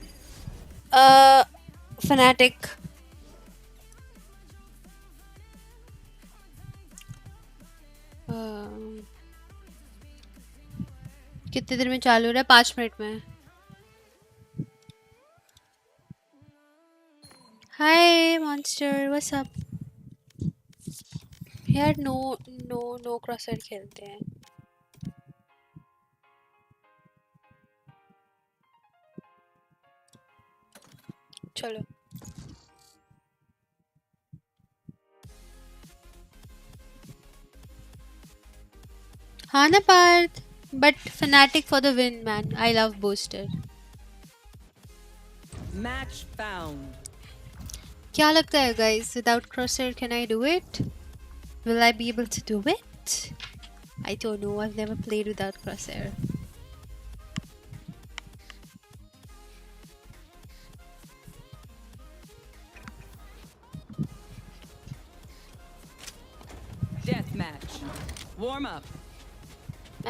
Fnatic. कितने देर में चालू हो रहा है? 5 मिनट में। हाय मॉन्स्टर, व्हाट्स अप यार? नो क्रॉसर खेलते हैं। चलो हाँ ना Partha, but Fnatic for the win, man. I love Booster. Match found. क्या लगता है guys? Without Crosshair, can I do it? Will I be able to do it? I don't know. I've never played without Crosshair. Deathmatch. Warm up.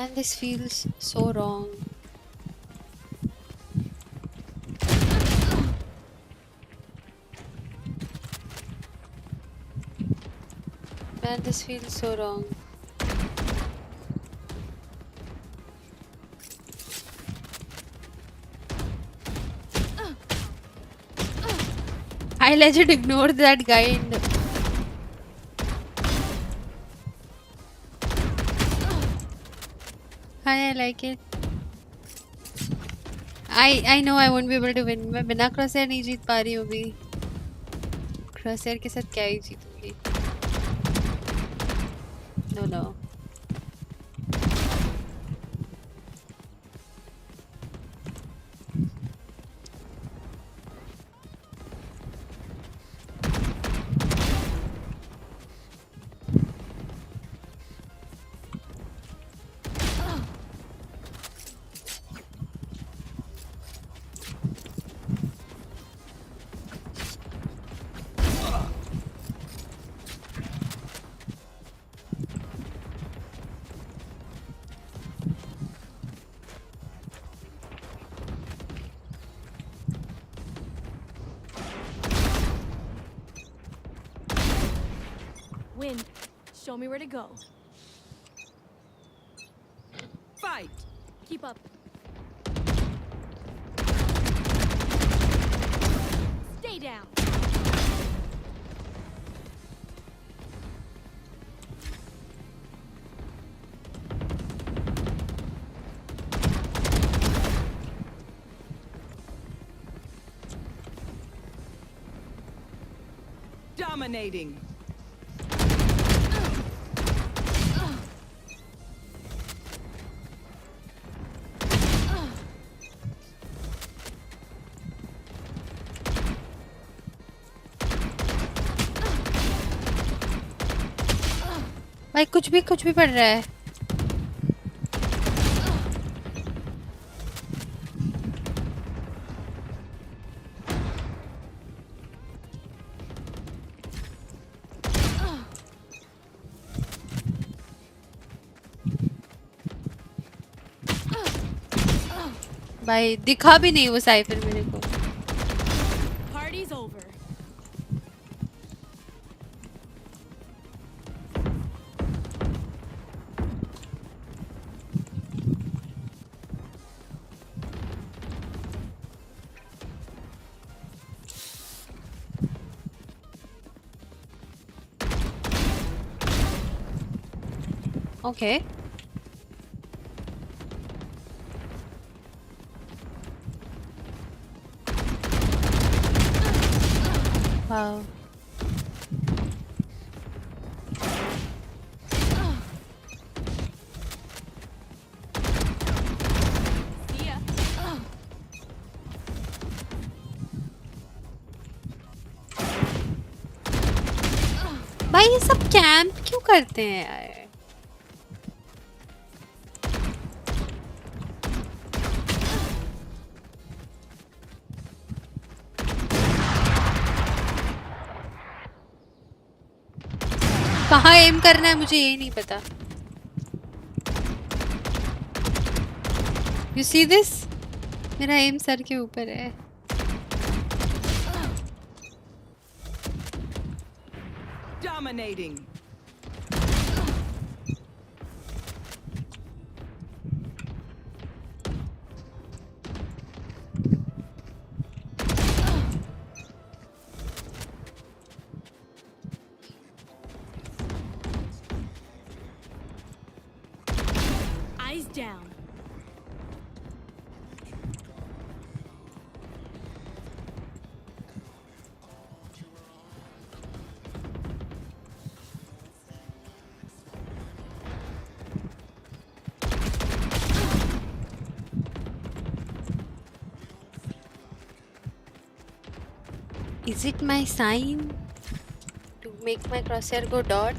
And this feels so wrong. Man, this feels so wrong. I legit ignored that guy in the... Hi, I like it. I know I won't be able to win. मैं बिना Crosshair नहीं जीत पा रही हूँ अभी। Crosshair के साथ क्या ही जीतूंगी? No. Wind, show me where to go. Fight. Keep up. Stay down. Dominating. भाई कुछ भी पड़ रहा है। भाई दिखा भी नहीं वो साइफर मेरे को। Party's over. Okay. Wow. भाई ये सब कैंप क्यों करते हैं यार? कहाँ एम करना है मुझे यही नहीं पता। You see this? मेरा एम सर के ऊपर है। Dominating. Eyes down. Is it my sign to make my crosshair go dot?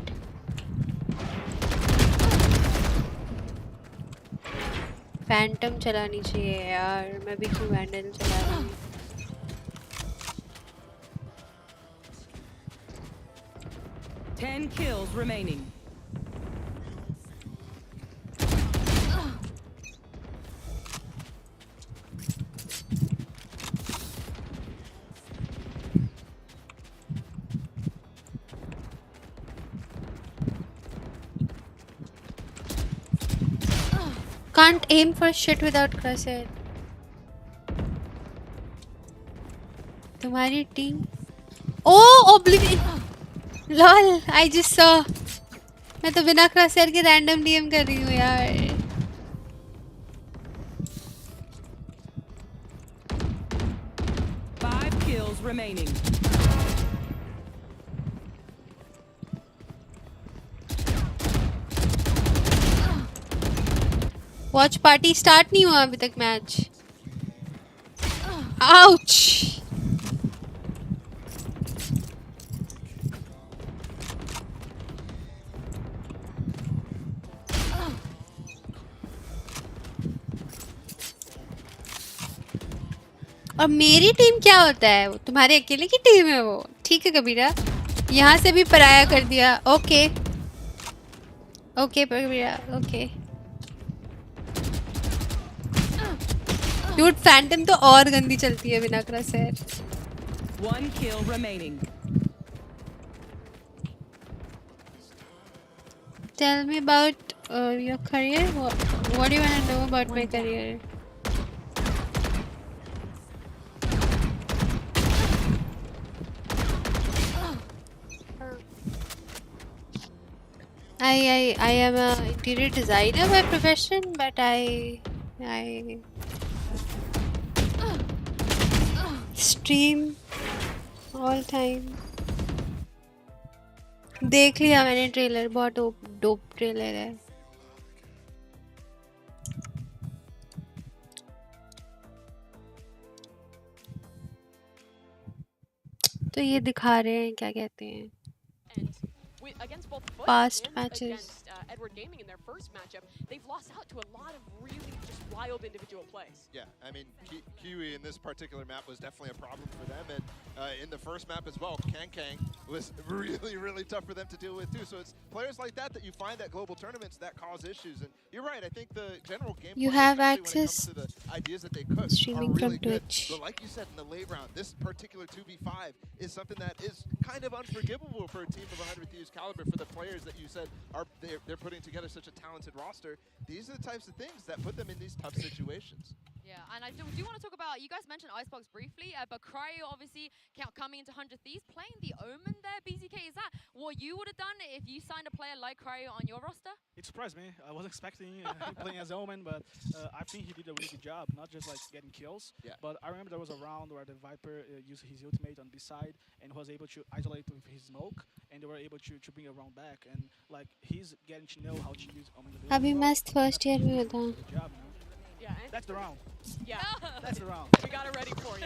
Phantom चलानी चाहिए यार, मैं भी क्यों वैंडल चला रही हूँ। 10 kills remaining. Can't aim for shit without crosshair. तुम्हारी टीम ओ oblivion lol I just saw मैं तो बिना crosshair के रैंडम डीएम कर रही हूँ यार। Five kills remaining. Watch party start नहीं हुआ अभी तक मैच। आउच। और मेरी टीम क्या होता है? वो तुम्हारे अकेले की टीम है वो। ठीक है कबीरा, यहाँ से भी पराया कर दिया। ओके ओके कबीरा ओके। Dude, फैंटम तो और गंदी चलती है बिना Crosshair. One kill remaining. Tell me about your career. What do you want to know about my career? I am a interior designer by profession, but I stream all time. देख लिया मैंने trailer, बहुत dope trailer है। तो ये दिखा रहे हैं क्या कहते हैं Against both foot past and matches. against Edward Gaming in their first matchup, they've lost out to a lot of really just wild individual plays. Yeah, I mean, Kiwi in this particular map was definitely a problem for them, and in the first map as well, Kang was really, really tough for them to deal with too. So it's players like that that you find at global tournaments that cause issues. And you're right, I think the general game You plan, have especially access when it comes to the ideas that they cook, streaming are really from good. Twitch. But like you said in the late round, this particular 2v5 is something that is kind of unforgivable for a team of 100 Thieves caliber, for the players that you said are they're putting together such a talented roster. These are the types of things that put them in these tough situations. Yeah, and I do want to talk about, you guys mentioned Icebox briefly, but Cryo obviously coming into 100 Thieves, playing the Omen there, BZK, is that what you would have done if you signed a player like Cryo on your roster? It surprised me. I wasn't expecting him playing as Omen, but I think he did a really good job, not just like getting kills, but I remember there was a round where the Viper used his ultimate on this side and was able to isolate with his smoke, and they were able to bring a round back, and like he's getting to know how to use Omen. अभी must first year में होता हूँ. Good job, man. Yeah, That's the round. Yeah, That's the round. We got it ready for you.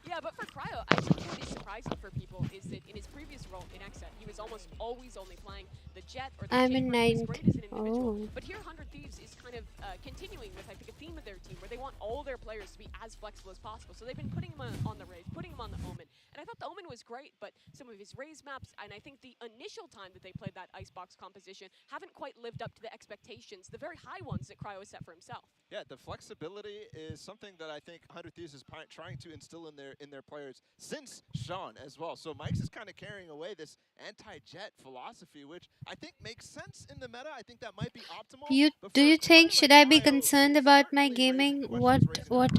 Yeah, but for Cryo, I think what is surprising for people is that in his previous role in Exet, he was almost always only playing the Jet or the I'm in Chamber. He was ninth. great as an individual. Oh. But here, 100 Thieves is kind of continuing with, I think, a theme of their team where they want all their players to be as flexible as possible. So they've been putting him on the Raze, putting him on the Omen. And I thought the Omen was great, but some of his Raze maps, and I think the initial time that they played that Icebox composition, haven't quite lived up to the expectations, the very high ones that Cryo has set for himself. Yeah, the flexibility is something that I think 100 Thieves is trying to instill in their players since Sean as well. So Mike's is kind of carrying away this anti-jet philosophy, which I think makes sense in the meta. I think that might be optimal. Do you think should I be concerned about my gaming? What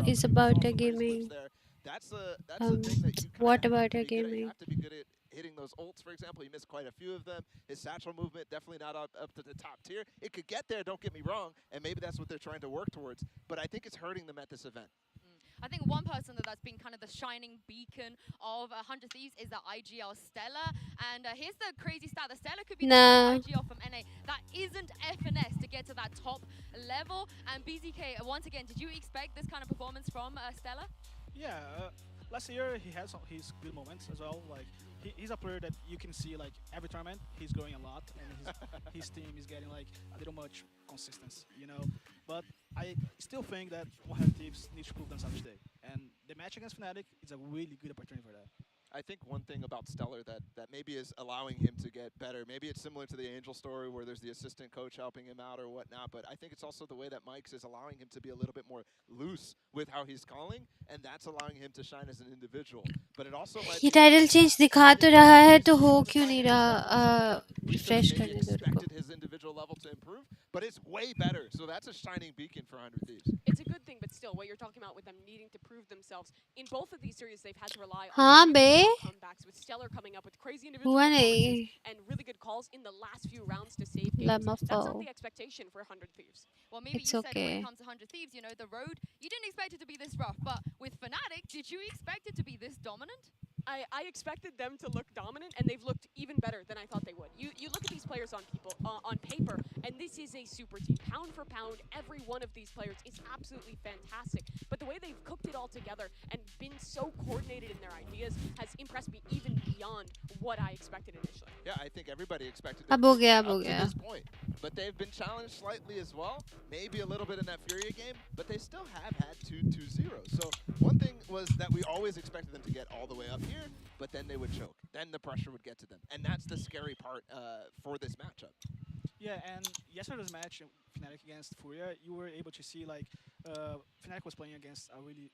is about a gaming? That's a thing that you What about a have to be good at. You gaming? have to be good at hitting those ults, for example. He missed quite a few of them. His satchel movement definitely not up to the top tier. It could get there, don't get me wrong, and maybe that's what they're trying to work towards. But I think it's hurting them at this event. I think one person that's been kind of the shining beacon of 100 Thieves is the IGL Stella. And here's the crazy stat. The Stella could be the IGL from NA that isn't FNS to get to that top level. And BZK, once again, did you expect this kind of performance from Stella? Yeah, last year he had his good moments as well. Like he's a player that you can see like every tournament he's growing a lot, and his team is getting like a little much consistency, you know. But I still think that 100 Thieves needs to prove themselves today, and the match against Fnatic is a really good opportunity for that. I think one thing about Stellar that maybe is allowing him to get better, maybe it's similar to the Angel story where there's the assistant coach helping him out or whatnot, but I think it's also the way that Mike's is allowing him to be a little bit more loose with how he's calling, and that's allowing him to shine as an individual. But it also might ये title change दिखा तो रहा है तो हो क्यों नहीं रहा? Refresh करने दो expected his individual level to improve, but it's way better. So that's a shining beacon for 100 Thieves. It's a good thing, but still, what you're talking about with them needing to prove themselves, in both of these series, they've had to rely हाँ on bay comebacks, with Stellar coming up with crazy individual हुआ performances नहीं and really good calls in the last few rounds to save games. Lama That's not fall. the expectation for 100 Thieves. Well, maybe It's you said when okay. it comes to 100 Thieves, you know, the road, you didn't expect it to be this rough, but with Fnatic, did you expect it to be this dominant? I expected them to look dominant, and they've looked even better than I thought they would. You look at these players on paper, and this is a super team. Pound for pound, every one of these players is absolutely fantastic. But the way they've cooked it all together and been so coordinated in their ideas has impressed me even beyond what I expected initially. Yeah, I think everybody expected अब them हो to गया get अब हो up to गया this point. But they've been challenged slightly as well, maybe a little bit in that Furia game, but they still have had 2-2-0. So one thing was that we always expected them to get all the way up here, but then they would choke. Then the pressure would get to them. And that's the scary part for this matchup. Yeah, and yesterday's match, Fnatic against Furia, you were able to see like Fnatic was playing against a really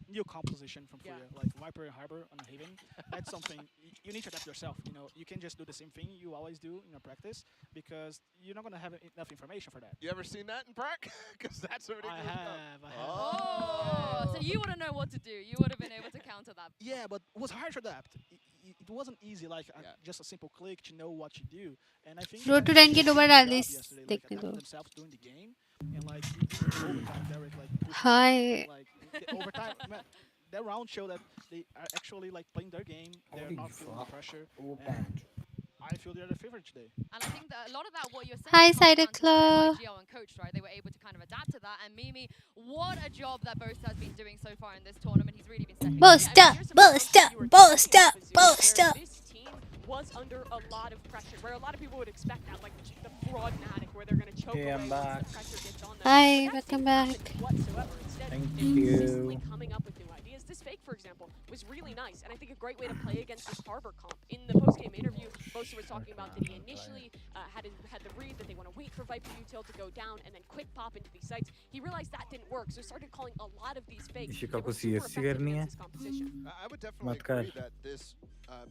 new composition from Furia, like Viper and Harbor on Haven. That's something you need to adapt yourself. You know, you can't just do the same thing you always do in your practice because you're not gonna have enough information for that. You ever seen that in prac? Because that's a ridiculous I have. Oh, so you wouldn't know what to do. You would have been able to counter that. Yeah, but it was hard to adapt. It wasn't easy, like just a simple click to know what to do. And I think Road to 10 के दोबारा डाल दी yesterday, like, देखने दो adapting themselves during the game, and like overtime, Derek, like pushing Hi. like the overtime. Man, that round showed that they are actually like playing their game. They're not feeling the pressure. And I feel they're the favorite today. And I think that a lot of that, what you're saying, Hi, comes down Cider to Club. IGL and Coach, right? They were able to kind of adapt to that. And Mimi, what a job that Boast has been doing so far in this tournament. He's really been stepping Boast up, boast up, boast up, boast up. This team was under a lot of pressure, where a lot of people would expect that, like the fraud Okay, I'm back. Hi, welcome back. whatsoever. Instead, Thank they're you. consistently coming up with new ideas. This fake, for example, was really nice, and I think a great way to play against this Harbor comp. In the post-game interview, Boaster was talking about that he initially had the read that they want to wait for Viper Util to go down and then quick pop into these sites. He realized that didn't work, so started calling a lot of these fakes. इसी They का were कुछ super CSC effective करनी है against this competition. I would definitely मत कर agree that this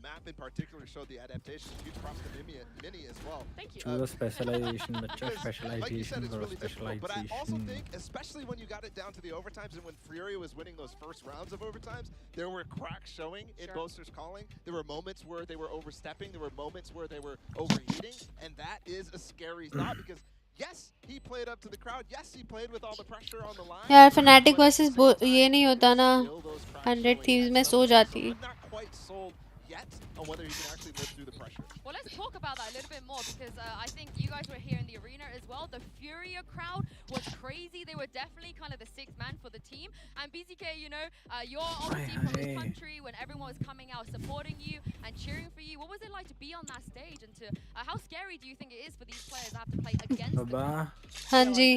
map in particular showed the adaptation. Huge props to Mini as well. Thank you. चूरो specialization बच्चा Like you said, specialization it's bro really difficult. But I also specialization think, especially when you got it down to the overtimes and when Furia was winning those first rounds of overtimes, there were cracks showing in Boaster's calling. There were moments where they were overstepping. There were moments where they were overheating. And that is a scary thought because, yes, he played up to the crowd. Yes, he played with all the pressure on the line. यार fanatic versus ये नहीं होता ना 100 Thieves में सो जाती. I'm not quite sold yet on whether he can actually live through the pressure. Well, let's talk about that a little bit more because I think you guys were here in the arena as well. The Furia crowd was crazy. They were definitely kind of the sixth man for the team. And BZK, you know, you're obviously from this country when everyone was coming out supporting you and cheering for you. What was it like to be on that stage and to how scary do you think it is for these players to have to play against them? बाबा हाँ जी.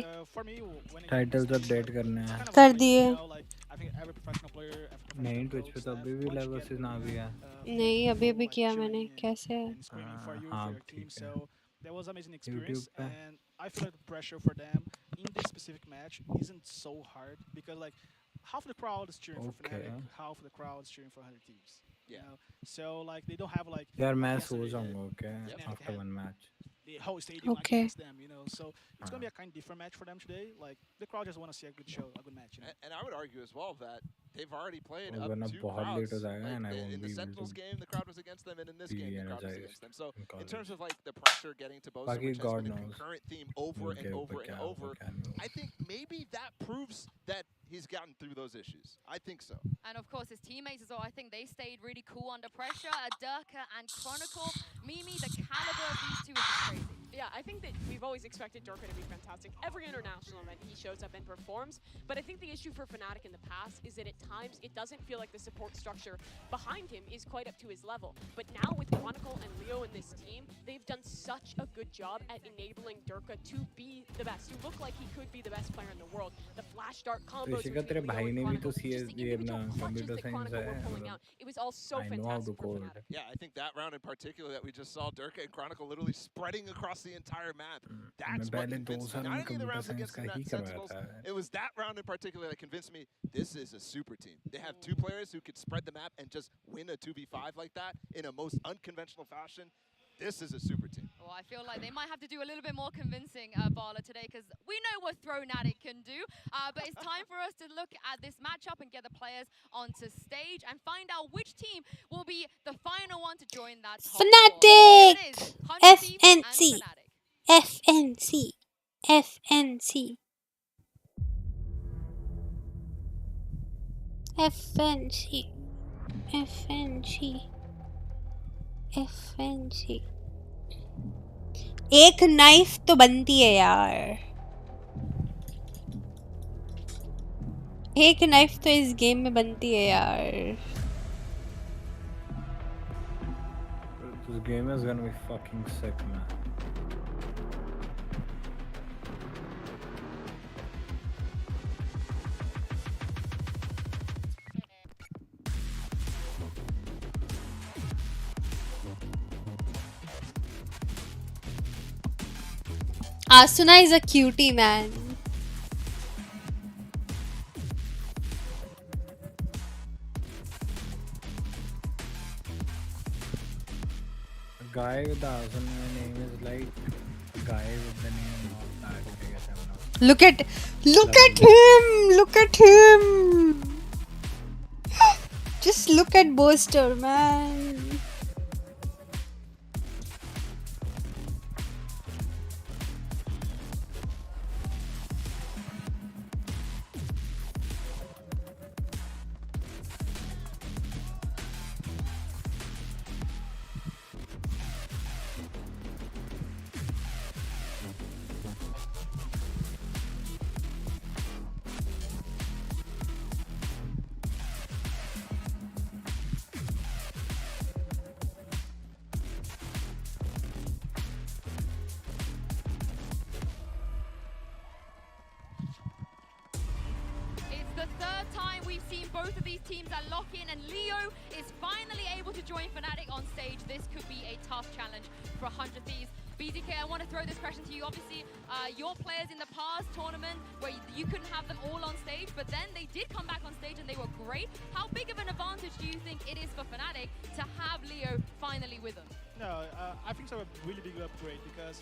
Titles update करने हैं कर दिए. I think every professional player, नहीं Twitch पे तो अभी भी लाइव वर्सेस ना भी है नहीं अभी किया मैंने कैसे. हाँ ठीक है So that was amazing YouTube experience, पे and I feel like the pressure for them in this specific match isn't so hard because like half the crowd is cheering for Fnatic, half the crowd is cheering for 100 Thieves. You know? So like they don't have like. यार मैं सो जाऊंगा okay after one match. The whole stadium against them, you know. So it's gonna be a kind of different match for them today. Like the crowd just want to see a good show, a good match. You know? And I would argue as well that they've already played और up वरना two बहुत crowds. late हो जाएगा and I Like, won't in the be able Sentinels to game, the crowd was against them, and in this be game, the crowd was energized against them. So in in terms of like the pressure getting to Boaster, बाकी which has God been a knows concurrent theme over and over and over, I think maybe that proves that he's gotten through those issues. I think so. And of course, his teammates as well. I think they stayed really cool under pressure. Durka and Chronicle, Mimi, the caliber of these two is just crazy. Yeah, I think that we've always expected Durka to be fantastic. Every international event, he shows up and performs. But I think the issue for Fnatic in the past is that at times it doesn't feel like the support structure behind him is quite up to his level. But now with Chronicle and Leo in this team, they've done such a good job at enabling Durka to be the best, to look like he could be the best player in the world. The flash dart combos Rishika तेरे भाई ने भी तो CS ये अपना computer science है out. It was all so I know how to fantastic for code. Fnatic. Yeah, I think that round in particular that we just saw, Durka and Chronicle literally spreading across the entire map. That's what convinced me. Not any of the rounds against the Sentinels. It was that round in particular that convinced me this is a super team. They have two players who could spread the map and just win a 2v5 like that in a most unconventional fashion. This is a super team. Well, I feel like they might have to do a little bit more convincing, Bala, today, because we know what Thronatic can do. But it's time for us to look at this matchup and get the players onto stage and find out which team will be the final one to join that top Fnatic! four. Here it is, 100 Thieves and FNC. FNC. FNC. FNC. FNC. एक knife तो बनती है यार. एक knife तो इस game में बनती है यार. This game is gonna be fucking sick, man. Asuna is a cutie, man. A guy with the Asuna name is like a guy with the name of that. Look at him! Look at him! Just look at Boaster, man. seen both of these teams are lock in, and Leo is finally able to join Fnatic on stage. This could be a tough challenge for 100 Thieves. BZK, I want to throw this question to you. Obviously, your players in the past tournament where you couldn't have them all on stage, but then they did come back on stage and they were great. How big of an advantage do you think it is for Fnatic to have Leo finally with them? No, I think it's a really big upgrade because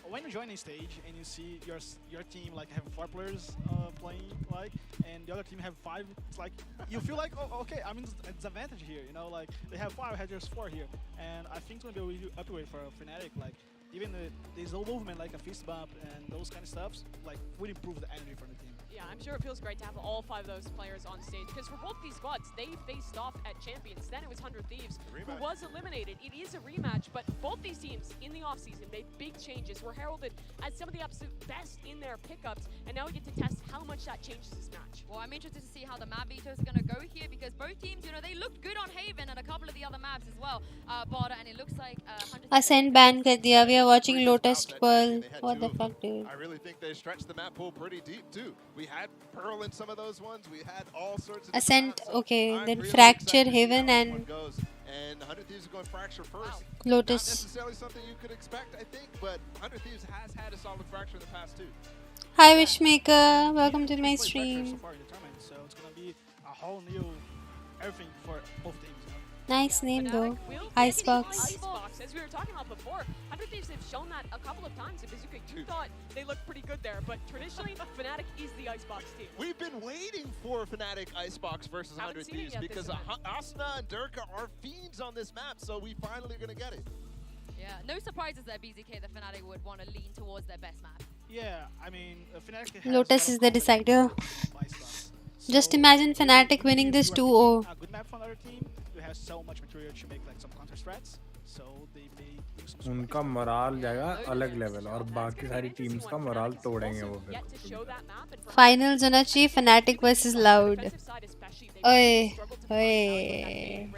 when you join a stage and you see your team like have 4 players playing like, and the other team have 5, it's like you feel like, oh, okay, I'm in disadvantage here. You know, like they have 5, I have just 4 here, and I think it's gonna be a really upgrade for Fnatic. Like even this low movement like a fist bump and those kind of stuffs like would improve the energy for the team. Yeah, I'm sure it feels great to have all 5 of those players on stage, because for both these squads, they faced off at Champions. Then it was 100 Thieves, who was eliminated. It is a rematch, but both these teams in the offseason made big changes, were heralded as some of the absolute best in their pickups, and now we get to test how much that changes this match. Well, I'm interested to see how the map vetoes are going to go here, because both teams, you know, they looked good on Haven and a couple of the other maps as well, Border, and it looks like 100 Ascent ban कर दिया. We are watching Lotus Pearl. What the fuck, dude? I really think they stretched the map pool pretty deep too. We had Pearl in some of those ones. We had all sorts of Ascent, okay, then really Fracture, Haven, and 100 Thieves are going Fracture first. Lotus. Not necessarily something you could expect, I think, but 100 Thieves has had a solid Fracture in the past too. Hi Wishmaker, welcome to my stream. So far in the tournament, so it's gonna be a whole new everything for both teams. Nice name though. Icebox. Icebox, as we were talking about before, 100 Thieves have shown that a couple of times. Bazooka, you thought they looked pretty good there, but traditionally, Fnatic is the Icebox team. We've been waiting for Fnatic Icebox versus 100 Thieves because Asna and Durka are fiends on this map, so we finally are going to get it. Yeah, no surprises there, BZK, that Fnatic would want to lean towards their best map. Yeah, I mean, Fnatic Lotus is the decider. Just imagine Fnatic winning this 2-0. A good map for another team who has so much material to make like some counter strats, so they may do some. उनका morale जाएगा अलग level और बाकी सारी teams का morale तोड़ेंगे वो फिर. Finals होना चाहिए Fnatic versus Loud. Oye, oye.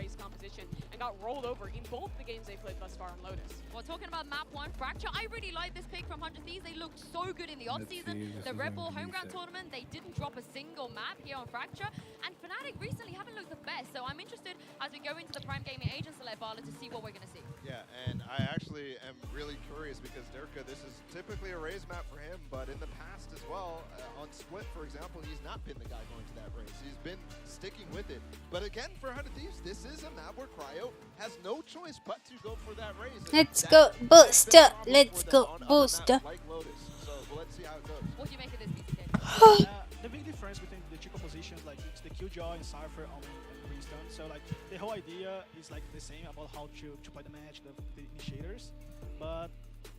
And got rolled over in both the games they played thus far on Lotus. Well, talking about map 1, Fracture, I really like this pick from 100 Thieves. They looked so good in the off-season. The Red Bull Homeground tournament, they didn't drop a single map here on Fracture. And Fnatic recently haven't looked the best. So I'm interested as we go into the Prime Gaming Agent Select Bala to see what we're going to see. Yeah, and I actually am really curious because Durka, this is typically a Raze map for him, but in the past as well, on Split, for example, he's not been the guy going to that Raze. He's been sticking with it. But again, for 100 Thieves, this is a map where Cryo has no choice but to go for that Raze. Let's go booster. Let's go booster. Like Lotus. So let's see how it goes. What do you make of this, BZK? The big difference between the two compositions, like it's the Killjoy and Cypher on Brimstone. So like the whole idea is like the same about how to play the match, the initiators. But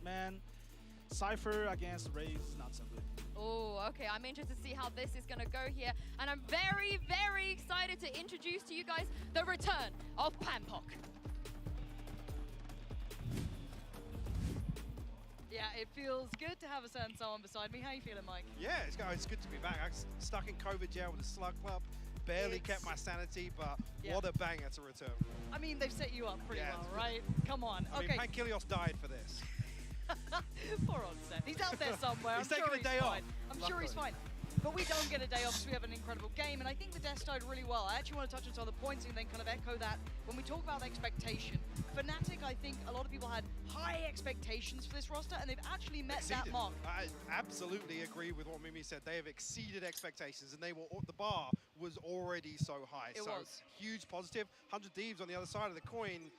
man, Cypher against Raze is not so good. Oh, okay. I'm interested to see how this is going to go here. And I'm very, very excited to introduce to you guys the return of Pampok. Yeah, it feels good to have a certain someone beside me. How you feeling, Mike? Yeah, it's good to be back. I was stuck in COVID jail with the Slug Club. Barely kept my sanity, but what a banger to return. I mean, they've set you up pretty well, right? Come on. I mean, Pankilios died for this. Poor old Seth. He's out there somewhere. He's taking a day off. I'm sure he's fine. But we don't get a day off because we have an incredible game, and I think the death started really well. I actually want to touch on some of the points and then kind of echo that when we talk about expectation. Fnatic, I think a lot of people had high expectations for this roster, and they've actually met that mark. I absolutely agree with what Mimi said. They have exceeded expectations, and the bar was already so high. It was. Huge positive. 100 Thieves on the other side of the coin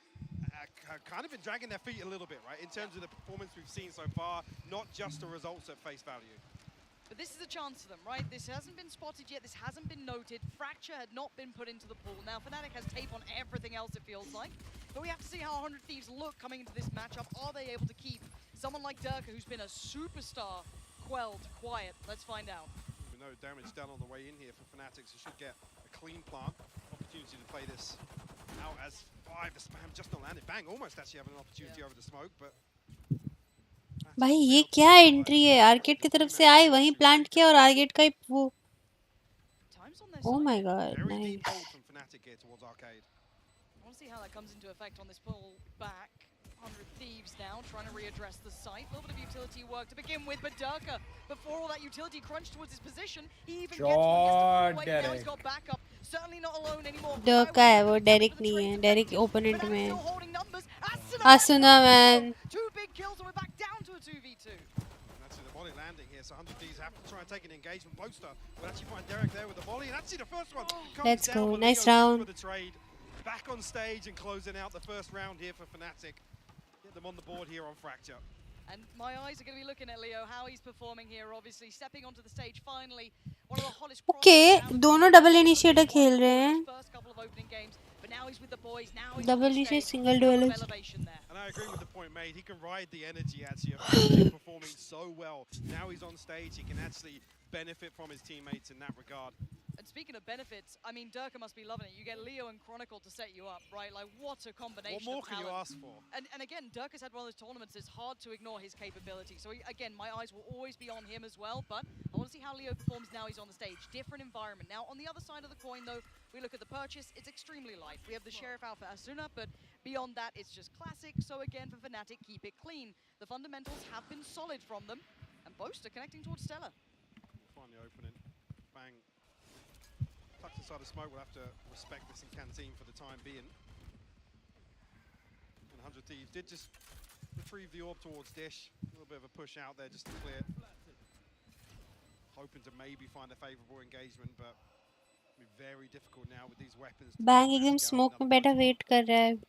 have kind of been dragging their feet a little bit, right? In terms of the performance we've seen so far, not just the results at face value. But this is a chance for them, right? This hasn't been spotted yet. This hasn't been noted. Fracture had not been put into the pool. Now, Fnatic has tape on everything else, it feels like. But we have to see how 100 Thieves look coming into this matchup. Are they able to keep someone like Durka, who's been a superstar, quelled, quiet? Let's find out. With no damage done on the way in here for Fnatic, so should get a clean plant. Opportunity to play this out as 5. The spam just not landed. Bang, almost actually having an opportunity over the smoke, but... भाई ये क्या entry है arcade की तरफ से आए वहीं plant किया और आर्केड का वो oh my God nice I want to see how that comes into effect on this pull back. 100 Thieves now trying to readdress the site. A little bit of utility work to begin with, but Durka, before all that utility crunch towards his position, he even gets one. Now he's got backup. Certainly not alone anymore. डर्क का है वो, Derek नहीं है, Derek opponent में है. Asuna man. 2 big kills and we're back down to a 2v2. That's the volley landing here, so 100 Thieves have to try and take an engagement. Boaster will actually find Derek there with the volley, and actually the first one comes Let's down, go. but Nice Leo round. for the trade. Back on stage and closing out the first round here for Fnatic. Get them on the board here on Fracture. And my eyes are going to be looking at Leo, how he's performing here, obviously stepping onto the stage finally. One of the hottest Okay, दोनों double initiator खेल रहे हैं. first couple of opening games, but now he's with the boys, now he's Double on the initiator stage. single Level of duelist. elevation there. And I agree with the point made. He can ride the energy actually of Fnatic performing so well. Now he's on stage, he can actually benefit from his teammates in that regard. And speaking of benefits, I mean, Durka must be loving it. You get Leo and Chronicle to set you up, right? Like, what a combination. What more of can you talent. ask for? And again, Durka's had one of those tournaments. It's hard to ignore his capability. So again, my eyes will always be on him as well. But I want to see how Leo performs now he's on the stage. Different environment. Now, on the other side of the coin, though, we look at the purchase. It's extremely light. We have the Sheriff out for Asuna, but beyond that, it's just classic. So again, for Fnatic, keep it clean. The fundamentals have been solid from them. And Boaster connecting towards Stella. Finally opening. Bang. Tucked inside the smoke, we'll have to respect this in Canteen for the time being. And 100 Thieves did just retrieve the orb towards Dish. A little bit of a push out there just to clear. Hoping to maybe find a favourable engagement, but it'll be very difficult now with these weapons. Bang एकदम smoke में बैठा wait कर रहा है.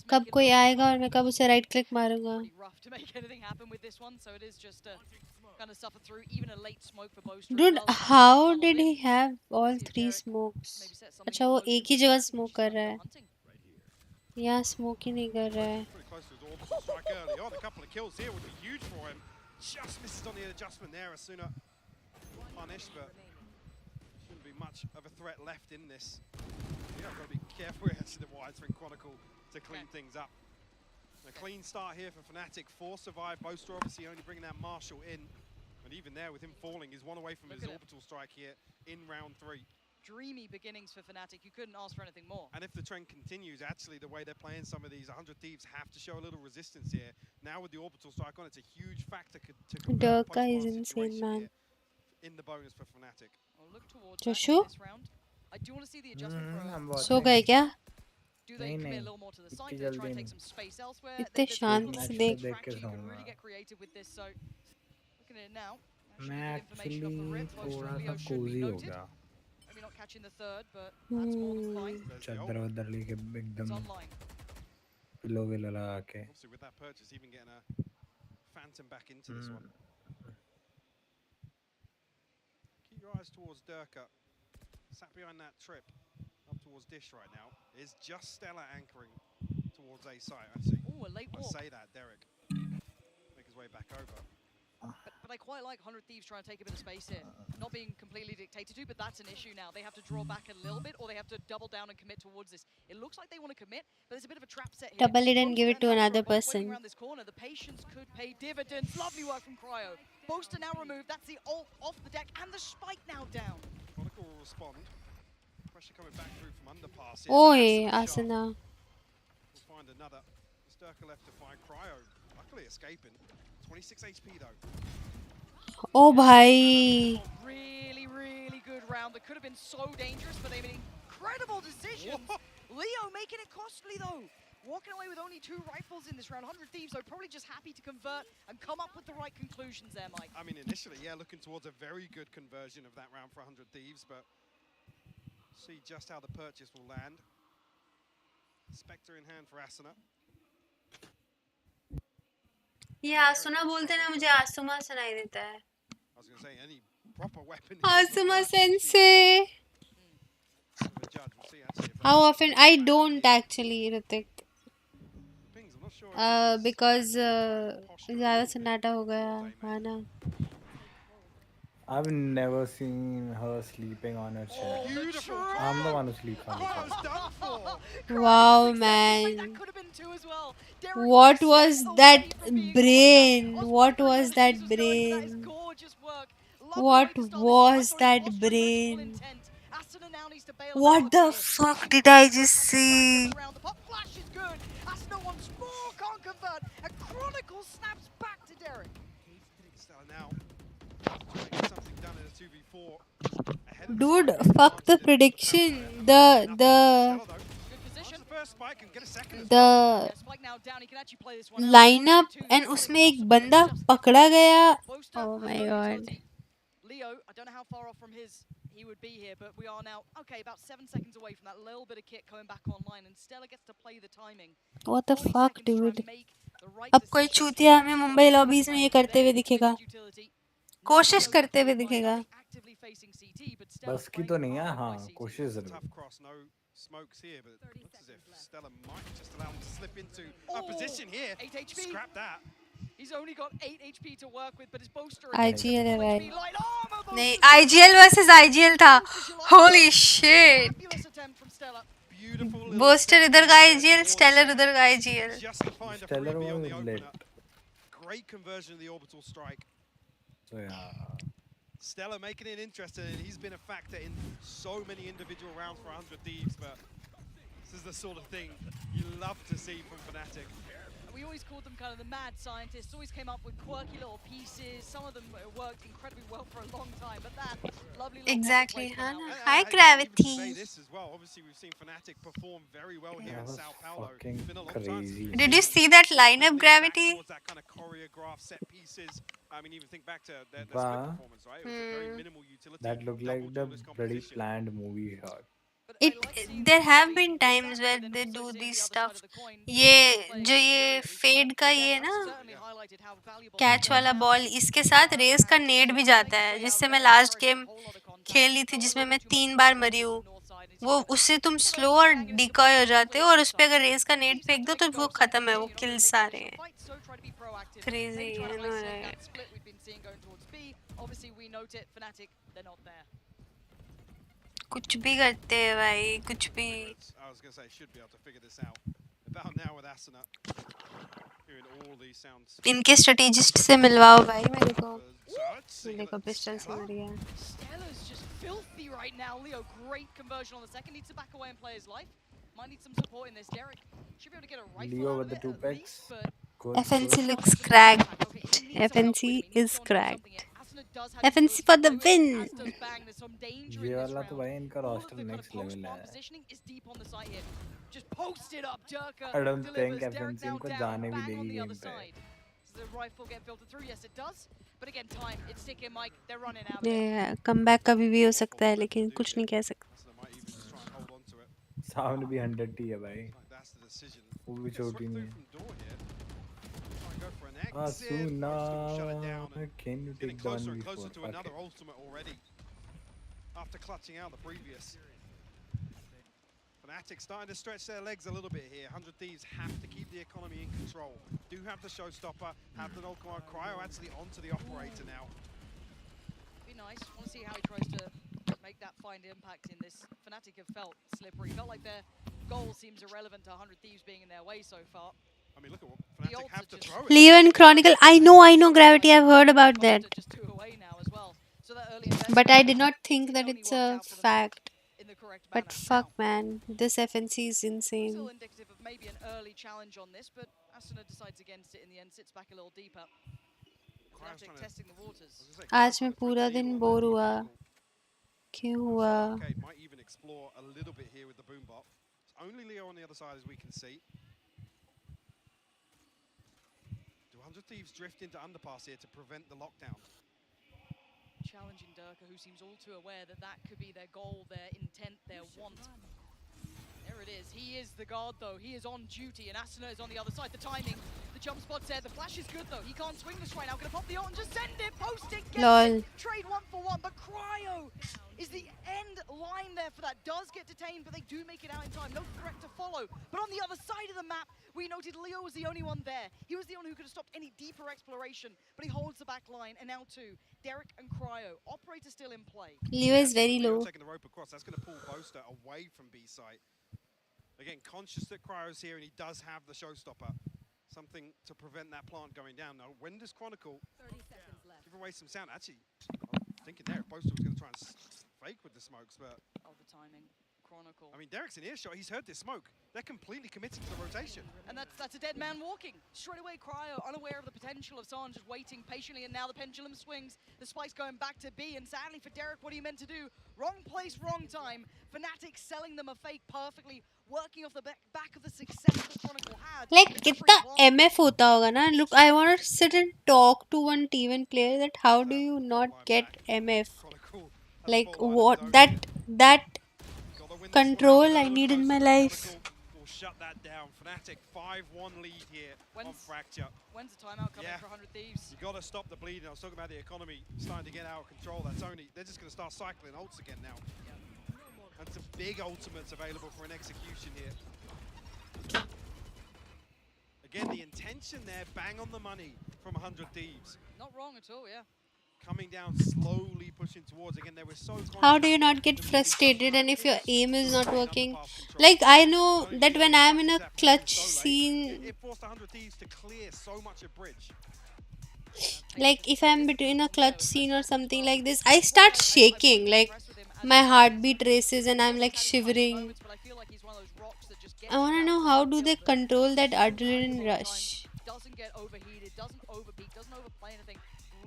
कब कोई आएगा और मैं कब उसे right click मारूंगा. Rough to make anything happen with this one, so it is just kind of suffer through even a late smoke for Boaster. Dude, how did he have all 3 smokes? अच्छा वो एक ही जगह smoke कर रहा है. यहाँ smoke ही नहीं कर रहा है. Pretty close to his orbital strike early on. A couple of kills here would be huge for him. Just misses on the adjustment there. Asuna punished, but shouldn't be much of a threat left in this. Yeah, I've got to be careful here to the Widescreen Chronicle to clean things up. A clean start here for Fnatic. 4 survive. Boaster obviously only bringing that Marshall in. And even there, with him falling, he's one away from his orbital strike here in round 3. Dreamy beginnings for Fnatic. You couldn't ask for anything more. And if the trend continues, actually, the way they're playing some of these 100 Thieves have to show a little resistance here. Now with the orbital strike on, it's a huge factor to convert Durka is insane, man. in the bonus for Fnatic. I'll look towards Joshua? this round. I do want to see the adjustment for सो गए क्या? Do they commit a little more to the side? Do they try and take some space elsewhere? इतने शांत से देख. You can really get creative with this. So looking at it now. मैं actually थोड़ा सा Cozi हो गया. Maybe not catching the third, but that's more than fine. चादर वादर लेके एकदम पिलो विलो लगा के. Obviously with that purchase, even getting a Phantom back into this one. Keep your eyes towards Durka. Sat behind that trip up towards Dish right now. Is just Stella anchoring towards A site. Ooh, a late walk. I say that, Derek. Make his way back over. But I quite like 100 Thieves trying to take a bit of space here. Not being completely dictated to, but that's an issue now. They have to draw back a little bit, or they have to double down and commit towards this. It looks like they want to commit, but there's a bit of a trap set here. Double it and give it to another person. Around this corner, the patience could pay dividends. Lovely work from Cryo. Boaster now removed. That's the ult off the deck, and the spike now down. Chronicle will respond. Pressure coming back through from underpass. Oi, Asuna. We'll find another. Sturka left to find Cryo. Luckily escaping. 26 HP though. Oh, bhai. Really, really good round. That could have been so dangerous, but they made incredible decisions. Leo making it costly though. Walking away with only 2 rifles in this round. 100 Thieves are probably just happy to convert and come up with the right conclusions there, Mike. I mean, initially, yeah, looking towards a very good conversion of that round for 100 Thieves, but see just how the purchase will land. Spectre in hand for Asuna. ये आसुमा बोलते ना मुझे आसुमा सुनाई देता है. I was going to say, any proper weapon. आसुमा sensei. How often? I don't actually, Ritik. Because ज़्यादा सन्नाटा हो गया है ना. I've never seen her sleeping on her chair. I'm the one who sleeps on the chair. Wow, man. What was that brain? What was that brain? What was that brain? What the fuck did I just see? Chronicle snaps back to Derek. Stella now trying to get something done in a 2v4. Dude, fuck the prediction. The lineup and उसमें एक बंदा पकड़ा गया. Oh my god. Leo, I don't know how far off from he would be here, but we are now about 7 seconds away from that little bit of kit coming back online, and Stella gets to play the timing. What the fuck, dude? अब कोई चूतिया हमें Mumbai lobbies में ये करते हुए दिखेगा. कोशिश करते हुए दिखेगा. बस की तो नहीं है. हाँ, कोशिश जरूर. Smokes here, but it looks as if Stella might just allow him to slip into a position here. 8 HP. Scrap that. He's only got 8 HP to work with, but his bolster IGL है भाई. नहीं, IGL versus IGL था. Holy shit. Booster इधर का IGL, Stellar उधर का IGL. Stellar was lit. Great conversion of the orbital strike. So yeah. Stella making it interesting, and he's been a factor in so many individual rounds for 100 Thieves, but this is the sort of thing you love to see from Fnatic. We always called them kind of the mad scientists, always came up with quirky little pieces. Some of them worked incredibly well for a long time, but that lovely little exactly, Hannah. Hi, Gravity. Say this as well. Obviously, we've seen Fnatic perform very well here in Sao Paulo. It's been a long crazy. Time. Did you see that lineup, Gravity? That kind of choreographed set pieces. I mean, even think back to their split performance, right? It was a very minimal utility. That looked like the pretty planned movie shot. There have been times where they do these stuff. ये जो ये fade का ये ना catch वाला ball, इसके साथ race का नेट भी जाता है, जिससे मैं लास्ट गेम खेली थी जिसमें मैं 3 बार मरी हूँ. वो उससे तुम स्लो और डिकॉय हो जाते हो, और उस पे अगर रेस का नेट फेंक दो तो वो खत्म है, वो किल्स सारे हैं. क्रेजी है ना. कुछ भी करते हैं भाई, कुछ भी. इनके स्ट्रेटेजिस्ट से मिलवाओ भाई मेरे को. देखो पिस्टल से मर गया. Filthy right now. Leo, great conversion on the second. Needs to back away and play his life. Might need some support in this. Derek should be able to get a rifle. Leo with the 2 picks. FNC looks cracked. FNC is cracked. FNC for the win. ये वाला तो भाई इनका roster next level है. I don't think FNC इनको जाने भी देगी गेम पे. The rifle get filtered through. Yes, it does. But again, time. It's ticking, Mike. They're running out. Yeah, comeback कभी भी हो सकता है, लेकिन कुछ नहीं कह सकते. सामने भी 100 टी है भाई. वो भी छोटी नहीं है. Asuna, can you take the 1v4? To another ultimate already. After clutching out the previous. Fnatic starting to stretch their legs a little bit here. 100 Thieves have to keep the economy in control. Do have the showstopper, have the 0.1 cryo actually onto the operator now. Be nice. Want to see how he tries to make that find impact in this. Fnatic have felt slippery. Felt like their goal seems irrelevant to 100 Thieves being in their way so far. I mean, look at what Fnatic have to throw. Leo and Chronicle. I know Gravity. I've heard about that. But I did not think that it's a fact. But fuck, man, this FNC is insane. Still indicative of maybe an early challenge on this, but Asuna decides against it in the end, sits back a little deeper. Fnatic testing the waters. आज मैं पूरा दिन bore हुआ. क्यों हुआ? Okay, might even explore a little bit here with the boombot. It's only Leo on the other side as we can see. Do 100 Thieves drift into underpass here to prevent the lockdown? Challenging Durka, who seems all too aware that that could be their goal, their intent, their want. There it is. He is the guard, though. He is on duty, and Asuna is on the other side. The timing, the jump spot's there. The flash is good, though. He can't swing this right now. Gonna pop the ult and just send it. Post it. Get it. Trade 1 for 1. But Cryo is the end line there for that. Does get detained, but they do make it out in time. No threat to follow. But on the other side of the map, we noted Leo was the only one there. He was the only who could have stopped any deeper exploration, but he holds the back line. And now too, Derek and Cryo. Operator still in play. Leo is very low. Taking the rope across. That's going to pull Boaster away from B site. Again, conscious that Cryo's here and he does have the showstopper. Something to prevent that plant going down. Now, when does Chronicle give away some sound? Actually, I'm thinking there, Boaster was going to try and fake with the smokes, but... Oh, the timing. Chronicle. I mean, Derek's in earshot. He's heard this smoke. They're completely committed to the rotation. And that's a dead man walking. Straight away, Cryo, unaware of the potential of Son, just waiting patiently, and now the pendulum swings. The spike's going back to B, and sadly for Derek, what he meant to do, wrong place, wrong time. Fnatic selling them a fake perfectly, working off the back of the success that Chronicle had. Like कितना MF होता होगा ना? Look, I want to sit and talk to one T1 player that how do you not get MF? Like what that control I need in my life. Will shut that down. Fnatic 5-1 lead here on Fracture. When's the timeout coming for 100 Thieves? You got to stop the bleeding. I was talking about the economy starting to get out of control. They're just going to start cycling ults again now. And some big ultimates available for an execution here. Again, the intention there, bang on the money from 100 Thieves. Not wrong at all, yeah. Coming down slowly, pushing towards. Again, they were so How do you not get frustrated and if your aim is not working? Like I know that when I'm in a clutch scene, it forced 100 Thieves to clear so much of bridge. like if I'm between a clutch scene or something like this, I start shaking. Like my heartbeat races and I'm like shivering. I want to know how do they control that adrenaline rush. Doesn't get overheated, doesn't overpeak, doesn't overplay anything.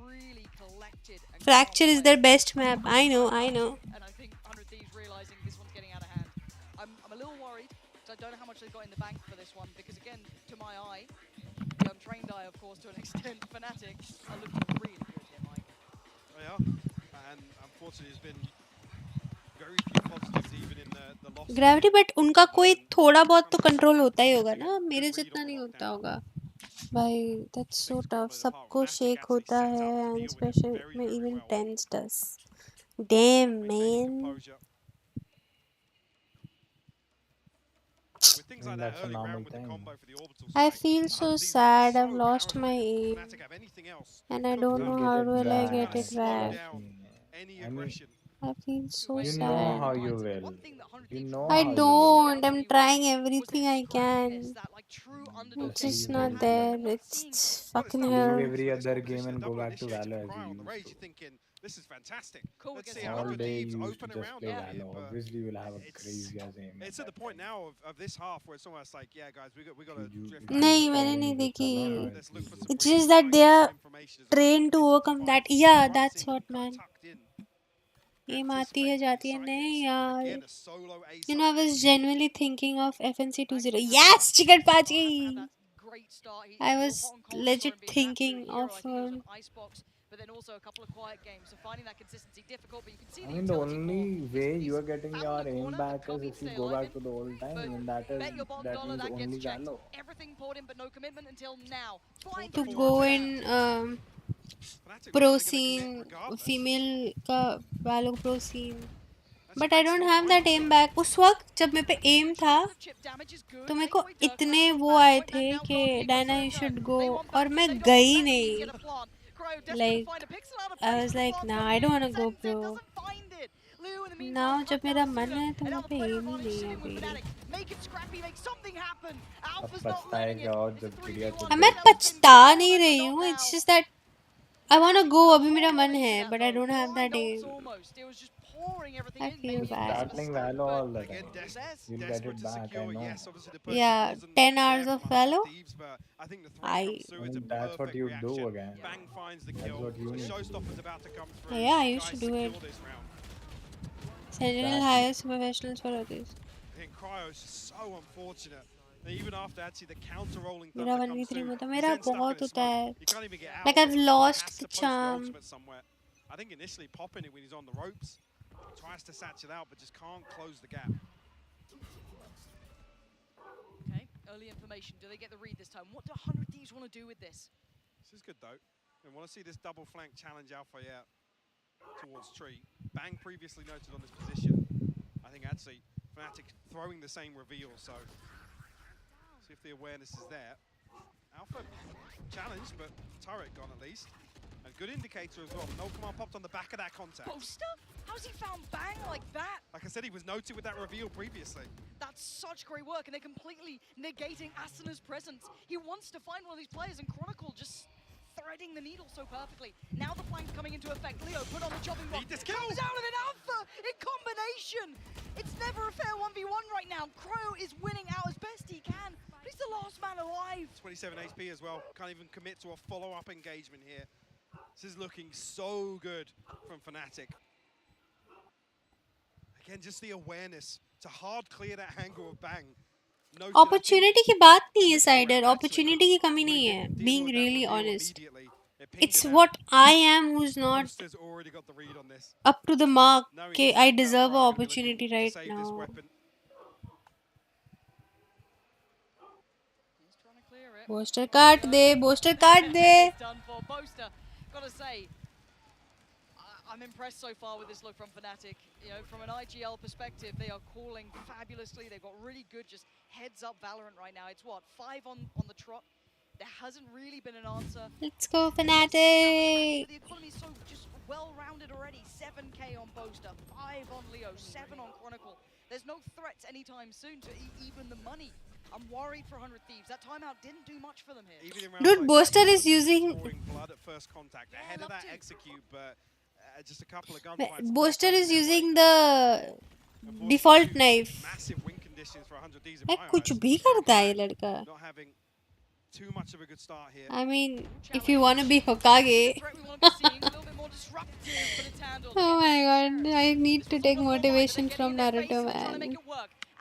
Really collected. Fracture is their best map. I know. And I think 100 Thieves realizing this one's getting out of hand. I'm a little worried because I don't know how much they've got in the bank for this one. Because again, to my eye, the untrained eye, of course, to an extent, Fnatic are looking really good here, Mike. They are, and unfortunately, there's been very few positives even in the loss. Gravity, but उनका कोई थोड़ा बहुत तो control होता ही होगा ना, मेरे जितना नहीं होता होगा. भाई, that's so tough. सबको shake होता है and special में even tense does. Damn man. That's a normal thing. I feel so sad. I've lost my aim, and I don't know how will I get it back. I feel so You sad. know how you will. You know I how you don't. I'm trying everything I can. It's just not there. It's fucking will. hell. Leave every other game and go back to Valor as you used to. This is fantastic. Let's see how All the day Thieves you used to open just around play it. Valor. Obviously, you will have a crazy ass aim. It's at the point now of this half where it's almost like, yeah, guys, we got to drift. नहीं मैंने नहीं देखी. It's just that they are trained to overcome that. Yeah, that's what man. एम आती है जाती है नहीं यार. You know, I was genuinely thinking of FNC 20. Yes, chicken pachi. I was legit thinking of. But then also a couple of quiet games, so finding that consistency difficult. But you can see I mean, the only way you are getting your aim back is if you go back to the old time, and that means only Valor. Everything poured in, but no commitment until now. To go in pro scene, female का वालों pro scene. But I don't have that aim back. उस वक्त जब मेरे पे aim था, तो मेरे को इतने वो आए थे कि Dana you should go, और मैं गई नहीं. Like I was like, nah, I don't wanna go pro. Now जब मेरा मन है तो मेरे पे aim ही नहीं है अभी. अब पछताएगा और जब चिड़िया चुग मैं पछता नहीं रही हूँ. It's just that I wanna go. अभी मेरा मन है, but I don't have that aim. I feel bad. Start playing Valor all the time. You'll get it back, I know. Yeah, 10 hours of Valor. That's what you do again. That's what you need to do. Yeah, I used to do it. Sentinel hires professionals for all this. Cryo is so unfortunate. Even after actually the counter rolling मेरा 1v3 में तो मेरा बहुत होता है. Like I've lost the charm. I think initially popping it when he's on the ropes, tries to satch it out but just can't close the gap. Okay, early information. Do they get the read this time? What do 100 Thieves want to do with this? This is good though. They want to see this double flank challenge Alpha out towards Tree. Bang previously noted on this position. I think actually Fnatic throwing the same reveal, so see if the awareness is there. Alpha challenged, but turret gone at least. A good indicator as well. No command popped on the back of that contact. Poster? How's he found Bang like that? Like I said, he was noted with that reveal previously. That's such great work, and they're completely negating Asana's presence. He wants to find one of these players, and Chronicle just threading the needle so perfectly. Now the flank's coming into effect. Leo put on the chopping block. this kill. Comes out of it, Alpha in combination. It's never a fair 1v1 right now. Crow is winning out as best he can, but he's the last man alive. 27 HP as well. Can't even commit to a follow-up engagement here. This is looking so good from Fnatic. Again, just the awareness to hard clear that angle of bang. Opportunity की बात नहीं है cider, opportunity की कमी नहीं है. Being really honest, it's what I am who's not up to the mark. Okay, I deserve an opportunity right now. Booster काट दे, booster काट दे. Done for Boaster. Gotta say, I'm impressed so far with this look from Fnatic. You know, from an IGL perspective, they are calling fabulously. They've got really good, just heads up Valorant right now. It's what, 5 on the trot. There hasn't really been an answer. Let's go Fnatic. The economy is so just well-rounded already. 7k on Boaster, 5 on Leo, 7 on Chronicle. There's no threats anytime soon to even the money. I'm worried for 100 Thieves. That timeout didn't do much for them here. Dude, Booster is using. Blood at first contact. Ahead of that execute, but just a couple of gunfights. Booster is using the default knife. Massive win conditions for 100 Thieves. कुछ भी करता है ये लड़का. Not having too much of a good start here. I mean, if you want to be Hokage. Oh my god, I need to take motivation from Naruto, man.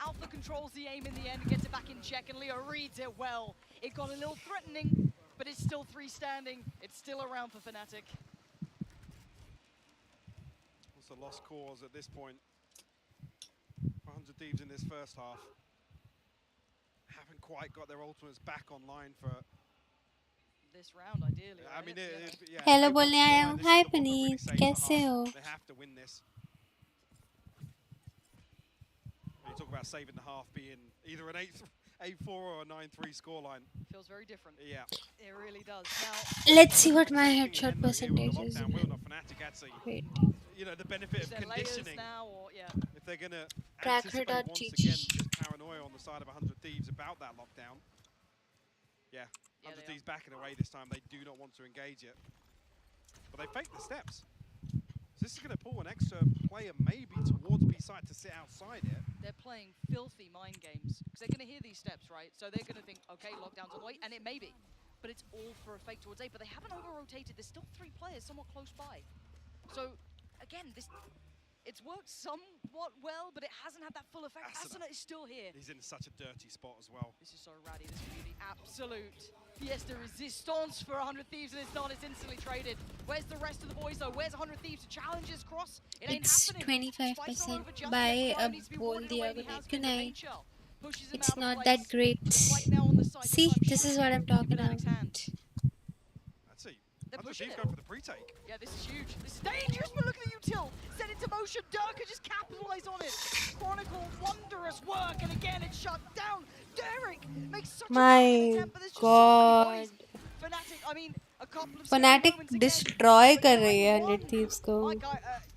Alpha controls the aim in the end, gets it back in check, and Leo reads it well. It got a little threatening, but it's still 3 standing. It's still around for Fnatic. It's a lost cause at this point. 100 Thieves in this first half. Haven't quite got their ultimates back online for this round, ideally. I mean, yeah. Hello बोलने आया हूँ. Hi Puneet, कैसे हो? They have to win this. You talk about saving the half being either an 8-4 or a 9-3 scoreline. Feels very different. Yeah. It really does. Now, let's see what my headshot percentage is. Wait. You know, the benefit of conditioning. Now or, yeah. If they're going to Tracker anticipate once again just paranoia on the side of 100 Thieves about that lockdown. Yeah, 100 Thieves backing away this time. They do not want to engage it. But they fake the steps. So this is going to pull an extra player maybe towards B side to sit outside it. They're playing filthy mind games because they're going to hear these steps, right? So they're going to think, okay, lockdown's on the way, and it may be. But it's all for a fake towards A. But they haven't over-rotated. There's still 3 players somewhat close by. So, again, it's worked somewhat well, but it hasn't had that full effect. Asuna is still here. He's in such a dirty spot as well. This is so ratty. This could be the absolute fiesta resistance for 100 Thieves, and it's not. It's instantly traded. Where's the rest of the boys, though? Where's 100 Thieves? Challenges cross. It ain't happening. 25%. Buy a bowl the other day tonight. It's not that great. See, this is what I'm talking about. Let's see. 100 Thieves going for the pre-take. Yeah, this is huge. This is dangerous, but look at the util. Set into motion. Durka just capitalized on it. Chronicle, wondrous work, and again it's shut down. Derek makes such a attempt, but there's just so many bodies. Fnatic, I mean, a couple of Fnatic destroy कर रही है 100 Thieves को. Like,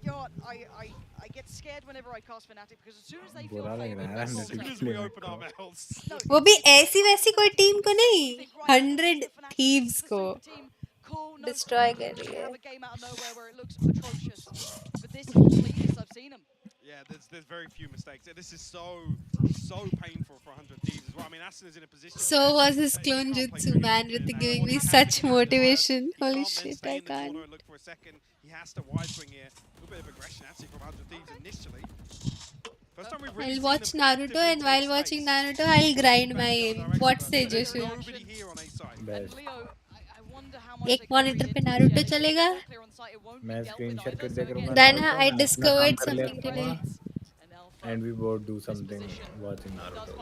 you know what, I get scared whenever I cast Fnatic because as soon as they feel as soon as we open our mouths. वो भी ऐसी वैसी कोई team को नहीं, 100 Thieves को destroy कर रही है. Have a game out of nowhere where it looks atrocious, but this is the cleanest I've seen him. Yeah, there's very few mistakes. This is so painful for 100 Thieves as well. I mean, Asuna's in a position. So was his clone jutsu, man, with giving me such motivation. Holy shit, I can't. Look for a second. He has to wide swing here. A little bit of aggression actually from 100 Thieves initially. First time we've really I'll watch Naruto, and while watching Naruto, I'll grind my aim. What say Joshua? एक monitor पे Naruto चलेगा. मैं screen share कर दिया करूंगा. Then I discovered something today. And we both do something watching Naruto.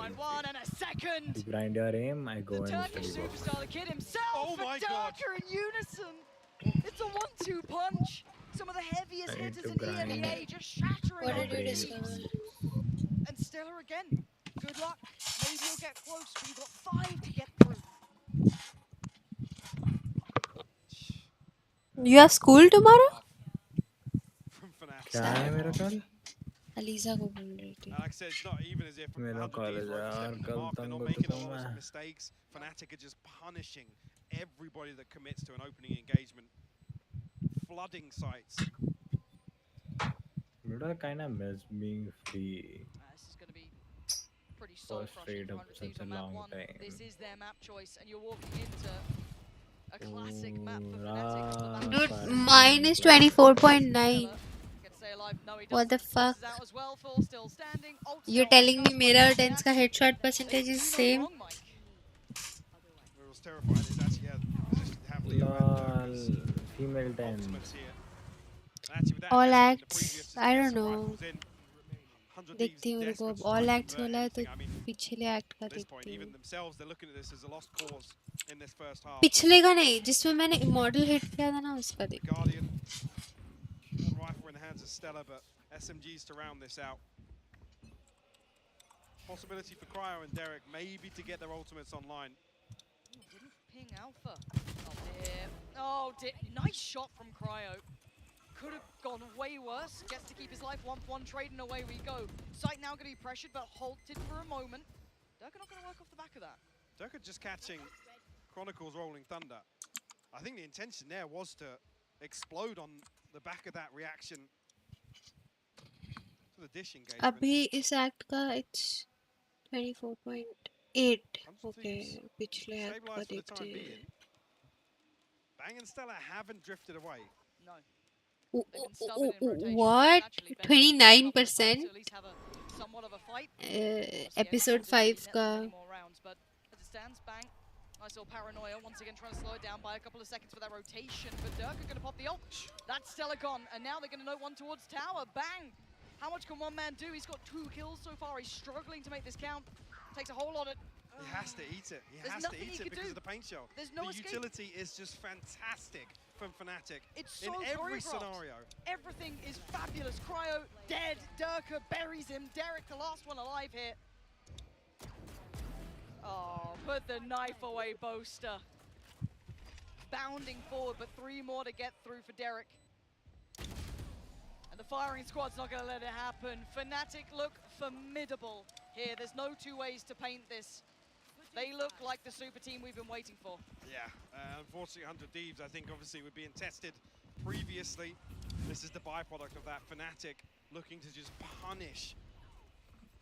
You grind your aim, I go and study box. The kid himself, oh my god! In unison, it's a 1-2 punch. Some of the heaviest hitters in the EMEA just shattering. What did you discover? And Stellar again. Good luck. Maybe you'll get close, but you've got 5 to get through. You have school tomorrow? क्या है मेरा कल? ELISA को बोल रही थी. Like I said, it's not even as if मेरा college है यार, कल तंग हो चुका हूँ मैं. mistakes. Fnatic are just punishing everybody that commits to an opening engagement, flooding sites. But I kind of miss being free This is going to be pretty for soul-crushing straight for up 100 such Thieves a on map long 1. time. This is their map choice, and you're walking into a classic map for Ooh, Fnatic on the Dude, back. mine is 24.9. What the fuck? Out as well, full still standing. Ult You're still on telling me cusp, मेरा और but Dens का headshot percentage is do no same? wrong, Mike. What was terrifying is actually positioned heavily around Lol, female 10. ultimates here. And actually with that All investment in the acts, previous, just I to get don't some know. rifles in, 100 Thieves देखती हूँ रुको desperate अब to try all and acts convert वाला है तो anything. I mean, पिछले act का at this point, देखती even हूँ. themselves, they're looking at this as a lost cause in this first half. पिछले का नहीं जिसमें मैंने immortal hit किया था ना उसका देखती हूँ. Guardian, one rifle in the hands of Stella, but SMGs to round this out. Possibility for Cryo and Derek maybe to get their ultimates online. Ping Alpha. Oh dear. Oh dear. Nice shot from Cryo. Could have gone way worse. Gets to keep his life 1-1 trade, and away we go. Sight now going to be pressured, but halted for a moment. Durka not going to work off the back of that. Durka just catching Chronicles Rolling Thunder. I think the intention there was to explode on the back of that reaction to the dish engagement. अभी इस act का it's 24.8. Okay, पिछले act का Stabilized for the देखते time हैं. being. Bang and Stella haven't drifted away. No. What? 29%? Somewhat of a fight. Episode 5 का. But as it stands, Bang. Nice little paranoia. Once again, trying to slow it down by a couple of seconds for that rotation. But Durka going to pop the ult. That's Stella gone. And now they're going to know one towards tower. Bang! How much can one man do? He's got 2 kills so far. He's struggling to make this count. Takes a whole lot of... He has to eat it. He There's has to nothing eat he it could because do. of the paint shell. There's no the escape. utility is just fantastic from Fnatic. It's in so every choreographed. scenario. Everything is fabulous. Cryo dead. Durka buries him. Derek, the last one alive here. Oh, put the knife away, Boaster. Bounding forward, but 3 more to get through for Derek. And the firing squad's not going to let it happen. Fnatic look formidable here. There's no 2 ways to paint this. They look like the super team we've been waiting for. Yeah, unfortunately 100 Thieves, I think obviously were being tested previously. This is the byproduct of that. Fnatic looking to just punish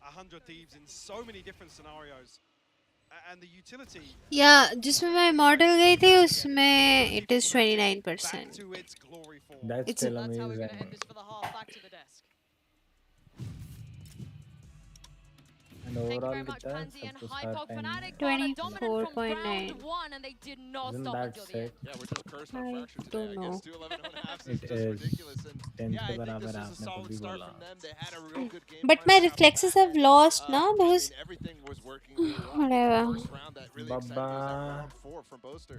100 Thieves in so many different scenarios. And the utility... Yeah, जिसमें मैं immortal गई थी उसमें it is 29%. That's still That's how we're going to amazing. end this for the half. Back to the desk. And Thank you overall, very much, कितना है? Pansy and सबको Hypog. start Fnatic time. got a dominant from 24.9. round 1, and they did not Isn't stop that until the end. sick? Yeah, we're just cursed on I Fracture today. don't I know. guess 2-11.5 is It just is. ridiculous. And 10 yeah, के I think बराबर this was a आपने solid तभी start बोला. from them. They had a real good game But plan my out of the reflexes back have end. lost now I because mean, everything was working really well. Whatever. The first round that really excited me was that round 4 from Boaster.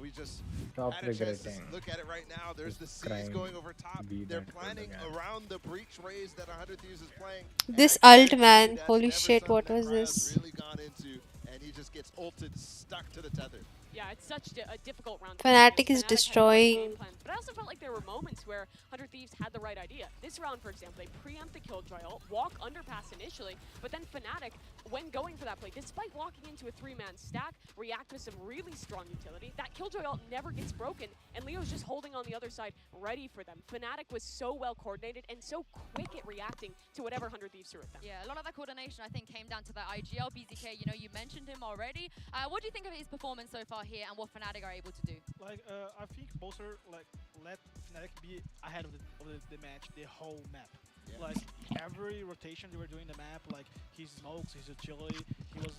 We just Stop had a chance to regretting. look at it right now. There's the C's Crying. going over top. Be They're that good planning again. around the breach raise that 100 Thieves is playing. this And I ult think man, that's holy never shit, something what that was Cryo's this? really gone into, and he just gets ulted, stuck to the tether. Yeah, it's such a difficult round. to Fnatic play. is Fnatic had a great destroying. game plan, but I also felt like there were moments where 100 Thieves had the right idea. This round, for example, they preempt the Killjoy ult, walk underpass initially, but then Fnatic, when going for that play, despite walking into a 3-man stack, react with some really strong utility. That Killjoy ult never gets broken, and Leo's just holding on the other side, ready for them. Fnatic was so well coordinated and so quick at reacting to whatever 100 Thieves threw at them. Yeah, a lot of that coordination, I think, came down to that IGL. BZK, you know, you mentioned him already. What do you think of his performance so far here and what Fnatic are able to do? Like, I think Boaster let Fnatic be ahead of the match, the whole map. Yeah. Like every rotation they were doing the map, like his smokes, his agility, he was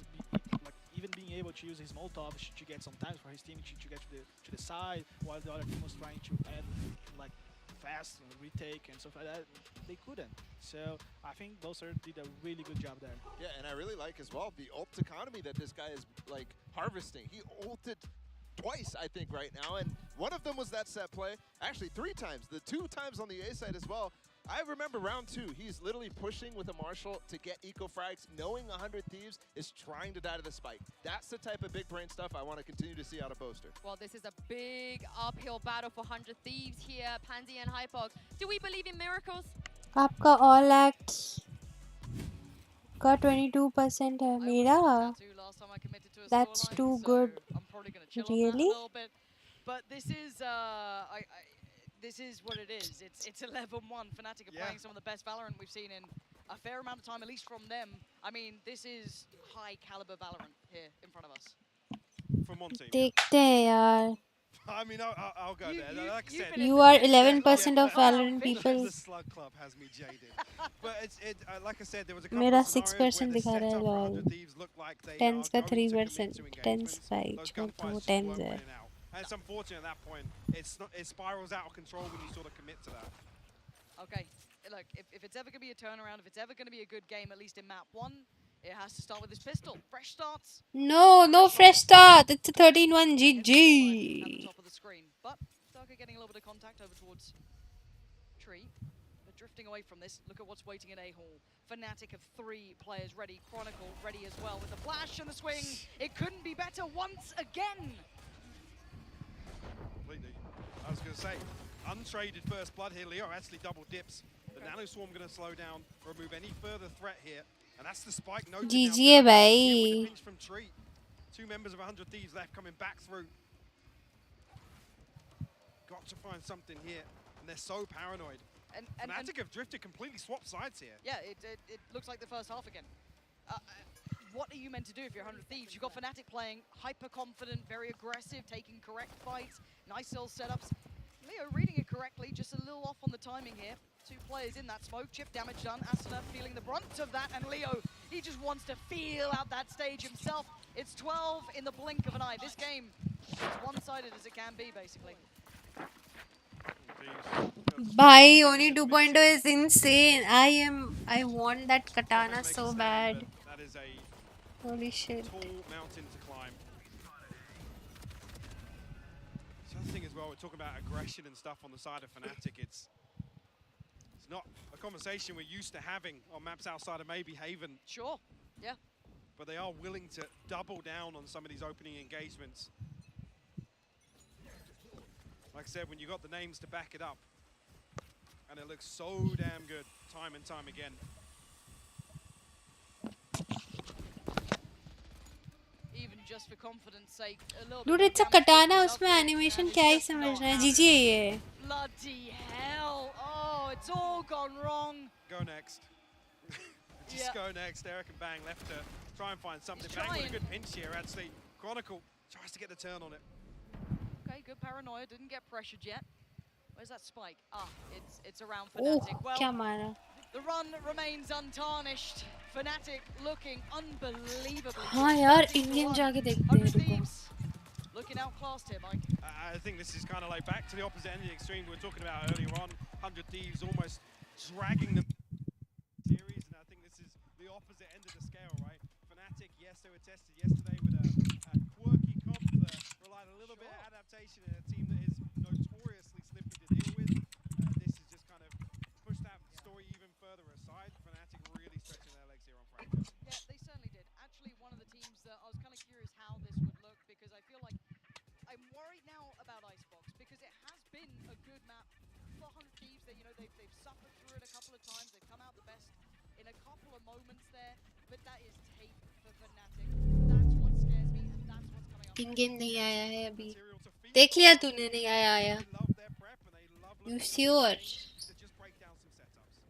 like even being able to use his Molotovs to get sometimes for his team to get to the side, while the other team was trying to add like fast and retake and stuff like that. They couldn't. So I think Boaster did a really good job there. Yeah, and I really like as well the ult economy that this guy is like harvesting. He ulted twice, I think, right now, and one of them was that set play. Actually, 3 times. The 2 times on the A side as well. I remember round 2, he's literally pushing with a Marshall to get eco frags, knowing 100 Thieves is trying to die to the spike. That's the type of big brain stuff I want to continue to see out of Boaster. Well, this is a big uphill battle for 100 Thieves here. Pansy and Hypog. Do we believe in miracles? आपका all acts का 22% है मेरा. That's too good. probably going to chill on Really? that a little bit. But this is this is what it is. It's 11-1. Fnatic are playing some of the best Valorant we've seen in a fair amount of time, at least from them. I mean, this is high caliber Valorant here in front of us. From one team. देखते हैं यार. I mean, I'll go there. Like I said, You are 11% of Valorant people. The Slug Club has me jaded. But like I said, there was a couple मेरा of scenarios 6% where the दिखा रहा है setup for lol. 100 Thieves looked like they Tens का are going to commit 3%. to Tens engagements. भाई Those छोड़ तो वो gunfights just tens weren't है. winning out. And it's unfortunate at that point. It spirals out of control when you sort of commit to that. Okay, look, if it's ever going to be a turnaround, if it's ever going to be a good game, at least in map 1, it has to start with this pistol. Fresh starts. No fresh start. It's a 13-1 At the GG. top of the screen. But Darker getting a little bit of contact over towards Tree. But drifting away from this, look at what's waiting in A-Hall. Fnatic have 3 players ready. Chronicle ready as well with the flash and the swing. It couldn't be better once again. Completely. I was going to say, untraded first blood here. Leo actually double dips. The Nano Swarm going to slow down, remove any further threat here. And that's the spike noted GG now. है With a भाई. pinch from Tree. 2 members of 100 Thieves left coming back through. Got to find something here. And they're so paranoid. And Fnatic have drifted, completely swapped sides here. Yeah, it looks like the first half again. What are you meant to do if you're 100 Thieves? You've got Fnatic playing hyper confident, very aggressive, taking correct fights, nice cell setups. Leo reading it correctly, just a little off on the timing here. 2 players in that smoke, chip damage done. Asuna feeling the brunt of that, and Leo, he just wants to feel out that stage himself. It's 12 in the blink of an eye. This game is one-sided as it can be, basically. Bhai, only 2.0 is insane. I want that katana so bad. That is a Holy shit. tall mountain to climb. The other thing as well, we're talking about aggression and stuff on the side of Fnatic. It's not a conversation we're used to having on maps outside of maybe Haven. Sure, yeah. But they are willing to double down on some of these opening engagements. Like I said, when you got the names to back it up, and it looks so damn good time and time again. Even just for confidence sake, a little Dude, bit it's a katana. उसमें animation क्या ही समझ रहा है? GG है ये. Bloody hell! Oh, it's all gone wrong. Go next. Just go next. Eric and Bang left to try and find something. Bang with a good pinch here, actually. Chronicle tries to get the turn on it. Okay, good paranoia. Didn't get pressured yet. Where's that spike? Ah, it's around Oh, Fnatic. Well, क्या मारा? the run remains untarnished. Fnatic looking unbelievably. हाँ यार, in-game जाके देखते हैं रुको. Looking outclassed here, Mike. I think this is kind of like back to the opposite end of the extreme we were talking about earlier on. 100 Thieves almost dragging the series, and I think this is the opposite end of the scale, right? Fnatic, yes, they were tested yesterday with a quirky comp that relied a little bit of adaptation in a team that is notoriously slippy to deal with. This has just kind of pushed that story even further aside. Fnatic really stretching their legs here on Fracture. Yeah, they certainly did. Actually, one of the teams that I was kind of curious how this would look, because I feel like I'm worried now about Icebox, because it has been a good map for 100 Thieves. That, you know, they've suffered through it a couple of times. They've come out the best in a couple of moments there, but that is tape for Fnatic. That's what scares me, and that's what's coming up. In-game नहीं आया है अभी. देख लिया तूने नहीं आया. You sure?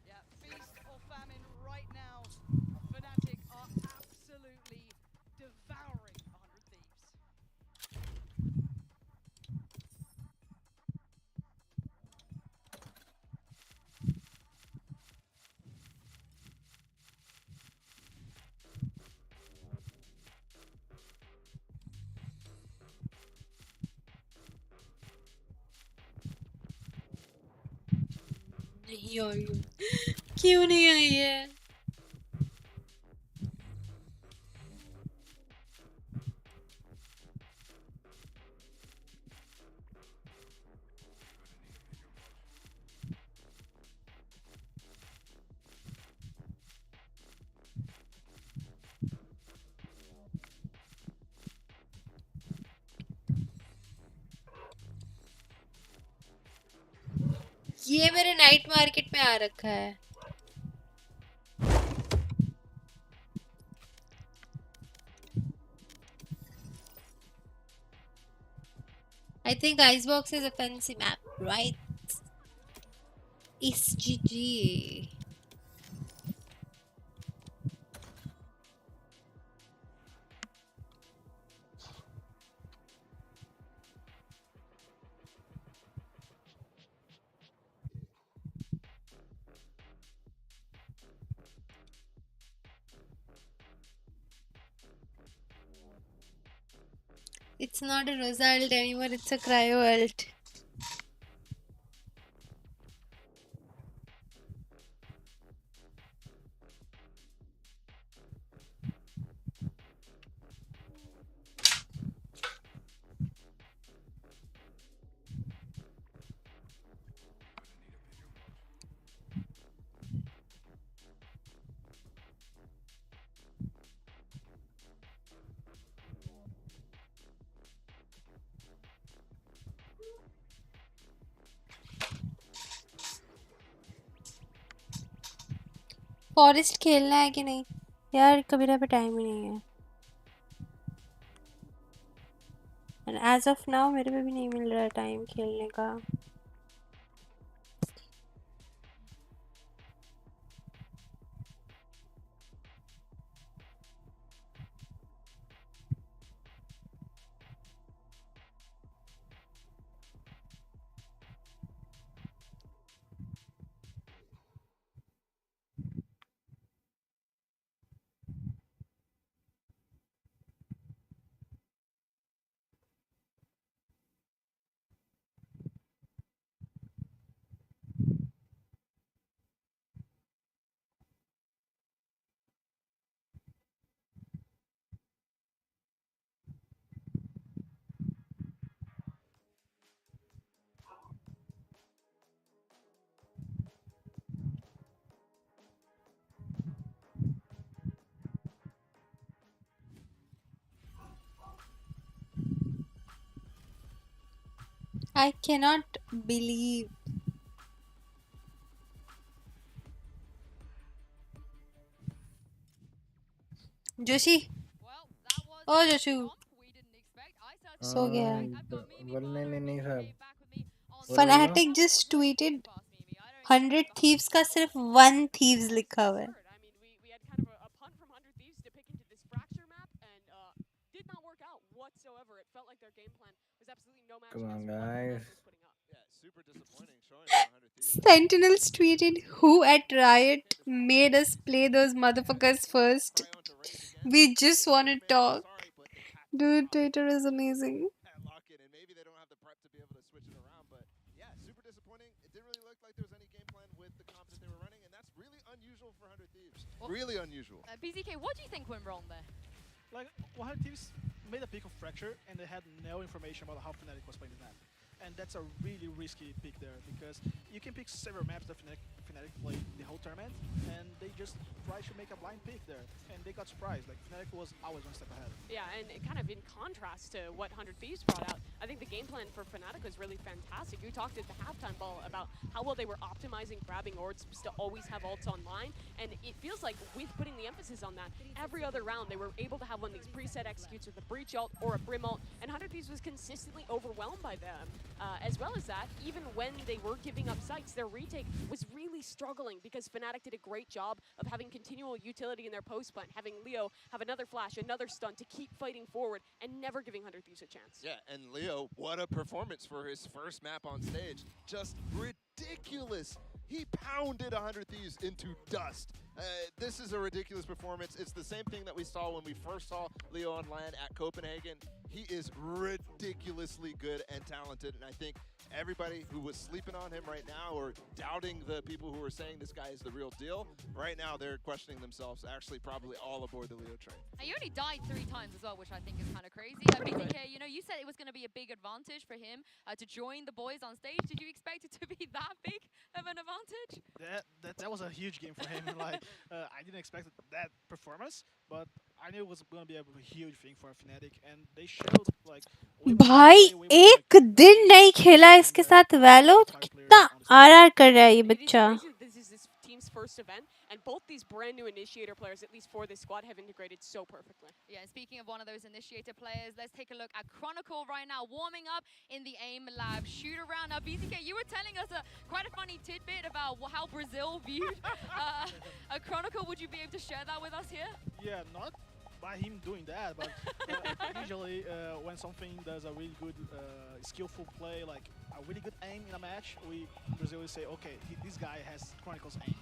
Yeah, feast or famine right now. Fnatic are absolutely devouring 100 Thieves. नहीं आई है. क्यों नहीं आई है? ये मेरे नाइट मार्केट में आ रखा है. think Icebox is a fancy map, right? It's GG. It's not a result anymore, it's a cryo ult. Forest खेलना है कि नहीं यार, कबीरा पे टाइम ही नहीं है। एंड एज ऑफ नाउ मेरे पे भी नहीं मिल रहा है टाइम खेलने का। I cannot believe. जोशी ओ जोशु सो गया। नहीं साहब। Fanatic just tweeted 100 thieves का सिर्फ 1 thieves लिखा हुआ है। Come on, guys. Sentinels tweeted, "Who at Riot made us play those motherfuckers first? We just want to talk." Dude, Twitter is amazing. Really unusual. BZK, what do you think went wrong there? Like, 100 Thieves made a pick of Fracture, and they had no information about how Fnatic was playing the map. And that's a really risky pick there, because you can pick several maps that Fnatic played the whole tournament, and they just tried to make a blind pick there, and they got surprised. Like, Fnatic was always one step ahead. Yeah, and kind of in contrast to what 100 Thieves brought out, I think the game plan for Fnatic was really fantastic. You talked at the halftime ball about how well they were optimizing grabbing orbs to always have ults online, and it feels like with putting the emphasis on that, every other round they were able to have one of these preset executes with a breach ult or a brim ult, and 100 Thieves was consistently overwhelmed by them. As well as that, even when they were giving up sites, their retake was really struggling because Fnatic did a great job of having continual utility in their post plant, having Leo have another flash, another stun to keep fighting forward and never giving 100 Thieves a chance. Yeah, and Leo, what a performance for his first map on stage. Just ridiculous. He pounded 100 Thieves into dust. This is a ridiculous performance. It's the same thing that we saw when we first saw Leo on land at Copenhagen. He is ridiculously good and talented, and I think everybody who was sleeping on him right now or doubting the people who were saying this guy is the real deal, right now they're questioning themselves, actually probably all aboard the Leo train. And you only died 3 times as well, which I think is kind of crazy. BTK, you know, you said it was going to be a big advantage for him to join the boys on stage. Did you expect it to be that big of an advantage? That was a huge game for him. Like, I didn't expect that performance, but I knew it was going to be a huge thing for Fnatic, and they showed like. भाई एक दिन नहीं खेला इसके साथ वैलो, तो कितना RR कर रहा है ये बच्चा। This is this team's first event, And both these brand new initiator players, at least for this squad, have integrated so perfectly. Yeah, and speaking of one of those initiator players, let's take a look at Chronicle right now, warming up in the AIM Lab shoot around. Now, BZK, you were telling us quite a funny tidbit about how Brazil viewed a Chronicle. Would you be able to share that with us here? Yeah, not by him doing that, but usually when something does a really good, skillful play, like a really good aim in a match, we Brazil will say, okay, this guy has Chronicles aim,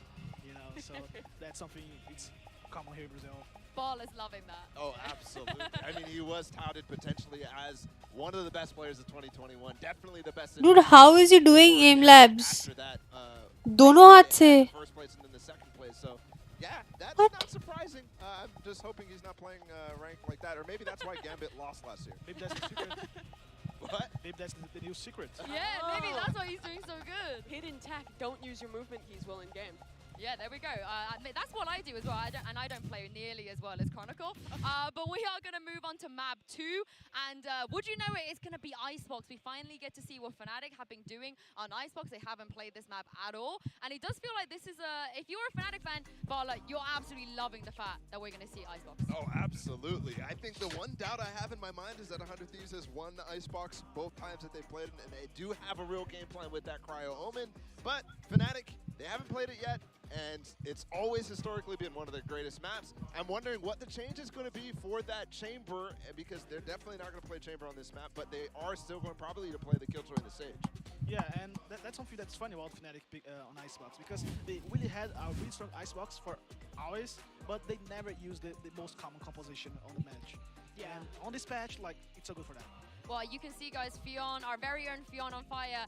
you know. So that's something it's common here in Brazil. Ball is loving that. Oh, absolutely. I mean, he was touted potentially as one of the best players of 2021. Definitely the best. Dude, how is he doing aim labs? After that, दोनों हाथ से. first place and then the second place. So, yeah, that's not surprising. I'm just hoping he's not playing ranked like that, or maybe that's why Gambit lost last year. Maybe that's the secret. What? Maybe that's the new secret. Yeah, maybe that's why he's doing so good. Hidden tech, don't use your movement keys well in game. Yeah, there we go. That's what I do as well. I don't play nearly as well as Chronicle. But we are going to move on to map 2. And would you know it, it's going to be Icebox. We finally get to see what Fnatic have been doing on Icebox. They haven't played this map at all. And it does feel like this is if you're a Fnatic fan, Bala, you're absolutely loving the fact that we're going to see Icebox. Oh, absolutely. I think the one doubt I have in my mind is that 100 Thieves has won Icebox both times that they've played it, and they do have a real game plan with that Cryo Omen. But Fnatic, they haven't played it yet, and it's always historically been one of their greatest maps. I'm wondering what the change is going to be for that Chamber, because they're definitely not going to play Chamber on this map, but they are still going probably to play the Killjoy and the Sage. Yeah, and that's something that's funny about Fnatic on Icebox, because they really had a really strong Icebox for always, but they never used the most common composition on the match. Yeah. And on this patch, like, it's so good for that. Well, you can see, guys, Fionn, our very own Fionn on Fire,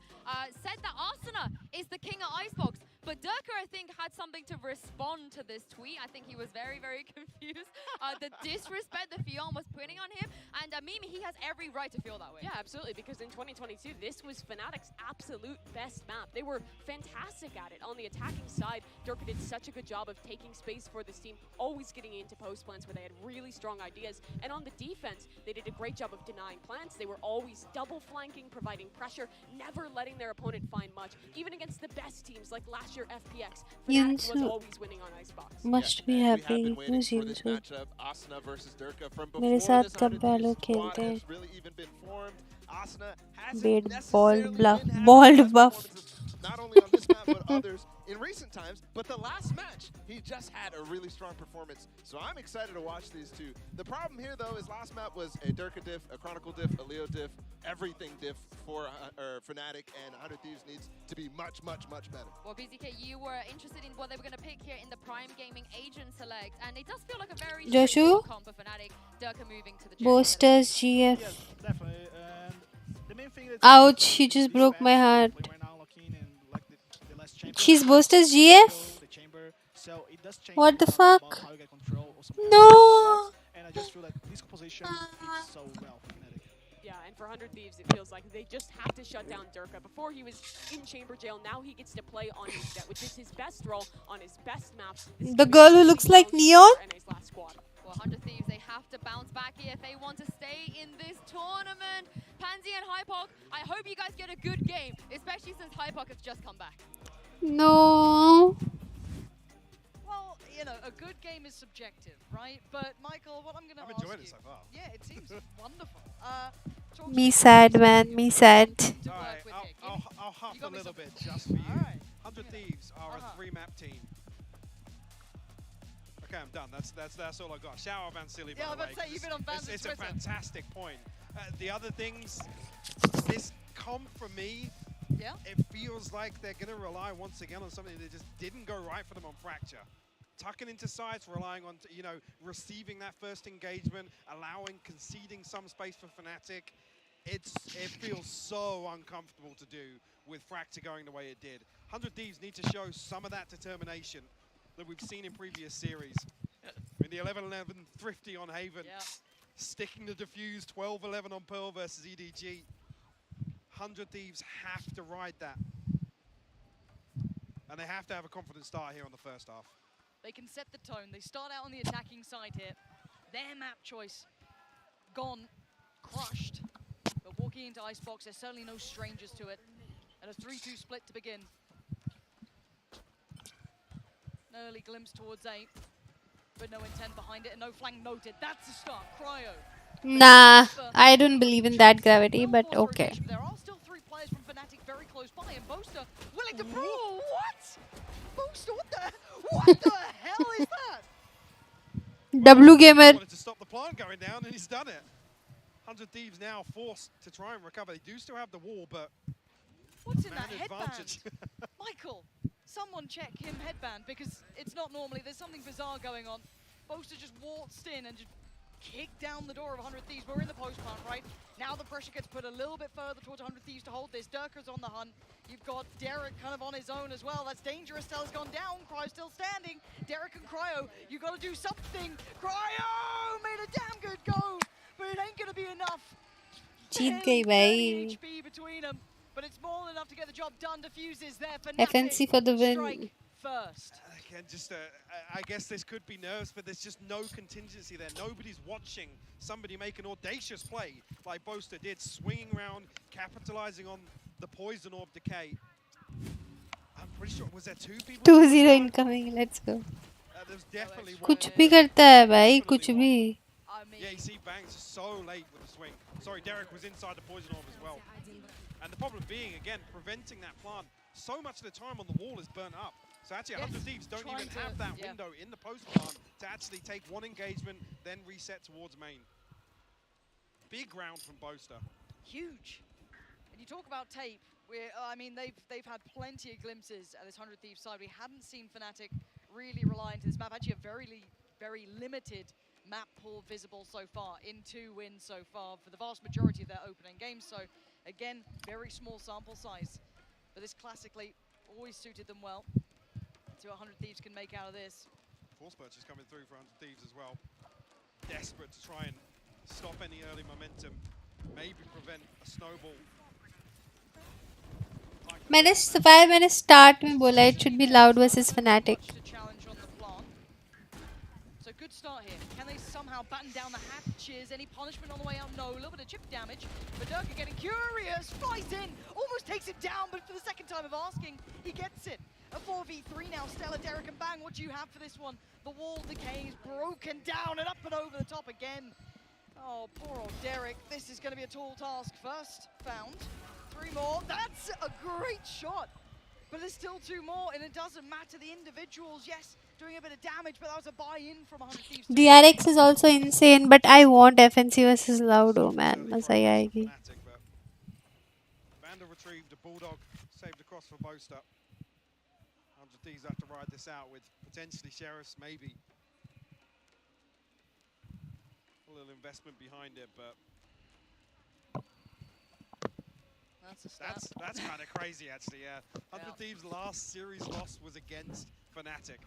said that Arsena is the king of Icebox. But Durka, I think, had something to respond to this tweet. I think he was very, very confused. The disrespect that Fionn was putting on him. And Mimi, he has every right to feel that way. Yeah, absolutely, because in 2022, this was Fnatic's absolute best map. They were fantastic at it. On the attacking side, Durka did such a good job of taking space for this team, always getting into post plants where they had really strong ideas. And on the defense, they did a great job of denying plants. They were always double flanking, providing pressure, never letting their opponent find much. Even against the best teams like last year FPX, Fnatic was always winning on Icebox. Must be happy. Who's Yunsu? मेरे साथ कब वालों खेलते हैं? Bait bald buff. Not only on this map, but others in recent times. But the last match, he just had a really strong performance. So I'm excited to watch these two. The problem here, though, is last map was a Durka diff, a Chronicle diff, a Leo diff, everything diff for Fnatic, and 100 Thieves needs to be much, much, much better. Well, BZK, you were interested in what they were going to pick here in the Prime Gaming Agent Select, and it does feel like a very Joshua? comp for Fnatic. Durka moving to the Boasters GF. Yes, definitely. And the main thing Ouch, she just broke my heart. She's Boasters GF? What the fuck? No! And I just feel like this composition fits so well for Fnatic. Yeah, and for 100 Thieves, it feels like they just have to shut down Durka. Before he was in chamber jail, now he gets to play on his jet, which is his best role on his best map. The girl who looks like Neon? Well, 100 Thieves, they have to bounce back here if they want to stay in this tournament. Pansy and Hypok, I hope you guys get a good game, especially since Hypok has just come back. No. Well, you know, a good game is subjective, right? But Michael, what I'm going to ask enjoying it so far. Yeah, it seems wonderful. Me sad, man. Me sad. Alright, I'll huff a little bit just for you. 100 Thieves are a 3-map team. Okay, I'm done. That's all I got. Shout out Van Silly, Yeah, I was by the way. about to say, you've been on Van's It's a Twitter. fantastic point. The other things, this comp for me, it feels like they're going to rely once again on something that just didn't go right for them on Fracture. Tucking into sides, relying on, receiving that first engagement, conceding some space for Fnatic. It feels so uncomfortable to do with Fracture going the way it did. 100 Thieves need to show some of that determination that we've seen in previous series. In the 11-11 Thrifty on Haven, sticking to defuse, 12-11 on Pearl versus EDG. 100 Thieves have to ride that. And they have to have a confident start here on the first half. They can set the tone. They start out on the attacking side here. Their map choice gone, crushed. But walking into Icebox, they're certainly no strangers to it. And a 3-2 split to begin. Early glimpse towards A, but no intent behind it and no flank noted. That's the start. Cryo. Nah, I don't believe in that gravity, but okay. There are still 3 players from Fnatic very close by, and Boaster willing to brawl. What? Boaster, what the hell is that? W gamer. Wanted to stop the plant going down, and he's done it. 100 Thieves now forced to try and recover. They do still have the wall, but what's in that advantage. headband? Michael, someone check him headband, because it's not normally. There's something bizarre going on. Boaster just waltzed in and just kicked down the door of 100 Thieves. We're in the post plant, right? Now the pressure gets put a little bit further towards 100 Thieves to hold this. Durka's on the hunt. You've got Derek kind of on his own as well. That's dangerous. Stella's gone down. Cryo's still standing. Derek and Cryo, you got to do something. Cryo made a damn good go, but it ain't going to be enough. जीत गई भाई. HP between them, but it's more than enough to get the job done. Diffuses there for FNC for the win. Strike first. Again, just I guess this could be nerves, but there's just no contingency there. Nobody's watching somebody make an audacious play like Boaster did, swinging around, capitalizing on the poison orb decay. I'm pretty sure, was there 2 people? 2-0 incoming. Let's go. There's definitely one. कुछ भी करता है भाई, कुछ भी. Yeah, you see Bangs so late with the swing. Sorry, Derek was inside the poison orb as well. And the problem being, again, preventing that plant. So much of the time on the wall is burnt up. So actually, 100 Thieves don't even have that window in the post plant to actually take one engagement, then reset towards main. Big round from Boaster. Huge. And you talk about tape. I mean, they've had plenty of glimpses at this 100 Thieves side. We hadn't seen Fnatic really rely into this map. Actually, a very limited map pool visible so far, in 2 wins so far for the vast majority of their opening games. So again, very small sample size, but this classically always suited them well. See what 100 Thieves can make out of this. Force purchase coming through for 100 Thieves as well. Desperate to try and stop any early momentum, maybe prevent a snowball. मैंने start में बोला it should be Loud versus Fnatic. So good start here. Can they somehow batten down the hatches? Any punishment on the way out? No. A little bit of chip damage. But Durka getting curious. Flies in. Almost takes it down, but for the second time of asking, he gets it. A 4v3 now. Stella, Derek, and Bang. What do you have for this one? The wall decays. Broken down and up and over the top again. Oh, poor old Derek. This is going to be a tall task. First found. 3 more. That's a great shot. But there's still 2 more, and it doesn't matter the individuals. Yes, doing a bit of damage, but that was a buy-in from 100 Thieves. DRX is also insane, but I want FNC versus Loud. Oh man, मजा ही आएगी. Vandal retrieved, a Bulldog saved across for Boaster. 100 Thieves have to ride this out with potentially Sheriffs, maybe. A little investment behind it, but that's kind of crazy, actually. Yeah, 100 Thieves' last series loss was against Fnatic.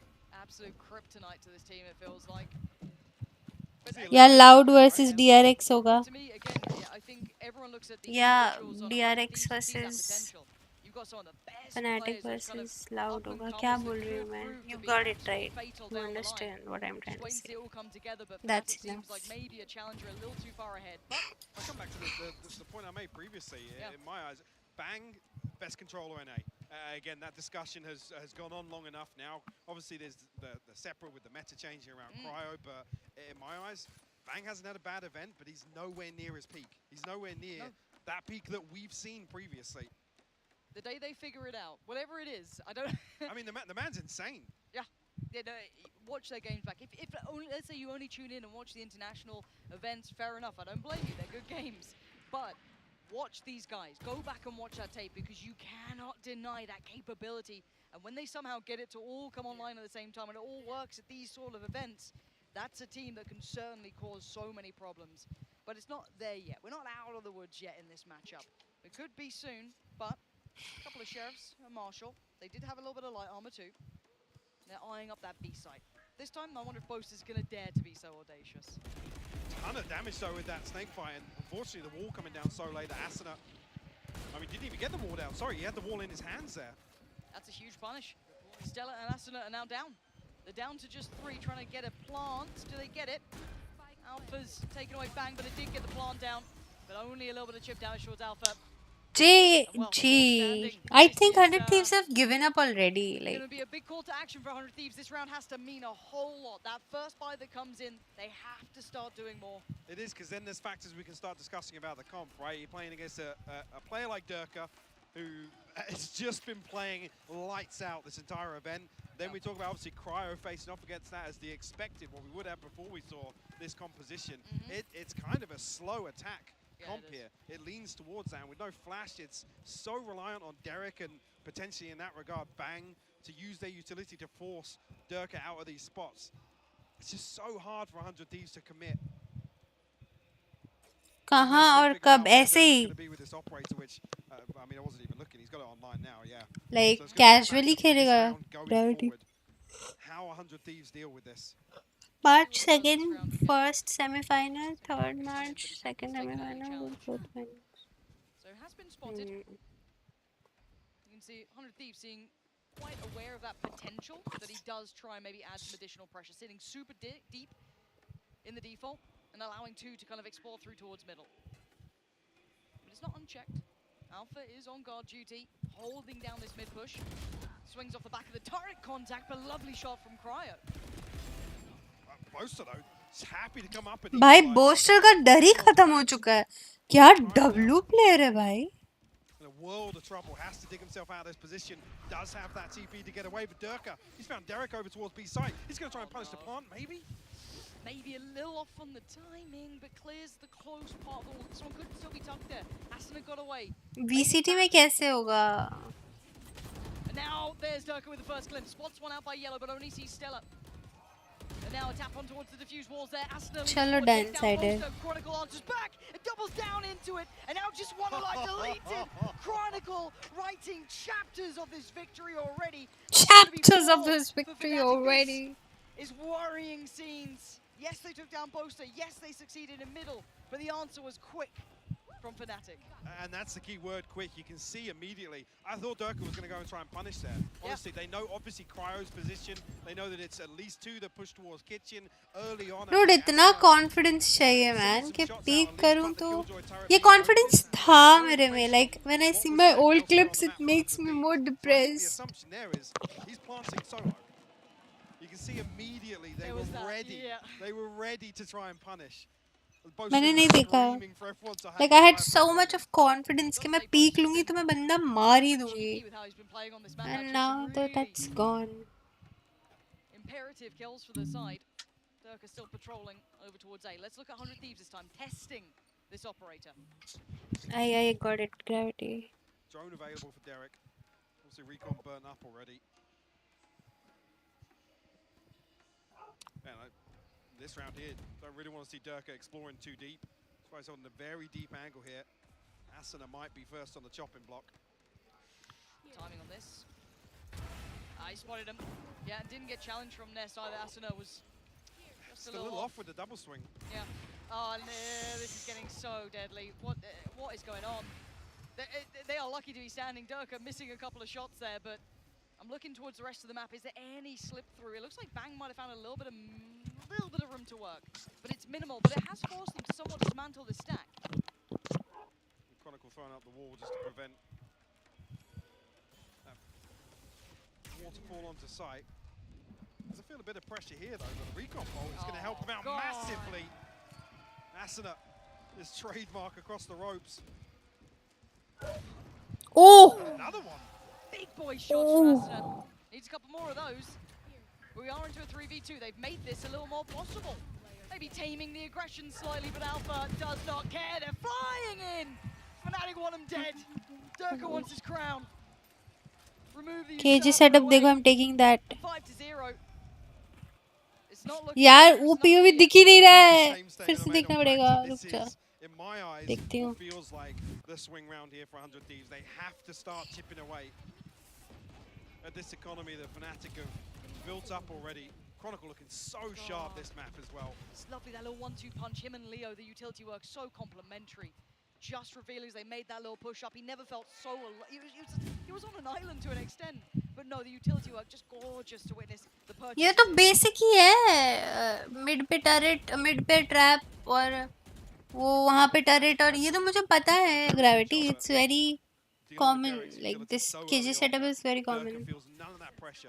Absolute kryptonite to this team, it feels like. Yeah, Loud versus DRX होगा. To me, again, I think everyone looks at the Yeah, individuals of DRX Thieves, sees that versus potential. You've got some of the best Fnatic players who's kind of versus Loud up and होगा. comers क्या that बोल रही could हूँ मैं? prove You to be got it absolute right. fatal You down the line. understand what I'm trying Just to wait and see say. it all come together, but That's Fnatic seems enough. like maybe a challenger a little too far ahead. But I'll come back to the point I made previously. In my eyes, Bang, best controller NA. Again, that discussion has gone on long enough now. Obviously, there's the separate with the meta changing around Cryo, but in my eyes, Bang hasn't had a bad event, but he's nowhere near his peak. He's nowhere near that peak that we've seen previously. the day they figure it out, whatever it is, I don't... I mean, the man's insane. Yeah. No, watch their games back. If only, let's say you only tune in and watch the international events, fair enough. I don't blame you. They're good games. But watch these guys. Go back and watch that tape because you cannot deny that capability. And when they somehow get it to all come online at the same time and it all works at these sort of events, that's a team that can certainly cause so many problems. But it's not there yet. We're not out of the woods yet in this matchup. It could be soon, but a couple of Sheriffs and Marshall. They did have a little bit of light armor too. They're eyeing up that B site. This time, I wonder if Boaster's going to dare to be so audacious. Ton of damage though with that snake fight, and unfortunately the wall coming down so late that Asuna, I mean, didn't even get the wall down. Sorry, he had the wall in his hands there. That's a huge punish. Stella and Asuna are now down. They're down to just 3, trying to get a plant. Do they get it? Alpha's taken away Bang, but they did get the plant down. But only a little bit of chip damage towards Alpha. JG. I think 100 Thieves have given up already. Like, Going to be a big call to action for 100 Thieves. This round has to mean a whole lot. That first buy that comes in, they have to start doing more. It is, because then there's factors we can start discussing about the comp, right? You're playing against a player like Durka, who has just been playing lights out this entire event. Then we talk about, obviously, Cryo facing off against that as the expected, what we would have before we saw this composition. It's kind of a slow attack comp here. It leans towards that, and with no flash, it's so reliant on Derek and potentially in that regard, Bang, to use their utility to force Durka out of these spots. It's just so hard for 100 Thieves to commit. कहाँ और कब ऐसे ही like casually खेलेगा Gravity. March 2nd, first semi-final, 3rd March, second semi-final, both finals. So it has been spotted. You can see 100 Thieves seeing quite aware of that potential that he does try and maybe add some additional pressure, sitting super deep in the default and allowing two to kind of explore through towards middle. But it's not unchecked. Alpha is on guard duty, holding down this mid push. Swings off the back of the turret contact, but lovely shot from Cryo. भाई booster का डर ही खत्म हो चुका है क्या W player है भाई In a world of trouble, has to dig himself out of this position. Does have that TP to get away, but Durka, he's found Derek over towards B side. He's going to try and punish the plant, maybe? Maybe a little off on the timing, but clears the close part of the wall. This one could still be tucked there. Asuna got away. VCT में कैसे होगा And now there's Durka with the first glimpse. Spots one out by Yellow, but only sees Stella. And now a tap on towards the diffuse walls there. Asuna चलो dance side है Chronicle answers back and doubles down into it. And now just one alive deleted. Chronicle writing chapters of this victory already. Chapters of this victory already. Is worrying scenes. Yes, they took down Boaster. Yes, they succeeded in middle. But the answer was quick from Fnatic. And that's the key word, quick. You can see immediately. I thought Durka was going to go and try and punish there. Honestly, they know obviously Cryo's position. They know that it's at least two that push towards kitchen early on. Dude, इतना confidence चाहिए man कि peak करूँ तो ये confidence था मेरे में. Like when I see my old clips, it makes me more depressed. The assumption there is he's planting solo. You can see immediately they were ready. They were ready to try and punish. मैंने नहीं देखा. Like I had so much of confidence कि मैं peak लूँगी तो मैं बंदा मार ही दूँगी. And now that's gone. Imperative kills for the side. Durka still patrolling over towards A. Let's look at 100 Thieves this time, testing this operator. I got it, Gravity. Drone available for Derek. Obviously recon burnt up already. Man, this round here, don't really want to see Durka exploring too deep. That's why he's on a very deep angle here. Asuna might be first on the chopping block. Timing on this. I spotted him. Yeah, didn't get challenged from Nest either. Asuna was just a little off with the double swing. Yeah. Oh, no, this is getting so deadly. What is going on? They are lucky to be standing. Durka missing a couple of shots there, but I'm looking towards the rest of the map. Is there any slip through? It looks like Bang might have found a little bit of room to work, but it's minimal. But it has forced them to somewhat dismantle the stack. Chronicle throwing up the wall just to prevent that waterfall onto site. There's a feel a bit of pressure here though, but the recon bolt is going to help them out massively. Asuna, his trademark across the ropes. Oh! Another one. Big boy shots from Asuna. Needs a couple more of those. We are into a 3v2. They've made this a little more possible. Maybe taming the aggression slightly, but Alpha does not care. They're flying in. Fnatic want him dead. Durka wants his crown. Remove the KG setup देखो, I'm taking that. 5-0. It's not looking यार वो POV दिख ही नहीं रहा है. फिर से देखना पड़ेगा. रुक जा. In my eyes, देखती हूँ. feels like the swing round here for 100 Thieves. They have to start chipping away at this economy that Fnatic have built up already. Chronicle looking so sharp this map as well. It's lovely, that little 1-2 punch. Him and Leo, the utility work so complementary. Just revealing as they made that little push up. He never felt so he was on an island to an extent. But no, the utility work just gorgeous to witness. The purchase. ये तो basic ही है. Mid पे turret, mid पे trap और वो वहाँ पे turret और ये तो मुझे पता है. Gravity, it's very common. Like this KG setup is very common.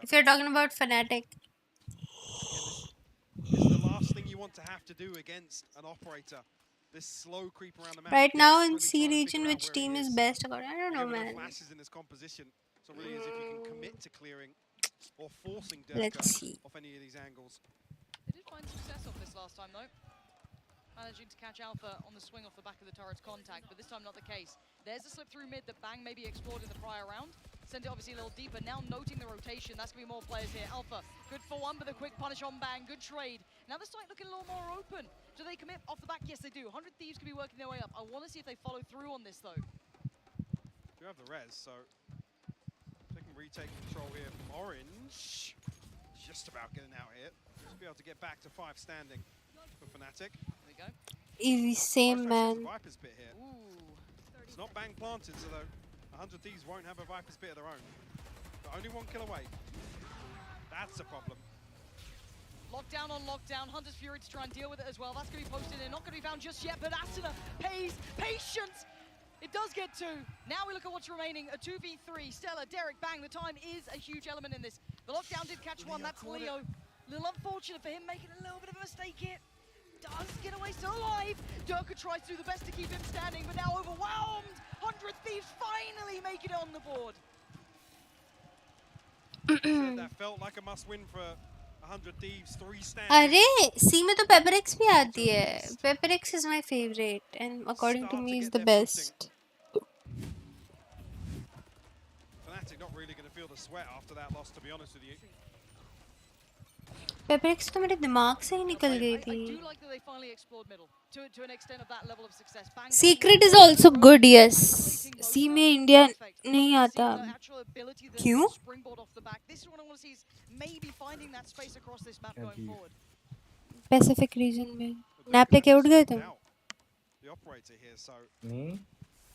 If you're talking about Fnatic, This is the last thing you want to have to do against an operator. This slow creep around the map. right now in desperately C trying to region, figure out which where he team is is. best? I don't know, Given the man. flashes in this composition, so really is if you can commit to clearing or forcing Let's Durka see. off any of these angles. They did find success off this last time, though. Managing to catch Alpha on the swing off the back of the turret's contact, but this time not the case. There's a slip through mid that Bang maybe explored in the prior round. Sent it obviously a little deeper. Now noting the rotation, that's going to be more players here. Alpha, good for one, but a quick punish on Bang. Good trade. Now the site looking a little more open. Do they commit off the back? Yes, they do. 100 Thieves could be working their way up. I want to see if they follow through on this, though. You have the res, so they can retake control here from Orange. Just about getting out here. Just be able to get back to 5 standing for Fnatic. There we go. Easy, same man. Viper's Pit here. It's not Bang planted, so 100 Thieves won't have a Viper's Pit of their own. But only 1 kill away. That's a problem. Lockdown on lockdown. Hunter's Fury to try and deal with it as well. That's going to be posted in. Not going to be found just yet, but Asuna pays patience. It does get 2. Now we look at what's remaining. A 2v3. Stella, Derek, Bang. The time is a huge element in this. The lockdown did catch one. That's Leo. A little unfortunate for him, making a little bit of a mistake here. Does get away still alive. Durka tries to do the best to keep him standing, but now overwhelmed. 100 Thieves finally making it on the board. That felt like a must-win for 100 Thieves. 3 standing. अरे C में तो Pepperex भी आती है. Pepperex is my favorite and according to me is the best. Fnatic not really going to feel the sweat after that loss, to be honest with you. Pepperex तो मेरे दिमाग से ही निकल गई I थी. do like that they finally explored middle to an extent of that level of success. Bang Secret is also good, yes. C में India नहीं आता. क्यों? springboard off the back. This is what I want to see is maybe finding that space across this map going forward. Pacific region में. Nap लेके उठ गए तुम? The operator here, so Me?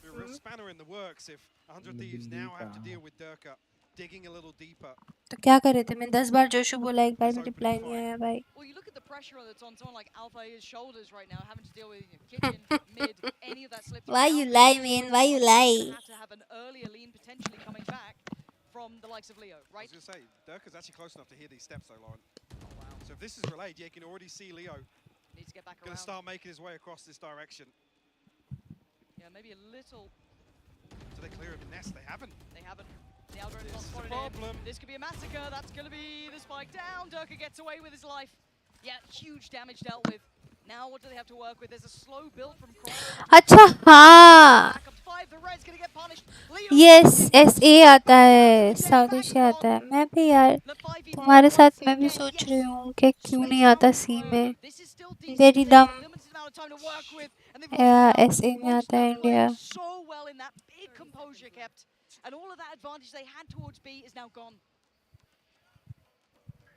a real spanner in the works if 100 Thieves now have to deal with Durka digging a little deeper. तो क्या कर रहे थे? मैं 10 बार जोशु बोला, एक बार में रिप्लाई नहीं आया भाई. Well, you look at the pressure that's on someone like Alpha's shoulders right now, having to deal with kitchen, mid, any of that slip. Why you lie, man? Why you lie? Have to have an earlier lean potentially coming back from the likes of Leo, right? I was going to say, Durka's actually close enough to hear these steps though, Lauren. So if this is relayed, you can already see Leo needs to get back going around. to start making his way across this direction. Yeah, maybe a little. So they clear the nest? They haven't. They haven't. The Algorithm not This is the spotted problem. in. This could be a massacre. That's going to be the spike down. Durka gets away with his life. Yeah, huge damage dealt with. Now what do they have to work with? There's a slow build from Cross. अच्छा हाँ. Back up to 5. The Red's going to get punished. Leo Yes, SA आता है, South Asia आता है. मैं भी यार तुम्हारे साथ मैं भी सोच रही हूँ कि क्यों नहीं आता C में. Very dumb. SA में आता है India. So well in that big composure kept. And all of that advantage they had towards B is now gone.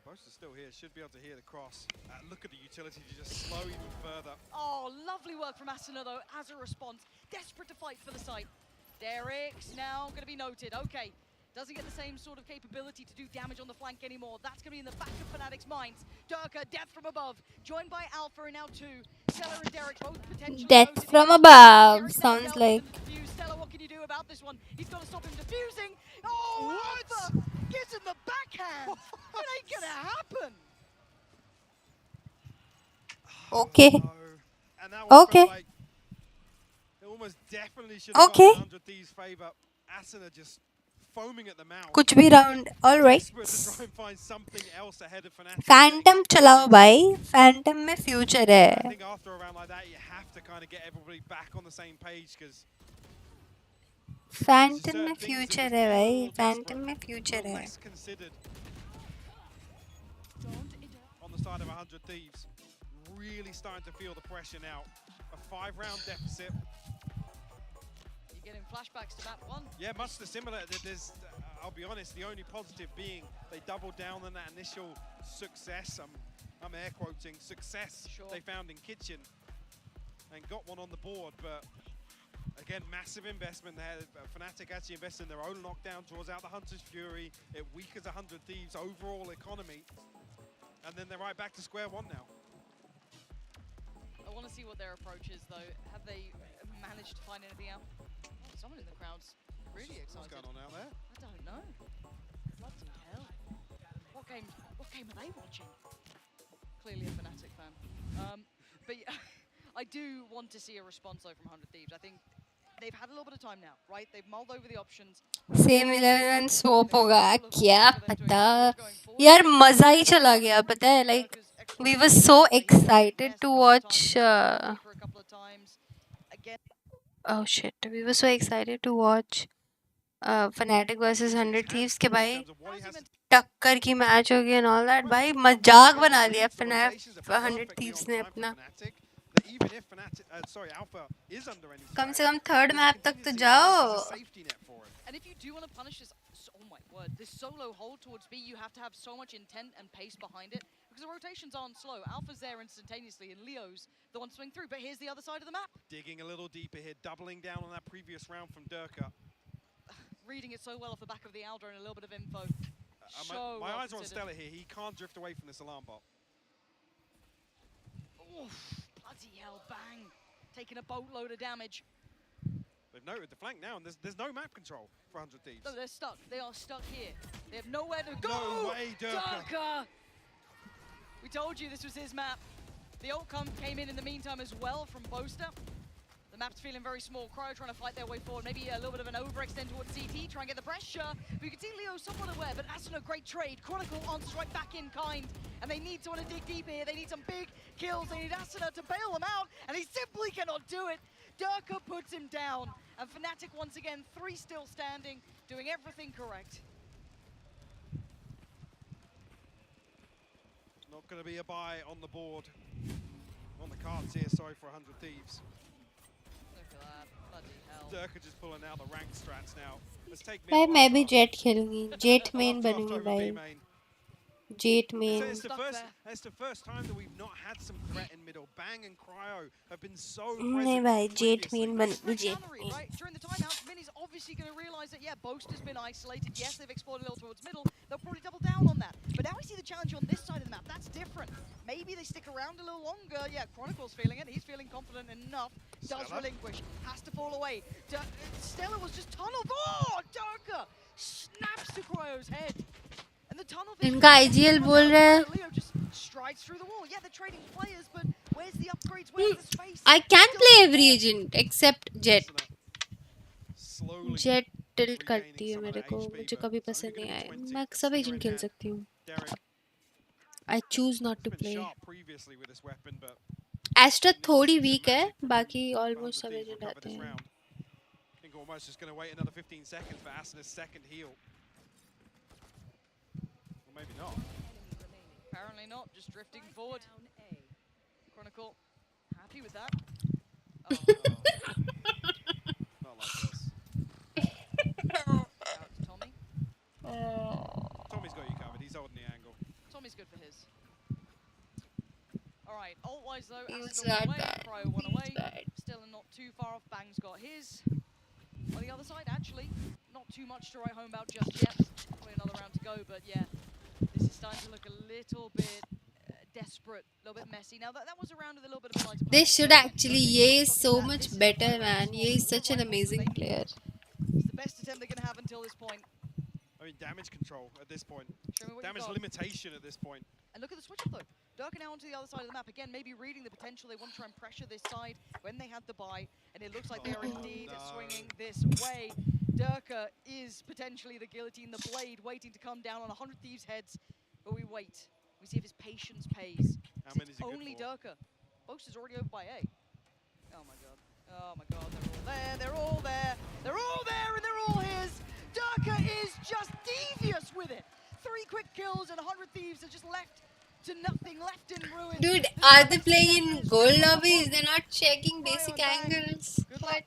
Most are still here, should be able to hear the cross. Look at the utility to just slow even further. Oh, lovely work from Asuna though, as a response. Desperate to fight for the site. Derek's now going to be noted. Okay, doesn't get the same sort of capability to do damage on the flank anymore. That's going to be in the back of Fnatic's minds. Durka, death from above, joined by Alpha and now 2. Stella and Derek both potentially. Death from above sounds like. Stella, what can you do about this one? He's got to stop him defusing. Oh, Alpha gives him the backhand. It ain't going to happen. Okay. And that one Okay. felt like it almost definitely should have Okay. gone in 100 Thieves' favor. Asuna just foaming at the mouth. कुछ भी round. All right. Desperate to try and find something else ahead of Fnatic. Phantom चलाओ भाई. Phantom में future I है. think after a round like that, you have to kind of get everybody back on the same page because Phantom में future है भाई. Phantom में future है. less considered on the side of 100 Thieves. Really starting to feel the pressure now. A 5-round deficit. You're getting flashbacks to map 1. Yeah, much similar. There's, I'll be honest, the only positive being they doubled down on that initial success. I'm air quoting success they found in Kitchen and got one on the board. But again, massive investment there. Fnatic actually invested in their own lockdown, draws out the Hunter's Fury. It weakens 100 Thieves' overall economy. And then they're right back to square one now. I want to see what their approach is, though. Have they managed to find anything out? Someone in the crowd's Really excited. What's going on out there? I don't know. Bloody hell. What game are they watching? Clearly a Fnatic fan. But yeah, I do want to see a response though from 100 Thieves. I think they've had a little bit of time now, right? They've mulled over the options. Same 11 soap होगा क्या पता यार मजा ही चला गया पता है like we were so excited to watch oh shit we were so excited to watch Fnatic versus 100 Thieves के भाई टक्कर की मैच हो गई and all that भाई मजाक बना लिया Fnatic 100 Thieves ने अपना कम से कम थर्ड मैप तक तो जाओ. And if you do want to punish this, oh my word, this solo hold towards B, you have to have so much intent and pace behind it because the rotations aren't slow. Alpha's there instantaneously, and Leo's the one swing through. But here's the other side of the map. Digging a little deeper here, doubling down on that previous round from Durka. Reading it so well off the back of the Aldra and a little bit of info. My eyes are on Stella here. He can't drift away from this alarm bot. Oof, bloody hell, bang. Taking a boatload of damage. They've noted the flank now, and there's no map control for 100 Thieves. No, they're stuck. They are stuck here. They have nowhere to go. No way, Durka. We told you this was his map. The ult came in the meantime as well from Boaster. The map's feeling very small. Cryo trying to fight their way forward. Maybe a little bit of an overextend towards CT, try and get the pressure. But you can see Leo somewhat aware, but Asuna, great trade. Chronicle answers right back in kind. And they need someone to dig deep here. They need some big kills. They need Asuna to bail them out, and he simply cannot do it. Durka puts him down. And Fnatic once again, 3 still standing, doing everything correct. Not going to be a buy on the board. On the cards here, sorry for 100 Thieves. Look at that, bloody hell. Durka just pulling out the rank strats now. Let's take भाई मैं भी jet खेलूंगी Jett main बनूंगी भाई Jate main. It's the first time that we've not had some threat in middle. Bang and Cryo have been so नहीं भाई Jate main बनूंगी Jate main. Right, during the timeout, Minnie's obviously going to realize that, yeah, Boast has been isolated. Yes, they've explored a little towards middle. They'll probably double down on that. But now we see the challenge on this side of the map. That's different. Maybe they stick around a little longer. Yeah, Chronicle's feeling it. He's feeling confident enough. Does relinquish. Has to fall away. Stella was just tunneled. Oh, Durka snaps to Cryo's head. इनका IGL बोल रहा है I can play every agent except Jet. Jet tilt करती है मेरे को मुझे कभी पसंद नहीं आए मैं सब agent खेल सकती हूँ I choose not to play. Astra थोड़ी weak है बाकी almost सब agent आते हैं. I think almost just going to wait another 15 seconds for Asuna's second heal. Maybe not. Apparently not, just drifting forward. Chronicle, happy with that. Not like this. Tommy. Tommy's got you covered, he's holding the angle. Tommy's good for his. Alright, ult-wise though, It's Asuna not one away, bad. Cryo one away. Bad. Still not too far off, Bang's got his. On the other side, actually, not too much to write home about just yet. Probably another round to go, but yeah. This is starting to look a little bit desperate, a little bit messy. Now that was a round with a little bit of light. They should actually. Ye is so much better, man. Ye is such an amazing player. It's the best attempt they're going to have until this point. I mean, damage control at this point. Damage limitation at this point. And look at the switch up though. Durka now onto the other side of the map. Again, maybe reading the potential. They want to try and pressure this side when they had the buy. And it looks like they are indeed swinging this way. Durka is potentially the guillotine, the blade, waiting to come down on 100 Thieves' heads. But we wait. We see if his patience pays. How many is he only good for? Durka. Boast is already over by A. Oh my god. Oh my god, they're all there. They're all there and they're all his. Durka is just devious with it. 3 quick kills and 100 Thieves are just left to nothing, left in ruin. Dude, are they playing in gold lobbies? They're not checking basic angles. Good luck.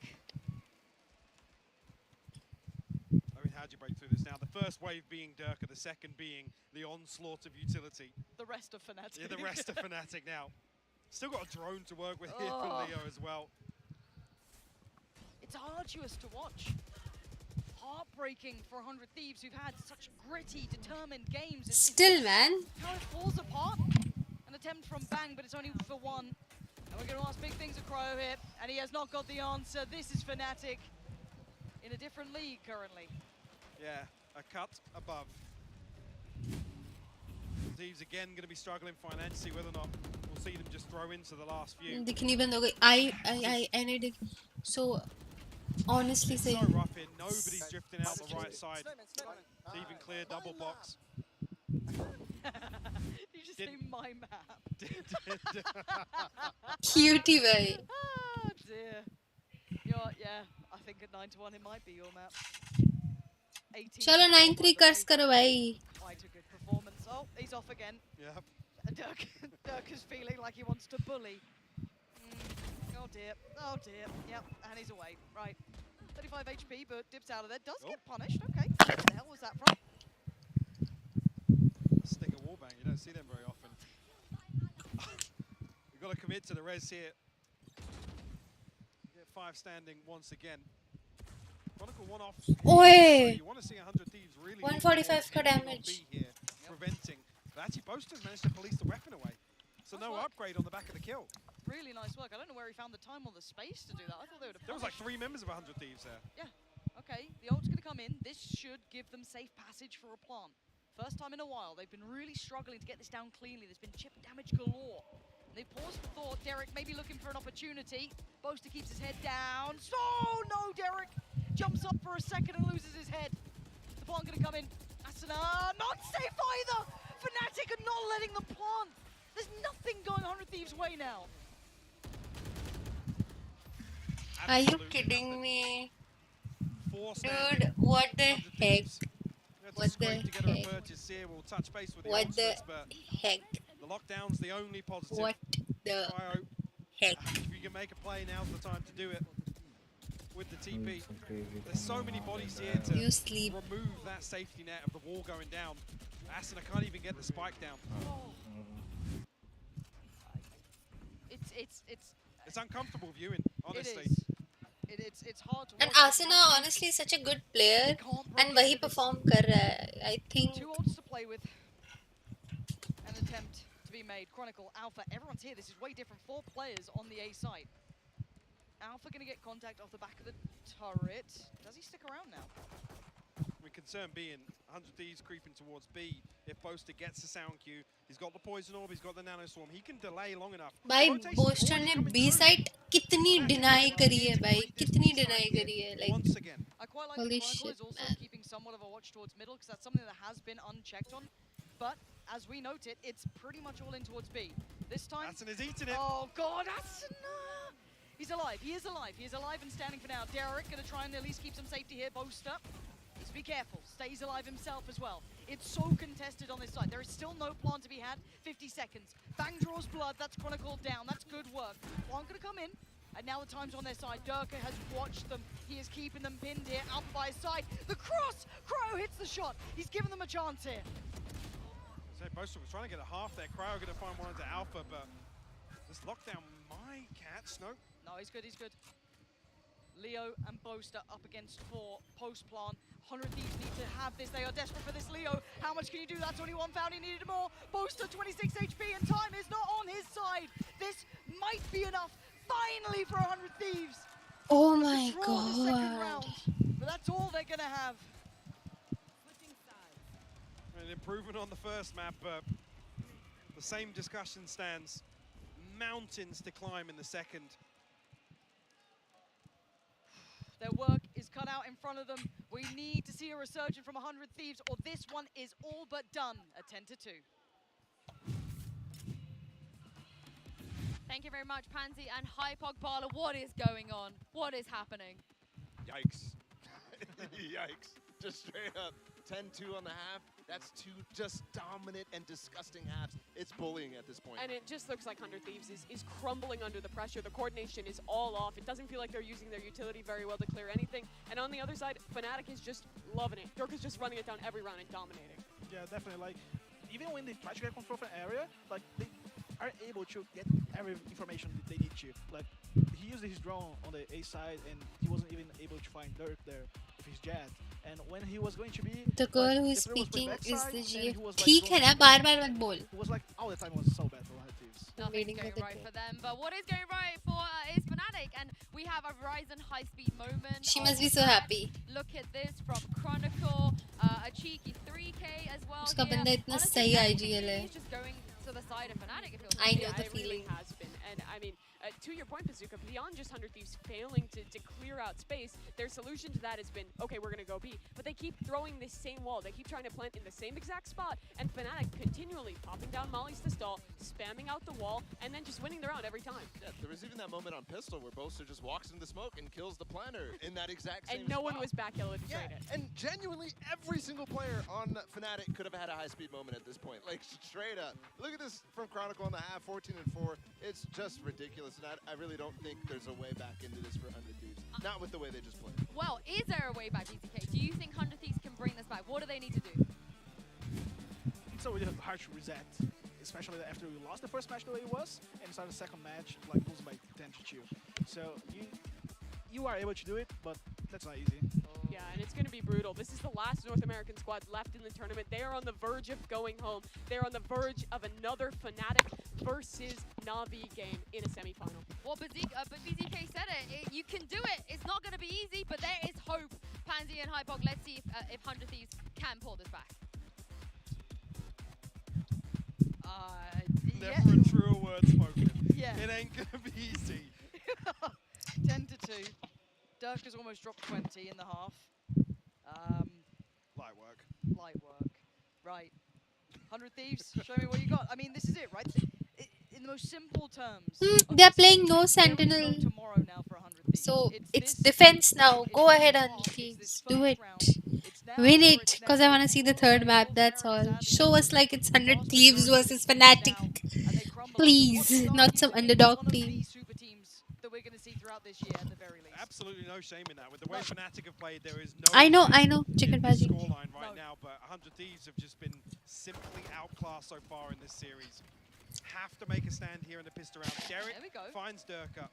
I mean, how'd you break through this now? The first wave being Durka, the second being the onslaught of utility. The rest of Fnatic. Yeah, the rest of Fnatic now. Still got a drone to work with here for Leo as well. It's arduous to watch. Heartbreaking for 100 Thieves who've had such gritty, determined games. Still, man. How it falls apart. An attempt from Bang, but it's only for 1. And we're going to ask big things of Cryo here, and he has not got the answer. This is Fnatic in in a different league currently. Yeah, a cut above. Thieves again going to be struggling financially, whether or not we'll see them just throw into the last few. दिखनी बंद हो गई. I need it. So honestly It's say. so rough here. Nobody's drifting out the right side. It's even clear double box. You just say my map. Cutie bhai. Oh dear. Yeah, I think at 9-1 it might be your map. 18. चलो 9-3 कर्स करो भाई. Quite a good performance. Oh, he's off again. Yep. Dirk is feeling like he wants to bully. Oh dear. Oh dear. Yep, and he's away. Right. 35 HP, but dips out of there. Does get punished. Okay. What the hell was that from? Stinger wallbang. You don't see them very often. We've got to commit to the res here. Get 5 standing once again. Chronicle 1 off. Oi! You want to see 100 Thieves really 145 ka damage. here, preventing. But actually, Boaster's managed to police the weapon away. So no upgrade on the back of the kill. Really nice work. I don't know where he found the time or the space to do that. I thought they would have. There was like 3 members of 100 Thieves there. Yeah. Okay. The ult's going to come in. This should give them safe passage for a plant. First time in a while. They've been really struggling to get this down cleanly. There's been chip damage galore. And they paused for thought. Derek maybe looking for an opportunity. Boaster keeps his head down. Oh no, Derek jumps up for a second and loses his head. The plant going to come in. Asuna not safe either. Fnatic are not letting the plant. There's nothing going 100 Thieves' way now. Are you kidding me? Dude, what the heck? What the heck? We'll touch base with the What the heck? The lockdown's the only positive. What the heck? If you can make a play, now's the time to do it. With the TP, there's so many bodies here to remove that safety net of the wall going down. Asuna can't even get the spike down. It's uncomfortable viewing, honestly. It's hard to watch. And Asuna honestly is such a good player and वही perform कर रहा है. I think 2 odds to play with. An attempt to be made. Chronicle, Alpha, everyone's here. This is way different. 4 players on the A side. Alpha going to get contact off the back of the turret. Does he stick around now? My concern being 100 Thieves creeping towards B. If Boaster gets the sound cue, he's got the poison orb, he's got the nano swarm. He can delay long enough. भाई Boaster ने B side कितनी deny करी है भाई, कितनी deny करी है, like once again. I quite like holy the Chronicle shit, is also man. keeping somewhat of a watch towards middle because that's something that has been unchecked on. But as we note it, it's pretty much all in towards B. This time. Asuna's eating it. Oh God, Asuna! He's alive. He is alive. He is alive and standing for now. Derek going to try and at least keep some safety here. Boaster. Needs to be careful. Stays alive himself as well. It's so contested on this side. There is still no plant to be had. 50 seconds. Bang draws blood. That's Chronicle down. That's good work. Plant going to come in. And now the time's on their side. Durka has watched them. He is keeping them pinned here. Up by his side. The cross! Cryo hits the shot. He's given them a chance here. So Boaster was trying to get a half there. Cryo going to find one into Alpha, but this lockdown might catch. No. No, he's good, he's good. Leo and Boaster up against 4. Post-plant. 100 Thieves need to have this. They are desperate for this Leo. How much can you do? That's only 1 found. He needed more. Boaster, 26 HP, and time is not on his side. This might be enough, finally, for 100 Thieves. Oh my Draw the second god. round, but that's all they're going to have. An improvement on the first map, but the same discussion stands. Mountains to climb in the second. Their work is cut out in front of them. We need to see a resurgence from 100 Thieves, or this one is all but done at 10-2. Thank you very much, Pansy and Hypog Bala. What is going on? What is happening? Yikes. Yikes. Just straight up 10-2 on the half. That's 2 just dominant and disgusting halves. It's bullying at this point. And it just looks like 100 Thieves is crumbling under the pressure. The coordination is all off. It doesn't feel like they're using their utility very well to clear anything. And on the other side, Fnatic is just loving it. Dirk is just running it down every round and dominating. Yeah, definitely. Like, even when they try to get control of an area, like, they are able to get every information that they need to. Like, he used his drone on the A side, and he wasn't even able to find Dirk there with his jet. And when he was going to be The girl like, who is if there was speaking backside, is the and GF. he was, like, ठीक है ना, बार-बार मत बोल. It was like all the time was so bad for 100 Thieves. Nothing's going right for them, but what is going right for is Fnatic, and we have a Ryzen high-speed moment. She must be so happy. Look at this from Chronicle, a cheeky 3K as well. उसका here. बंदा इतना Honestly, सही everything IGL है. is just going to the side of Fnatic. It feels I like. know the It really feeling. has been, and I mean, to your point, Bazooka, beyond just 100 Thieves failing to clear out space, their solution to that has been, okay, we're going to go B. But they keep throwing this same wall. They keep trying to plant in the same exact spot, and Fnatic continually popping down mollies to stall, spamming out the wall, and then just winning the round every time. Yeah, there was even that moment on Pistol where Boaster just walks into the smoke and kills the planter in that exact same And no one spot. was back able to Yeah, trade it. and genuinely every single player on Fnatic could have had a high-speed moment at this point. Like, straight up. Look at this from Chronicle on the half, 14-4. It's just ridiculous, and I really don't think there's a way back into this for 100 Thieves. Not with the way they just played. Well, is there a way back, BTK? Do you think 100 Thieves can bring this back? What do they need to do? It's already hard to reset, especially after we lost the first match the way it was, and started the second match like losing by 10-2. So you are able to do it, but that's not easy. Yeah, and it's going to be brutal. This is the last North American squad left in the tournament. They are on the verge of going home. They're on the verge of another Fnatic versus Na'Vi game in a semifinal. Well, but BZK said it. You can do it. It's not going to be easy, but there is hope. Pansy and Hypok, let's see if 100 Thieves can pull this back. Never a truer word spoken. Yeah. It ain't gonna be easy. 10-2. Dirk has almost dropped 20 in the half. Light work. Light work. Right. 100 Thieves, show me what you got. I mean, this is it, right? In the most simple terms. They're playing no sentinel. So it's defense now. Go ahead, 100 Thieves. Do it. Win it. Because I want to see the third map. That's all. Show us like it's 100 Thieves versus Fnatic. Please. Not some underdog team. That we're going to see throughout this year at the very least. Absolutely no shame in that. With the way Fnatic have played, there is no I know. Chicken bhaji. scoreline right now, but 100 Thieves have just been simply outclassed so far in this series. Have to make a stand here in the pistol round. Derek finds Durka.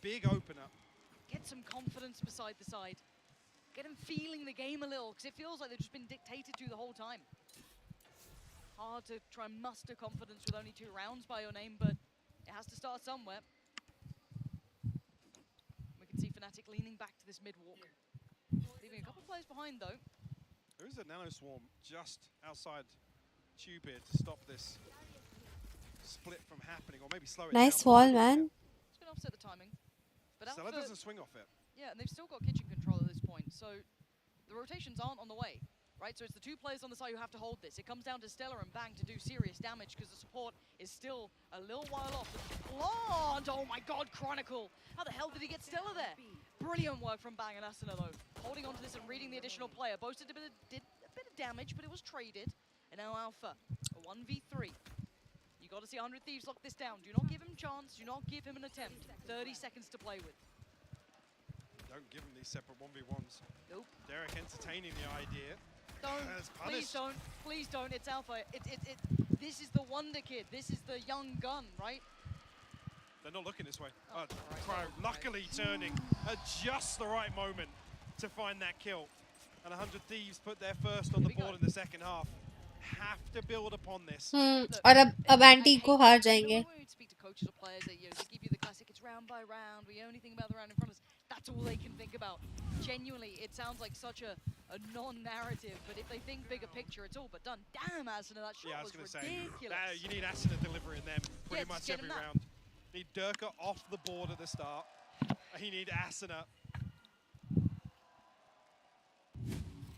Big opener. Get some confidence beside the side. Get him feeling the game a little, because it feels like they've just been dictated to the whole time. Hard to try and muster confidence with only 2 rounds by your name, but it has to start somewhere. We can see Fnatic leaning back to this mid-walk. Leaving a couple players behind, though. There is a nano swarm just outside Tube here to stop this split from happening, or maybe slow it down. Nice wall, man. It's going to offset the timing. But Stella Alpha, doesn't swing off it. yeah, and they've still got kitchen control at this point, so the rotations aren't on the way, right? So it's the 2 players on the side who have to hold this. It comes down to Stella and Bang to do serious damage because the support is still a little while off. Plant! Oh my god, Chronicle! How the hell did he get Stella there? Brilliant work from Bang and Asuna though. Holding on to this and reading the additional player. Boasted did a bit of damage, but it was traded. And now Alpha, a 1v3. You got to see 100 Thieves lock this down. Do not give him chance. Do not give him an attempt. 30 seconds to play with. Don't give him these separate 1v1s. Nope. Derek entertaining the idea. Don't. As Please punished. don't. Please don't. It's Alpha. This is the wonder kid. This is the young gun, right? They're not looking this way. Oh, Cryo luckily turning at just the right moment to find that kill. And 100 Thieves put their first on the board in the second half. Have to build upon this. और अब anti को हार जाएंगे. We speak to coaches or players that they give you the classic, it's round by round, we only think about the round in front of us. That's all they can think about. Genuinely, it sounds like such a non-narrative, but if they think bigger picture, it's all but done. Damn, Asuna, that shot was ridiculous. You need Asuna delivering them pretty Yeah, much just get every him that. round. Need Durka off the board at the start. You need Asuna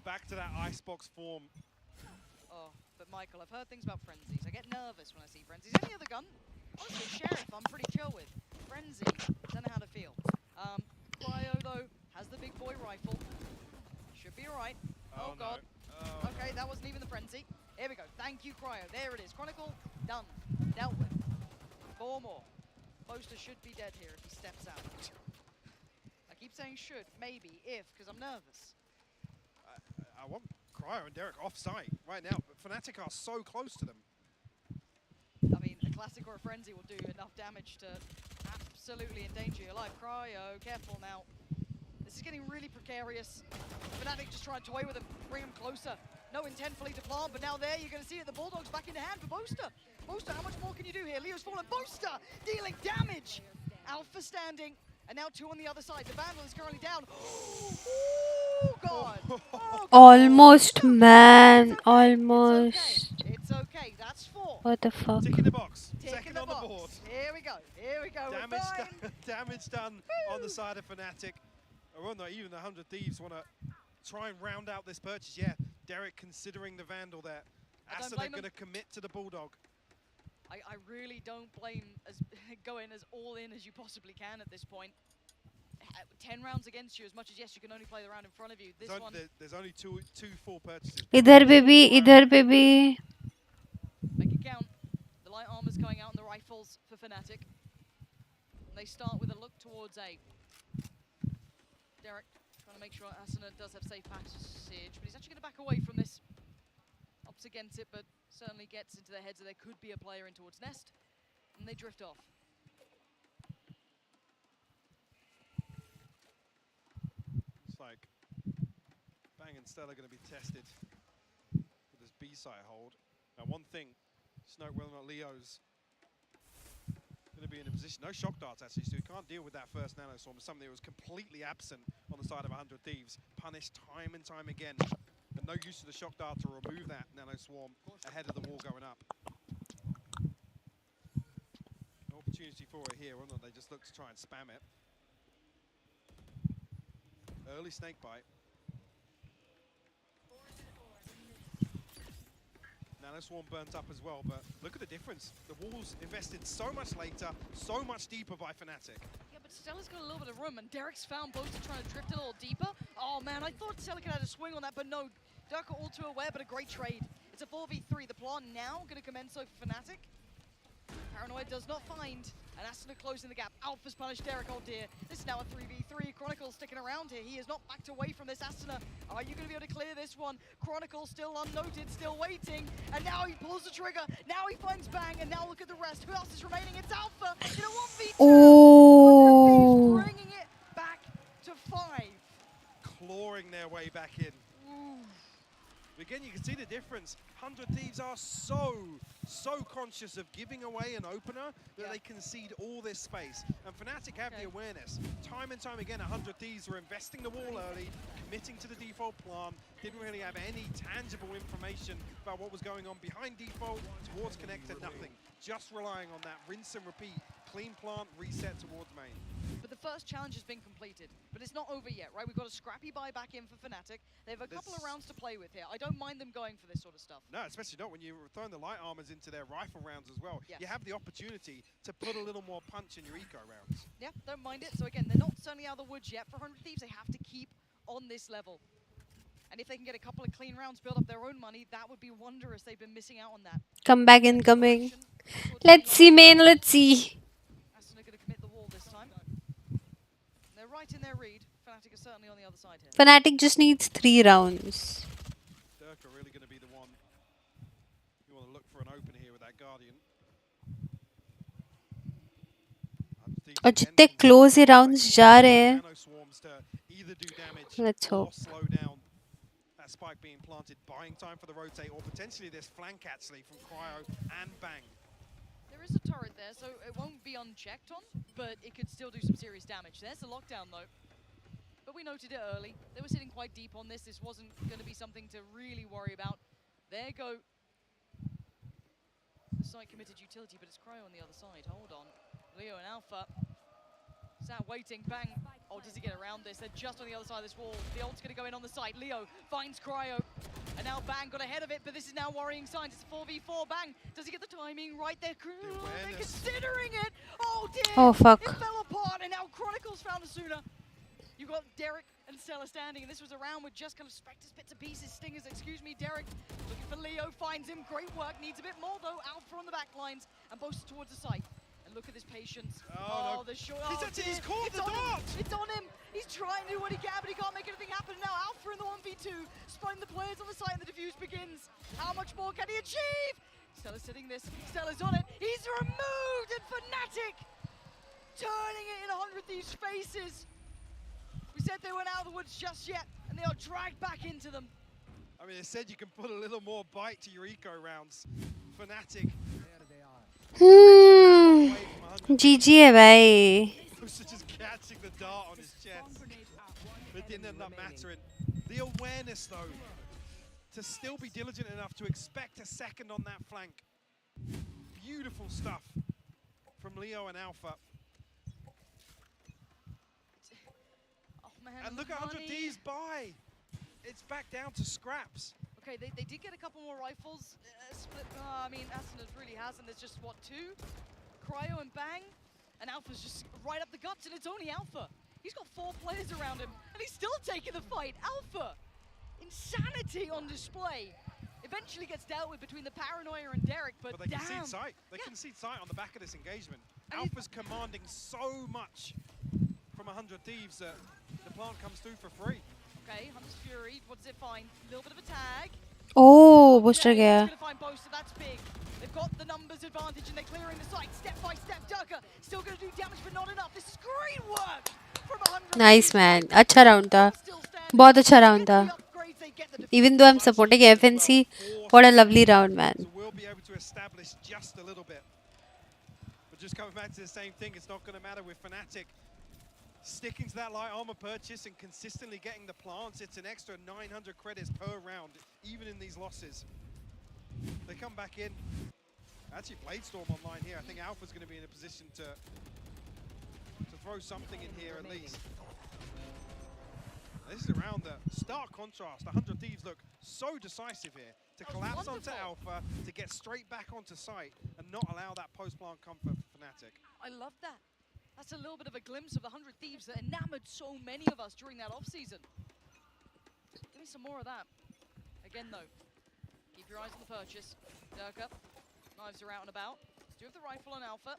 back to that icebox form. Oh, but Michael, I've heard things about frenzies. I get nervous when I see frenzies. Any other gun? Honestly, Sheriff, I'm pretty chill with. Frenzy, don't know how to feel. Cryo, though, has the big boy rifle. Should be alright. Oh, God. No. Okay, that wasn't even the frenzy. Here we go. Thank you, Cryo. There it is. Chronicle, done. Dealt with. 4 more. Boaster should be dead here if he steps out. I keep saying should, maybe, if, because I'm nervous. I want Cryo and Derek off-site right now, but Fnatic are so close to them. I mean, a classic or a frenzy will do enough damage to absolutely endanger your life. Cryo, careful now. This is getting really precarious. Fnatic just trying to toy with him, bring him closer. No intent fully to plant, but now there you're going to see it. The Bulldogs back in the hand for Boaster. Boaster, how much more can you do here? Leo's fallen. Boaster dealing damage. Alpha standing, and now two on the other side. The Vandal is currently down. Oh, God. Oh, Almost, man. Almost. It's okay. That's 4. What the fuck? Tick in the box. Tick Second in the on the box. board. Here we go. Here we go. Damage done on the side of Fnatic. Oh, no, even the 100 Thieves want to try and round out this purchase. Yeah, Derek considering the Vandal there. Asuna going to commit to the Bulldog. I really don't blame going as all in as you possibly can at this point. 10 rounds against you, as much as yes, you can only play the round in front of you. This one, there's only two full purchases. Idhar pe bhi. Make it count. The light armor's going out and the rifles for Fnatic. And they start with a look towards A. Derek trying to make sure Asuna does have safe passage, but he's actually going to back away from this. Opts against it, but certainly gets into their heads that there could be a player in towards Nest, and they drift off. It's like Bang and Stella are going to be tested with this B-side hold. Now, one thing, just note whether or not Leo's going to be in a position. No shock darts, actually, so he can't deal with that first Nano Swarm. Something that was completely absent on the side of 100 Thieves. Punished time and time again. And no use of the shock dart to remove that Nano Swarm ahead of the wall going up. No opportunity for it here, wasn't it? They just look to try and spam it. Early snake bite. Nano Swarm burnt up as well, but look at the difference. The wall's invested so much later, so much deeper by Fnatic. Yeah, but Stella's got a little bit of room, and Derek's found Boaster trying to drift a little deeper. Oh man, I thought Stella could have a swing on that, but no. Derek are all too aware, but a great trade. It's a 4v3. The plan now going to commence over Fnatic. Paranoid does not find, and Asuna closing the gap. Alpha's punished Derek, oh dear. This is now a 3v3. Chronicles sticking around here. He is not backed away from this Asuna. Are you going to be able to clear this one? Chronicle still unnoted, still waiting. And now he pulls the trigger. Now he finds Bang, and now look at the rest. Who else is remaining? It's Alpha in a 1v2. Oh. Bringing it back to 5. Clawing their way back in. Again, you can see the difference. 100 Thieves are so conscious of giving away an opener that they concede all this space. And Fnatic have the awareness. Time and time again, 100 Thieves were investing the wall early, committing to the default plan, didn't really have any tangible information about what was going on behind default, towards connected, nothing. Just relying on that rinse and repeat, clean plant, reset towards main. But the first challenge has been completed. But it's not over yet, right? We've got a scrappy buy back in for Fnatic. They have a couple of rounds to play with here. I don't mind them going for this sort of stuff. No, especially not when you're throwing the light armors into their rifle rounds as well. Yes. You have the opportunity to put a little more punch in your eco rounds. Yeah, don't mind it. So again, they're not certainly out of the woods yet. For 100 Thieves, they have to keep on this level. And if they can get a couple of clean rounds, build up their own money, that would be wondrous. They've been missing out on that. Comeback incoming. Let's see, man. Let's see. Asuna going to commit the wall this time. They're right in their read. Fnatic is certainly on the other side here. Fnatic just needs 3 rounds. Dirk are really going to be the one you want to look for an open here with that Guardian. और जितने close ही rounds जा रहे हैं. Let's hope. Slow down that spike being planted, buying time for the rotate, or potentially this flank actually from Cryo and Bang. There is a turret there, so it won't be unchecked on, but it could still do some serious damage. There's the lockdown though. But we noted it early. They were sitting quite deep on this. This wasn't going to be something to really worry about. There go the site committed utility, but it's Cryo on the other side. Hold on. Leo and Alpha. Sat waiting. Bang. Oh, does he get around this? They're just on the other side of this wall. The ult's going to go in on the site. Leo finds Cryo. And now Bang got ahead of it, but this is now worrying signs. It's a 4v4. Bang. Does he get the timing right there? They're considering it. Oh, dear. Oh, fuck. It fell apart, and now Chronicles found Asuna. You got Derek and Stella standing, and this was a round with just kind of Spectres, bits and pieces, stingers. Excuse me, Derek. Looking for Leo, finds him. Great work. Needs a bit more, though. Alpha on the back lines, and Boaster towards the site. And look at this patience. Oh, no. The short. He's caught the dart. It's on him. He's trying to do what he can, but he can't make anything happen. Now Alpha in the 1v2. Spotting the players on the site, and the defuse begins. How much more can he achieve? Stella's sitting this. Stella's on it. He's removed, and Fnatic turning it in 100 Thieves' faces. We said they weren't out of the woods just yet, and they are dragged back into them. I mean, it said you can put a little more bite to your eco rounds. Fnatic. GG है भाई. Bosa just catching the dart on his chest. But it didn't end up mattering. The awareness, though, to still be diligent enough to expect a second on that flank. Beautiful stuff from Leo and Alpha. Oh man, And look at 100 D's buy. It's back down to scraps. Okay, they did get a couple more rifles. Split. I mean, Asuna really hasn't. There's just, what, 2? Cryo and Bang. And Alpha's just right up the guts, and it's only Alpha. He's got 4 players around him, and he's still taking the fight. Alpha! Insanity on display. Eventually gets dealt with between the Paranoia and Derek, but they damn. concede sight. They concede sight on the back of this engagement. Alpha's commanding so much from 100 Thieves that the plant comes through for free. Okay, Hunter's Fury, what does it find? A little bit of a tag. Oh, booster गया. He's gonna find Boaster, that's big. They've got the numbers advantage and they're clearing the site step by step. Durka still gonna do damage, but not enough. This is great work from 100. Nice man. अच्छा round था. बहुत अच्छा round था. Even though I'm supporting FNC, what a lovely round, man. So we'll be able to establish just a little bit. But just coming back to the same thing, it's not going to matter with Fnatic. Sticking to that light armor purchase and consistently getting the plants, it's an extra 900 credits per round, even in these losses. They come back in. Actually, Bladestorm online here. I think Alpha's going to be in a position to throw something in here at least. This is around the stark contrast. 100 Thieves look so decisive here to collapse onto Alpha, to get straight back onto site and not allow that post-plant comfort for Fnatic. I love that. That's a little bit of a glimpse of the 100 Thieves that enamored so many of us during that off-season. Give me some more of that. Again, though, keep your eyes on the purchase. Durka, knives are out and about. Let's do with the rifle on Alpha.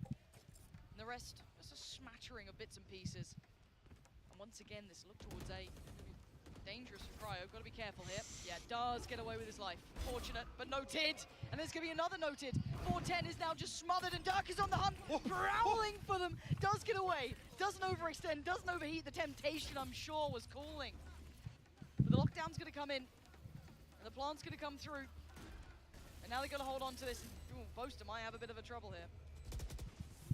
And the rest, just a smattering of bits and pieces. And once again, this look towards A. Dangerous for Cryo, gotta be careful here. Yeah, does get away with his life. Fortunate, but noted. And there's gonna be another noted. 410 is now just smothered and Dirk is on the hunt, prowling for them. Does get away, doesn't overextend, doesn't overheat. The temptation, I'm sure, was calling. But the lockdown's gonna come in, and the plant's gonna come through. And now they're gonna hold on to this. Ooh, Boaster might have a bit of a trouble here.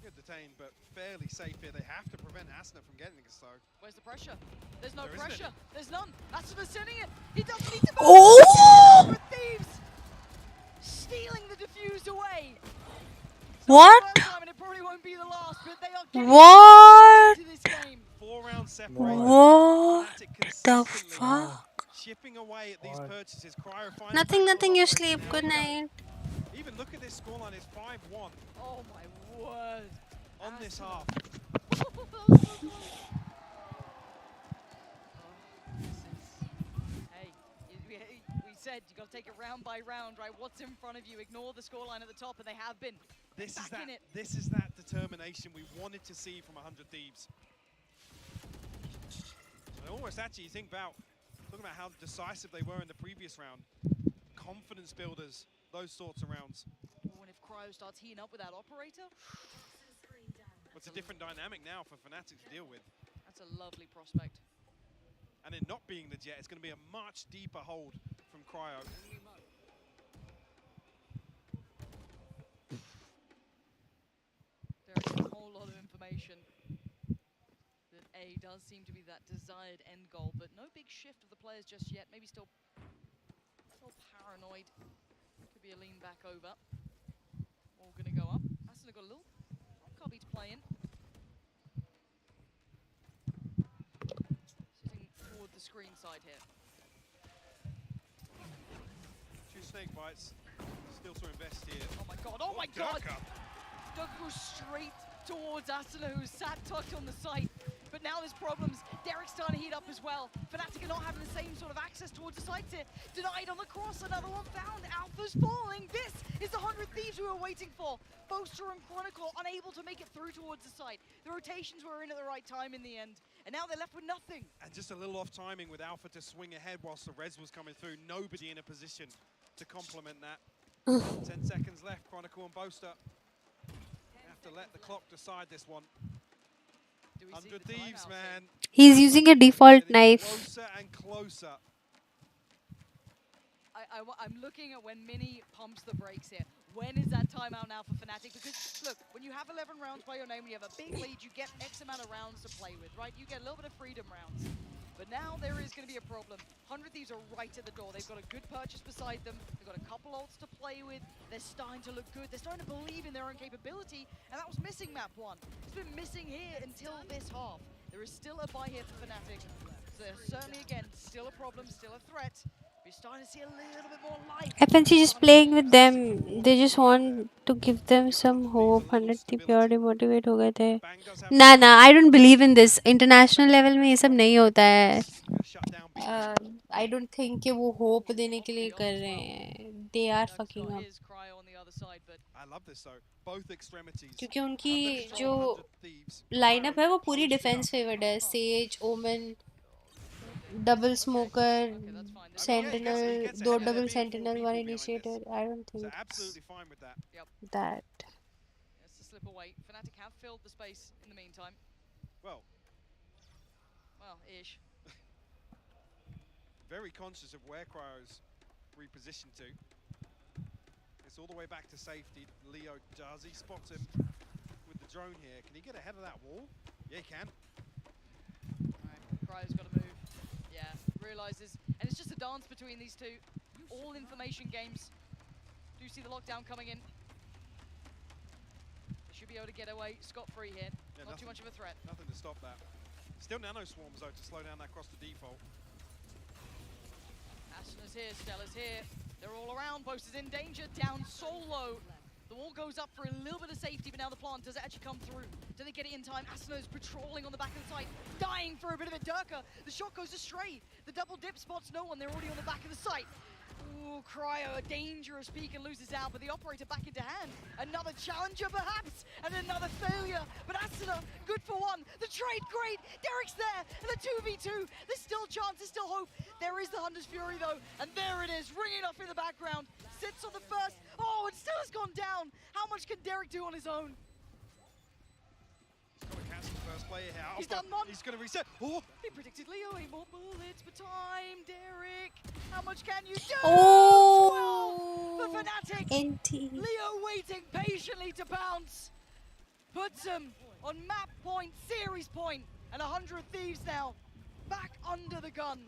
Good detained, but fairly safe here. They have to prevent Asuna from getting it, so. Where's the pressure? There's no There pressure. isn't. There's none. Asuna's sending it. He doesn't need to move. Oh! With Thieves stealing the diffuse away. What? And it probably won't be the last, but they are getting What? into this game. 4 rounds separated. What the fuck? Chipping away at these purchases. Cryo finds Nothing, back nothing. on You offense. sleep. Good night. Even look at this scoreline. It's 5-1 Oh my word. on this half. Hey, we said you got to take it round by round, right? What's in front of you? Ignore the scoreline at the top, and they have been. This is Back in it. that determination we wanted to see from 100 Thieves. And almost actually, you think about talking about how decisive they were in the previous round. Confidence builders, those sorts of rounds. Oh, and if Cryo starts heating up with that operator, It's a different dynamic now for Fnatic to deal with. that's a lovely prospect. And it not being the Jet, it's going to be a much deeper hold from Cryo. There is a whole lot of information that A does seem to be that desired end goal, but no big shift of the players just yet. Maybe still paranoid. Could be a lean back over. All gonna go up. Asuna got a little cubby to play in. Sitting toward the screen side here. 2 snake bites. Still to invest here. Oh my god, oh my god! Durka. Durka goes straight towards Asuna, who's sat tucked on the site. But now there's problems. Derek's starting to heat up as well. Fnatic are not having the same sort of access towards the site here. Denied on the cross, another one found. Alpha's falling. This is the 100 Thieves we were waiting for. Boaster and Chronicle unable to make it through towards the site. The rotations were in at the right time in the end. And now they're left with nothing. And just a little off timing with Alpha to swing ahead whilst the res was coming through. Nobody in a position to complement that. 10 seconds left, Chronicle and Boaster. Have to let the clock decide this one. 100 Thieves, man. He's using a default Getting knife. Closer and closer I'm looking at when Mini pumps the brakes here. When is that timeout now for Fnatic? Because, look, when you have 11 rounds by your name, when you have a big lead, you get X amount of rounds to play with, right? You get a little bit of freedom rounds. But now there is going to be a problem. 100 Thieves are right at the door. They've got a good purchase beside them. They've got a couple ults to play with. They're starting to look good. They're starting to believe in their own capability. And that was missing map 1. It's been missing here until this half. There is still a buy here for Fnatic. So they're certainly, again, still a problem, still a threat. We're starting to see a little bit more life. FNC just playing with them. They just want to give them some hope. 100 थी pure demotivate हो गए थे. ना I don't believe in this. International level में ये सब नहीं होता है. I don't think कि वो hope देने के लिए कर रहे हैं. They are fucking up. I love this though. Both extremities. क्योंकि उनकी जो lineup है वो पूरी defense favored है. Sage, Omen, double smoker, sentinel, दो double sentinel, one initiator. I don't think absolutely fine with that. that. It's a slip away. Fnatic have filled the space in the meantime. Well, ish. Very conscious of where Cryo's repositioned to. It's all the way back to safety. Leo, does he spot him with the drone here? Can he get ahead of that wall? Yeah, he can. Alright, Cryo's got to move. Yeah, realizes. And it's just a dance between these two. All information games. Do you see the lockdown coming in? They should be able to get away scot-free here. Yeah, Not too much of a threat. Nothing to stop that. Still nano swarms though to slow down that cross to default. Astra's here, Stella's here. They're all around. Boast is in danger. Down solo. The wall goes up for a little bit of safety, but now the plant does it actually come through. Do they get it in time? Asano's patrolling on the back of the site, dying for a bit of it. Durka, the shot goes astray. The double dip spots no one. They're already on the back of the site. Ooh, Cryo, a dangerous peek and loses out, but the operator back into hand. Another challenger perhaps, and another failure. But Asuna, good for one. The trade, great. Derek's there, and the 2v2. There's still chance, there's still hope. There is the Hunter's Fury though, and there it is, ringing off in the background. Sits on the first. Oh, it still has gone down. How much can Derek do on his own? First player here. He's done one. He's going to reset. Oh. He predicted Leo, 8 more bullets per time. Derek, how much can you do? Oh, 12 for Fnatic. NT. Leo waiting patiently to bounce. Puts him on map point, series point, and 100 Thieves now back under the gun.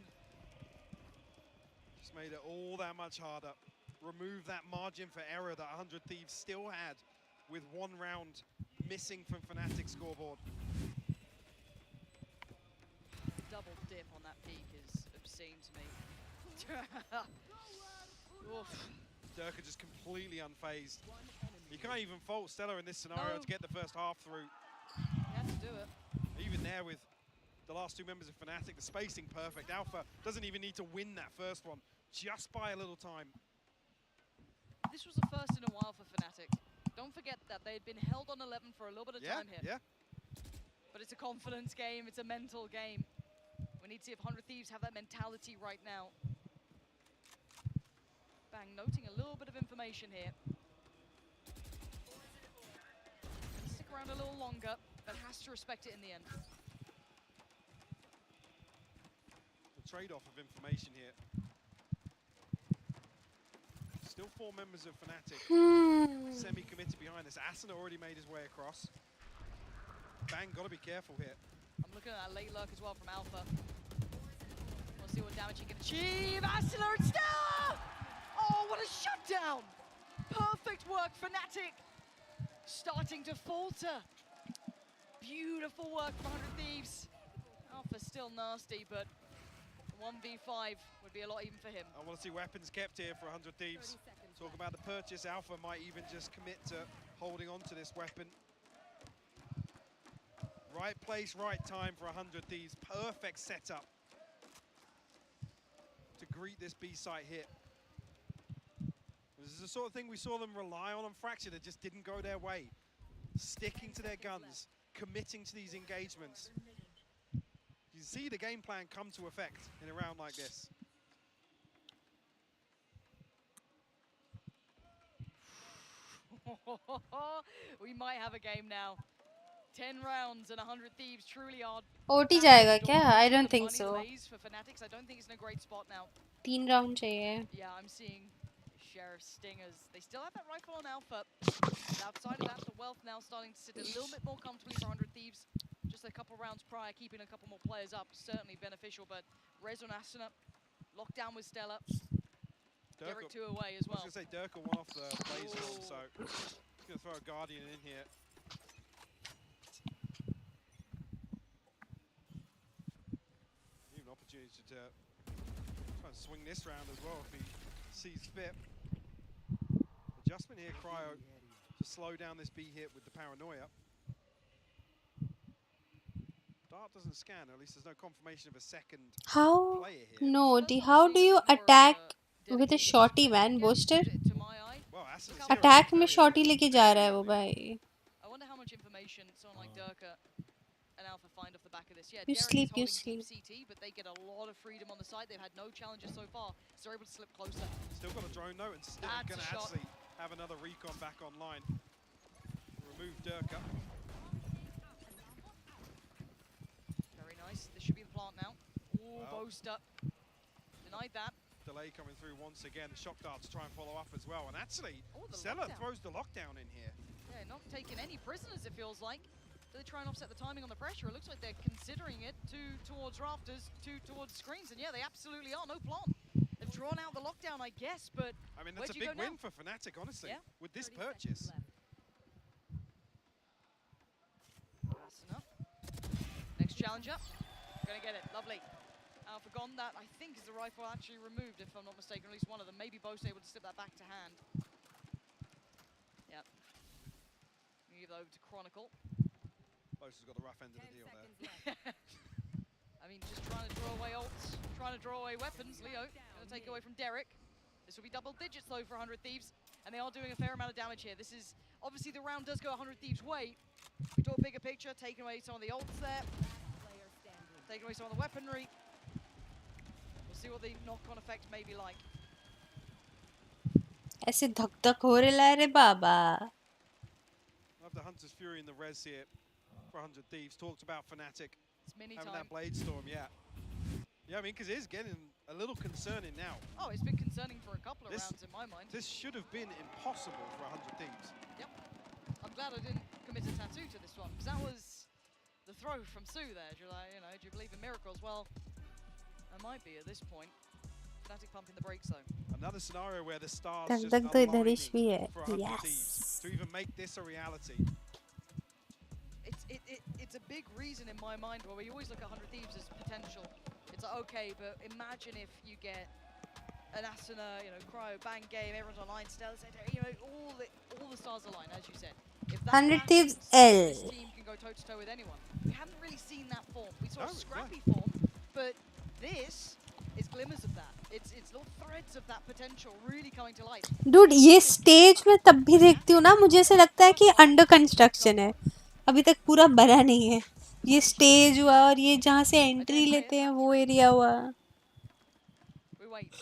Just made it all that much harder. Remove that margin for error that 100 Thieves still had with one round missing from Fnatic's scoreboard. Double dip on that peak is obscene to me. Durka just completely unfazed. You can't even fault Stella in this scenario to get the first half through. He had to do it. Even there with the last two members of Fnatic, the spacing perfect. Alpha doesn't even need to win that first one, just by a little time. This was the first in a while for Fnatic. Don't forget that they had been held on 11 for a little bit of time here. Yeah. But it's a confidence game, it's a mental game. We need to see if 100 Thieves have that mentality right now. Bang, noting a little bit of information here. Stick around a little longer, but has to respect it in the end. The trade-off of information here. Still 4 members of Fnatic semi-committed behind this. Asuna already made his way across. Bang, gotta be careful here. I'm looking at that late lurk as well from Alpha. We'll see what damage he can achieve. Asuna and Stella! Oh, what a shutdown! Perfect work, Fnatic. Starting to falter. Beautiful work from 100 Thieves. Alpha's still nasty, but 1v5 would be a lot even for him. I want to see weapons kept here for 100 Thieves. Talk about the purchase. Alpha might even just commit to holding on to this weapon. Right place, right time for 100 Thieves. Perfect setup to greet this B site hit. This is the sort of thing we saw them rely on Fracture that just didn't go their way. Sticking to their guns, committing to these engagements. You see the game plan come to effect in a round like this. We might have a game now. 10 rounds and 100 Thieves truly are. OT जाएगा क्या? I don't think so. For Fanatics, I don't think it's in a great spot now. 3 round चाहिए. Yeah, I'm seeing Sheriff Stingers. They still have that rifle on Alpha. And outside of that, the wealth now starting to sit a little bit more comfortably for 100 Thieves. Just a couple rounds prior, keeping a couple more players up, certainly beneficial. But Rez on Asuna, locked down with Stella. Derek 2 away as well. I was going to say Durka won off the Blaze Storm, so he's going to throw a Guardian in here. Even opportunity to try and swing this round as well if he sees fit. Adjustment here, Cryo, to slow down this B hit with the paranoia. Dart doesn't scan, or at least there's no confirmation of a second How? player here. No, how do you attack with a shorty man booster? Attack में shorty लेके जा रहा है वो भाई. I wonder how much information someone like Durka and Alpha find off the back of this. Yeah, You Derek sleep, you is holding sleep. Team CT, but they get a lot of freedom on the side. They've had no challenges so far, so they're able to slip closer. Still got a drone though, and still That's going a to shot. actually have another recon back online. Remove Durka. Very nice. This should be the plant now. Ooh, boast up. Denied that. Delay coming through once again. Shock darts try and follow up as well. And actually, the Stella lockdown. throws the lockdown in here. Yeah, not taking any prisoners, it feels like. Do they try and offset the timing on the pressure? It looks like they're considering it. 2 towards rafters, 2 towards screens. And yeah, they absolutely are. No plant. They've drawn out the lockdown, I guess, but I mean, where'd that's a you big go win now? for Fnatic, honestly, Yeah. with this purchase. That's enough. Next challenger. Gonna get it. Lovely. Alpha gone. That, I think, is the rifle actually removed, if I'm not mistaken. At least one of them. Maybe both able to slip that back to hand. Yep. Give it over to Chronicle. Bose has got the rough end of the deal there. I mean, just trying to draw away ults, trying to draw away weapons. Leo gonna take away from Derek. This will be double digits though for 100 Thieves, and they are doing a fair amount of damage here. This is obviously the round does go 100 Thieves' way. We talk bigger picture, taking away some of the ults there, taking away some of the weaponry. We'll see what the knock-on effect may be like. ऐसे धक धक हो रहा है रे बाबा. Love the Hunter's Fury in the res here for 100 Thieves. Talked about Fnatic mini having time. that Blade Storm, yeah. Yeah, I mean, because it is getting a little concerning now. Oh, it's been concerning for a couple of rounds in my mind. This should have been impossible for 100 Thieves. Yep. I'm glad I didn't commit a tattoo to this one, because that was the throw from Sue there. You're like, you know, do you believe in miracles? Well, I might be at this point. Fnatic pumping the brakes though. Another scenario where the stars तब just तक तो इधर ही aligning भी है. for 100 Yes. Thieves to even make this a reality. It's a big reason in my mind where we always look at 100 Thieves as potential. It's like, okay, but imagine if you get an Asuna, you know, Cryo, bang game, everyone's online, Stella, you know, all the stars align, as you said. If that 100 Thieves happens, L. this team can go toe-to-toe with anyone. We haven't really seen that form. We saw No, a it's scrappy form, but this is glimmers of that. It's little threads of that potential really coming to light. Dude, ये stage में तब भी देखती हूँ ना, मुझे ऐसे लगता है कि अंडर कंस्ट्रक्शन है, अभी तक पूरा बना नहीं है. ये स्टेज हुआ और ये जहाँ से एंट्री लेते हैं वो एरिया हुआ. We wait.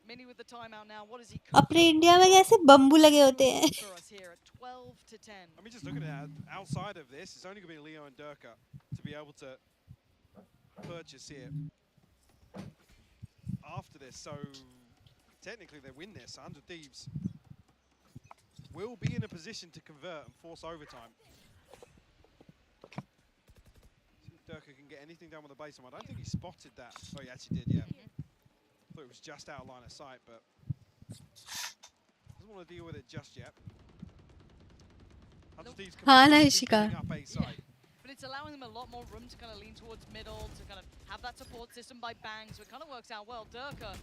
Mini with the timeout now. What does he अपने इंडिया में कैसे बम्बू लगे होते हैं. for us here at 12 to 10? I mean, just looking at it, outside of this, it's only going to be Leo and Durka to be able to purchase here after this. So technically they win this. 100 Thieves will be in a position to convert and force overtime. See if Durka can get anything done with the base. I don't think he spotted that. Oh, he actually did, yeah. Thought it was just out of line of sight, but doesn't want to deal with it just yet. 100 Thieves हाँ ना, completely Ishika. picking up A side. But it's allowing them a lot more room to kind of lean towards middle, to kind of have that support system by bang, so it kind of works out well. Durka,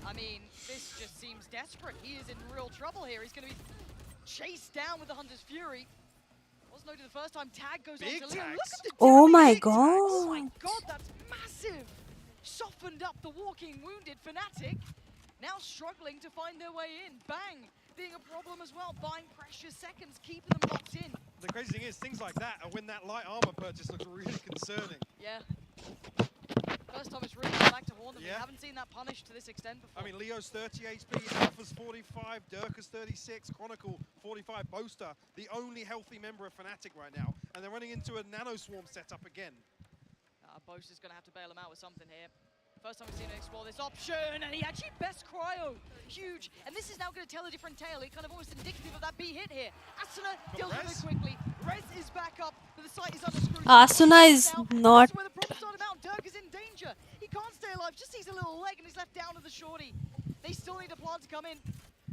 I mean, this just seems desperate. He is in real trouble here. He's going to be chased down with the Hunter's Fury. Wasn't noted the first time. Tag goes Big on to Leo. tags. Look at the Oh damage. my Oh my god. god, that's massive. Softened up the walking wounded Fnatic. Now struggling to find their way in. Bang being a problem as well. Buying precious seconds, keeping them locked in. The crazy thing is, things like that are when that light armor purchase looks really concerning. Yeah. First time it's really come back to haunt them. Yeah. We haven't seen that punished to this extent before. I mean, Leo's 30 HP, Alpha's 45, Durka's 36, Chronicle 45, Boaster, the only healthy member of Fnatic right now. And they're running into a Nano Swarm setup again. Boast is going to have to bail him out with something here. First time we've seen him explore this option, and he actually best cryo. Huge. And this is now going to tell a different tale. It kind of almost indicative of that B hit here. Asuna deals with it quickly. Rez is back up, but the site is under scrutiny. Asuna is not. That's where the problem started out. Dirk is in danger. He can't stay alive. Just sees a little leg and he's left down to the shorty. They still need a plant to come in.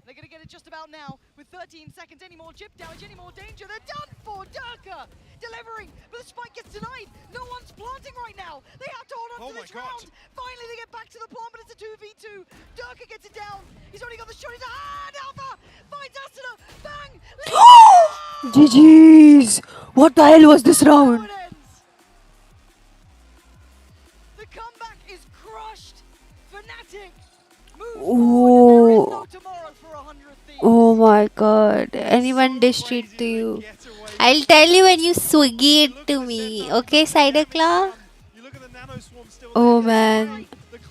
They're going to get it just about now. With 13 seconds, any more chip damage, any more danger. They're done for. Durka delivering, but the spike gets denied. No one's planting right now. They have to hold on to this round. Finally, they get back to the plant, but it's a 2v2. Durka gets it down. He's only got the shot. He's Alpha finds Asuna. Bang! GG's. What the hell was this round? The comeback is crushed. Fnatic Oh. Oh my god. Anyone dish treat to you? I'll tell you when you swiggy it to me. Okay, Cider Claw? Oh man.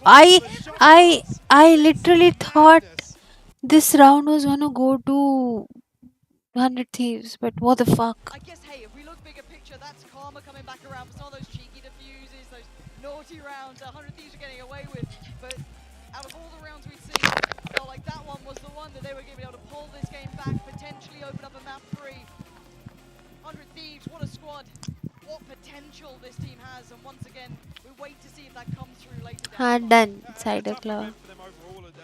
I literally thought this round was gonna go to 100 Thieves, but what the fuck? I guess, hey, if we look bigger picture, that's karma coming back around for some of those cheeky defuses, those naughty rounds that 100 Thieves are getting away with. But out of all the rounds we've seen, I felt like that one was the one that they were going to be able to pull this game back, potentially open up a map 3. 100 Thieves, what a squad. What potential this team has. And once again, we wait to see if that comes through later down. Done, Cider Claw.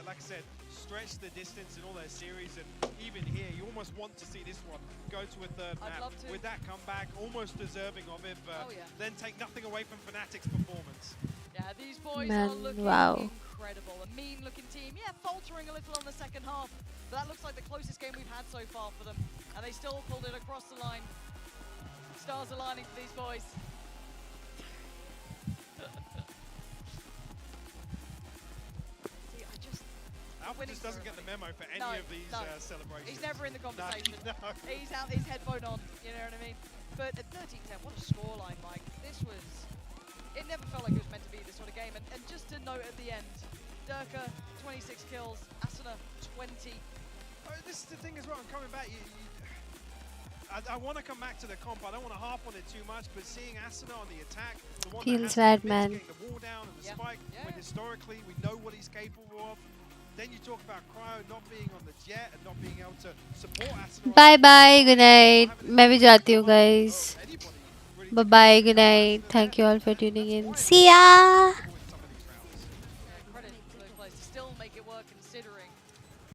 Like I said, stretch the distance in all their series, and even here, you almost want to see this one go to a third map. With that comeback, almost deserving of it, but then take nothing away from Fnatic's performance. Yeah, these boys are looking incredible. A mean-looking team, yeah, faltering a little on the second half, but that looks like the closest game we've had so far for them, and they still pulled it across the line. Stars aligning for these boys. Alpha just doesn't get the memo for any of these celebrations. He's never in the conversation. No. He's out his headphone on, you know what I mean? But at 13-10, what a scoreline, Mike. This was... It never felt like it was meant to be this sort of game. And just to note at the end, Durka, 26 kills, Asuna, 20. Oh, this is the thing as well, I'm coming back. I want to come back to the comp. I don't want to harp on it too much, but seeing Asuna on the attack, the one feels that has bad, man. the wall down and the spike, when historically we know what he's capable of. Then you talk about Cryo not being on the jet and not being able to support Asuna. Bye bye, good night. मैं भी जाती हूँ guys. Bye bye, good night. Thank you all for tuning in. See ya.